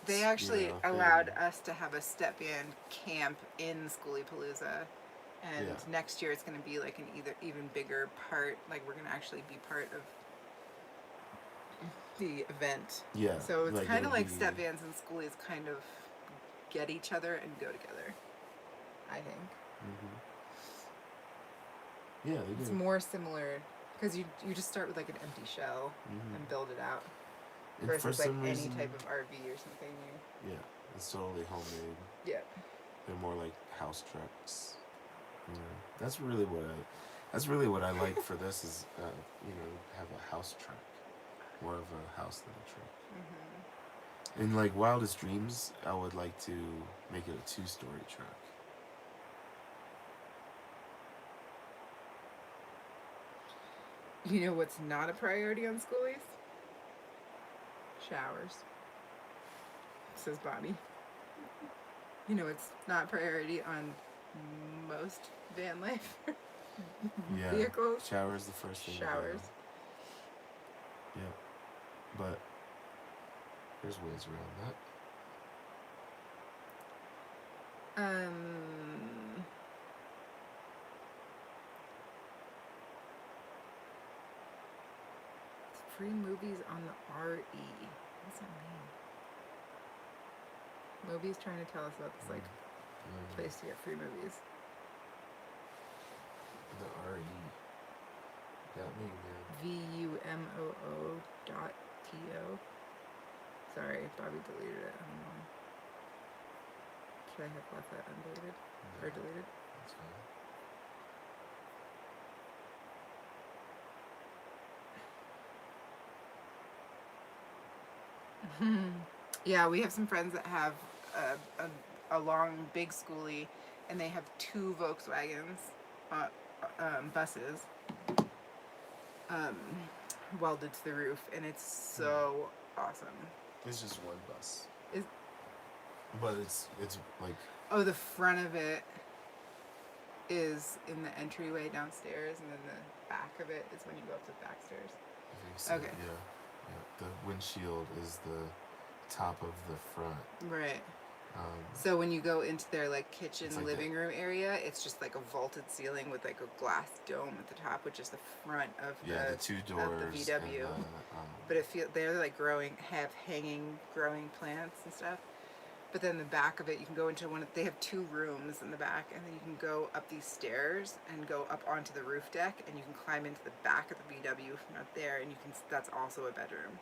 Speaker 2: They actually allowed us to have a step band camp in Schoolie Palooza, and next year it's going to be like an even bigger part. Like we're going to actually be part of the event.
Speaker 6: Yeah.
Speaker 2: So it's kind of like step bands and schoolies kind of get each other and go together. I think.
Speaker 6: Mm-hmm. Yeah, they do.
Speaker 2: It's more similar because you just start with like an empty shell and build it out.
Speaker 6: And
Speaker 2: versus
Speaker 6: for
Speaker 2: like
Speaker 6: some reason,
Speaker 2: any type of RV or something.
Speaker 6: Yeah, it's totally homemade.
Speaker 2: Yeah.
Speaker 6: They're more like house trucks. That's really what I like for this is have a house truck, more of a house than a truck. Mm-hmm. In like Wildest Dreams, I would like to make it a 2-story truck.
Speaker 2: You know what's not a priority on schoolies? Showers. Says Bobby. You know it's not a priority on most van life vehicles.
Speaker 6: Showers the first thing.
Speaker 2: Showers.
Speaker 6: Yeah. But there's ways around that.
Speaker 2: Free movies on the RE. What does that mean? Moby's trying to tell us about this like place to get free movies.
Speaker 6: The RE. Got me, man.
Speaker 2: VUMOO.TO. Sorry, Bobby deleted it. I don't know. Should I have left that undeleted? Or deleted?
Speaker 6: That's fine.
Speaker 2: Yeah, we have some friends that have a long, big schoolie, and they have 2 Volkswagens, buses, welded to the roof, and it's so awesome.
Speaker 6: It's just one bus.
Speaker 2: Is
Speaker 6: But it's like,
Speaker 2: oh, the front of it is in the entryway downstairs, and then the back of it is when you go up to the back stairs.
Speaker 6: if you see,
Speaker 2: Okay.
Speaker 6: yeah. The windshield is the top of the front.
Speaker 2: Right.
Speaker 6: Um,
Speaker 2: So when you go into their like kitchen,
Speaker 6: It's like
Speaker 2: living room area, it's just like a vaulted ceiling with like a glass dome at the top, which is the front of
Speaker 6: yeah, the 2 doors.
Speaker 2: of the VW.
Speaker 6: And
Speaker 2: But it they're like hanging growing plants and stuff. But then the back of it, you can go into they have 2 rooms in the back, and then you can go up these stairs and go up onto the roof deck, and you can climb into the back of the VW from up there, and that's also a bedroom.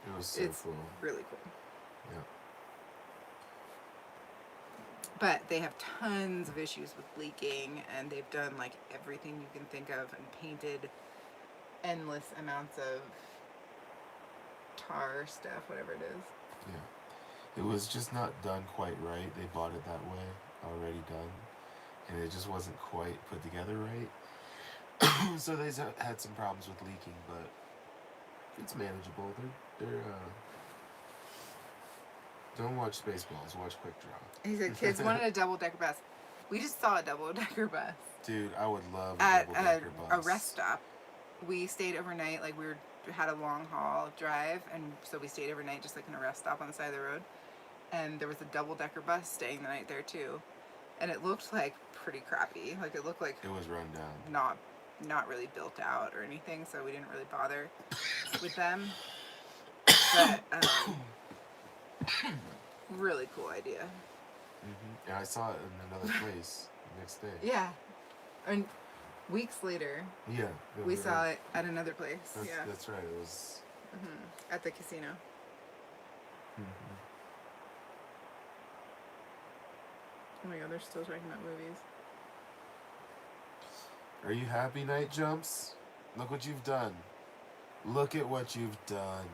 Speaker 6: it was so
Speaker 2: It's
Speaker 6: cool.
Speaker 2: really cool.
Speaker 6: Yeah.
Speaker 2: But they have tons of issues with leaking, and they've done like everything you can think of and painted endless amounts of tar stuff, whatever it is.
Speaker 6: Yeah. It was just not done quite right. They bought it that way, already done, and it just wasn't quite put together right. So they had some problems with leaking, but it's manageable. They're don't watch Spaceballs, watch Quick Draw.
Speaker 2: He said kids wanted a double-decker bus. We just saw a double-decker bus
Speaker 6: Dude, I would love a
Speaker 2: at
Speaker 6: double-decker
Speaker 2: a
Speaker 6: bus.
Speaker 2: rest stop. We stayed overnight, like had a long haul drive, and so we stayed overnight just like in a rest stop on the side of the road. And there was a double-decker bus staying the night there too, and it looked like pretty crappy. Like it looked like
Speaker 6: It was run down.
Speaker 2: not really built out or anything, so we didn't really bother with them. But really cool idea.
Speaker 6: Yeah, I saw it in another place the next day.
Speaker 2: Yeah, and weeks later,
Speaker 6: Yeah.
Speaker 2: we saw it at another place. Yeah,
Speaker 6: That's right. It was.
Speaker 2: at the casino. Oh my god, they're still talking about movies.
Speaker 6: Are you happy, Night Jumps? Look what you've done. Look at what you've done.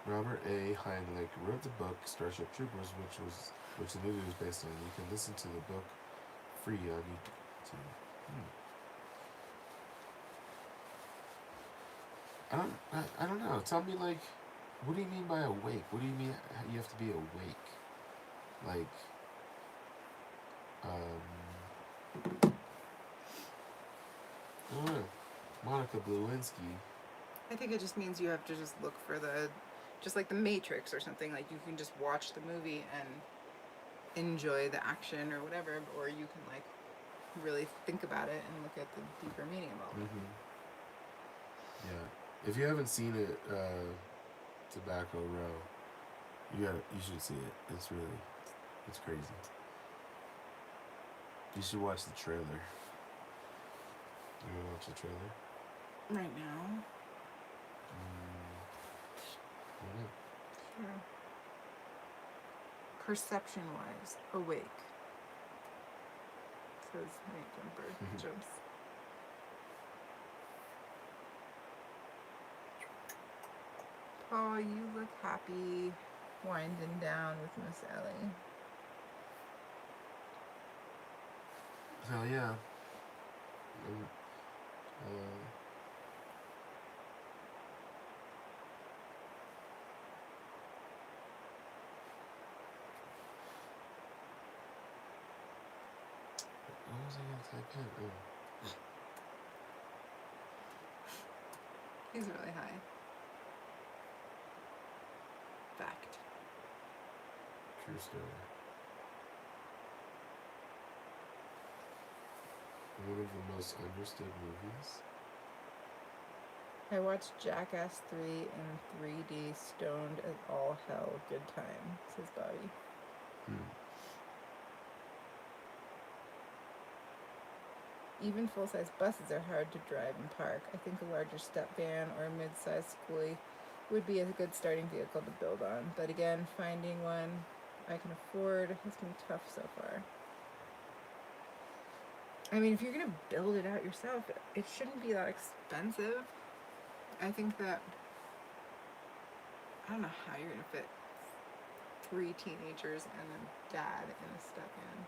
Speaker 6: Robert A. Heinlein wrote the book Starship Troopers, which the movie was based on. You can listen to the book free on YouTube. I don't know. Tell me, like, what do you mean by awake? What do you mean you have to be awake? Like, I don't know. Monica Lewinsky.
Speaker 2: I think it just means you have to just look for just like the Matrix or something. Like you can just watch the movie and enjoy the action or whatever, or you can like really think about it and look at the deeper meaning of all of it.
Speaker 6: Yeah. If you haven't seen it, Tobacco Row, you should see it. It's crazy. You should watch the trailer. You wanna watch the trailer?
Speaker 2: Right now. Sure. Perception wise, awake. Says Night Jumper jumps. Oh, you look happy winding down with Miss Ellie.
Speaker 6: Hell yeah. What was I gonna type in? Oh.
Speaker 2: He's really high. Fact.
Speaker 6: True story. One of the most understood movies.
Speaker 2: I watched Jackass 3 in 3D, stoned as all hell. Good time, says Bobby. Even full-size buses are hard to drive and park. I think a larger step van or a mid-sized schoolie would be a good starting vehicle to build on. But again, finding one I can afford has been tough so far. I mean, if you're going to build it out yourself, it shouldn't be that expensive. I think that, I don't know how you're going to fit 3 teenagers and a dad in a step van.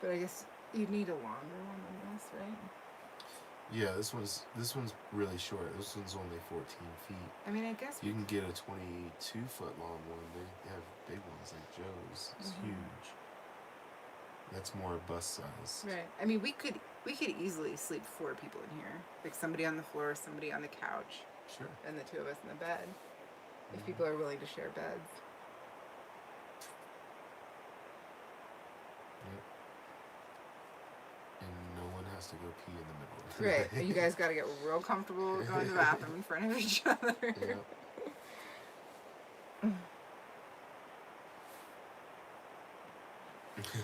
Speaker 2: But I guess you'd need a longer one than this, right?
Speaker 6: Yeah, this one's really short. This one's only 14 feet.
Speaker 2: I mean, I guess
Speaker 6: You can get a 22-foot long one. They have big ones like Joe's. It's huge. That's more bus size.
Speaker 2: right. I mean, we could easily sleep 4 people in here, like somebody on the floor, somebody on the couch,
Speaker 6: Sure.
Speaker 2: and the 2 of us in the bed. If people are willing to share beds.
Speaker 6: Yep. And no one has to go pee in the middle of the
Speaker 2: Right.
Speaker 6: night.
Speaker 2: You guys got to get real comfortable going to the bathroom in front of each other.
Speaker 6: Yeah.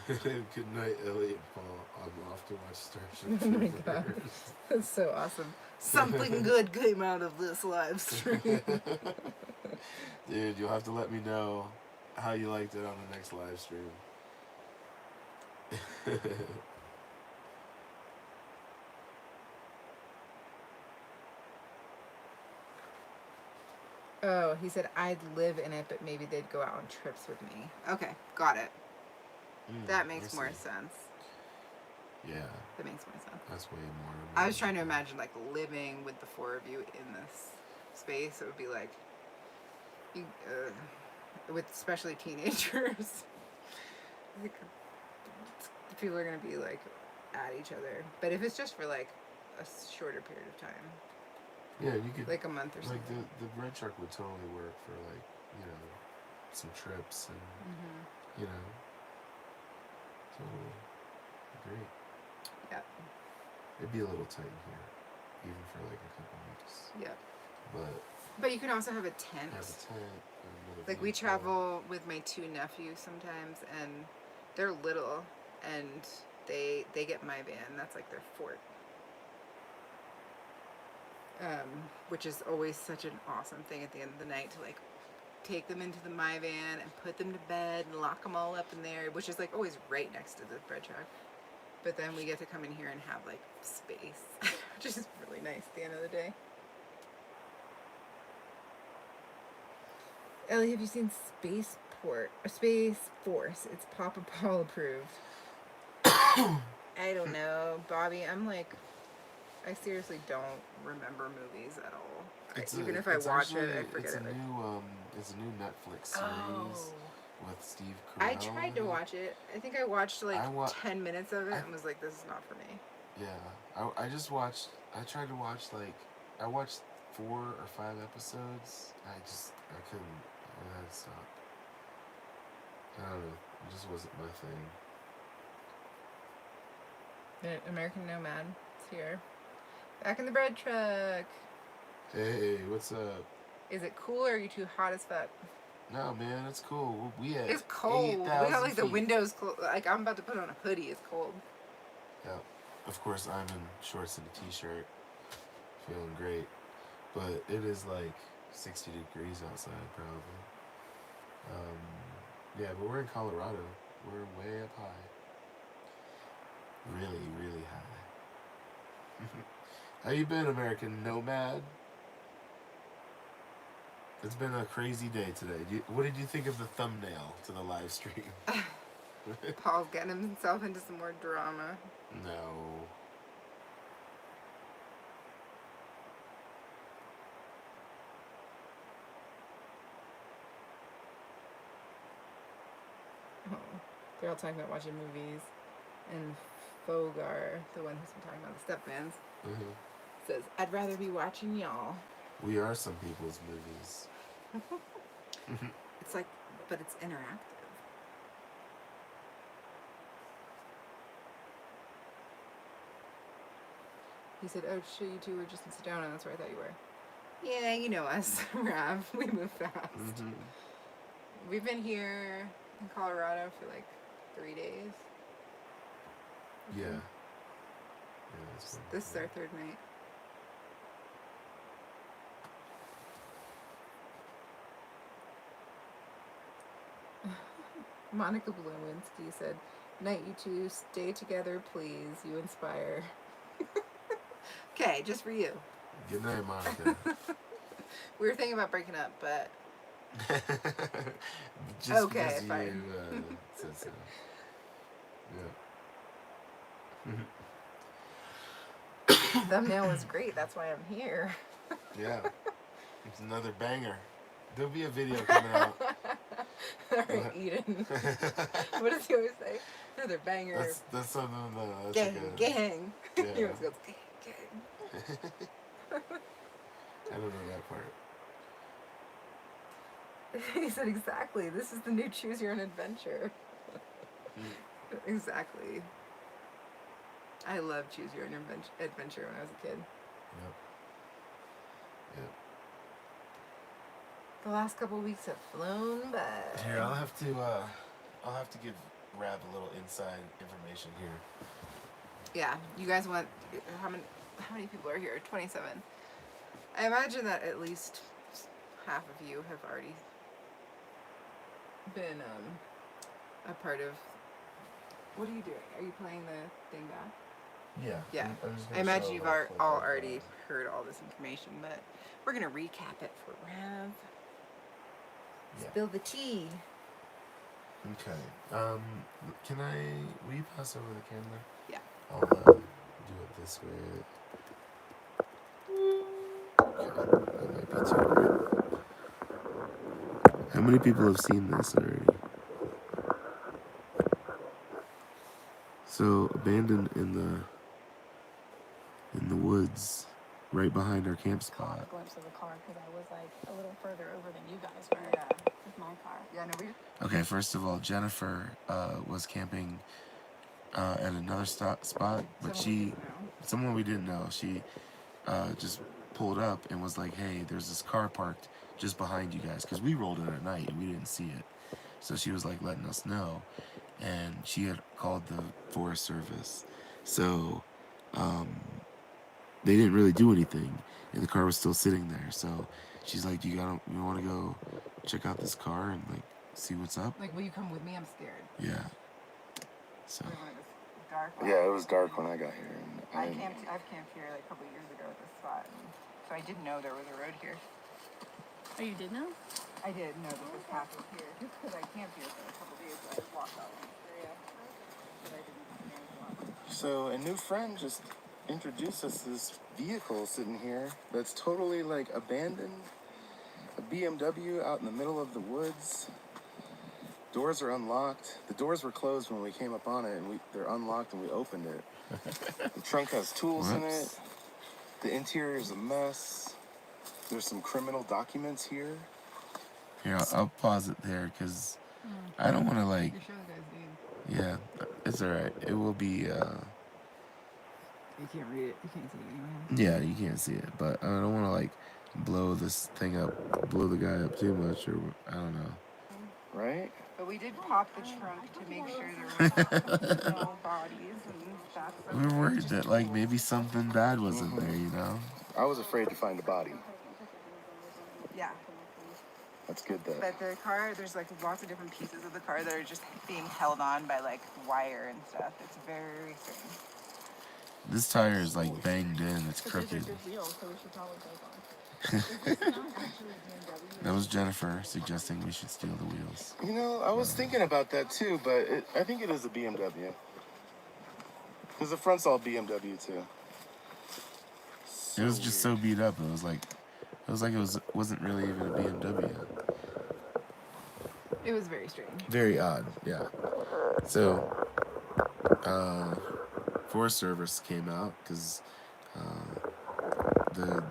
Speaker 6: Good night, Elliot Paul. I'm off to watch Starship
Speaker 2: Oh my
Speaker 6: Troopers.
Speaker 2: God. That's so awesome. Something good came out of this live stream.
Speaker 6: Dude, you'll have to let me know how you liked it on the next live stream.
Speaker 2: Oh, he said I'd live in it, but maybe they'd go out on trips with me. Okay, got it. That makes
Speaker 6: I
Speaker 2: more
Speaker 6: see.
Speaker 2: sense.
Speaker 6: Yeah,
Speaker 2: That makes more sense.
Speaker 6: that's way more.
Speaker 2: I was trying to imagine like living with the 4 of you in this space. It would be like, you, with especially teenagers. Like, people are gonna be like at each other. But if it's just for like a shorter period of time,
Speaker 6: Yeah, you could.
Speaker 2: like a month or
Speaker 6: Like
Speaker 2: something.
Speaker 6: the red truck would totally work for like, you know, some trips and you know. Totally. Great.
Speaker 2: Yep.
Speaker 6: It'd be a little tight in here, even for like a couple weeks.
Speaker 2: Yep.
Speaker 6: But
Speaker 2: you can also have a tent.
Speaker 6: have a tent. And another
Speaker 2: Like we
Speaker 6: vehicle.
Speaker 2: travel with my 2 nephews sometimes, and they're little, and they get my van. That's like their fort. Which is always such an awesome thing at the end of the night to like take them into the my van and put them to bed and lock them all up in there, which is like always right next to the bread truck. But then we get to come in here and have like space, which is really nice at the end of the day. Ellie, have you seen Space Force? It's Papa Paul approved. I don't know, Bobby. I'm like, I seriously don't remember movies at all. Even if I watch it, I forget it.
Speaker 6: It's a new Netflix series with Steve Carell.
Speaker 2: I tried to watch it. I think I watched like
Speaker 6: I wa-
Speaker 2: 10 minutes of it and was like, this is not for me.
Speaker 6: Yeah, I just watched. I tried to watch I watched 4 or 5 episodes. I couldn't. I had to stop. I don't know. It just wasn't my thing.
Speaker 2: The American Nomad is here. Back in the bread truck.
Speaker 6: Hey, what's up?
Speaker 2: Is it cool or are you too hot as fuck?
Speaker 6: No, man, it's cool. We had
Speaker 2: It's cold. We got
Speaker 6: 8,000
Speaker 2: like the
Speaker 6: feet.
Speaker 2: windows closed. Like I'm about to put on a hoodie. It's cold.
Speaker 6: Yeah. Of course, I'm in shorts and a t-shirt, feeling great. But it is like 60 degrees outside, probably. Yeah, but we're in Colorado. We're way up high. Really, really high. How you been, American Nomad? It's been a crazy day today. What did you think of the thumbnail to the live stream?
Speaker 2: Paul's getting himself into some more drama.
Speaker 6: No.
Speaker 2: Oh, they're all talking about watching movies. And Fogar, the one who's been talking about the stepmans, says, I'd rather be watching y'all.
Speaker 6: We are some people's movies.
Speaker 2: It's like, but it's interactive. He said, "Oh shit, you two were just in Sedona. That's where I thought you were." Yeah, you know us, Rav. We move fast.
Speaker 6: Mm-hmm.
Speaker 2: We've been here in Colorado for like 3 days.
Speaker 6: Yeah.
Speaker 2: Mhm.
Speaker 6: Yeah, that's what
Speaker 2: This is our third night. Monica Lewinsky said, "Night, you two. Stay together, please. You inspire." Okay, just for you.
Speaker 6: Good night, Monica.
Speaker 2: We were thinking about breaking up, but
Speaker 6: Just
Speaker 2: Okay,
Speaker 6: because
Speaker 2: fine.
Speaker 6: you said so. Yeah.
Speaker 2: thumbnail was great. That's why I'm here.
Speaker 6: Yeah. It's another banger. There'll be a video coming out.
Speaker 2: Alright, Eden. What does he always say? Another banger.
Speaker 6: That's something that's
Speaker 2: Gang,
Speaker 6: like a,
Speaker 2: gang.
Speaker 6: Yeah.
Speaker 2: He always goes, gang, gang.
Speaker 6: I don't know that part.
Speaker 2: He said, exactly. This is the new Choose Your Own Adventure. Exactly. I love Choose Your Own Adventure when I was a kid.
Speaker 6: Yep. Yep.
Speaker 2: The last couple of weeks have flown by.
Speaker 6: Here, I'll have to give Rab a little inside information here.
Speaker 2: Yeah, you guys want how many people are here? 27. I imagine that at least half of you have already been a part of. What are you doing? Are you playing the thing back?
Speaker 6: Yeah.
Speaker 2: Yeah.
Speaker 6: I'm just
Speaker 2: I
Speaker 6: gonna
Speaker 2: imagine
Speaker 6: show
Speaker 2: you've
Speaker 6: a little clip of,
Speaker 2: already heard all this information, but we're gonna recap it for Rav.
Speaker 6: Yeah.
Speaker 2: Spill the tea.
Speaker 6: Okay. Will you pass over the camera?
Speaker 2: Yeah.
Speaker 6: I'll do it this way. Okay, that might be too bright. How many people have seen this already? So, abandoned in the woods, right behind our camp
Speaker 5: Caught
Speaker 6: spot.
Speaker 5: a glimpse of the car because I was like a little further over than you guys were with my car.
Speaker 2: Yeah, no, we.
Speaker 6: Okay, first of all, Jennifer was camping at another spot, but someone we didn't know. She just pulled up and was like, "Hey, there's this car parked just behind you guys," because we rolled in at night and we didn't see it. So she was like letting us know, and she had called the Forest Service. So they didn't really do anything, and the car was still sitting there. So she's like, you want to go check out this car and like see what's up?"
Speaker 2: Like, will you come with me? I'm scared.
Speaker 6: Yeah. So.
Speaker 2: We went this dark.
Speaker 6: Yeah, it was dark when I got here. And
Speaker 2: I've camped here like a couple years ago at this spot, so I didn't know there was a road here.
Speaker 5: Oh, you did know?
Speaker 2: I did know that this path was here, just because I camped here for a couple days, so I walked out in this area. But I didn't know a lot.
Speaker 1: So a new friend just introduced us to this vehicle sitting here that's totally like abandoned. A BMW out in the middle of the woods. Doors are unlocked. The doors were closed when we came up on it, and they're unlocked and we opened it. The trunk has tools in it.
Speaker 6: Whoops.
Speaker 1: The interior is a mess. There's some criminal documents here.
Speaker 6: Here, I'll pause it there because I don't want to like.
Speaker 2: You're showing the guy's name.
Speaker 6: Yeah, it's all right. It will be.
Speaker 2: You can't read it. You can't see it anyway.
Speaker 6: Yeah, you can't see it, but I don't want to like blow this thing up, blow the guy up too much, or I don't know.
Speaker 1: Right?
Speaker 2: But we did pop the trunk to make sure there were no bodies and stuff. So
Speaker 6: We were worried that like maybe something bad wasn't there, you know.
Speaker 1: I was afraid to find a body.
Speaker 2: yeah.
Speaker 1: That's good though.
Speaker 2: But the car, there's like lots of different pieces of the car that are just being held on by like wire and stuff. It's very strange.
Speaker 6: This tire is like banged in. It's crooked.
Speaker 5: Wheels, so we should probably take them.
Speaker 6: That was Jennifer suggesting we should steal the wheels.
Speaker 1: You know, I was thinking about that too, but I think it is a BMW. Because the front's all BMW too.
Speaker 6: It was just so beat up. It was like it wasn't really even a BMW.
Speaker 2: It was very strange.
Speaker 6: Very odd, yeah. So, Forest Service came out because the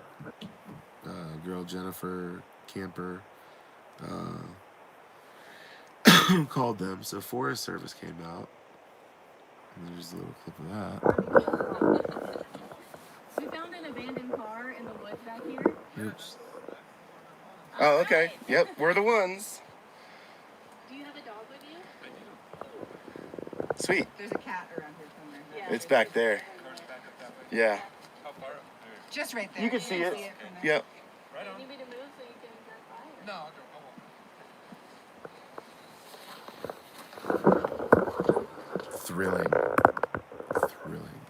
Speaker 6: girl Jennifer Camper called them. So Forest Service came out, and there's a little clip of that.
Speaker 5: abandoned car in the woods back here.
Speaker 1: Oops. Oh, okay.
Speaker 5: Alright.
Speaker 1: Yep, we're the ones.
Speaker 5: Do you have a dog with you?
Speaker 1: Sweet.
Speaker 2: There's a cat around here somewhere.
Speaker 5: Yeah.
Speaker 1: It's back there. Yeah.
Speaker 2: Just right there.
Speaker 1: You can see it.
Speaker 2: from there.
Speaker 1: Yep.
Speaker 5: Do you need me to move so you can drive by?
Speaker 3: No, I won't.
Speaker 1: Thrilling. Thrilling.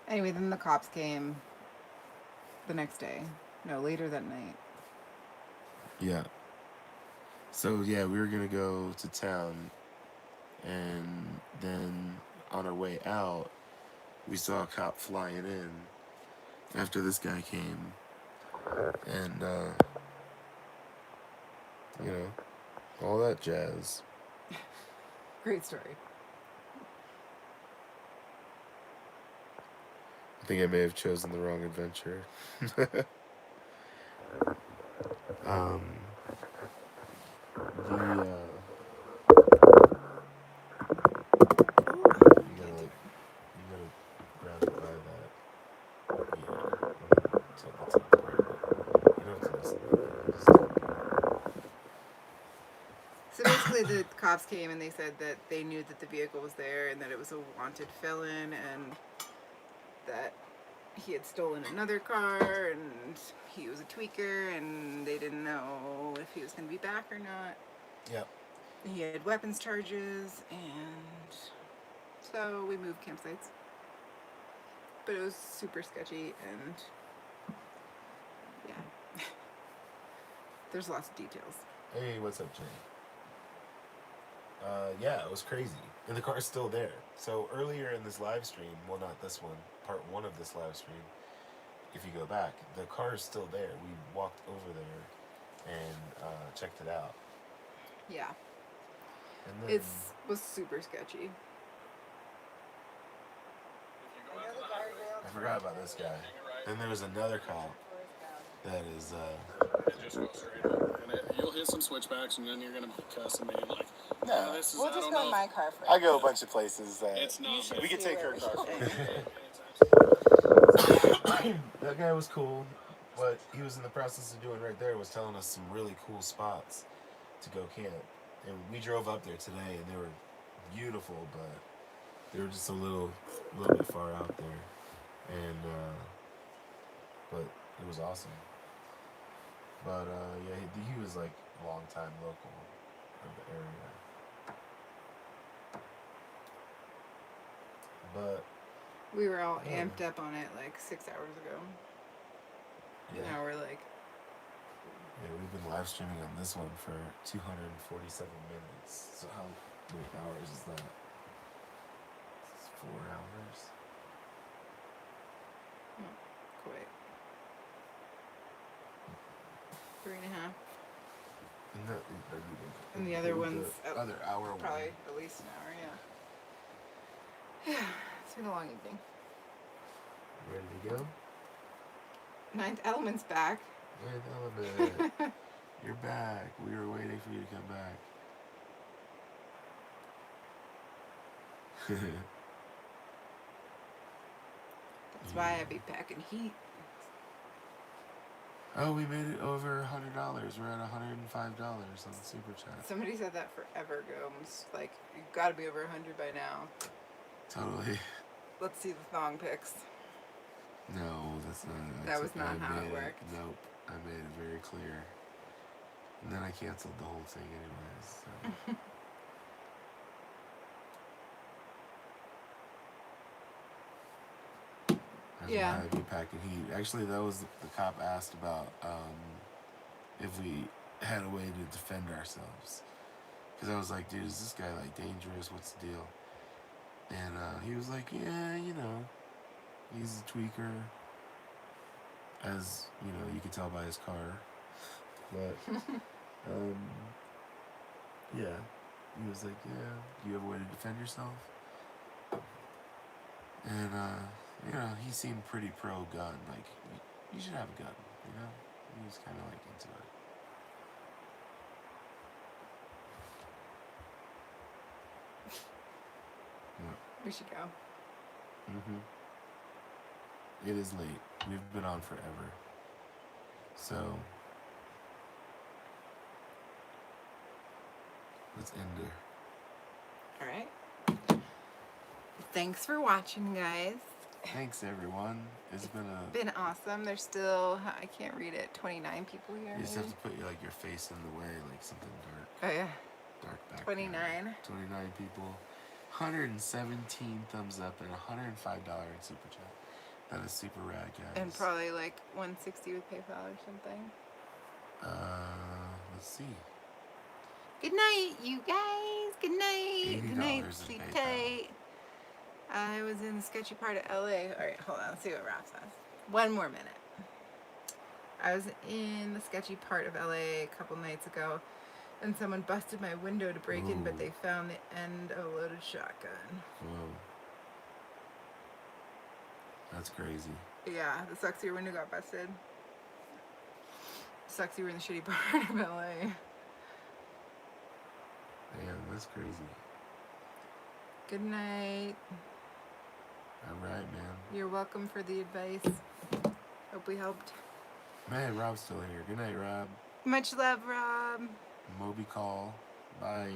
Speaker 2: Anyway, then the cops came the next day. No, later that night.
Speaker 1: Yeah. So yeah, we were gonna go to town, and then on our way out, we saw a cop flying in after this guy came, and you know, all that jazz.
Speaker 2: Great story.
Speaker 1: I think I may have chosen the wrong adventure. um, the you gotta grab it by that. Yeah, tell the top part. You don't have to listen to it. Just
Speaker 2: So basically, the cops came and they said that they knew that the vehicle was there and that it was a wanted felon and that he had stolen another car and he was a tweaker and they didn't know if he was going to be back or not.
Speaker 1: Yep.
Speaker 2: He had weapons charges, and so we moved campsites. But it was super sketchy, and yeah. There's lots of details.
Speaker 1: Hey, what's up, Jay? Yeah, it was crazy. And the car's still there. So earlier in this live stream, well, not this one, part one of this live stream, if you go back, the car is still there. We walked over there and checked it out.
Speaker 2: Yeah.
Speaker 1: And then,
Speaker 2: It was super sketchy.
Speaker 1: I forgot about this guy. Then there was another cop that is,
Speaker 3: It just goes straight up. And you'll hit some switchbacks, and then you're going to be cussing me like,
Speaker 1: no,
Speaker 3: this is,
Speaker 2: We'll
Speaker 3: I
Speaker 2: just
Speaker 3: don't
Speaker 2: go
Speaker 3: know.
Speaker 2: in my car first.
Speaker 1: I go a bunch of places that
Speaker 3: It's not.
Speaker 1: we could
Speaker 2: see
Speaker 1: take
Speaker 2: where
Speaker 1: her
Speaker 2: we
Speaker 1: car.
Speaker 2: should
Speaker 1: That guy was cool. What he was in the process of doing right there was telling us some really cool spots to go camp. And we drove up there today, and they were beautiful, but they were just a little bit far out there. And but it was awesome. But yeah, he was like a long time local of the area. But
Speaker 2: We were all
Speaker 1: Yeah.
Speaker 2: amped up on it like 6 hours ago.
Speaker 1: yeah.
Speaker 2: Now we're like,
Speaker 1: Yeah, we've been live streaming on this one for 247 minutes. So how many hours is that? It's 4 hours.
Speaker 2: quit. 3.5.
Speaker 1: And, that,
Speaker 2: And the other one's
Speaker 1: the other hour
Speaker 2: Probably
Speaker 1: one.
Speaker 2: at least an hour, yeah. Yeah, it's been a long evening.
Speaker 1: Ready to go?
Speaker 2: Ninth Element's back.
Speaker 1: Ninth Element. You're back. We were waiting for you to come back.
Speaker 2: That's why I be packing heat.
Speaker 1: Oh, we made it over $100. We're at $105 on Super Chat.
Speaker 2: Somebody said that forever ago. I'm just like, you've got to be over 100 by now.
Speaker 1: Totally.
Speaker 2: Let's see the thong pics.
Speaker 1: No, that's not.
Speaker 2: That was not how it
Speaker 1: made
Speaker 2: worked.
Speaker 1: Nope, I made it very clear. And then I canceled the whole thing, anyways. So. That's
Speaker 2: Yeah.
Speaker 1: why I be packing heat. Actually, that was the cop asked about if we had a way to defend ourselves. Because I was like, dude, is this guy like dangerous? What's the deal? And he was like, yeah, you know, he's a tweaker. As you know, you could tell by his car. But yeah, he was like, yeah, do you have a way to defend yourself? And you know, he seemed pretty pro gun. Like, you should have a gun, you know? He was kind of like into it.
Speaker 2: We should go.
Speaker 1: Mm-hmm.
Speaker 6: It is late. We've been on forever. So let's end there.
Speaker 2: All right. Thanks for watching, guys.
Speaker 6: Thanks everyone. It's
Speaker 2: Been awesome. There's still, I can't read it, 29 people here.
Speaker 6: you just have
Speaker 2: maybe?
Speaker 6: to put your face in the way, like something dark.
Speaker 2: Oh yeah.
Speaker 6: Dark back.
Speaker 2: 29.
Speaker 6: 29 people. 117 thumbs up and $105 in super chat. That is super rad, guys.
Speaker 2: And probably like 160 with PayPal or something.
Speaker 6: Let's see.
Speaker 2: Good night, you guys. Good night.
Speaker 6: $80
Speaker 2: Good night.
Speaker 6: in
Speaker 2: Sleep
Speaker 6: PayPal.
Speaker 2: tight. I was in the sketchy part of LA. All right, hold on. Let's see what Rob says. One more minute. I was in the sketchy part of LA a couple nights ago, and someone busted my window to break in, but
Speaker 6: Ooh.
Speaker 2: they found the end of a loaded shotgun.
Speaker 6: Whoa. That's crazy.
Speaker 2: Yeah, the sucks your window got busted. Sucks you were in the shitty part of LA.
Speaker 6: Damn, that's crazy.
Speaker 2: Good night.
Speaker 6: Alright, man.
Speaker 2: You're welcome for the advice. Hope we helped.
Speaker 6: Man, Rob's still here. Good night, Rob.
Speaker 2: Much love, Rob.
Speaker 6: Moby call. Bye.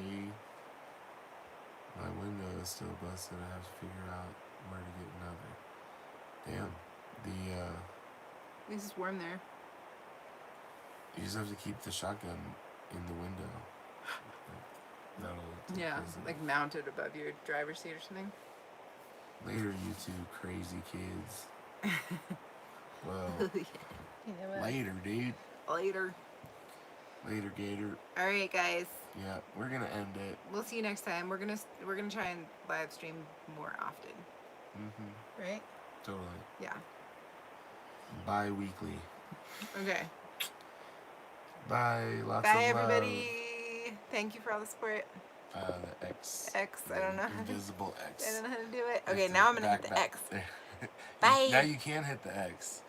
Speaker 6: My window is still busted. I have to figure out where to get another. Damn.
Speaker 2: At least it's warm there.
Speaker 6: You just have to keep the shotgun in the window. That'll take
Speaker 2: Yeah,
Speaker 6: place of
Speaker 2: like
Speaker 6: it.
Speaker 2: mounted above your driver's seat or something.
Speaker 6: Later, you two crazy kids. Well,
Speaker 2: You know what?
Speaker 6: later, dude.
Speaker 2: Later.
Speaker 6: Later, Gator.
Speaker 2: All right, guys.
Speaker 6: Yeah, we're gonna end it.
Speaker 2: We'll see you next time. We're gonna try and live stream more often. Right?
Speaker 6: Totally.
Speaker 2: Yeah.
Speaker 6: Bi-weekly.
Speaker 2: Okay.
Speaker 6: Bye. Lots
Speaker 2: Bye,
Speaker 6: of love.
Speaker 2: everybody. Thank you for all the support.
Speaker 6: The X.
Speaker 2: X. I don't know. how to-
Speaker 6: Invisible X.
Speaker 2: I don't know how to do it.
Speaker 6: You
Speaker 2: Okay,
Speaker 6: have to
Speaker 2: now I'm gonna hit the
Speaker 6: back-
Speaker 2: X. Bye.
Speaker 6: Now you can hit the X.